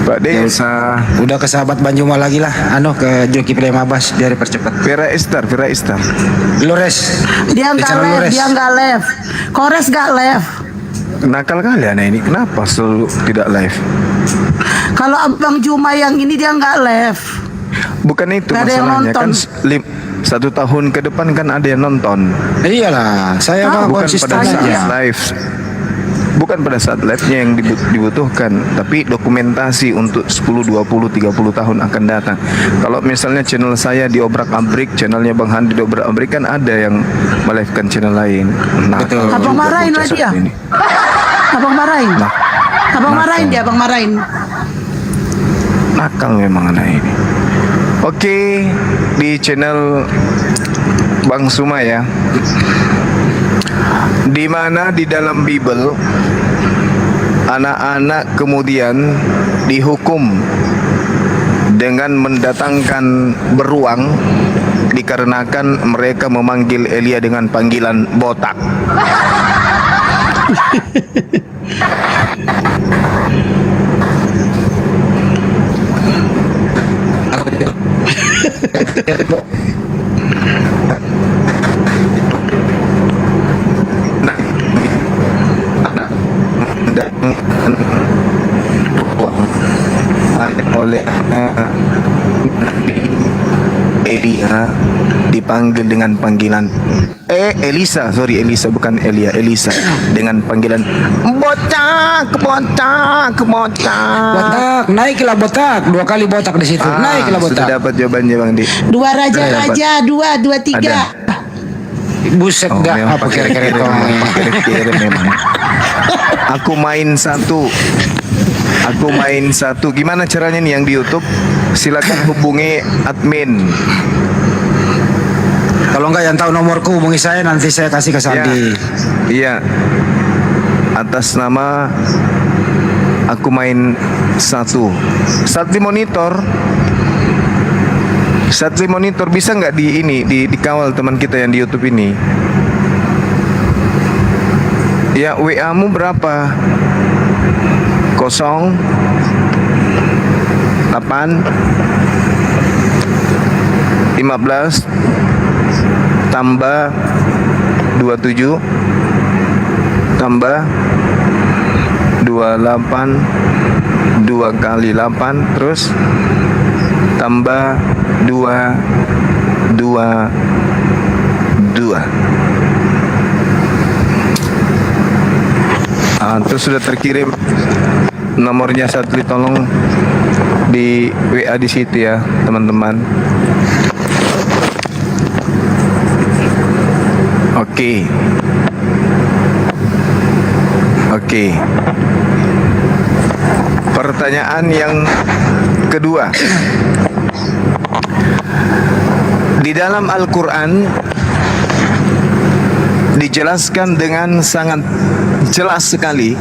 Pak Desa. Udah ke sahabat Bang Juma lagi lah, ke Zulkifli Mabas biar percepat. Vera Estar. Lures. Dia nggak Channel live, Lures. dia nggak live. Kores nggak live. Nakal kali anak ini, kenapa selalu tidak live? Kalau Bang Juma yang ini dia nggak live. Bukan itu Nggak ada yang masalahnya kan, nonton. 1 tahun ke depan kan ada yang nonton. Iyalah, saya mah Bukan konsisten pada saat aja. live. Bukan pada saat live-nya yang dibutuhkan, tapi dokumentasi untuk 10, 20, 30 tahun akan datang. Kalau misalnya channel saya diobrak-abrik, channelnya Bang Handi diobrak-abrik, kan ada yang melive-kan channel lain. Nah, Betul. Abang marahin lah dia. Abang marahin. Nah, Abang marahin dia, abang marahin. nakal memang anak ini. Oke, di channel Bang Suma ya, di mana di dalam Bible anak-anak kemudian dihukum dengan mendatangkan beruang dikarenakan mereka memanggil Elia dengan panggilan botak. Oleh Elia dipanggil dengan panggilan Elisa bukan Elia, Elisa dengan panggilan botak. Botak, naiklah botak. 2 kali botak di situ. Naiklah botak. Sudah dapat jawabannya Bang Di. Dua raja-raja, dua, tiga. Buset dah, memang apa kira-kira itu? kira-kira memang. Aku main satu. Gimana caranya nih yang di YouTube? Silakan hubungi admin. Kalau enggak yang tahu nomorku hubungi saya, nanti saya kasih ke Sandi. Iya. Atas nama Aku Main Satu. Satli Monitor bisa nggak dikawal teman kita yang di YouTube ini? Ya, WA-mu berapa? 08 15 tambah 27 tambah 28 2 kali 8 terus tambah 2 terus sudah terkirim nomornya. Satli tolong di WA di situ ya teman-teman. Oke. Pertanyaan yang kedua. Di dalam Al-Quran dijelaskan dengan sangat jelas sekali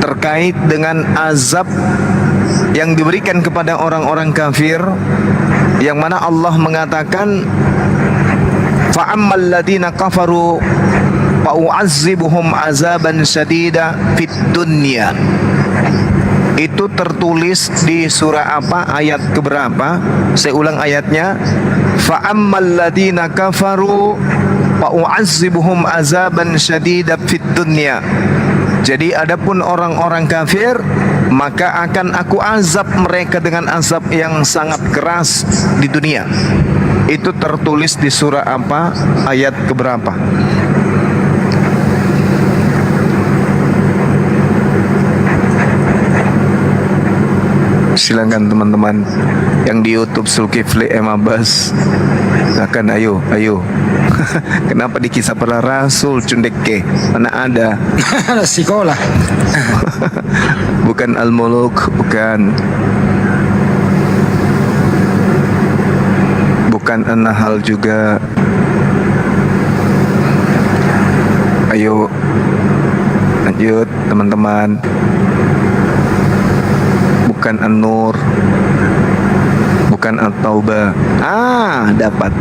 terkait dengan azab yang diberikan kepada orang-orang kafir, yang mana Allah mengatakan fa'ammal ladina kafaru fa'u'azzibuhum azaban syadida fid dunya. Itu tertulis di surah apa, ayat keberapa? Saya ulang ayatnya. Fa'ammal ladina kafaru fa'u'azzibuhum azaban syadida fid dunya. Jadi adapun orang-orang kafir, maka akan aku azab mereka dengan azab yang sangat keras di dunia. Itu tertulis di surah apa, ayat keberapa? Silakan teman-teman yang di YouTube Zulkifli Mabas, silakan, ayo. Kenapa di kisah para rasul cundeke? Mana ada? Sekolah. Bukan Al-Muluk, bukan. bukan An-Nahl juga. Ayo lanjut teman-teman. Bukan An-Nur, bukan At-Taubah. Dapat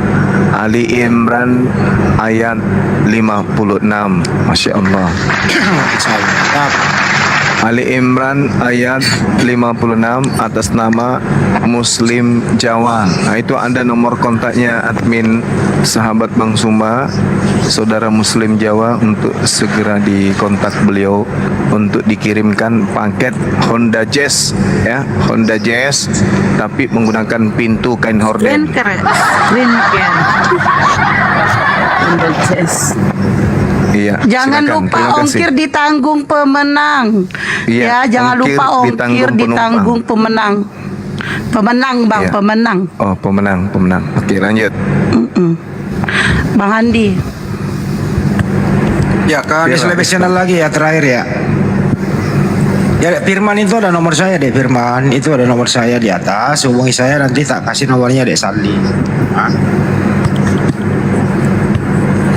Ali Imran ayat 56. Masya Allah. Ali Imran ayat 56 atas nama Muslim Jawa. Nah, itu ada nomor kontaknya admin sahabat Bang Sumba, saudara Muslim Jawa, untuk segera dikontak beliau untuk dikirimkan paket Honda Jazz, ya, Honda Jazz, tapi menggunakan pintu kain horden. Keren. Honda Jazz. Iya. Jangan silakan. lupa Terima kasih. ongkir ditanggung pemenang. Iya, Ya, jangan ongkir lupa ongkir ditanggung pemenang. Pemenang, Bang, Iya. pemenang. Oh, pemenang. Oke, lanjut. Bang Andi. Ya, ke Dislabes Channel lagi ya, terakhir ya. Ya, Firman itu ada nomor saya deh, Firman. Itu ada nomor saya di atas. Hubungi saya, nanti tak kasih nomornya deh, Sandi.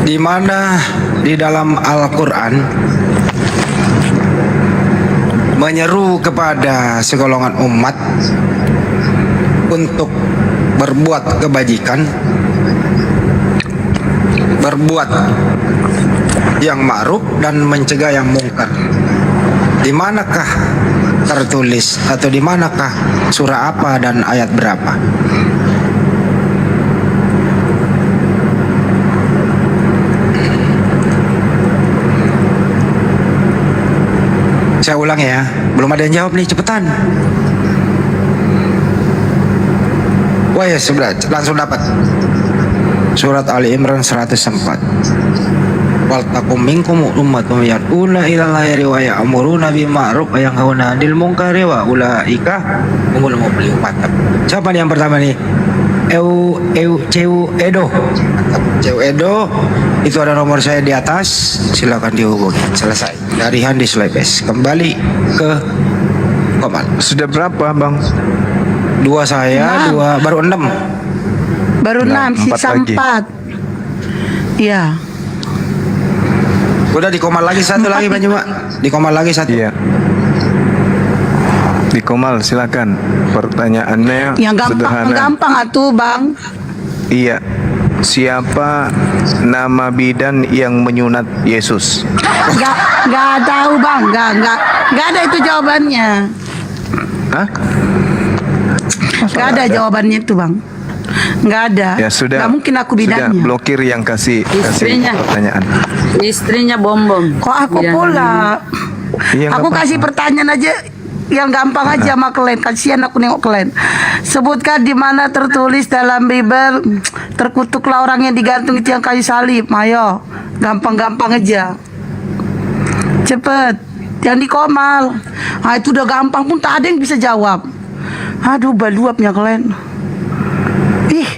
Di mana di dalam Al-Quran menyeru kepada segolongan umat untuk berbuat kebajikan, berbuat yang ma'ruf dan mencegah yang mungkar. Di manakah tertulis atau di manakah surah apa dan ayat berapa? Saya ulang ya, belum ada yang jawab nih, cepetan. Wah ya, sudah langsung dapat. Surat Ali Imran 104. Wal takum minkum ummatun yad'una ila khairi wa ya'muruna bil ma'ruf wa yanhauna 'anil munkari wa ulaika humul muflihun. Mantap. Siapa nih yang pertama nih? Ceu Edo. Mantap. Ceu Edo, itu ada nomor saya di atas, silakan dihubungi. Selesai. Dari Handi Slebes. Kembali ke Komal. Sudah berapa, Bang? Dua saya, dua baru 6. Baru 6, sisa 4. Iya. Udah di Komal lagi satu lagi, Bang Juma. Di Komal lagi satu. Iya. Di Komal, silakan. Pertanyaannya Yang sederhana. gampang atuh, Bang. Iya. Siapa nama bidan yang menyunat Yesus? Nggak tahu, Bang. Nggak ada itu jawabannya. Hah? Nggak ada jawabannya itu, Bang. Nggak ada. Ya sudah. Nggak mungkin aku Sudah, bidannya. blokir yang kasih Istrinya. pertanyaan. Istrinya bom. Kok aku pula? Iya, nggak Aku apa-apa. kasih pertanyaan aja yang gampang aja sama kalian. Kasihan aku nengok kalian. Sebutkan di mana tertulis dalam Bible, terkutuklah orang yang digantung di tiang kayu salib. Ayo, gampang-gampang aja. Cepet, yang di Komal. Itu udah gampang pun tak ada yang bisa jawab. Aduh, baluapnya kalian. Ih,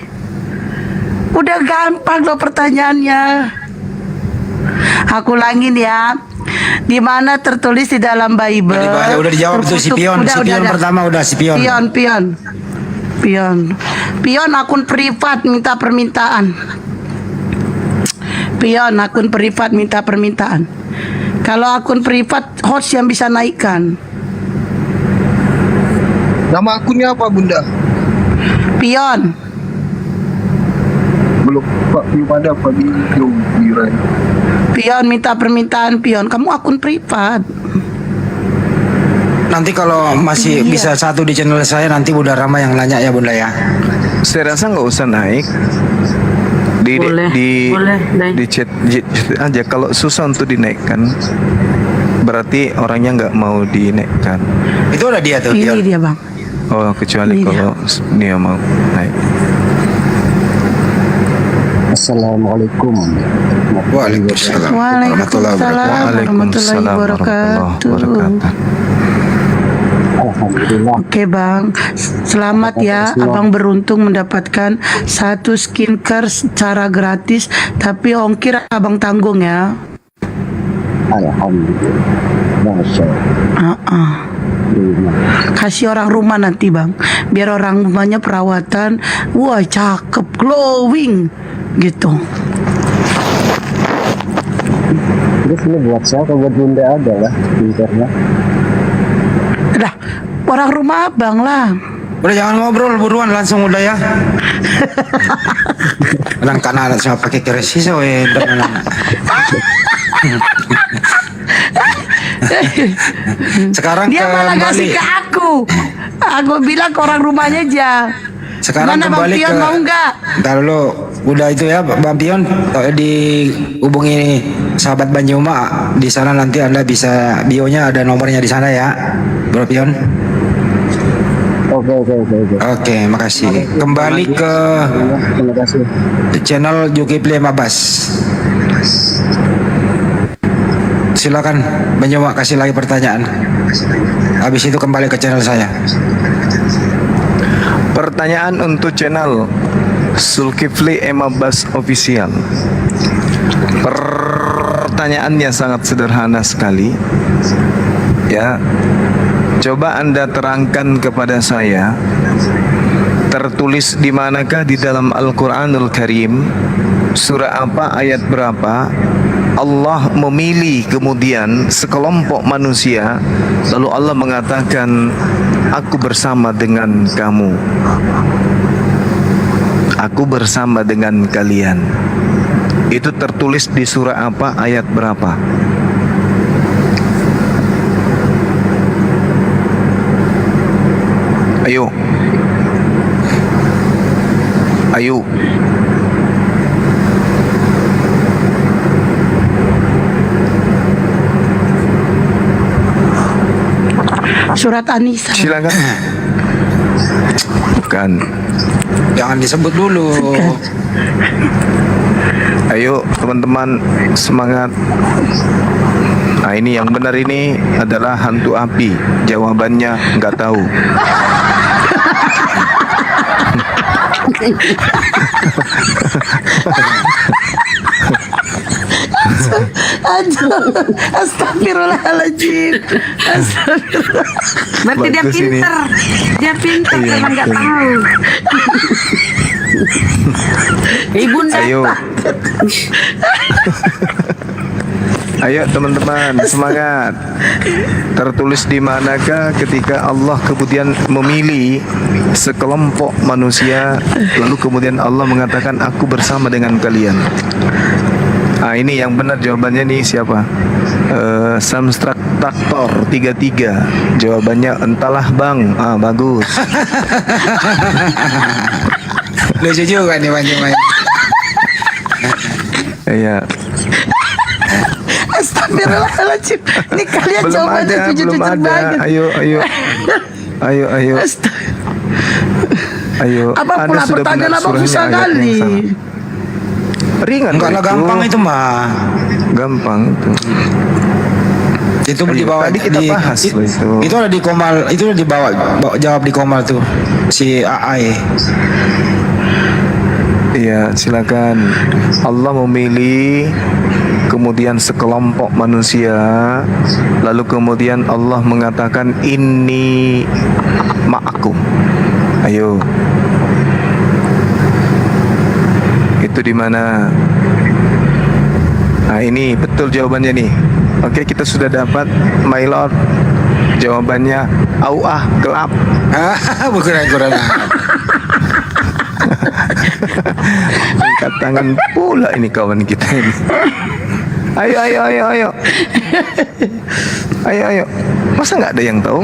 udah gampang loh pertanyaannya. Aku ulangin ya. Di mana tertulis di dalam Bible? Udah dijawab tuh si Pion. Si Pion pertama udah si Pion. Pion akun privat minta permintaan. Pion akun privat minta permintaan. Kalau akun privat host yang bisa naikkan. Nama akunnya apa, Bunda? Pion. Belum, Pak, belum ada, Pak. Belum kira. Pion minta permintaan, Pion. Kamu akun privat. Nanti kalau masih bisa satu di channel saya, nanti Bunda Rama yang nanya ya, Bunda ya. Saya rasa nggak usah naik. Boleh, naik. Di chat aja. Kalau susah untuk dinaikkan, berarti orangnya nggak mau dinaikkan. Itu udah dia tuh. Ini dia, Bang. Oh, kecuali Ini kalau dia mau naik. Assalamualaikum. Waalaikumsalam. Waalaikumsalam warahmatullahi wabarakatuh. Oke, Bang, selamat ya. Abang beruntung mendapatkan satu skincare secara gratis, tapi ongkir abang tanggung ya. Alhamdulillah. Masya Allah. Kasih orang rumah nanti bang, biar orang rumahnya perawatan, wah cakep, glowing, gitu. Terus ini buat saya atau buat bunda ada lah pinternya. Dah, orang rumah abang lah. Udah jangan ngobrol, buruan langsung udah ya. Orang karena ada sama pakai keris sih, Sekarang Dia malah ngasih ke aku. Aku bilang ke orang rumahnya aja. Sekarang Mana kembali Bang Pion ke mau nggak? Ntar dulu, udah itu ya Bang Pion, dihubungi sahabat Banjuma di sana, nanti Anda bisa bionya ada nomornya di sana ya, Bro Pion. Oke, makasih. Kembali ke channel Zulkifli Mabas. Silakan Banjuma kasih lagi pertanyaan. Habis itu kembali ke channel saya. Pertanyaan untuk channel Zulkifli Mabas Official. Pertanyaannya sangat sederhana sekali. Ya, coba Anda terangkan kepada saya, tertulis di manakah di dalam Al-Quranul Karim, surah apa, ayat berapa, Allah memilih kemudian sekelompok manusia, lalu Allah mengatakan, aku bersama dengan kamu, aku bersama dengan kalian. Itu tertulis di surah apa, ayat berapa? Ayo, ayo. Surat An-Nisa. Silakan. Bukan. Jangan disebut dulu. Ayo teman-teman, semangat. Nah, ini yang benar ini adalah hantu api. Jawabannya nggak tahu. Astagfirullahaladzim. Astagfirullah. Berarti dia Bagus ini. pinter. Dia pinter Iya, karena nggak betul. tahu. Ibunda. Ayo. Ayo teman-teman, semangat. Tertulis di manakah ketika Allah kemudian memilih sekelompok manusia, lalu kemudian Allah mengatakan aku bersama dengan kalian. Ah, ini yang benar jawabannya nih siapa? Samstrak Traktor 33. Jawabannya entahlah bang. Ah, bagus. Lucu juga nih Banjuma. Iya. Astagfirullahaladzim. Ini kalian Belum coba ada, jujur belum ada. banget. Ayo, ayo. Ayo, ayo. Ayo. Apa Anda pula sudah pertanyaan benar abang surahnya, susah ayatnya yang kali. sama. Ringan. Enggak lah, kok gampang itu mah. Gampang itu. Itu Ayo, dibawa tadi kita bahas loh itu. Itu ada di Komal, itu udah dibawa jawab di Komal tuh si AI. Iya, silakan. Allah memilih kemudian sekelompok manusia, lalu kemudian Allah mengatakan inni ma'akum. Ayo. Itu di mana? Nah, ini betul jawabannya nih. Oke, kita sudah dapat, my lord. Jawabannya auah gelap. Bukan. Angkat tangan pula ini kawan kita ini. Ayo, ayo, ayo, ayo. Ayo, ayo. Masa nggak ada yang tahu?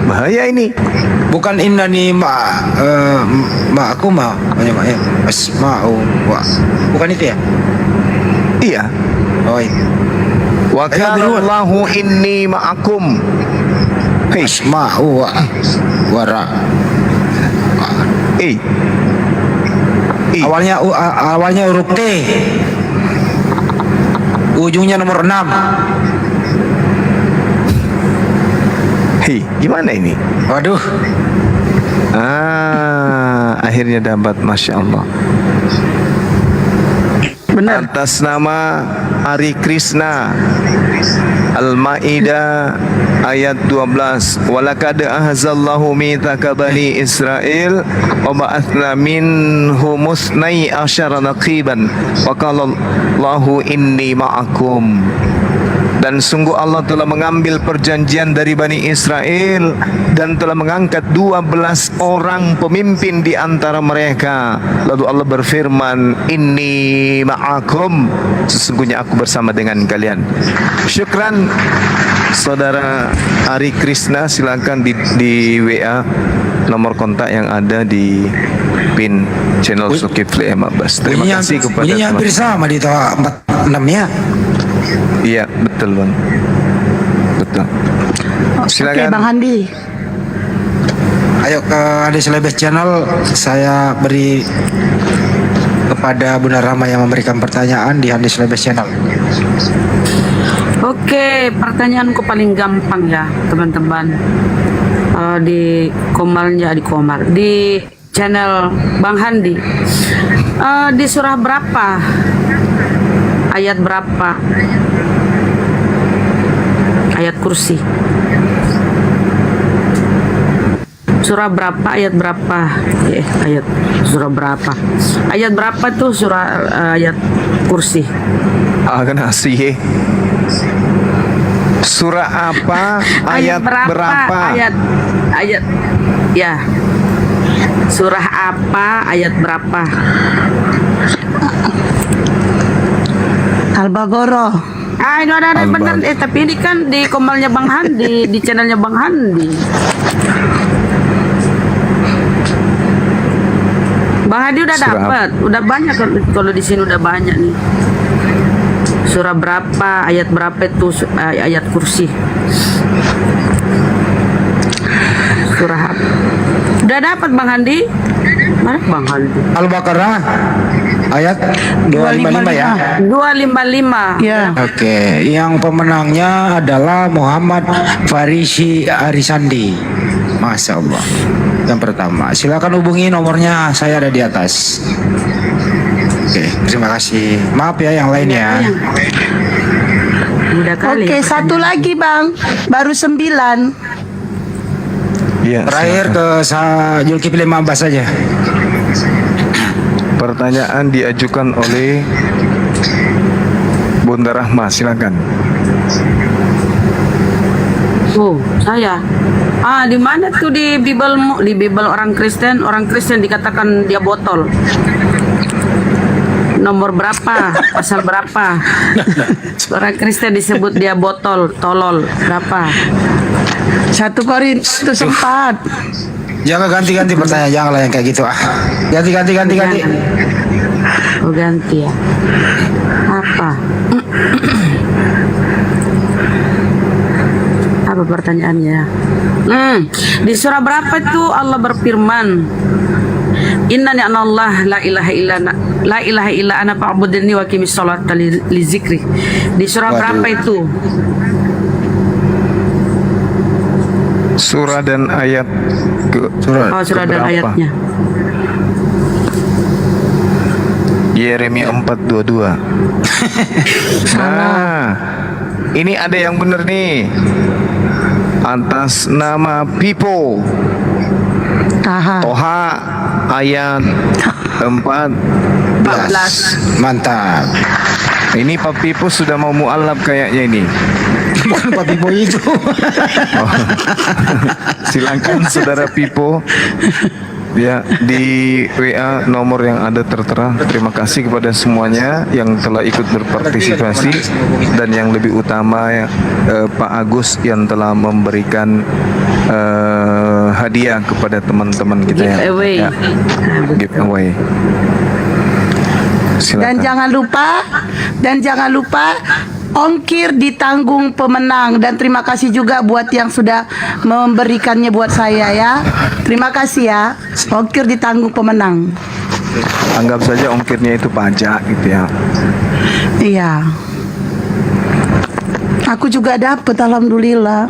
Bahaya ini. Bukan innani aku ma banyak ya. Asma'u wa. Bukan itu ya? Iya. Oh iya. Wa kana Allahu inni ma'akum. Asma'u wa wara. Awalnya huruf T. Ujungnya nomor 6. Gimana ini? Waduh. Akhirnya dapat, Masya Allah. Benar. Atas nama Hari Krishna. Al-Maidah ayat 12. Walaqad ahzallahu mitsaka bani Israil wa ba'atsna minhum musnai asyara naqiban wa qala Allahu inni ma'akum. Dan sungguh Allah telah mengambil perjanjian dari Bani Israel dan telah mengangkat 12 orang pemimpin di antara mereka. Lalu Allah berfirman, Inni ma'akum, sesungguhnya aku bersama dengan kalian. Syukran Saudara Ari Krishna, silakan di WA nomor kontak yang ada di pin channel Zulkifli M. Abbas. Terima kasih kepada bunyinya hampir sama di Toha 46 ya. Iya, betul Bang. Betul. Silakan. Oke, Bang Handi. Ayo ke Hadis Lebes Channel, saya beri kepada Bunda Rama yang memberikan pertanyaan di Hadis Lebes Channel. Oke, pertanyaanku paling gampang ya, teman-teman. Di channel Bang Handi. Di surah berapa? Ayat berapa? Ayat kursi. Surah berapa? Ayat berapa? Ayat surah berapa? Ayat berapa tuh surah ayat kursi? Akan asih. Surah apa? Ayat berapa? Ayat ya. Surah apa? Ayat berapa? Al-Baqarah. Ini ada benar. Tapi ini kan di komalnya Bang Handi, di channelnya Bang Handi. Bang Handi udah dapat, udah banyak kalau di sini udah banyak nih. Surah berapa, ayat berapa itu ayat kursi? Surah apa? Udah dapat Bang Handi? Mana Bang Handi? Al-Baqarah ayat 255 ya. 255. Ya. Oke, yang pemenangnya adalah Muhammad Farisi Arisandi. Masya Allah. Yang pertama, silakan hubungi nomornya, saya ada di atas. Oke, terima kasih. Maaf ya yang lain ya. Udah kali. Oke, satu lagi Bang. Baru 9. Iya. Terakhir ke Zulkifli M. Abbas saja. Pertanyaan diajukan oleh Bunda Rahma, silakan. Oh, saya. Di mana tuh di Bible orang Kristen dikatakan dia botol. Nomor berapa? Pasal berapa? Orang Kristen disebut dia botol, tolol. Berapa? 1 Korintus 4. Jangan ganti-ganti pertanyaan, janganlah yang kayak gitu ah. Ganti. Oh, ganti ya. Apa? Apa pertanyaannya? Di surah berapa itu Allah berfirman, Innani anallah la ilaha illa ana fa'budni wa qimis sholata li zikri. Di surah berapa itu? Surah dan ayat surah dan ayatnya. Yeremia 4:22. Nah, ini ada yang benar nih. Atas nama Pipo. Toha ayat 14. Mantap. Ini Pak Pipo sudah mau mualaf kayaknya ini. Bukan Pak Pipo itu. Silakan Saudara Pipo ya di WA nomor yang ada tertera. Terima kasih kepada semuanya yang telah ikut berpartisipasi dan yang lebih utama Pak Agus yang telah memberikan hadiah kepada teman-teman kita giveaway. Dan jangan lupa ongkir ditanggung pemenang, dan terima kasih juga buat yang sudah memberikannya buat saya ya. Terima kasih ya. Ongkir ditanggung pemenang. Anggap saja ongkirnya itu pajak gitu ya. Iya. Aku juga dapet, alhamdulillah.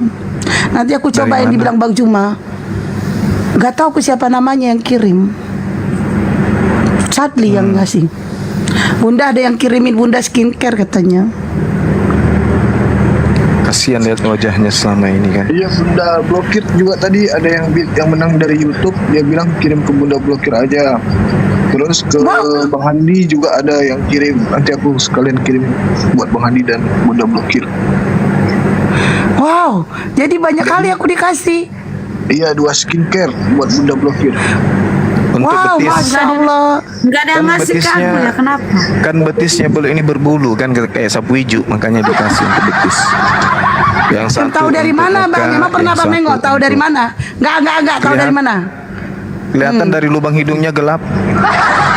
Nanti aku coba yang dibilang Bang Juma. Gak tahu aku siapa namanya yang kirim. Sadli yang ngasih. Bunda ada yang kirimin Bunda skincare katanya. Kasihan lihat wajahnya selama ini kan. Iya, Bunda Blokir juga tadi ada yang menang dari YouTube, dia bilang kirim ke Bunda Blokir aja. Terus ke Bang Handi juga ada yang kirim. Nanti aku sekalian kirim buat Bang Handi dan Bunda Blokir. Wow, jadi banyak kali aku dikasih. Iya, 2 skincare buat Bunda Blokir. Untuk Wow, betis. Masya Allah. Nggak ada yang Kan ngasih ke aku betisnya- ya, kenapa? Kan betisnya belum ini berbulu kan kayak sapu hijau, makanya dikasih untuk betis. Yang satu Tahu dari untuk mana, Bang? muka, Emang pernah yang Bang satu nengok? Tahu dari untuk- mana? Enggak, tahu dari mana? Kelihatan dari lubang hidungnya gelap.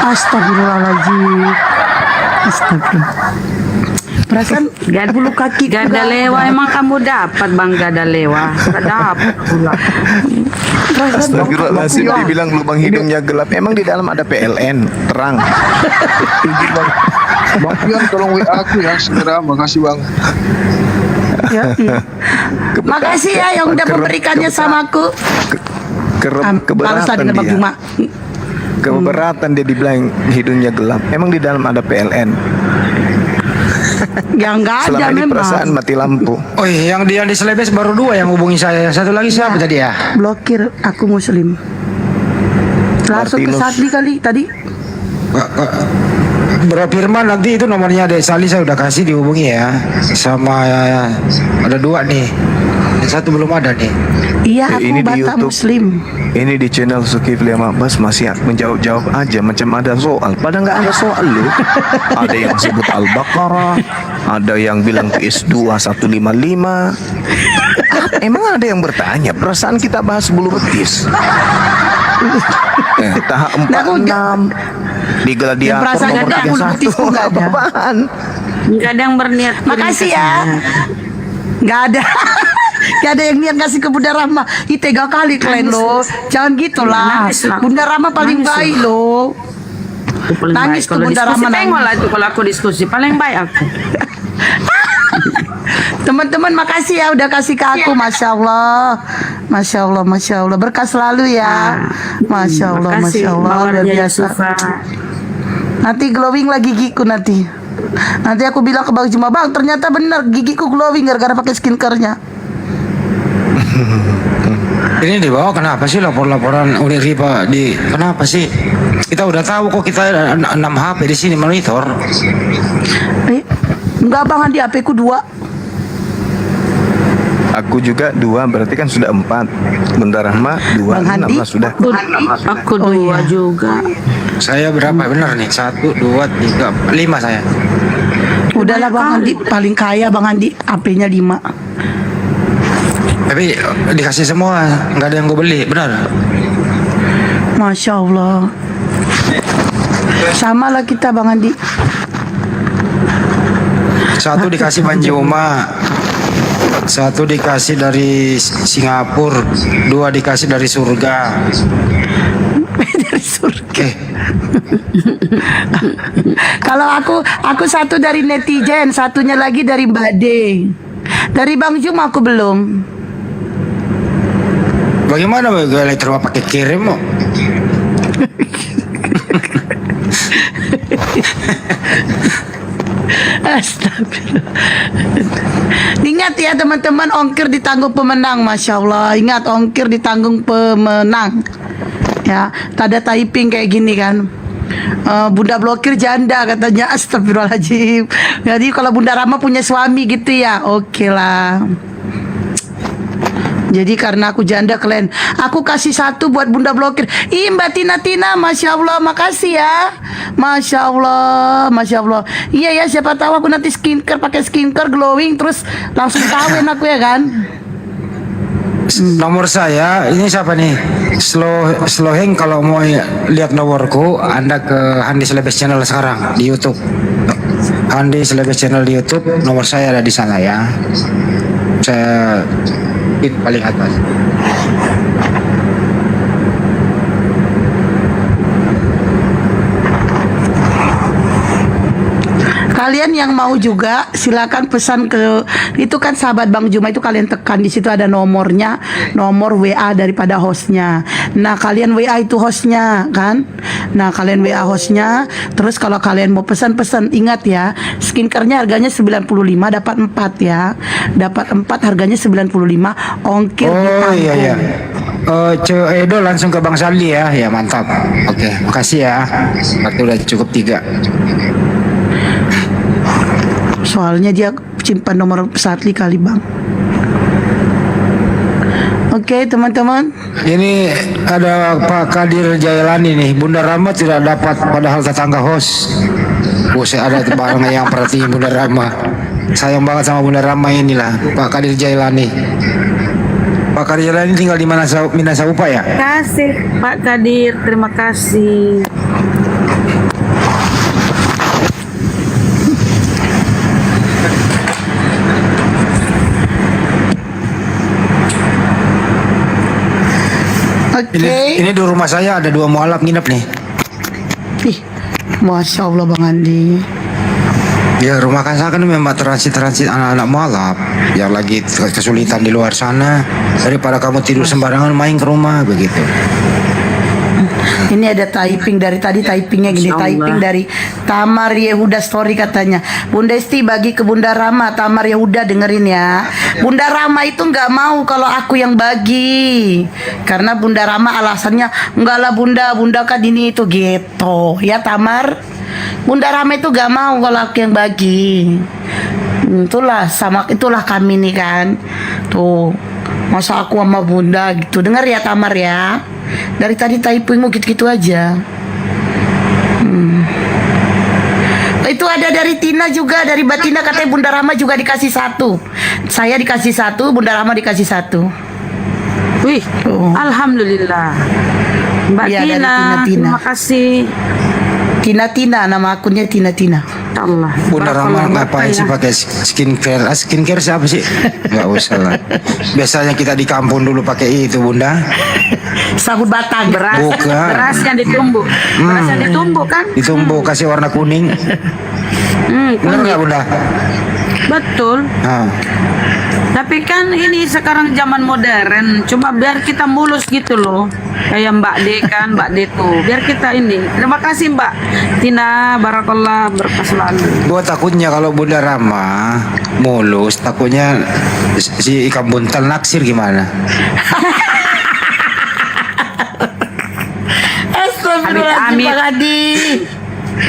Astagfirullahaladzim. Astagfirullah. Perasaan bulu kaki Gak ada lewa, emang kamu dapat Bang gak ada lewa? Gak dapat pula. Astagfirullahaladzim, dibilang lubang hidungnya gelap. Emang di dalam ada PLN, terang. Bang Pian tolong WA aku ya segera. Makasih Bang. Ya, makasih ya yang udah memberikannya sama aku. Barusan Keberatan dengan Bang dia. Juma. Keberatan dia dibilang hidungnya gelap. Emang di dalam ada PLN. Yang enggak ada Selama ini perasaan memang. mati lampu. Oh iya, yang di Selebes baru 2 yang hubungi saya. Satu lagi siapa tadi ya? Blokir aku Muslim. Langsung ke Martinus. Sadli kali tadi. Bro Firman, nanti itu nomornya Dek Sali saya udah kasih, dihubungi ya. Sama ada 2 nih. Yang satu belum ada nih. Iya, aku Ini di Batak YouTube. Muslim. Ini di channel Zulkifli Abbas masih menjawab-jawab aja macam ada soal. Padahal nggak ada soal loh. Ada yang sebut Al-Baqarah, ada yang bilang PS2 155. Emang ada yang bertanya, perasaan kita bahas bulu betis. Tahap 46 di Gladiator perasaan nomor ada bulu betisku 31. nggak ada. Apaan? Nggak ada yang berniat. kirim Makasih ke ya. saya. Nggak ada. Nggak ada yang niat ngasih ke Bunda Rahma. Ih, tega kali kalian loh. Jangan gitulah. Nangis lah. Bunda Rahma paling Nangis baik lah. loh. Aku paling Nangis baik. tuh Kalau Bunda diskusi Rahma tengok nangis. lah itu kalau aku diskusi paling baik aku. Teman-teman makasih ya udah kasih ke aku. Masya Allah. Masya Allah, Masya Allah. Berkah selalu ya. Masya Allah, Makasih, Masya Allah. Mawar Luar Jaya biasa. Sufa. Nanti glowing lagi gigiku nanti. Nanti aku bilang ke Bang Juma, Bang ternyata benar gigiku glowing gara-gara pakai skincare-nya. Ini di bawah kenapa sih lapor-laporan Uni Riba di kenapa sih? Kita udah tahu kok kita 6 HP di sini monitor. Enggak Bang Andi, HP ku 2. Aku juga 2, berarti kan sudah 4. Bunda Rahma 2, Bang Handi? 16 sudah. Aku dua juga. Saya berapa benar nih? 1, 2, 3, 5 saya. Udahlah Bang Andi, paling kaya Bang Andi, HP-nya 5. Tapi dikasih semua, nggak ada yang gue beli, benar? Masya Allah. Sama lah kita Bang Andi. 1 dikasih Banjuma, 1 dikasih dari Singapura, 2 dikasih dari surga. Dari surga. Kalau aku 1 dari netizen, 1-nya lagi dari Mbak D. Dari Bang Jum aku belum. Bagaimana gue elektro pakai kirim mau? Astagfirullah. Ingat ya teman-teman, ongkir ditanggung pemenang. Masya Allah. Ingat, ongkir ditanggung pemenang. Ya, tanda typing kayak gini kan. Bunda Blokir janda katanya. Astagfirullahaladzim. Jadi kalau Bunda Rama punya suami gitu ya, oke lah. Jadi karena aku janda kalian, aku kasih 1 buat Bunda Blokir. Ih Mbak Tina, Masya Allah, makasih ya. Masya Allah, Masya Allah. Iya ya, siapa tahu aku nanti pakai skincare glowing terus langsung kawin aku ya kan. Nomor saya ini siapa nih? Sloheng, kalau mau lihat nomorku, Anda ke Handi Selebes Channel sekarang di YouTube. Handi Selebes Channel di YouTube, nomor saya ada di sana ya. Saya paling atas. Kalian yang mau juga silakan pesan ke itu kan sahabat Bang Juma itu, kalian tekan di situ ada nomornya, nomor WA daripada hostnya. Nah kalian WA itu hostnya kan. Nah kalian WA hostnya. Terus kalau kalian mau pesan-pesan, ingat ya, skincare-nya harganya 95, dapat 4 ya. Dapat 4 harganya 95, ongkir ditanggung. Iya iya. Ce Edo langsung ke Bang Saldi ya. Ya mantap. Oke, makasih ya. Berarti udah cukup 3. Soalnya dia simpan nomor Satli kali Bang. Oke teman-teman. Ini ada Pak Kadir Jailani nih. Bunda Rama tidak dapat padahal tetangga host. Saya ada barang yang perhatiin Bunda Rama. Sayang banget sama Bunda Rama inilah Pak Kadir Jailani. Pak Kadir Jailani tinggal di mana, Minasaupa ya? Terima kasih Pak Kadir, terima kasih. Ini di rumah saya ada 2 mualaf nginep nih. Ih, Masya Allah Bang Andi. Ya rumah saya kan memang transit anak-anak mualaf yang lagi kesulitan di luar sana. Daripada kamu tidur sembarangan main ke rumah begitu. Ini ada typing dari tadi, typingnya gini, typing dari Tamar Yehuda story katanya. Bunda Esti bagi ke Bunda Rama, Tamar Yehuda dengerin ya. Bunda Rama itu nggak mau kalau aku yang bagi, karena Bunda Rama alasannya enggak lah Bunda kan ini itu gitu ya Tamar. Bunda Rama itu nggak mau kalau aku yang bagi. Itulah kami nih kan. Tuh masa aku sama Bunda gitu. Dengar ya Tamar ya. Dari tadi typingmu gitu-gitu aja. Itu ada dari Tina juga, dari Batina katanya Bunda Rama juga dikasih 1. Saya dikasih 1, Bunda Rama dikasih 1. Wih, alhamdulillah. Mbak Ya, dari Tina, Tina. terima kasih. Tina, nama akunnya Tina. Allah. Bunda Rama ngapain sih ya. pakai skincare? Skincare siapa sih? Nggak usah lah. Biasanya kita di kampung dulu pakai itu Bunda. Sabun batang. Bukan. Beras yang ditumbuk. Beras yang ditumbuk kan? Ditumbuk kasih warna kuning. Benar nggak Bunda? Betul. Nah. Tapi kan ini sekarang zaman modern, cuma biar kita mulus gitu loh. Kayak Mbak D kan, Mbak D tuh. Biar kita ini. Terima kasih Mbak Tina, barakallah, berkah selalu. Gua takutnya kalau Bunda Rama mulus, takutnya si ikan buntal naksir gimana? Astagfirullahaladzim Bang Adi.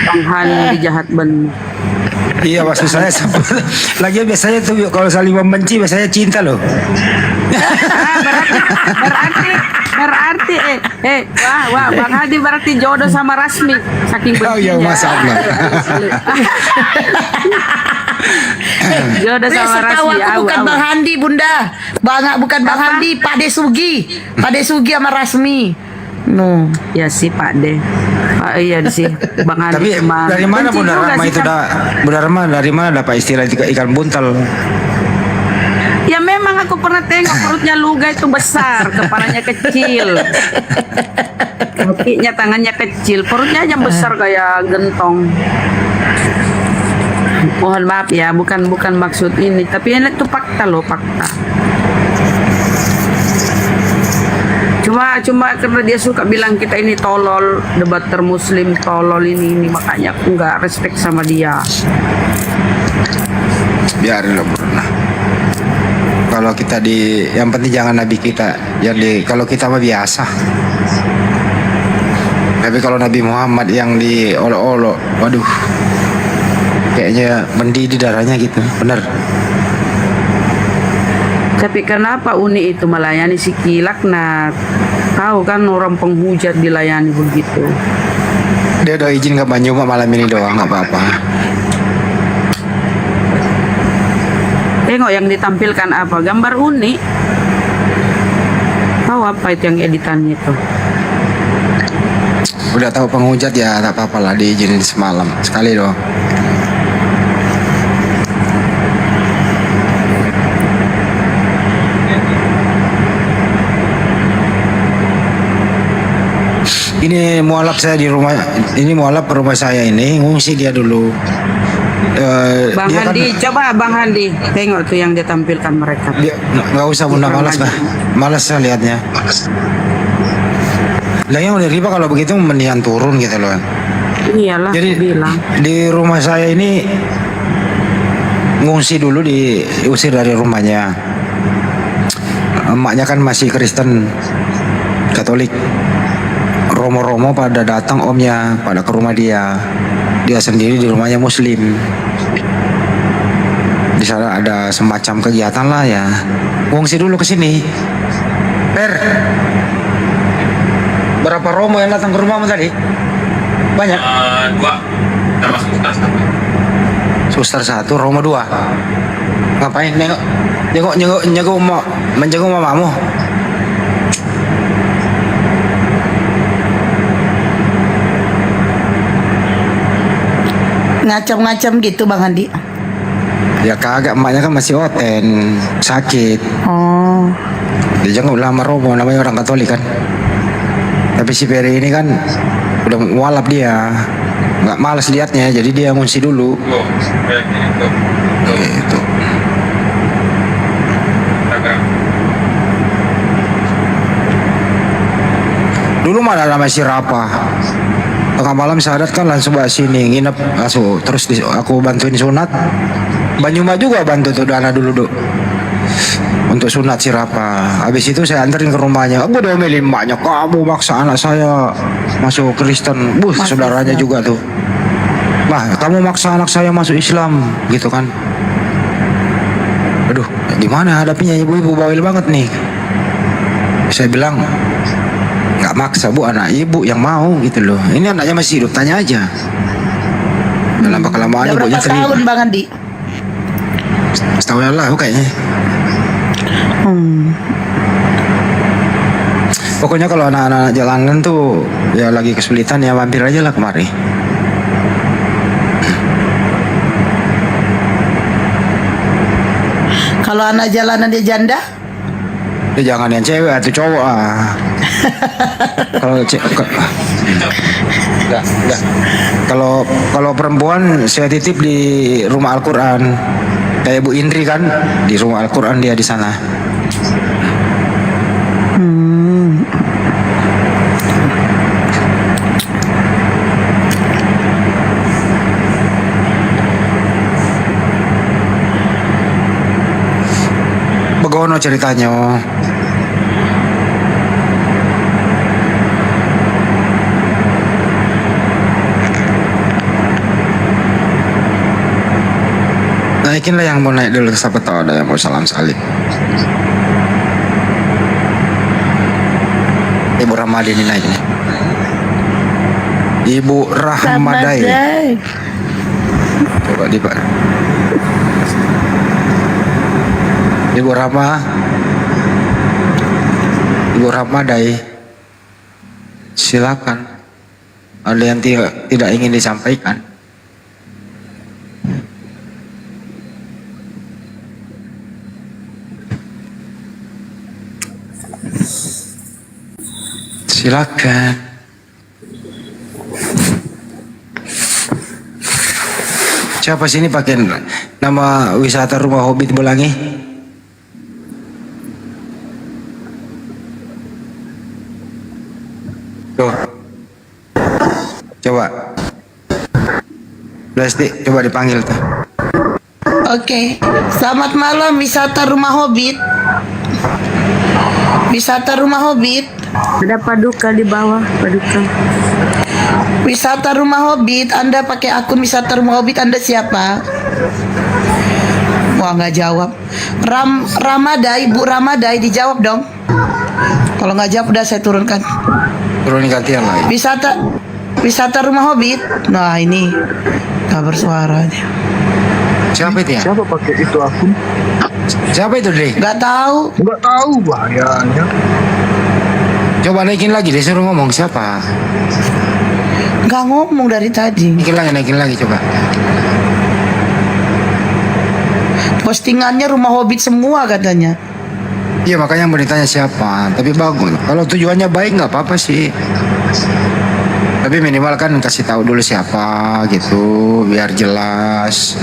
Bang Handi jahat bener. Iya maksud saya lagian biasanya tuh kalau saling membenci biasanya cinta loh. Berarti wah Bang Hadi berarti jodoh sama Rasmi saking bencinya. Oh ya Masya Allah. Jodoh sama Setahu Rasmi. aku bukan Bang Handi Bunda. Bukan Bang Handi, Pak De Sugi. Pak De Sugi sama Rasmi. No. Ya sih Pak De. Iya sih Bang Handi. Tapi cuma dari mana benci Bunda juga Rama sih, itu kan. Bunda Rama dari mana dapat istilah ikan buntal? Ya memang aku pernah tengok perutnya Luga itu besar, kepalanya kecil, kakinya tangannya kecil, perutnya aja besar kayak gentong. Mohon maaf ya, bukan maksud ini, tapi ini tuh fakta loh, fakta. Cuma karena dia suka bilang kita ini tolol, debater muslim tolol ini makanya aku nggak respect sama dia. Biarin lah Bunda. Kalau kita yang penting jangan nabi kita. Kalau kita mah biasa. Tapi kalau Nabi Muhammad yang diolok-olok, waduh, kayaknya mendidih darahnya gitu, bener. Tapi kenapa Uni itu melayani si Kilaknat? Tahu kan orang penghujat dilayani begitu. Dia udah izin ke Banyuma malam ini doang, nggak apa-apa. Tengok yang ditampilkan apa? Gambar Uni. Tahu apa itu yang editannya itu? Udah tahu penghujat ya, tak apa-apa lah, diizinin semalam sekali doang. Ini mualaf saya di rumah, ini mualaf rumah saya ini ngungsi dia dulu. Bang dia kan Handi, coba Bang Handi tengok tuh yang dia tampilkan mereka. dia nggak usah bunda, malas lah, malas saya lihatnya. Lah yang udah riba kalau begitu mendingan turun gitu loh. Iyalah, Jadi bilang. di rumah saya ini ngungsi dulu, diusir dari rumahnya. Emaknya kan masih Kristen Katolik. Romo-romo pada datang, omnya pada ke rumah dia. Dia sendiri di rumahnya Muslim. Di sana ada semacam kegiatan lah ya. Ngungsi dulu ke sini. Per, berapa romo yang datang ke rumahmu tadi? Banyak? Dua, termasuk Suster 1, Romo 2. Ngapain? Nyengok menjenguk mamamu. Ngacam-ngacam gitu Bang Handi. Ya kagak, emaknya kan masih oten, sakit. Oh. Dijenguk lah sama Romo, namanya orang Katolik kan. Tapi si Peri ini kan udah walap dia, nggak malas liatnya, jadi dia ngungsi dulu. Gitu. Dulu mana nama si Rapa, tengah malam sadat kan langsung bawa sini nginep, langsung terus aku bantuin sunat. Banyuma juga bantu tuh Dana dulu duk untuk sunat si Rapa. Habis itu saya anterin ke rumahnya. Aku udah omelin emaknya, kamu maksa anak saya masuk Kristen. Saudaranya juga tuh, "Bah, kamu maksa anak saya masuk Islam," gitu kan. Aduh, gimana hadapinya, ibu-ibu bawel banget nih. Saya bilang, nggak maksa bu, anak ibu yang mau gitu loh. Ini anaknya masih hidup, tanya aja. Dalam kelamaan Udah ibunya berapa terima. tahun Bang Handi? Setahun lah kayaknya. Pokoknya kalau anak-anak jalanan tuh ya lagi kesulitan ya mampir aja lah kemari. Kalau anak jalanan dia janda? Ya jangan yang cewek atau cowok ah. Kalau enggak. Kalau perempuan saya titip di rumah Al-Qur'an. Kayak Bu Indri kan di rumah Al-Qur'an, dia di sana. Begono ceritanya. Naikin lah yang mau naik dulu, siapa tahu ada yang mau salam salib. Ibu Ramadini naik nih. Ibu Rahmadai. Coba di Pak. Ibu Rahmadai. Silakan. Ada yang tidak ingin disampaikan? Silakan. Siapa sini pakai nama wisata Rumah Hobbit Bolangi? Tuh. Coba. Plastik, coba dipanggil tuh. Oke. Selamat malam wisata Rumah Hobbit. Wisata Rumah Hobbit. Ada paduka di bawah, paduka. Wisata Rumah Hobbit, Anda pakai akun wisata Rumah Hobbit, Anda siapa? Wah, nggak jawab. Ramadai, Bu Ramadai, dijawab dong. Kalau nggak jawab udah saya turunkan. Turunin gantian lagi. Wisata Rumah Hobbit. Nah, ini nggak bersuaranya. Siapa itu ya? Siapa pakai itu akun? Siapa itu, Dre? Nggak tahu. Nggak tahu bahayanya. Coba naikin lagi, disuruh ngomong siapa? Nggak ngomong dari tadi. Naikin lagi coba. Postingannya Rumah Hobbit semua katanya. Iya, makanya mau ditanya siapa. Tapi bagus. Kalau tujuannya baik nggak apa-apa sih. Tapi minimal kan kasih tahu dulu siapa gitu, biar jelas.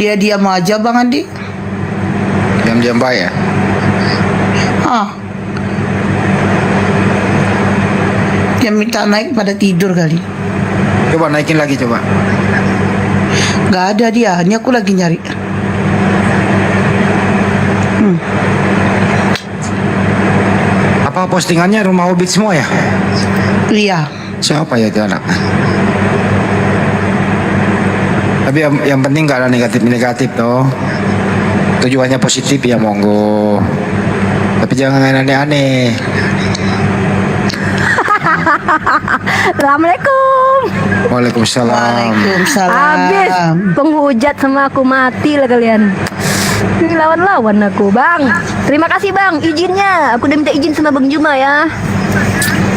Dia diam aja Bang Andi. Diam-diam baik ya. Dia minta naik pada tidur kali. Coba naikin lagi coba. Gak ada dia, ini aku lagi nyari. Apa postingannya rumah Hobbit semua ya? Iya. Siapa ya itu anak? Tapi yang penting gak ada negatif toh. Tujuannya positif ya monggo. Tapi jangan aneh-aneh. Assalamualaikum. Waalaikumsalam. Habis penghujat sama aku, mati lah kalian. Ini lawan-lawan aku, Bang. Terima kasih Bang izinnya. Aku udah minta izin sama Bang Juma ya.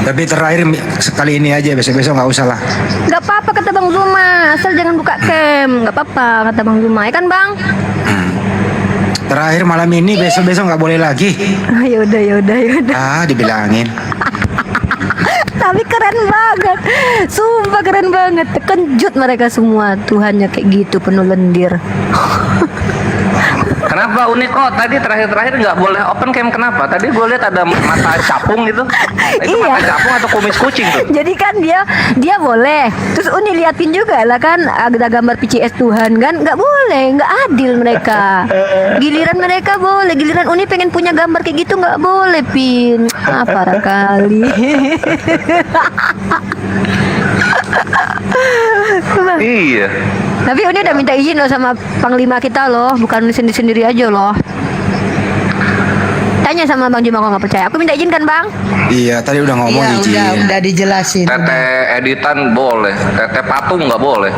Tapi terakhir sekali ini aja, besok-besok nggak usah lah. Gak apa-apa kata Bang Juma, asal jangan buka cam. Gak apa-apa kata Bang Juma, ya kan Bang? Terakhir malam ini, besok-besok nggak boleh lagi. Yaudah. Dibilangin. Tapi keren banget, sumpah keren banget. Terkejut mereka semua, Tuhannya kayak gitu penuh lendir. Kenapa unik kok? Tadi terakhir nggak boleh open cam, kenapa? Tadi gue lihat ada mata capung gitu. Itu Iya. mata capung atau kumis kucing tuh? Jadi kan dia boleh. Terus Uni liatin juga lah kan ada gambar PCS Tuhan kan, nggak boleh, nggak adil mereka. Giliran mereka boleh, giliran Uni pengen punya gambar kayak gitu nggak boleh, Pin. Parah kali. Iya. Tapi Uni udah minta izin loh sama panglima kita loh, bukan Uni sendiri aja loh. Tanya sama Bang Juma kalau nggak percaya. Aku minta izin kan Bang? Iya, tadi udah ngomong Iya, izin. udah dijelasin. Tete editan boleh, tete patung nggak boleh.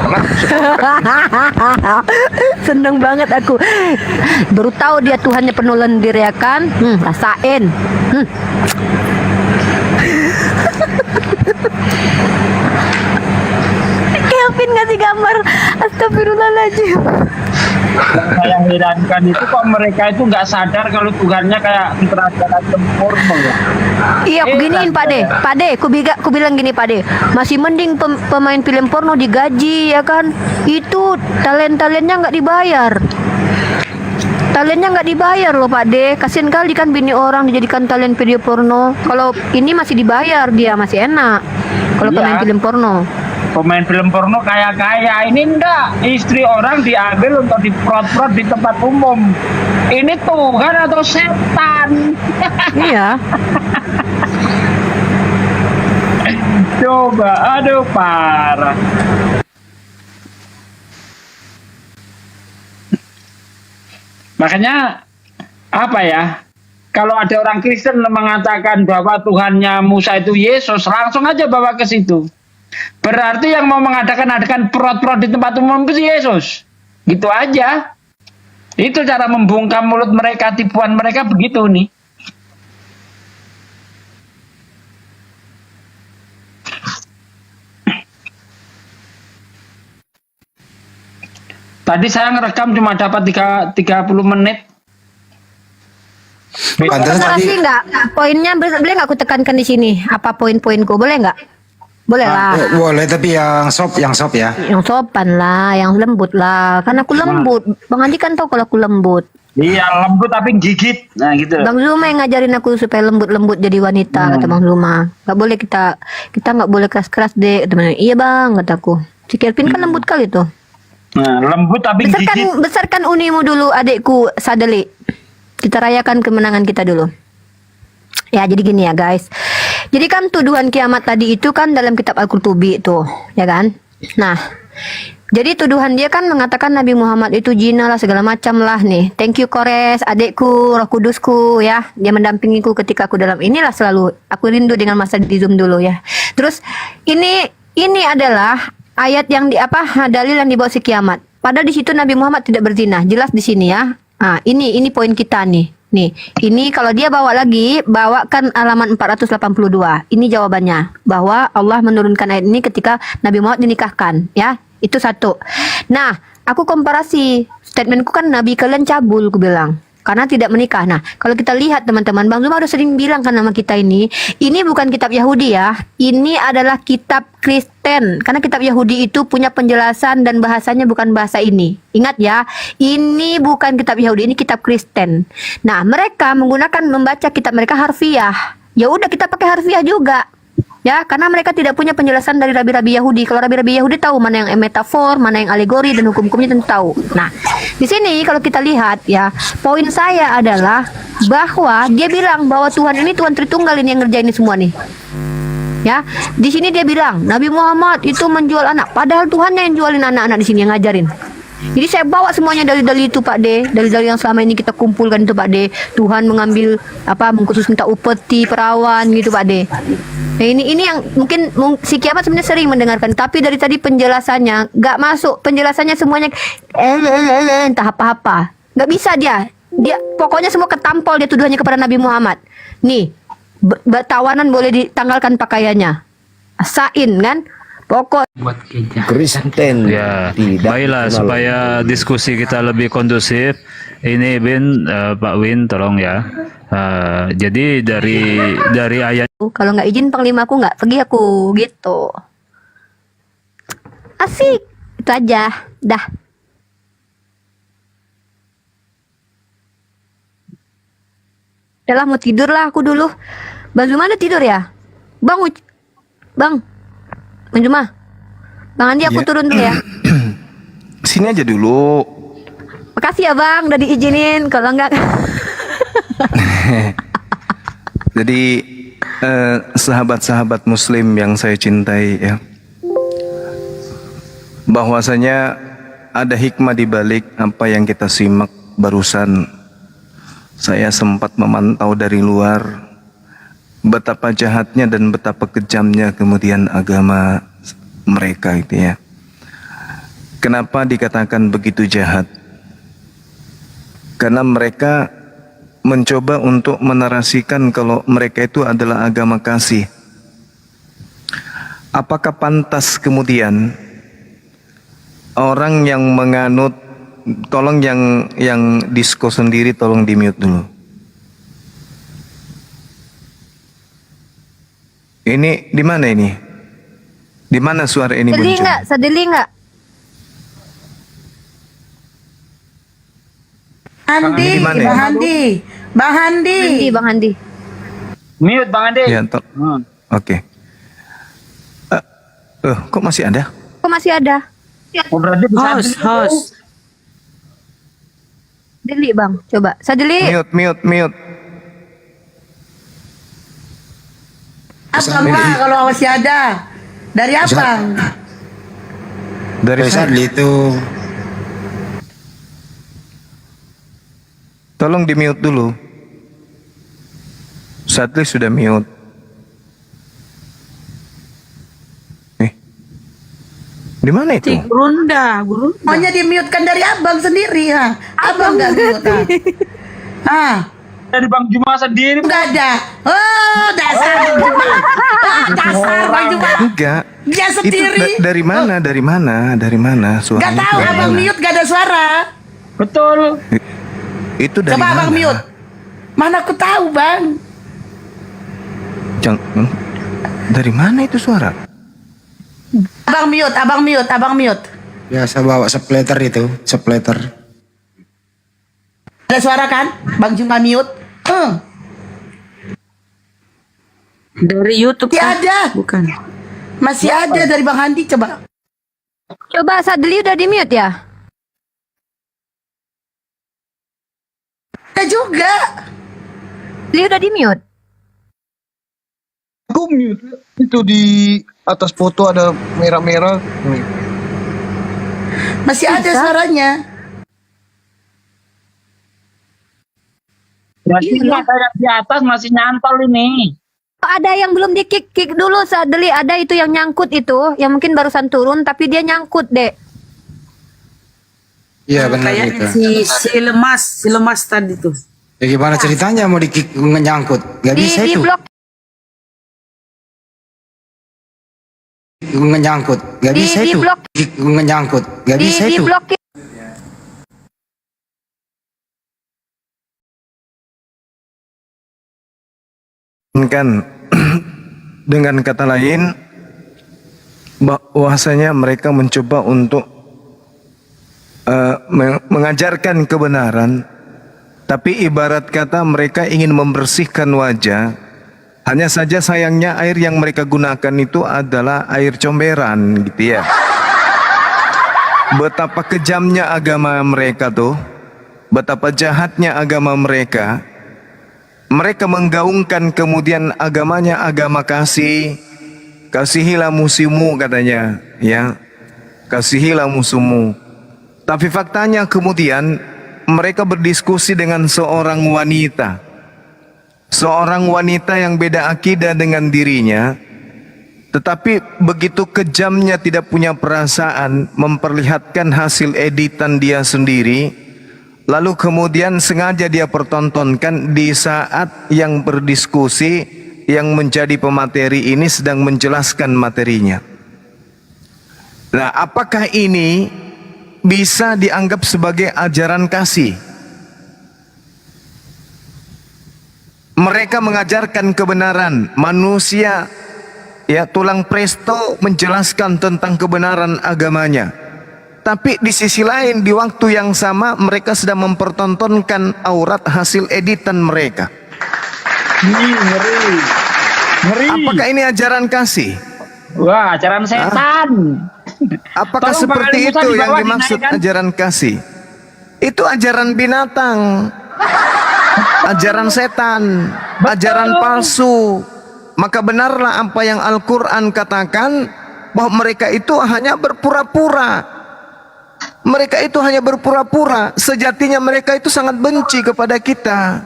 Seneng banget aku. Baru tahu dia Tuhannya penuh lendir ya kan? Rasain. Kelvin ngasih gambar. Astagfirullahaladzim. Saya herankan itu kok mereka itu nggak sadar kalau Tuhannya kayak kerajaan porno ya. Iya, aku giniin Pak De, aku bilang gini Pak De, masih mending pemain film porno digaji ya kan? Itu talentnya nggak dibayar. Talentnya nggak dibayar loh Pak De, kasian kali kan bini orang dijadikan talent video porno. Kalau ini masih dibayar, dia masih enak. Kalau Iya. pemain film porno. Pemain film porno kaya-kaya ini enggak, istri orang diambil untuk diprot-prot di tempat umum. Ini Tuhan atau setan? Iya. Coba, aduh parah. Makanya apa ya? Kalau ada orang Kristen mengatakan bahwa Tuhannya Musa itu Yesus, langsung aja bawa ke situ. Berarti yang mau mengadakan prot-prot di tempat umum itu Yesus. Gitu aja. Itu cara membungkam mulut mereka, tipuan mereka begitu nih. Tadi saya ngerekam cuma dapat 30 menit. Narasi nggak? Poinnya boleh nggak aku tekankan di sini? Apa poin-poinku? Boleh nggak? Boleh lah. Boleh, tapi yang sop ya. Yang sopan lah, yang lembut lah. Karena aku lembut. Bang Andi kan tahu kalau aku lembut. Iya, lembut tapi gigit. Nah, gitu. Bang Zuma yang ngajarin aku supaya lembut-lembut jadi wanita, kata Bang Zuma. Nggak boleh kita nggak boleh keras-keras deh. Teman, iya Bang, kataku. Si Kelvin kan lembut kali tuh. Nah, lembut tapi gigit. Besarkan unimu dulu adikku Sadeli. Kita rayakan kemenangan kita dulu. Ya, jadi gini ya guys. Jadi kan tuduhan kiamat tadi itu kan dalam kitab Al-Qurtubi itu, ya kan? Nah, jadi tuduhan dia kan mengatakan Nabi Muhammad itu jina lah, segala macam lah nih. Thank you Kores, adikku, Roh Kudusku ya. Dia mendampingiku ketika aku dalam inilah selalu. Aku rindu dengan masa di Zoom dulu ya. Terus ini adalah ayat yang dalil yang dibawa si kiamat. Padahal di situ Nabi Muhammad tidak berzina, jelas di sini ya. Nah, ini poin kita nih. Nih, ini kalau dia bawakan halaman 482. Ini jawabannya bahwa Allah menurunkan ayat ini ketika Nabi Muhammad dinikahkan, ya. Itu satu. Nah, aku komparasi statementku kan Nabi kalian cabul, aku bilang. karena tidak menikah. Nah, kalau kita lihat teman-teman, Bang Zuma udah sering bilang kan nama kita ini bukan kitab Yahudi ya. Ini adalah kitab Kristen. Karena kitab Yahudi itu punya penjelasan dan bahasanya bukan bahasa ini. Ingat ya, ini bukan kitab Yahudi, ini kitab Kristen. Nah, mereka menggunakan membaca kitab mereka harfiah. Ya udah kita pakai harfiah juga. Ya, karena mereka tidak punya penjelasan dari rabi-rabi Yahudi. Kalau rabi-rabi Yahudi tahu mana yang metafor, mana yang alegori, dan hukum-hukumnya tentu tahu. Nah, di sini kalau kita lihat ya, poin saya adalah bahwa dia bilang bahwa Tuhan ini Tuhan Tritunggal ini yang ngerjain ini semua nih. Ya, di sini dia bilang Nabi Muhammad itu menjual anak, padahal Tuhannya yang jualin anak-anak di sini yang ngajarin. Jadi saya bawa semuanya dalil-dalil itu Pak D, dalil-dalil yang selama ini kita kumpulkan itu Pak D. Tuhan mengambil mengkhusus minta upeti, perawan gitu Pak D. Nah ini yang mungkin si kiamat sebenarnya sering mendengarkan, tapi dari tadi penjelasannya nggak masuk, penjelasannya semuanya entah apa-apa, nggak bisa dia pokoknya semua ketampol dia tuduhannya kepada Nabi Muhammad. Nih tawanan boleh ditanggalkan pakaiannya, sain kan. Pokok Kristen ya, baiklah supaya diskusi kita lebih kondusif. Ini Pak Win tolong ya. Jadi dari ayat kalau nggak izin panglima aku nggak pergi aku gitu. Asik itu aja dah. Udah mau tidur lah aku dulu. Bang Zuma udah tidur ya? Bang Zuma, Bang Andi aku turun dulu ya. Sini aja dulu. Makasih ya Bang, udah diizinin. Kalau enggak, Jadi sahabat-sahabat Muslim yang saya cintai ya, bahwasanya ada hikmah di balik apa yang kita simak barusan. Saya sempat memantau dari luar betapa jahatnya dan betapa kejamnya kemudian agama mereka itu ya. Kenapa dikatakan begitu jahat? Karena mereka mencoba untuk menarasikan kalau mereka itu adalah agama kasih. Apakah pantas kemudian orang yang menganut, tolong yang disko sendiri tolong di mute dulu. Ini di mana ini? Di mana suara ini muncul? Sadeli nggak? Andi, Bang Handi. Mute Bang Andi. Ya, oke. Kok masih ada? Kok masih ada? Oh, berarti bisa Host. Deli Bang, coba. Sadeli. Mute. Abang lah kalau masih ada. Dari abang. Dari Sadli itu tolong di mute dulu. Sadli sudah mute. Di mana itu? Gurunda. Maunya di mute kan dari abang sendiri ha. Abang nggak mute ha. Dari Bang Juma sendiri. Nggak ada. Oh dasar Bang Juma. Dasar Bang Juma. Enggak. Dia sendiri. Itu dari mana suaranya? Nggak tahu abang mute nggak ada suara. Betul. Itu dari Coba mana? abang mute. Mana aku tahu bang. Dari mana itu suara? Abang mute. biasa bawa splatter itu, splatter. Ada suara kan? Bang Juma mute. Dari YouTube Masih kan? ada. Bukan. Masih ada dari Bang Handi coba. Coba Sadli udah di mute ya? Ada juga. Sadli udah di mute. Aku mute. Itu di atas foto ada merah-merah. Masih ada suaranya. Berarti saya di atas masih nyantol ini. Ada yang belum di kick dulu Sadli, ada itu yang nyangkut itu, yang mungkin barusan turun tapi dia nyangkut Dek. Iya benar Kayaknya itu. si lemas tadi tuh. Ya, gimana ceritanya mau di kick nyangkut? Gak bisa Di itu. blok Nyangkut. Gak Di- bisa di itu. blok. Kick nyangkut. Gak bisa di itu. blok kan dengan kata lain bahwasanya mereka mencoba untuk mengajarkan kebenaran, tapi ibarat kata mereka ingin membersihkan wajah. Hanya saja sayangnya air yang mereka gunakan itu adalah air comberan gitu ya. Betapa kejamnya agama mereka tuh, betapa jahatnya agama mereka. Mereka menggaungkan kemudian agamanya agama kasih. Kasihilah musuhmu katanya, ya. Kasihilah musuhmu. Tapi faktanya kemudian mereka berdiskusi dengan seorang wanita. Seorang wanita yang beda akidah dengan dirinya, tetapi begitu kejamnya, tidak punya perasaan, memperlihatkan hasil editan dia sendiri, lalu kemudian sengaja dia pertontonkan di saat yang berdiskusi, yang menjadi pemateri ini sedang menjelaskan materinya. Nah, apakah ini bisa dianggap sebagai ajaran kasih? Mereka mengajarkan kebenaran, manusia ya tulang presto menjelaskan tentang kebenaran agamanya. Tapi di sisi lain, di waktu yang sama mereka sedang mempertontonkan aurat hasil editan mereka. Ngeri. Apakah ini ajaran kasih? Wah, ajaran setan. Apakah Tolong seperti Bang Ali Musa itu di yang bawah dimaksud dinaikkan. ajaran kasih? Itu ajaran binatang, ajaran setan, ajaran palsu. Maka benarlah apa yang Al-Quran katakan, bahwa mereka itu hanya berpura-pura. Mereka itu hanya berpura-pura. Sejatinya mereka itu sangat benci kepada kita.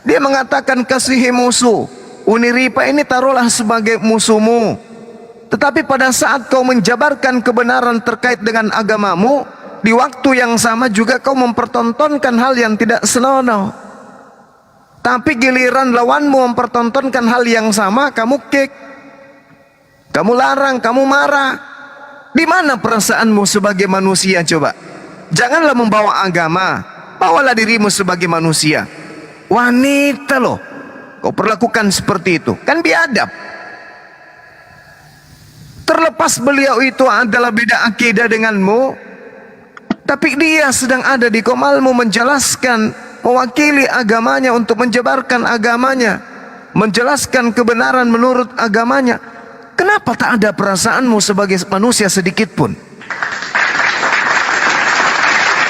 Dia mengatakan kasihi musuh. Uniripa ini taruhlah sebagai musuhmu. Tetapi pada saat kau menjabarkan kebenaran terkait dengan agamamu, di waktu yang sama juga kau mempertontonkan hal yang tidak senonoh. Tapi giliran lawanmu mempertontonkan hal yang sama, kamu kick, kamu larang, kamu marah. Di mana perasaanmu sebagai manusia coba? Janganlah membawa agama, bawalah dirimu sebagai manusia. Wanita loh, kau perlakukan seperti itu, kan biadab. Terlepas beliau itu adalah beda akidah denganmu, tapi dia sedang ada di komalmu menjelaskan, mewakili agamanya untuk menjabarkan agamanya, menjelaskan kebenaran menurut agamanya. Kenapa tak ada perasaanmu sebagai manusia sedikit pun?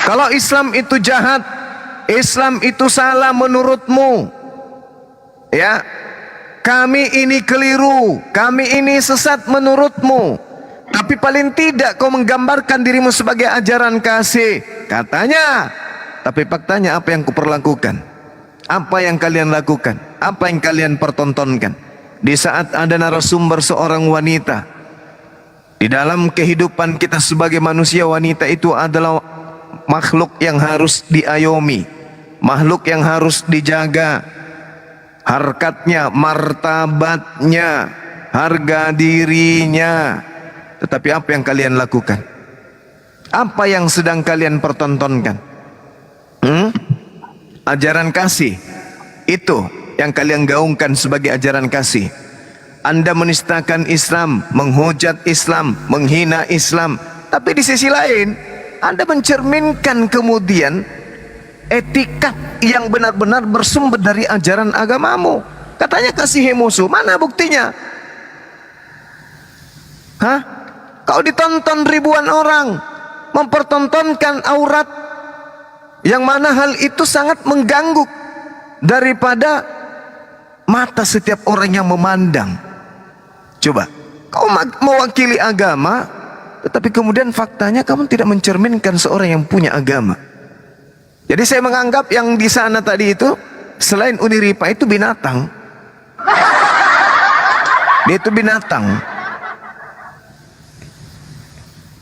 Kalau Islam itu jahat, Islam itu salah menurutmu, ya, kami ini keliru, kami ini sesat menurutmu, tapi paling tidak kau menggambarkan dirimu sebagai ajaran kasih, katanya. Tapi faktanya apa yang kuperlakukan? Apa yang kalian lakukan? Apa yang kalian pertontonkan? Di saat ada narasumber seorang wanita, di dalam kehidupan kita sebagai manusia, wanita itu adalah makhluk yang harus diayomi, makhluk yang harus dijaga, harkatnya, martabatnya, harga dirinya. Tetapi apa yang kalian lakukan? Apa yang sedang kalian pertontonkan? Ajaran kasih itu yang kalian gaungkan sebagai ajaran kasih. Anda menistakan Islam, menghujat Islam, menghina Islam. Tapi di sisi lain, Anda mencerminkan kemudian etikat yang benar-benar bersumber dari ajaran agamamu. Katanya kasihi musuh, mana buktinya? Hah? Kau ditonton ribuan orang mempertontonkan aurat, yang mana hal itu sangat mengganggu daripada mata setiap orang yang memandang. Coba, kau mewakili agama, tetapi kemudian faktanya kamu tidak mencerminkan seorang yang punya agama. Jadi saya menganggap yang di sana tadi itu, selain Uniripa itu binatang. Dia itu binatang.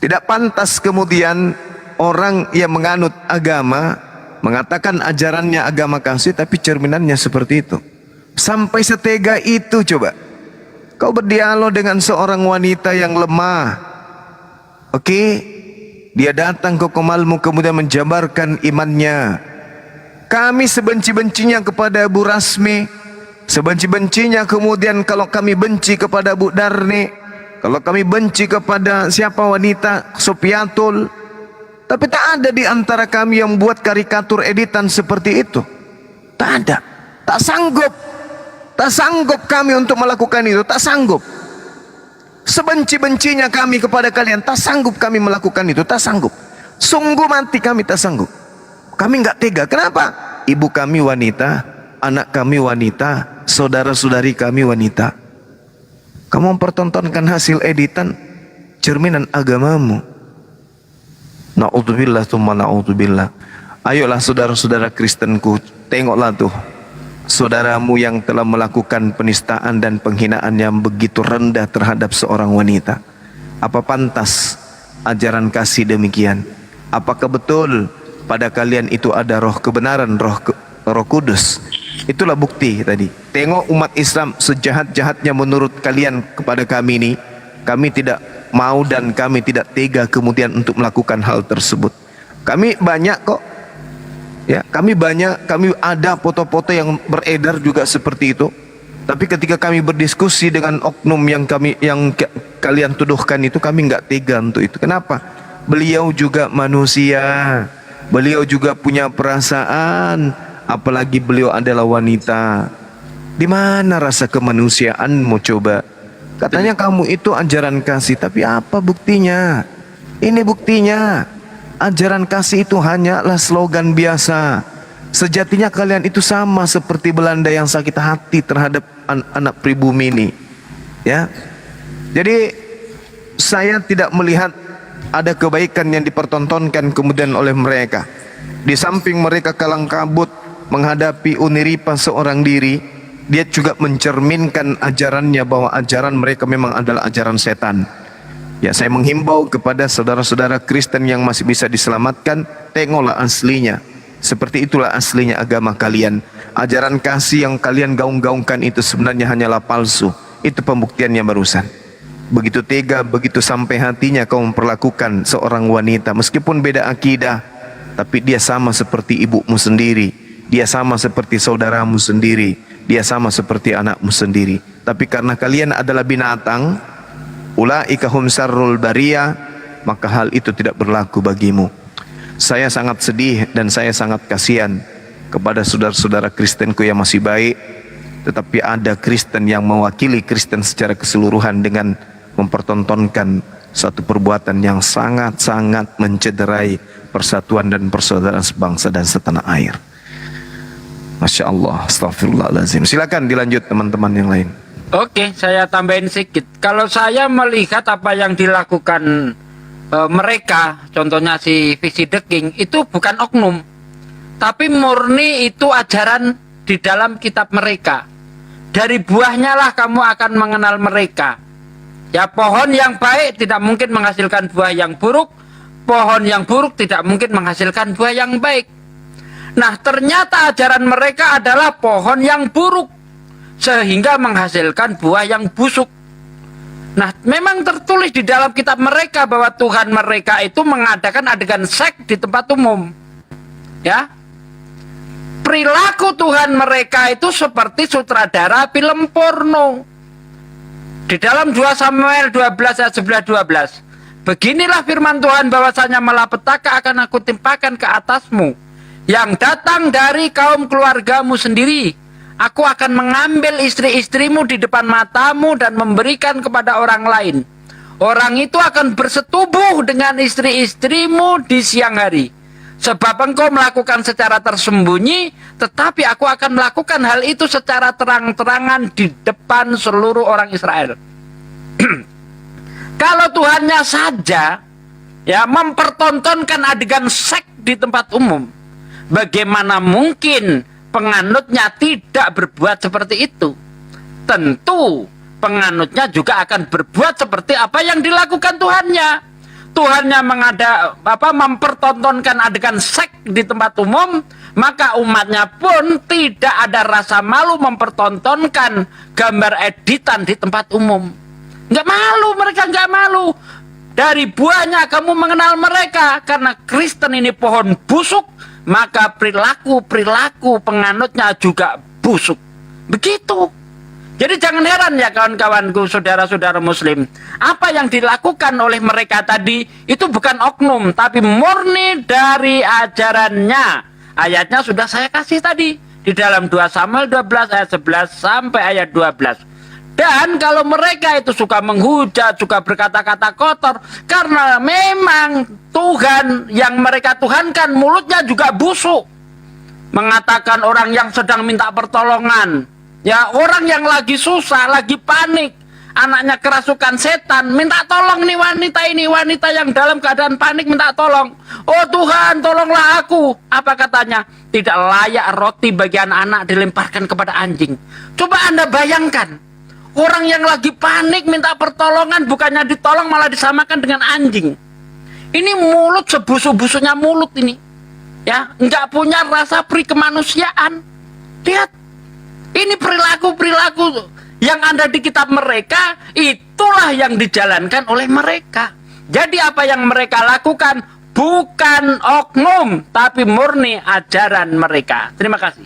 Tidak pantas kemudian orang yang menganut agama mengatakan ajarannya agama kasih, tapi cerminannya seperti itu. Sampai setega itu coba. Kau berdialog dengan seorang wanita yang lemah. Oke, dia datang ke komalmu kemudian menjabarkan imannya. Kami sebenci-bencinya kepada Bu Rasmi, Sebenci-bencinya kemudian kalau kami benci kepada Bu Darni, kalau kami benci kepada siapa wanita Sopiatul, tapi tak ada di antara kami yang buat karikatur editan seperti itu. Tak ada. Tak sanggup. Tak sanggup kami untuk melakukan itu. Tak sanggup. Sebenci-bencinya kami kepada kalian, tak sanggup kami melakukan itu. Tak sanggup. Sungguh mati kami tak sanggup. Kami enggak tega. Kenapa? Ibu kami wanita, anak kami wanita, saudara-saudari kami wanita. Kamu mempertontonkan hasil editan cerminan agamamu. Na'udzubillah tsumma na'udzubillah. Ayolah saudara-saudara Kristenku, tengoklah tuh saudaramu yang telah melakukan penistaan dan penghinaan yang begitu rendah terhadap seorang wanita. Apa pantas ajaran kasih demikian? Apakah betul pada kalian itu ada roh kebenaran, roh kudus? Itulah bukti tadi. Tengok umat Islam sejahat-jahatnya menurut kalian kepada kami ini, kami tidak mau dan kami tidak tega kemudian untuk melakukan hal tersebut. Kami banyak kok, ya, kami banyak, kami ada foto-foto yang beredar juga seperti itu. Tapi ketika kami berdiskusi dengan oknum yang kalian tuduhkan itu, kami nggak tega untuk itu. Kenapa? Beliau juga manusia, beliau juga punya perasaan, apalagi beliau adalah wanita. Di mana rasa kemanusiaanmu coba? Katanya kamu itu ajaran kasih, tapi apa buktinya? Ini buktinya. Ajaran kasih itu hanyalah slogan biasa. Sejatinya kalian itu sama seperti Belanda yang sakit hati terhadap anak pribumi ini. Ya. Jadi saya tidak melihat ada kebaikan yang dipertontonkan kemudian oleh mereka. Di samping mereka kalang kabut menghadapi uniripa seorang diri, dia juga mencerminkan ajarannya bahwa ajaran mereka memang adalah ajaran setan. Ya, saya menghimbau kepada saudara-saudara Kristen yang masih bisa diselamatkan, tengoklah aslinya. Seperti itulah aslinya agama kalian. Ajaran kasih yang kalian gaung-gaungkan itu sebenarnya hanyalah palsu. Itu pembuktiannya barusan. Begitu tega, begitu sampai hatinya kau memperlakukan seorang wanita, meskipun beda akidah, tapi dia sama seperti ibumu sendiri, dia sama seperti saudaramu sendiri, dia sama seperti anakmu sendiri. Tapi karena kalian adalah binatang, ulaika hum syarrul bariyah, maka hal itu tidak berlaku bagimu. Saya sangat sedih dan saya sangat kasihan kepada saudara-saudara Kristenku yang masih baik, tetapi ada Kristen yang mewakili Kristen secara keseluruhan dengan mempertontonkan satu perbuatan yang sangat-sangat mencederai persatuan dan persaudaraan sebangsa dan setanah air. Masya Allah, astagfirullahaladzim. Silakan dilanjut teman-teman yang lain. Oke, saya tambahin sedikit. Kalau saya melihat apa yang dilakukan mereka, contohnya si Visi The King, itu bukan oknum, tapi murni itu ajaran di dalam kitab mereka. Dari buahnya lah kamu akan mengenal mereka. Ya, pohon yang baik tidak mungkin menghasilkan buah yang buruk, pohon yang buruk tidak mungkin menghasilkan buah yang baik. Nah, ternyata ajaran mereka adalah pohon yang buruk, sehingga menghasilkan buah yang busuk. Nah, memang tertulis di dalam kitab mereka bahwa Tuhan mereka itu mengadakan adegan seks di tempat umum. Ya, perilaku Tuhan mereka itu seperti sutradara film porno. Di dalam 2 Samuel 12 ayat 11-12, beginilah firman Tuhan bahwasanya malapetaka akan aku timpakan ke atasmu, yang datang dari kaum keluargamu sendiri. Aku akan mengambil istri-istrimu di depan matamu dan memberikan kepada orang lain. Orang itu akan bersetubuh dengan istri-istrimu di siang hari. Sebab engkau melakukan secara tersembunyi, tetapi aku akan melakukan hal itu secara terang-terangan di depan seluruh orang Israel. Kalau Tuhannya saja ya mempertontonkan adegan seks di tempat umum, bagaimana mungkin penganutnya tidak berbuat seperti itu? Tentu penganutnya juga akan berbuat seperti apa yang dilakukan Tuhannya. Tuhannya mempertontonkan adegan seks di tempat umum, maka umatnya pun tidak ada rasa malu mempertontonkan gambar editan di tempat umum. Nggak malu, mereka nggak malu. Dari buahnya kamu mengenal mereka. Karena Kristen ini pohon busuk, maka perilaku penganutnya juga busuk. Begitu. Jadi jangan heran ya kawan-kawanku, saudara-saudara muslim. Apa yang dilakukan oleh mereka tadi itu bukan oknum, tapi murni dari ajarannya. Ayatnya sudah saya kasih tadi. Di dalam 2 Samuel 12 ayat 11 sampai ayat 12. Dan kalau mereka itu suka menghujat, suka berkata-kata kotor, karena memang Tuhan yang mereka tuhankan mulutnya juga busuk. Mengatakan orang yang sedang minta pertolongan, ya orang yang lagi susah, lagi panik, anaknya kerasukan setan, minta tolong nih wanita yang dalam keadaan panik minta tolong. Oh Tuhan, tolonglah aku. Apa katanya? Tidak layak roti bagi anak-anak dilemparkan kepada anjing. Coba Anda bayangkan, orang yang lagi panik minta pertolongan, bukannya ditolong malah disamakan dengan anjing. Ini mulut sebusuk-busuknya mulut ini. Ya, nggak punya rasa pri kemanusiaan. Lihat, ini perilaku-perilaku yang ada di kitab mereka, itulah yang dijalankan oleh mereka. Jadi apa yang mereka lakukan bukan oknum, tapi murni ajaran mereka. Terima kasih.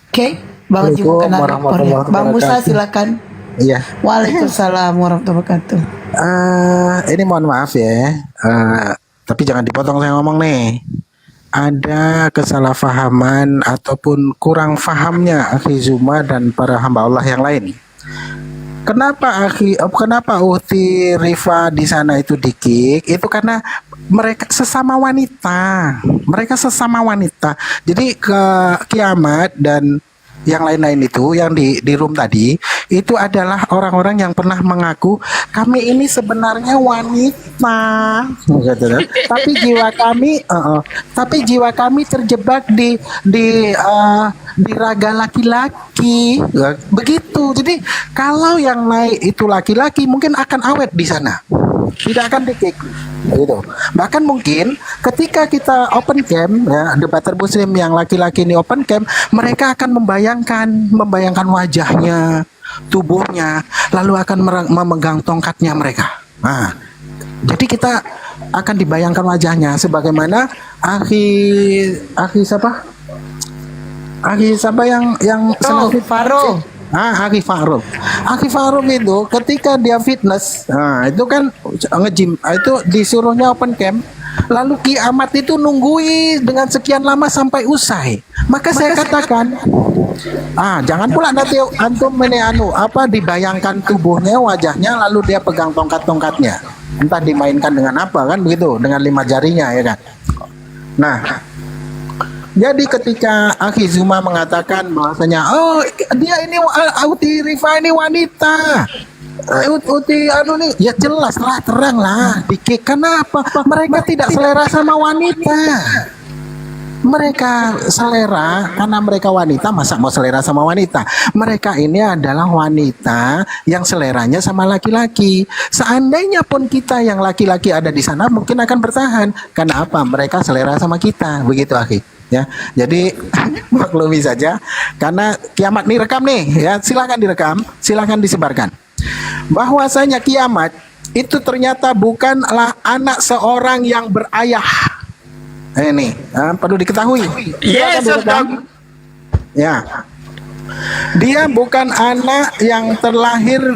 Oke, Bang Jum kena rekor ya. Bang Musa silakan. Iya. Waalaikumsalam warahmatullahi wabarakatuh. Ini mohon maaf ya, tapi jangan dipotong saya ngomong nih. Ada kesalahpahaman ataupun kurang fahamnya Akhi Zuma dan para hamba Allah yang lain. Kenapa Uhti Rifa di sana itu di-kick? Itu karena mereka sesama wanita. Jadi ke Kiamat dan yang lain-lain itu yang di room tadi itu adalah orang-orang yang pernah mengaku kami ini sebenarnya wanita, tapi jiwa kami terjebak di raga laki-laki, begitu. Jadi kalau yang naik itu laki-laki mungkin akan awet di sana, tidak akan di-kick gitu. Bahkan mungkin ketika kita open camp ya, debater muslim yang laki-laki ini open camp, mereka akan membayangkan wajahnya, tubuhnya, lalu akan memegang tongkatnya mereka. Nah, jadi kita akan dibayangkan wajahnya sebagaimana akhi siapa yang Faro. Akhi Farouk itu ketika dia fitness, nah itu kan nge-gym, itu disuruhnya open camp, lalu Kiamat itu nunggui dengan sekian lama sampai usai. Maka saya katakan, jangan pula nanti antum dibayangkan tubuhnya, wajahnya, lalu dia pegang tongkat-tongkatnya, entah dimainkan dengan apa kan begitu, dengan 5 jarinya ya kan. Nah, jadi ketika Akhi Zuma mengatakan bahwasanya dia ini Uhti Rifa ini wanita, Uhti nih, ya jelas lah, terang lah dikik. Kenapa? Mereka tidak selera sama wanita. Mereka selera karena mereka wanita, masa mau selera sama wanita? Mereka ini adalah wanita yang seleranya sama laki-laki. Seandainya pun kita yang laki-laki ada di sana mungkin akan bertahan. Karena apa? Mereka selera sama kita, begitu Akhi. Ya, jadi maklumi saja karena Kiamat nih rekam nih ya, silakan direkam, silakan disebarkan bahwasanya Kiamat itu ternyata bukanlah anak seorang yang berayah. Ini perlu diketahui. Yes, ya, dia bukan anak yang terlahir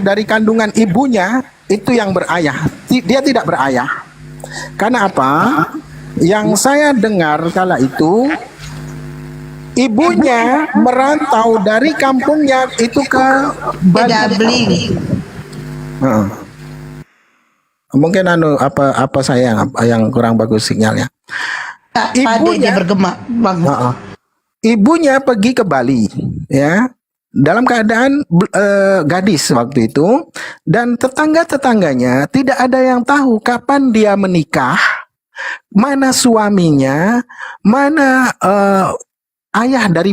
dari kandungan ibunya itu yang berayah. Dia tidak berayah. Karena apa? Yang saya dengar kala itu ibunya merantau dari kampungnya itu ke Bali. Mungkin apa saya yang kurang bagus sinyalnya. Ibunya bergema, Bang. Ibunya pergi ke Bali, ya, dalam keadaan gadis waktu itu, dan tetangga-tetangganya tidak ada yang tahu kapan dia menikah, mana suaminya, mana ayah dari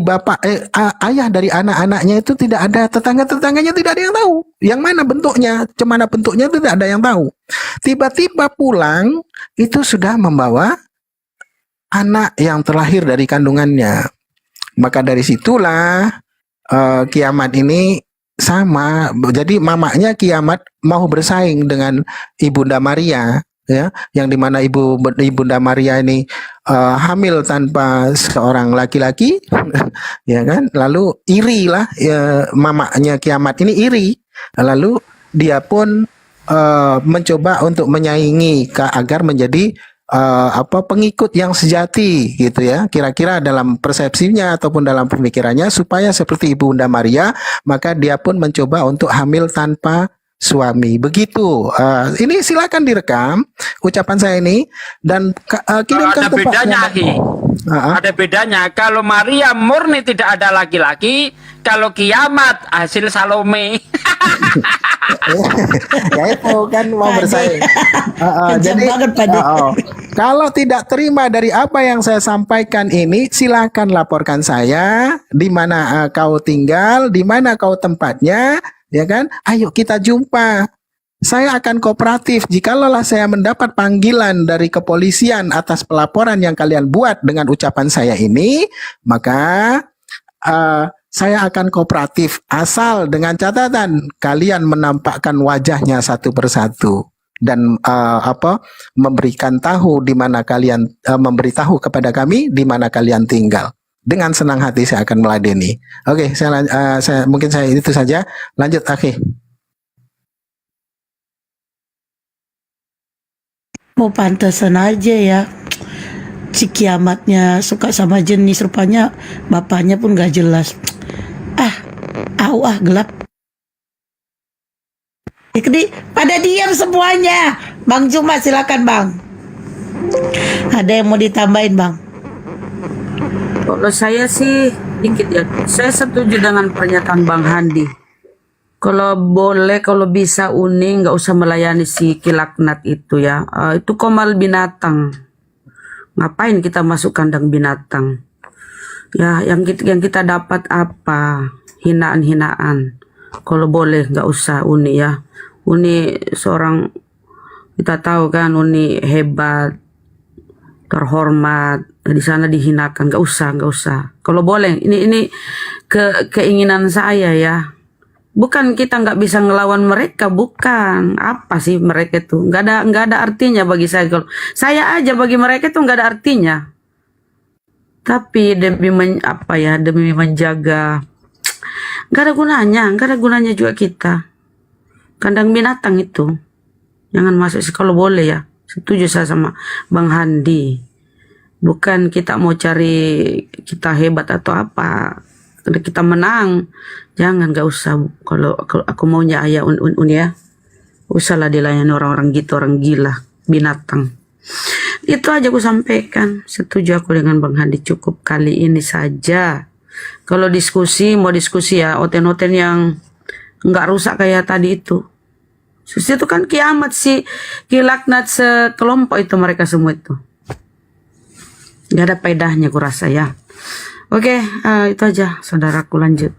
ayah dari anak-anaknya, itu tidak ada, tetangga-tetangganya tidak ada yang tahu yang mana bentuknya, cemana bentuknya itu tidak ada yang tahu. Tiba-tiba pulang itu sudah membawa anak yang terlahir dari kandungannya. Maka dari situlah Kiamat ini sama. Jadi mamanya Kiamat mau bersaing dengan Ibunda Maria ya, yang dimana Ibunda Maria ini hamil tanpa seorang laki-laki, ya kan, lalu iri lah, ya, mamanya Kiamat ini iri, lalu dia pun mencoba untuk menyaingi agar menjadi pengikut yang sejati gitu ya, kira-kira dalam persepsinya ataupun dalam pemikirannya supaya seperti Ibunda Maria, maka dia pun mencoba untuk hamil tanpa suami. Begitu. Ini silakan direkam ucapan saya ini dan kirimkan Ada bedanya, Aki. Ada bedanya. Kalau Maria murni tidak ada laki-laki, kalau Kiamat hasil Salome. Ya itu kan mau bersaing. Jadi kalau tidak terima dari apa yang saya sampaikan ini, silakan laporkan saya di mana kau tinggal, di mana kau tempatnya, ya kan? Ayo kita jumpa. Saya akan kooperatif jikalau saya mendapat panggilan dari kepolisian atas pelaporan yang kalian buat dengan ucapan saya ini, maka saya akan kooperatif asal dengan catatan kalian menampakkan wajahnya satu persatu dan memberikan tahu di mana kalian memberitahu kepada kami di mana kalian tinggal. Dengan senang hati saya akan meladeni. Oke, saya mungkin saya itu saja. Lanjut, Akhi. Mau pantesan aja ya, si Kiamatnya suka sama jenis, rupanya bapaknya pun gak jelas. Gelap. Jadi pada diam semuanya. Bang Juma silakan Bang. Ada yang mau ditambahin Bang? Kalau saya sih dikit ya, saya setuju dengan pernyataan Bang Handi. Kalau boleh, kalau bisa Uni nggak usah melayani si Kilaknat itu ya. Itu komal binatang. Ngapain kita masuk kandang binatang? Ya, yang kita dapat apa? Hinaan-hinaan. Kalau boleh nggak usah Uni ya. Uni seorang, kita tahu kan Uni hebat, terhormat, di sana dihinakan, nggak usah. Kalau boleh, ini keinginan saya ya. Bukan kita nggak bisa ngelawan mereka, bukan. Apa sih mereka tuh? Nggak ada artinya bagi saya. Kalau saya aja bagi mereka tuh nggak ada artinya. Tapi demi menjaga, nggak ada gunanya juga kita. Kandang binatang itu, jangan masuk sih kalau boleh ya. Setuju saya sama Bang Handi. Bukan kita mau cari kita hebat atau apa, kita menang. Jangan, nggak usah. Kalau aku maunya ayah ya, usahlah dilayani orang-orang gitu, orang gila, binatang. Itu aja aku sampaikan. Setuju aku dengan Bang Handi, cukup kali ini saja. Kalau mau diskusi ya, oten-oten yang nggak rusak kayak tadi itu. Itu kan Kiamat si Kilaknat sekelompok itu, mereka semua itu. Gak ada faedahnya kurasa ya. Oke, itu aja saudaraku, lanjut.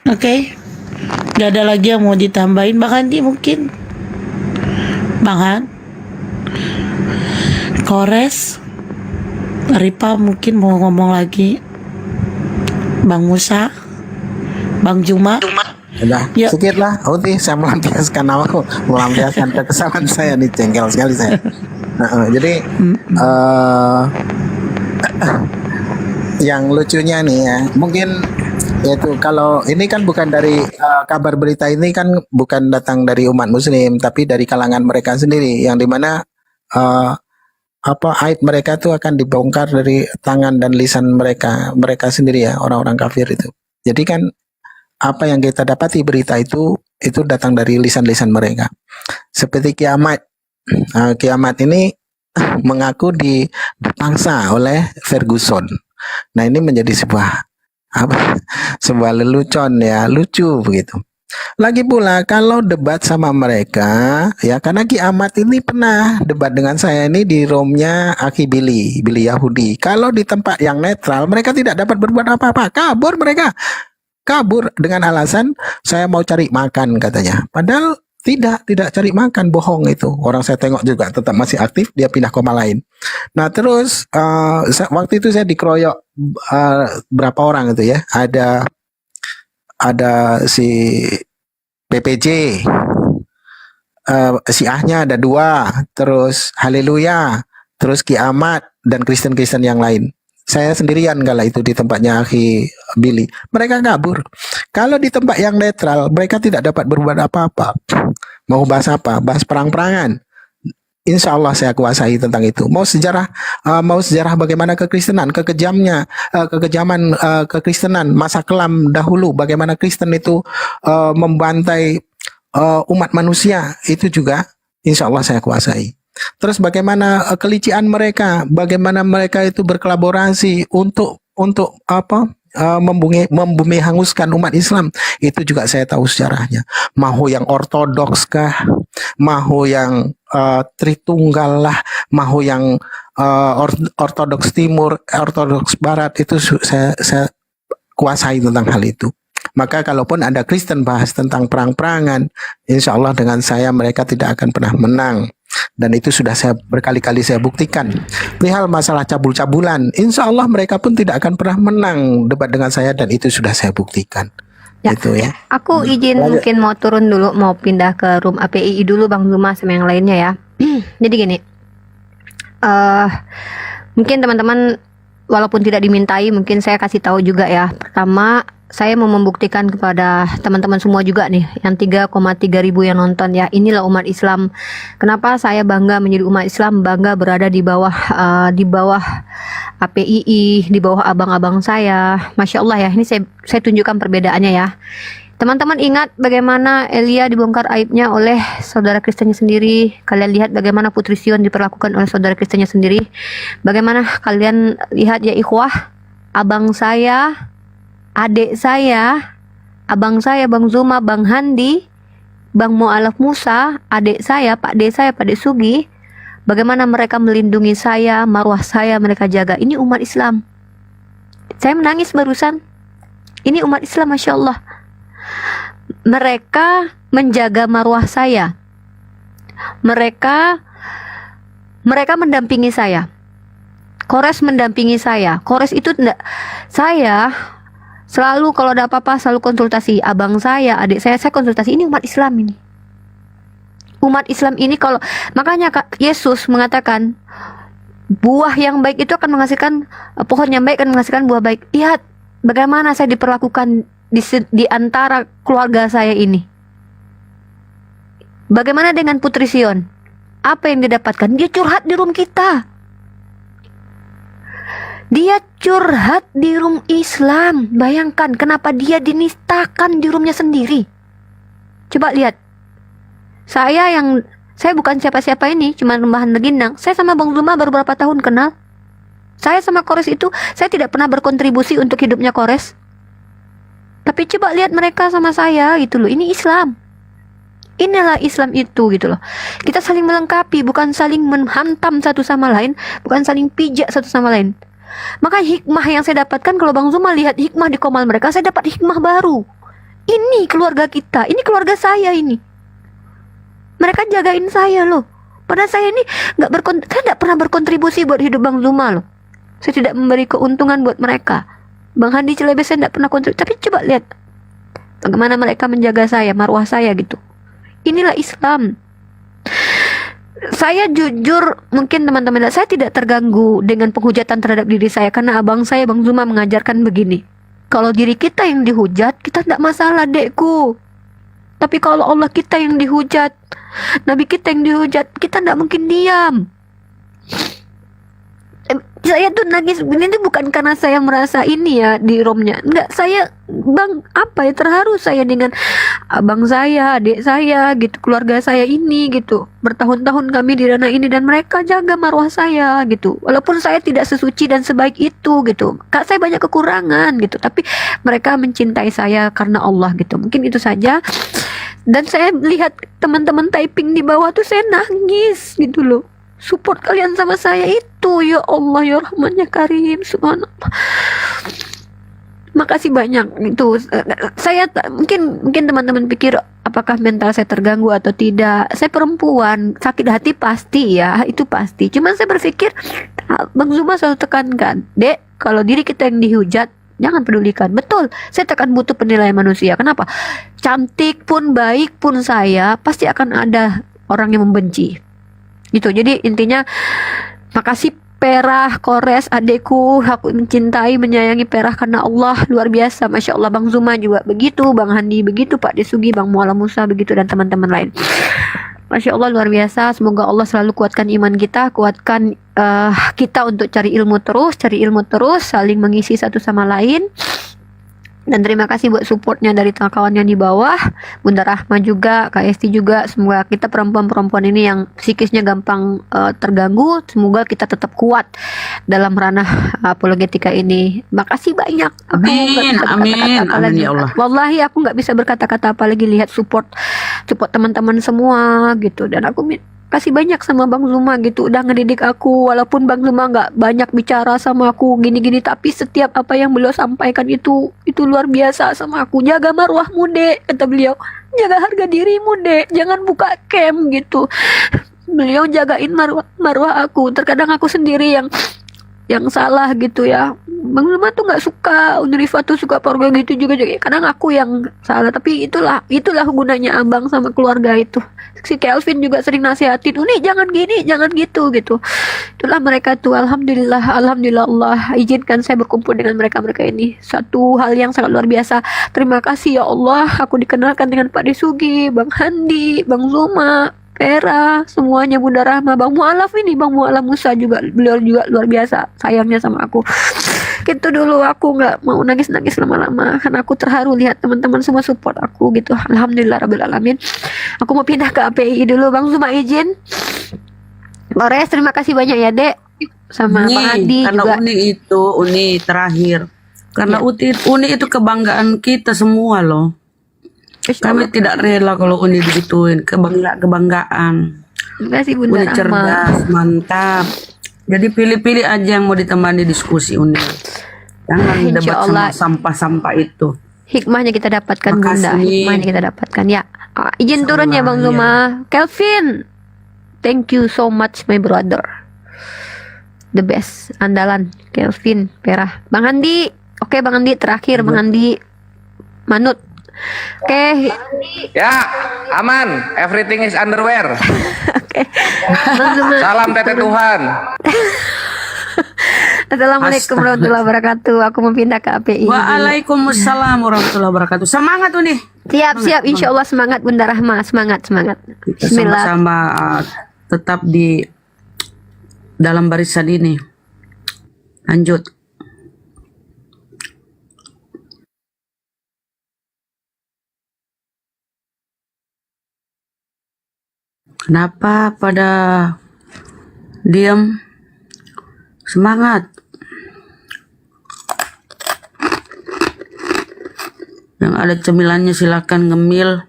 Oke. Gak ada lagi yang mau ditambahin Bang Handi mungkin? Bang Han? Kores? Ripa mungkin mau ngomong lagi? Bang Musa? Bang Juma? Udah, sedikit lah. Saya melampiaskan melampiaskan kekesalan saya nih, jengkel sekali saya. Jadi yang lucunya nih ya, mungkin yaitu kalau ini kan bukan dari kabar berita ini kan bukan datang dari umat Muslim, tapi dari kalangan mereka sendiri, yang dimana aib mereka itu akan dibongkar dari tangan dan lisan mereka sendiri ya, orang-orang kafir itu. Jadi kan apa yang kita dapati berita itu datang dari lisan-lisan mereka. Seperti Kiamat. Kiamat ini mengaku dipangsa oleh Ferguson. Nah, ini menjadi sebuah lelucon ya, lucu begitu. Lagi pula kalau debat sama mereka ya, karena Kiamat ini pernah debat dengan saya ini di roomnya Aki Billy Yahudi. Kalau di tempat yang netral mereka tidak dapat berbuat apa-apa, kabur dengan alasan saya mau cari makan katanya. Padahal tidak cari makan, bohong itu. Orang saya tengok juga tetap masih aktif, dia pindah koma lain. Nah terus waktu itu saya dikeroyok berapa orang itu ya. Ada ada si PPJ, Syiahnya ada 2, terus Haleluya, terus Kiamat, dan Kristen-Kristen yang lain. Saya sendirian kala itu di tempatnya Akhi Billy. Mereka kabur. Kalau di tempat yang netral, mereka tidak dapat berbuat apa-apa. Mau bahas apa? Bahas perang-perangan. Insya Allah saya kuasai tentang itu. Mau sejarah bagaimana kekristenan, kekejaman kekristenan masa kelam dahulu, bagaimana Kristen itu membantai umat manusia, itu juga insya Allah saya kuasai. Terus bagaimana kelicikan mereka, bagaimana mereka itu berkolaborasi untuk membumi hanguskan umat Islam, itu juga saya tahu sejarahnya. Mau yang ortodoks kah, mau yang Tritunggal lah, mau yang ortodoks timur, ortodoks barat, itu saya kuasai tentang hal itu. Maka kalaupun ada Kristen bahas tentang perang-perangan, insya Allah dengan saya mereka tidak akan pernah menang. Dan itu sudah saya berkali-kali saya buktikan. Perihal masalah cabul-cabulan, insya Allah mereka pun tidak akan pernah menang debat dengan saya, dan itu sudah saya buktikan. Ya. Itu ya. Aku izin mungkin mau turun dulu, mau pindah ke room API dulu Bang Zuma sama yang lainnya ya. Jadi gini, mungkin teman-teman walaupun tidak dimintai, mungkin saya kasih tahu juga ya. Pertama, saya mau membuktikan kepada teman-teman semua juga nih, yang 3,3 ribu yang nonton ya. Inilah umat Islam. Kenapa saya bangga menjadi umat Islam, bangga berada di bawah APII, di bawah abang-abang saya. Masya Allah ya, ini saya tunjukkan perbedaannya ya. Teman-teman ingat bagaimana Elia dibongkar aibnya oleh saudara Kristennya sendiri. Kalian lihat bagaimana Putri Sion diperlakukan oleh saudara Kristennya sendiri. Bagaimana kalian lihat ya ikhwah, abang saya, adik saya, abang saya Bang Zuma, Bang Handi, Bang Mu'alaf Musa, adik saya, Pak D saya, Pak D Sugi, bagaimana mereka melindungi saya, marwah saya mereka jaga. Ini umat Islam. Saya menangis barusan. Ini umat Islam, Masya Allah. Mereka menjaga marwah saya. Mereka mendampingi saya. Kores mendampingi saya. Kores itu saya selalu kalau ada apa-apa selalu konsultasi. Abang saya, adik saya konsultasi. Ini umat Islam ini. Umat Islam ini kalau makanya Yesus mengatakan buah yang baik itu akan menghasilkan, pohon yang baik akan menghasilkan buah baik. Lihat bagaimana saya diperlakukan di antara keluarga saya ini. Bagaimana dengan Putri Sion? Apa yang didapatkan? Dia curhat di room kita. Dia curhat di room Islam. Bayangkan kenapa dia dinistakan di roomnya sendiri. Coba lihat. Saya bukan siapa-siapa ini, cuma rembahan leginang. Saya sama Bang Zuma baru berapa tahun kenal. Saya sama Kores itu, saya tidak pernah berkontribusi untuk hidupnya Kores. Tapi coba lihat mereka sama saya gitu loh. Ini Islam. Inilah Islam itu gitu loh. Kita saling melengkapi, bukan saling menghantam satu sama lain, bukan saling pijak satu sama lain. Maka hikmah yang saya dapatkan kalau Bang Zuma lihat hikmah di komal mereka, saya dapat hikmah baru. Ini keluarga kita, ini keluarga saya ini. Mereka jagain saya loh. Padahal saya ini saya tidak pernah berkontribusi buat hidup Bang Zuma loh. Saya tidak memberi keuntungan buat mereka. Bang Handi Celebes saya tidak pernah kontribusi. Tapi coba lihat bagaimana mereka menjaga saya, marwah saya gitu. Inilah Islam. Saya jujur, mungkin teman-teman, saya tidak terganggu dengan penghujatan terhadap diri saya karena abang saya Bang Zuma mengajarkan begini. Kalau diri kita yang dihujat, kita tidak masalah, dekku. Tapi kalau Allah kita yang dihujat, Nabi kita yang dihujat, kita tidak mungkin diam. Saya tuh nangis begini tuh bukan karena saya merasa ini ya di romnya. Enggak, saya terharu saya dengan abang saya, adik saya gitu, keluarga saya ini gitu. Bertahun-tahun kami di ranah ini dan mereka jaga marwah saya gitu. Walaupun saya tidak sesuci dan sebaik itu gitu. Saya banyak kekurangan gitu, tapi mereka mencintai saya karena Allah gitu. Mungkin itu saja. Dan saya lihat teman-teman typing di bawah tuh saya nangis gitu loh. Support kalian sama saya itu, ya Allah ya Rahman ya Karim, subhanallah. Makasih banyak itu. Saya mungkin teman-teman pikir apakah mental saya terganggu atau tidak. Saya perempuan, sakit hati pasti ya, itu pasti. Cuman saya berpikir Bang Zuma selalu tekankan, Dek, kalau diri kita yang dihujat, Jangan pedulikan. Betul, saya tekan butuh penilaian manusia. Kenapa? Cantik pun, baik pun saya, pasti akan ada orang yang membenci. Gitu. Jadi intinya, makasih Perah, Kores, adekku, aku mencintai, menyayangi Perah karena Allah, luar biasa, Masya Allah. Bang Zuma juga begitu, Bang Handi begitu, Pak Desugi, Bang Muala Musa begitu, dan teman-teman lain. Masya Allah, luar biasa. Semoga Allah selalu kuatkan iman kita, kuatkan kita untuk cari ilmu terus, saling mengisi satu sama lain. Dan terima kasih buat supportnya dari kawan yang di bawah, Bunda Rahma juga, Kak Esti juga. Semoga kita perempuan-perempuan ini yang psikisnya gampang terganggu, semoga kita tetap kuat dalam ranah apologetika ini. Makasih banyak. Aku Amin, amin, amin ya Allah. Wallahi aku nggak bisa berkata-kata apalagi lihat support teman-teman semua gitu. Dan aku kasih banyak sama Bang Zuma gitu, udah ngedidik aku, walaupun Bang Zuma nggak banyak bicara sama aku gini-gini, tapi setiap apa yang beliau sampaikan itu luar biasa sama aku. Jaga marwahmu dek, kata beliau, jaga harga dirimu dek, jangan buka camp gitu. Beliau jagain marwah aku. Terkadang aku sendiri yang salah gitu ya. Bang Zuma tuh nggak suka, Unrifa tuh suka keluarga gitu juga. Kadang aku yang salah, tapi itulah gunanya abang sama keluarga itu. Si Kelvin juga sering nasihatin, Uni jangan gini, jangan gitu. Itulah mereka tuh. Alhamdulillah Allah izinkan saya berkumpul dengan mereka ini. Satu hal yang sangat luar biasa. Terima kasih ya Allah, aku dikenalkan dengan Pak Desugi, Bang Handi, Bang Zuma, Pera, semuanya, Bunda Rahma, Bang Mualaf ini, Bang Mualaf Musa juga, beliau juga luar biasa sayangnya sama aku. Gitu dulu, aku nggak mau nangis-nangis lama-lama karena aku terharu lihat teman-teman semua support aku gitu. Alhamdulillah Rabbil Alamin. Aku mau pindah ke API dulu, Bang Zuma izin. Kores, terima kasih banyak ya Dek, sama Bang Adi karena juga. Uni terakhir. Karena Uni itu kebanggaan kita semua loh. Kami tidak rela kalau Uni digituin, kebanggaan. Terima kasih Bunda Uni Rahma. cerdas, mantap. Jadi pilih-pilih aja yang mau ditemani diskusi Uni. Jangan Insya debat sama Allah. sampah-sampah itu. Hikmahnya kita dapatkan Bunda, Makasih. hikmahnya kita dapatkan ya. Izin turun ya Bang Zuma. Kelvin, thank you so much my brother. The best, andalan Kelvin, Perah. Bang Andi, oke Bang Andi terakhir, Bang Andi manut. Oke. Ya, aman. Everything is underwear. Bang Zuma. Salam Tete Tuhan. Assalamualaikum warahmatullahi wabarakatuh. Aku mau pindah ke API. Waalaikumsalam warahmatullahi wabarakatuh. Semangat Uni. Siap, insya Allah semangat Bunda Rahma, semangat. Kita Bismillah. sama-sama tetap di dalam barisan ini. Lanjut. Kenapa pada diam? Semangat. Yang ada cemilannya silakan ngemil.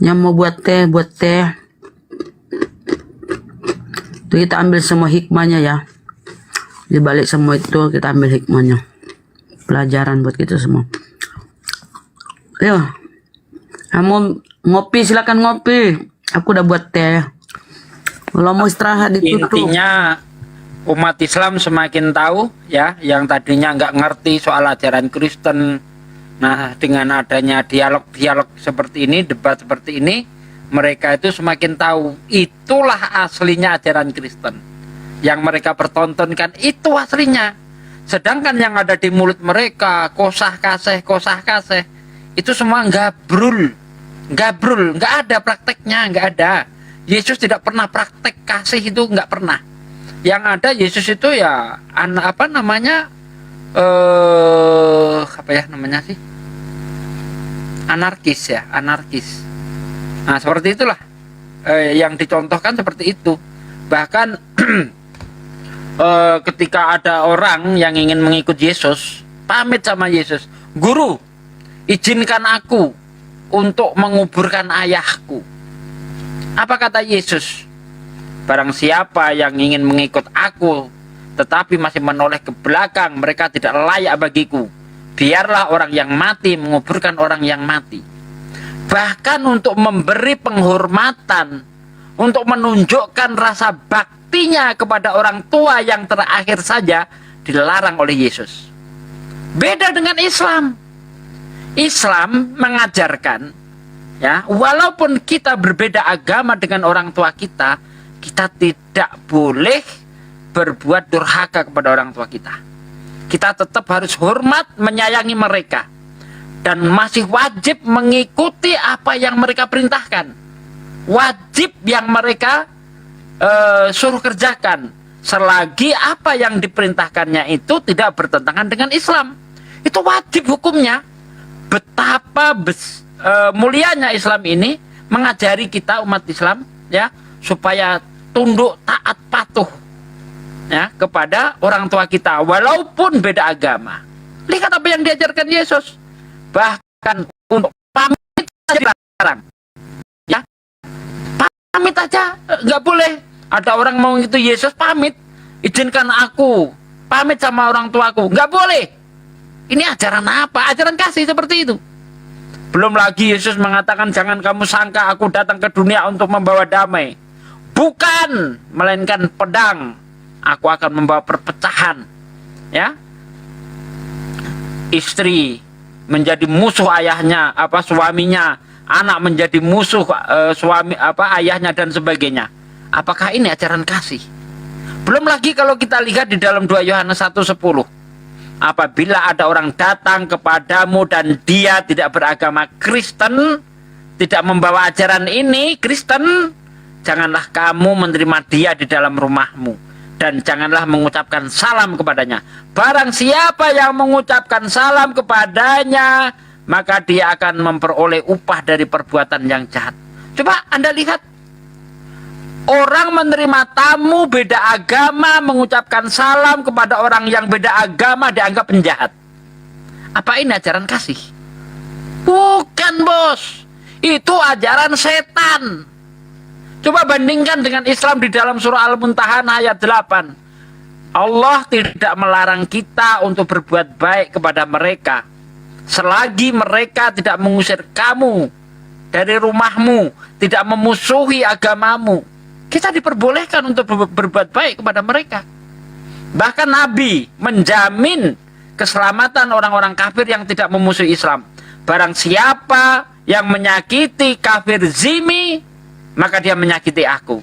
Yang mau buat teh, buat teh. Itu kita ambil semua hikmahnya ya. Di balik semua itu kita ambil hikmahnya. Pelajaran buat kita semua. Ayo. Kamu ngopi silakan ngopi. Aku udah buat teh. Kalau mau istirahat ditutup. Intinya umat Islam semakin tahu ya, yang tadinya nggak ngerti soal ajaran Kristen. Nah, dengan adanya dialog-dialog seperti ini, debat seperti ini, mereka itu semakin tahu itulah aslinya ajaran Kristen. Yang mereka pertontonkan itu aslinya. Sedangkan yang ada di mulut mereka, kosah kaseh, itu semua gabrul, nggak ada prakteknya, nggak ada. Yesus tidak pernah praktek kasih itu, nggak pernah. Yang ada Yesus itu ya apa namanya anarkis ya, anarkis. Nah seperti itulah yang dicontohkan seperti itu. Bahkan ketika ada orang yang ingin mengikut Yesus, pamit sama Yesus, Guru, izinkan aku untuk menguburkan ayahku. Apa kata Yesus? Barang siapa yang ingin mengikut aku tetapi masih menoleh ke belakang, mereka tidak layak bagiku. Biarlah orang yang mati menguburkan orang yang mati. Bahkan untuk memberi penghormatan, untuk menunjukkan rasa baktinya kepada orang tua yang terakhir saja dilarang oleh Yesus. Beda dengan Islam. Islam mengajarkan, ya, walaupun kita berbeda agama dengan orang tua kita, kita tidak boleh berbuat durhaka kepada orang tua kita. Kita tetap harus hormat, menyayangi mereka, dan masih wajib mengikuti apa yang mereka perintahkan. Wajib yang mereka suruh kerjakan, selagi apa yang diperintahkannya itu tidak bertentangan dengan Islam. Itu wajib hukumnya. Betapa mulianya Islam ini mengajari kita umat Islam, ya, supaya tunduk, taat, patuh, ya, kepada orang tua kita walaupun beda agama. Lihat apa yang diajarkan Yesus. Bahkan untuk pamit saja dilarang. Ya. Pamit aja nggak boleh. Ada orang mau itu, Yesus pamit, izinkan aku pamit sama orang tuaku. Nggak boleh. Ini ajaran apa? Ajaran kasih seperti itu. Belum lagi Yesus mengatakan, jangan kamu sangka aku datang ke dunia untuk membawa damai. Bukan, melainkan pedang. Aku akan membawa perpecahan. Ya, istri menjadi musuh ayahnya, suaminya, anak menjadi musuh ayahnya dan sebagainya. Apakah ini ajaran kasih? Belum lagi kalau kita lihat di dalam 2 Yohanes 1:10. Apabila ada orang datang kepadamu dan dia tidak beragama Kristen, tidak membawa ajaran ini Kristen, janganlah kamu menerima dia di dalam rumahmu, dan janganlah mengucapkan salam kepadanya. Barang siapa yang mengucapkan salam kepadanya, maka dia akan memperoleh upah dari perbuatan yang jahat. Coba Anda lihat, orang menerima tamu beda agama, mengucapkan salam kepada orang yang beda agama dianggap penjahat. Apa ini ajaran kasih? Bukan, bos. Itu ajaran setan. Coba bandingkan dengan Islam di dalam surah Al-Mumtahanah ayat 8. Allah tidak melarang kita untuk berbuat baik kepada mereka selagi mereka tidak mengusir kamu dari rumahmu, tidak memusuhi agamamu. Kita diperbolehkan untuk berbuat baik kepada mereka. Bahkan Nabi menjamin keselamatan orang-orang kafir yang tidak memusuhi Islam. Barang siapa yang menyakiti kafir zimmi, maka dia menyakiti aku.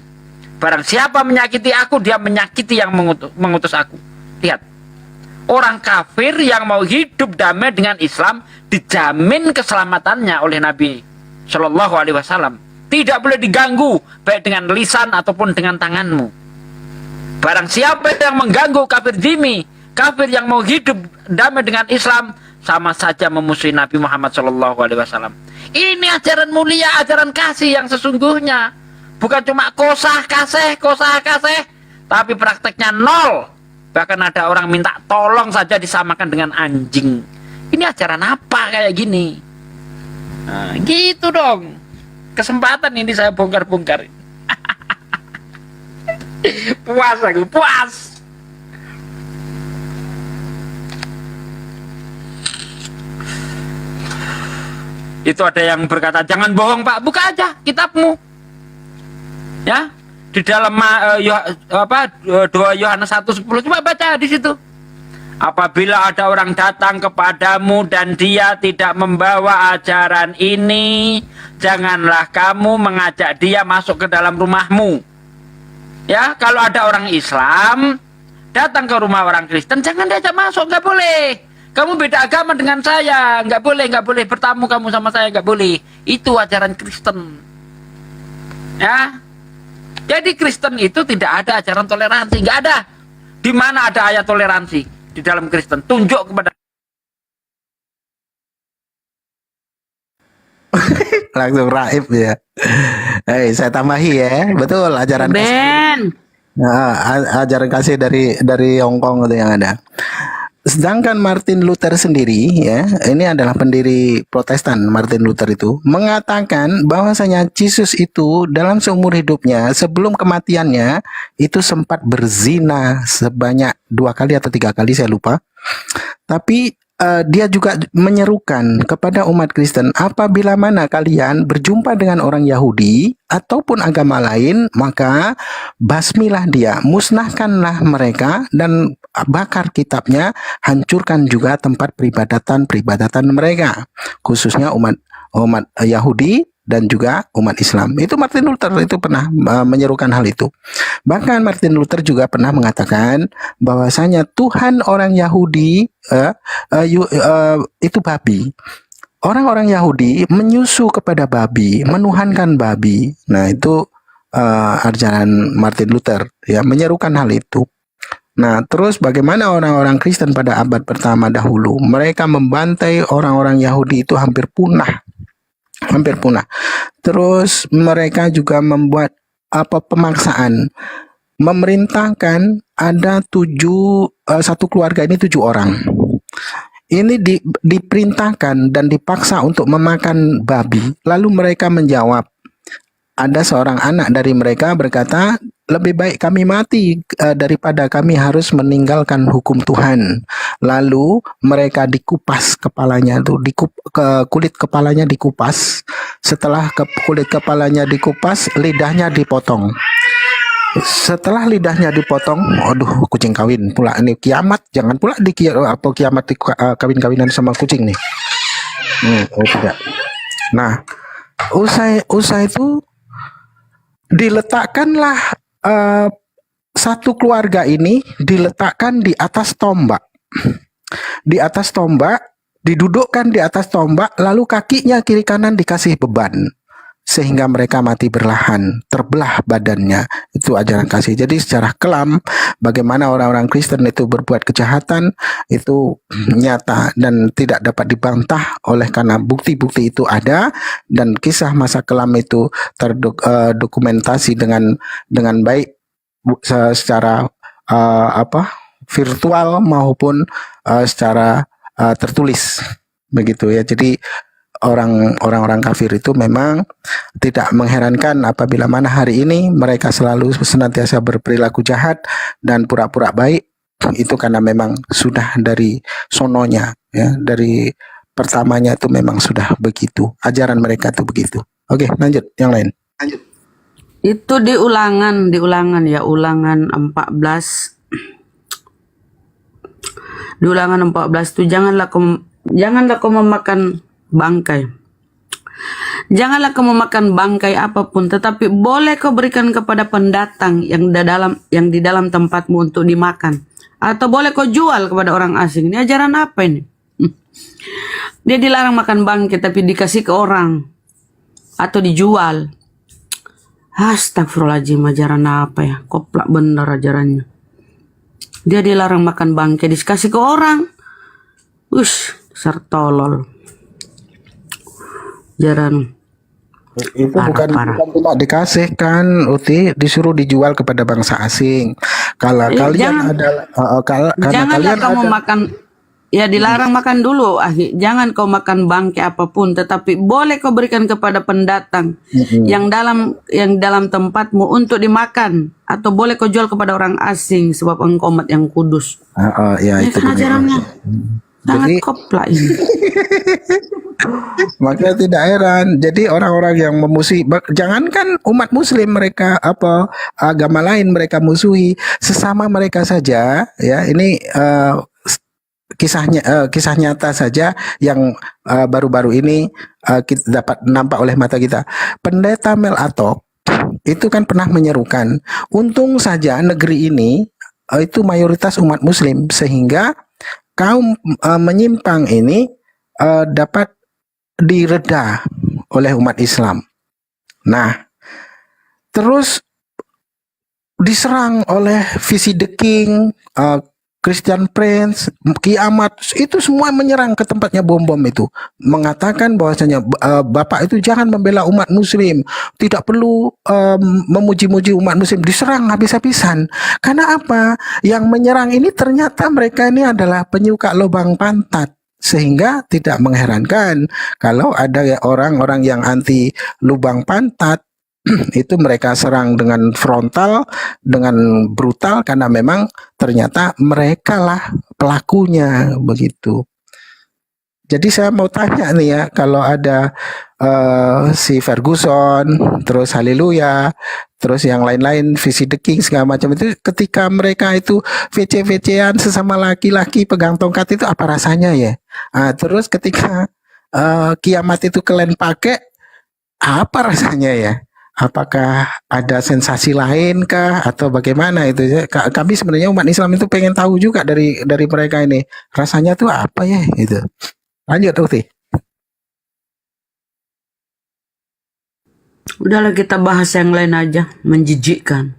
Barang siapa menyakiti aku, dia menyakiti yang mengutus aku. Lihat, orang kafir yang mau hidup damai dengan Islam dijamin keselamatannya oleh Nabi Shallallahu Alaihi Wasallam. Tidak boleh diganggu, baik dengan lisan ataupun dengan tanganmu. Barang siapa yang mengganggu kafir zimmi, kafir yang mau hidup damai dengan Islam, sama saja memusuhi Nabi Muhammad SAW. Ini ajaran mulia, ajaran kasih yang sesungguhnya. Bukan cuma kosah kasih, tapi prakteknya nol. Bahkan ada orang minta tolong saja disamakan dengan anjing. Ini ajaran apa kayak gini? Nah, gitu dong. Kesempatan ini saya bongkar-bongkar. Puas aku, puas. Itu ada yang berkata, jangan bohong Pak, buka aja kitabmu. Ya, di dalam 2 Yohanes 1:10, coba baca di situ. Apabila ada orang datang kepadamu dan dia tidak membawa ajaran ini, janganlah kamu mengajak dia masuk ke dalam rumahmu. Ya, kalau ada orang Islam datang ke rumah orang Kristen, jangan diajak masuk, nggak boleh. Kamu beda agama dengan saya, nggak boleh bertamu kamu sama saya, nggak boleh. Itu ajaran Kristen. Ya, jadi Kristen itu tidak ada ajaran toleransi, nggak ada. Di mana ada ayat toleransi di dalam Kristen? Tunjuk kepada. Langsung raib ya. Saya tambahi ya, betul ajaran Ben. kasih. Nah, ajaran kasih dari Hongkong itu yang ada. Sedangkan Martin Luther sendiri ya, ini adalah pendiri Protestan. Martin Luther itu mengatakan bahwasanya Yesus itu dalam seumur hidupnya sebelum kematiannya itu sempat berzina sebanyak 2 kali atau 3 kali, saya lupa. Tapi dia juga menyerukan kepada umat Kristen, apabila mana kalian berjumpa dengan orang Yahudi ataupun agama lain, maka basmilah dia, musnahkanlah mereka dan bakar kitabnya, hancurkan juga tempat peribadatan mereka, khususnya umat Yahudi dan juga umat Islam. Itu Martin Luther itu pernah menyerukan hal itu. Bahkan Martin Luther juga pernah mengatakan bahwasanya Tuhan orang Yahudi itu babi. Orang-orang Yahudi menyusu kepada babi, menuhankan babi. Nah, itu ajaran Martin Luther, ya, menyerukan hal itu. Nah, terus bagaimana orang-orang Kristen pada abad pertama dahulu? Mereka membantai orang-orang Yahudi itu hampir punah. Terus mereka juga membuat pemaksaan, memerintahkan ada satu keluarga ini 7 orang. Ini diperintahkan dan dipaksa untuk memakan babi. Lalu mereka menjawab. Ada seorang anak dari mereka berkata, lebih baik kami mati daripada kami harus meninggalkan hukum Tuhan. Lalu mereka dikupas kepalanya tuh, kulit kepalanya dikupas. Setelah kulit kepalanya dikupas, lidahnya dipotong. Setelah lidahnya dipotong, aduh, kucing kawin pula ini, kiamat. Jangan pula kiamat kawin-kawinan sama kucing nih. Oh tidak. Nah, usai itu diletakkanlah satu keluarga ini diletakkan di atas tombak. Di atas tombak, didudukkan di atas tombak, lalu kakinya kiri kanan dikasih beban sehingga mereka mati berlahan, terbelah badannya. Itu ajaran kasih. Jadi secara kelam bagaimana orang-orang Kristen itu berbuat kejahatan itu nyata dan tidak dapat dibantah oleh karena bukti-bukti itu ada dan kisah masa kelam itu terdokumentasi dengan baik secara virtual maupun secara tertulis, begitu ya. Jadi orang-orang kafir itu memang tidak mengherankan apabila mana hari ini mereka selalu senantiasa berperilaku jahat dan pura-pura baik. Itu karena memang sudah dari sononya, ya, dari pertamanya itu memang sudah begitu. Ajaran mereka itu begitu. Oke, lanjut yang lain. Itu di ulangan ya, ulangan 14. Di ulangan 14 itu janganlah kau memakan bangkai. Janganlah kau memakan bangkai apapun, tetapi boleh kau berikan kepada pendatang yang di dalam tempatmu untuk dimakan, atau boleh kau jual kepada orang asing. Ini ajaran apa ini? Dia dilarang makan bangkai tapi dikasih ke orang atau dijual. Astagfirullahaladzim, ajaran apa ya? Koplak bener ajarannya. Dia dilarang makan bangkai dikasih ke orang. Dasar tolol. Ajaran itu bukan cuma dikasih kan, Uti, disuruh dijual kepada bangsa asing. Kalau kalian janganlah kamu makan, ya dilarang makan dulu. Jangan kau makan bangkai apapun, tetapi boleh kau berikan kepada pendatang yang dalam tempatmu untuk dimakan, atau boleh kau jual kepada orang asing sebab engkau umat yang kudus. Ya itu ajarannya sangat koplak ini. Maka tidak heran. Jadi orang-orang yang memusuhi, jangankan umat muslim, mereka agama lain mereka musuhi, sesama mereka saja, ya. Ini kisah nyata saja yang baru-baru ini kita dapat nampak oleh mata kita. Pendeta Mel Atok itu kan pernah menyerukan, untung saja negeri ini itu mayoritas umat muslim sehingga kaum menyimpang ini dapat direda oleh umat Islam. Nah, terus diserang oleh Visi the King, Christian Prince, Kiamat, itu semua menyerang ke tempatnya bom-bom itu, mengatakan bahwasanya Bapak itu jangan membela umat muslim, tidak perlu memuji-muji umat muslim. Diserang habis-habisan. Karena apa? Yang menyerang ini ternyata mereka ini adalah penyuka lubang pantat. Sehingga tidak mengherankan kalau ada orang-orang yang anti lubang pantat itu mereka serang dengan frontal, dengan brutal, karena memang ternyata mereka lah pelakunya, begitu. Jadi saya mau tanya nih ya, kalau ada si Ferguson, terus Haleluya, terus yang lain-lain, Visi the King segala macam itu, ketika mereka itu VC-VC-an sesama laki-laki pegang tongkat itu apa rasanya ya? Terus ketika kiamat itu kalian pakai, apa rasanya ya? Apakah ada sensasi lain kah atau bagaimana itu ya? Kami sebenarnya umat Islam itu pengen tahu juga dari mereka ini rasanya tuh apa ya itu. Lanjut Uti. Udahlah kita bahas yang lain aja, menjijikkan.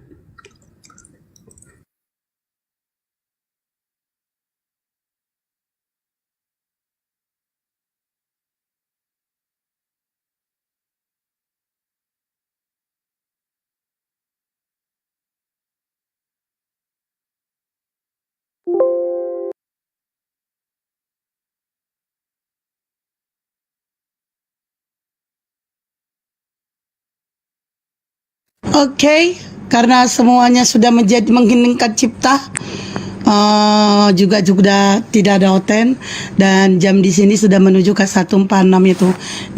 Oke, karena semuanya sudah menjadi mengheningkan cipta, juga tidak ada hoten, dan jam di sini sudah menuju ke 1.46 itu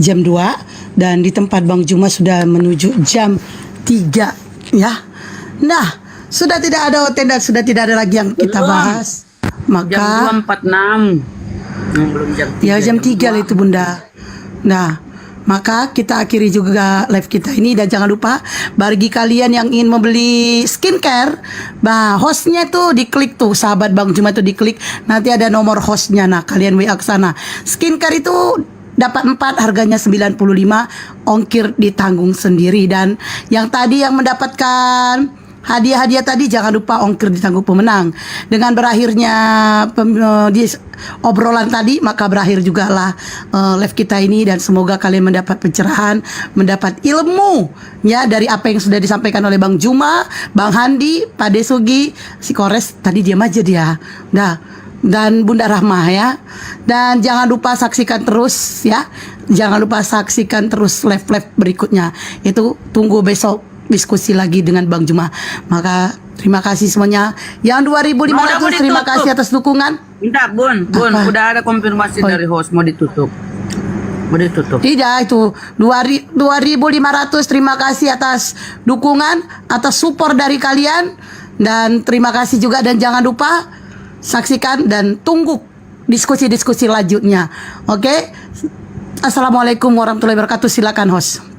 jam 2, dan di tempat Bang Juma sudah menuju jam 3 ya. Nah, sudah tidak ada hoten dan sudah tidak ada lagi yang kita bahas. Maka Jam 2.46. Belum jam 3. ya jam 3 lah itu Bunda. Nah, maka kita akhiri juga live kita ini, dan jangan lupa bagi kalian yang ingin membeli skincare, hostnya tuh diklik tuh, sahabat Bang Juma tuh diklik, nanti ada nomor hostnya. Nah kalian WA ke sana. Skincare itu dapat 4, harganya 95, ongkir ditanggung sendiri. Dan yang tadi yang mendapatkan hadiah-hadiah tadi, jangan lupa ongkir ditanggung pemenang. Dengan berakhirnya di obrolan tadi, maka berakhir juga lah live kita ini, dan semoga kalian mendapat pencerahan, mendapat ilmu ya dari apa yang sudah disampaikan oleh Bang Juma, Bang Handi, Pak Desugi, si Kores tadi diam aja dia. Nah, dan Bunda Rahmah ya. Dan jangan lupa saksikan terus ya. Jangan lupa saksikan terus live-live berikutnya. Itu tunggu besok diskusi lagi dengan Bang Juma. Maka terima kasih semuanya. Yang 2.500 terima kasih atas dukungan. Bentar, Bun, udah ada konfirmasi dari host mau ditutup. Mau ditutup. Tidak, itu 2.500 terima kasih atas dukungan, atas support dari kalian, dan terima kasih juga, dan jangan lupa saksikan dan tunggu diskusi-diskusi lanjutnya. Oke. Assalamualaikum warahmatullahi wabarakatuh. Silakan host.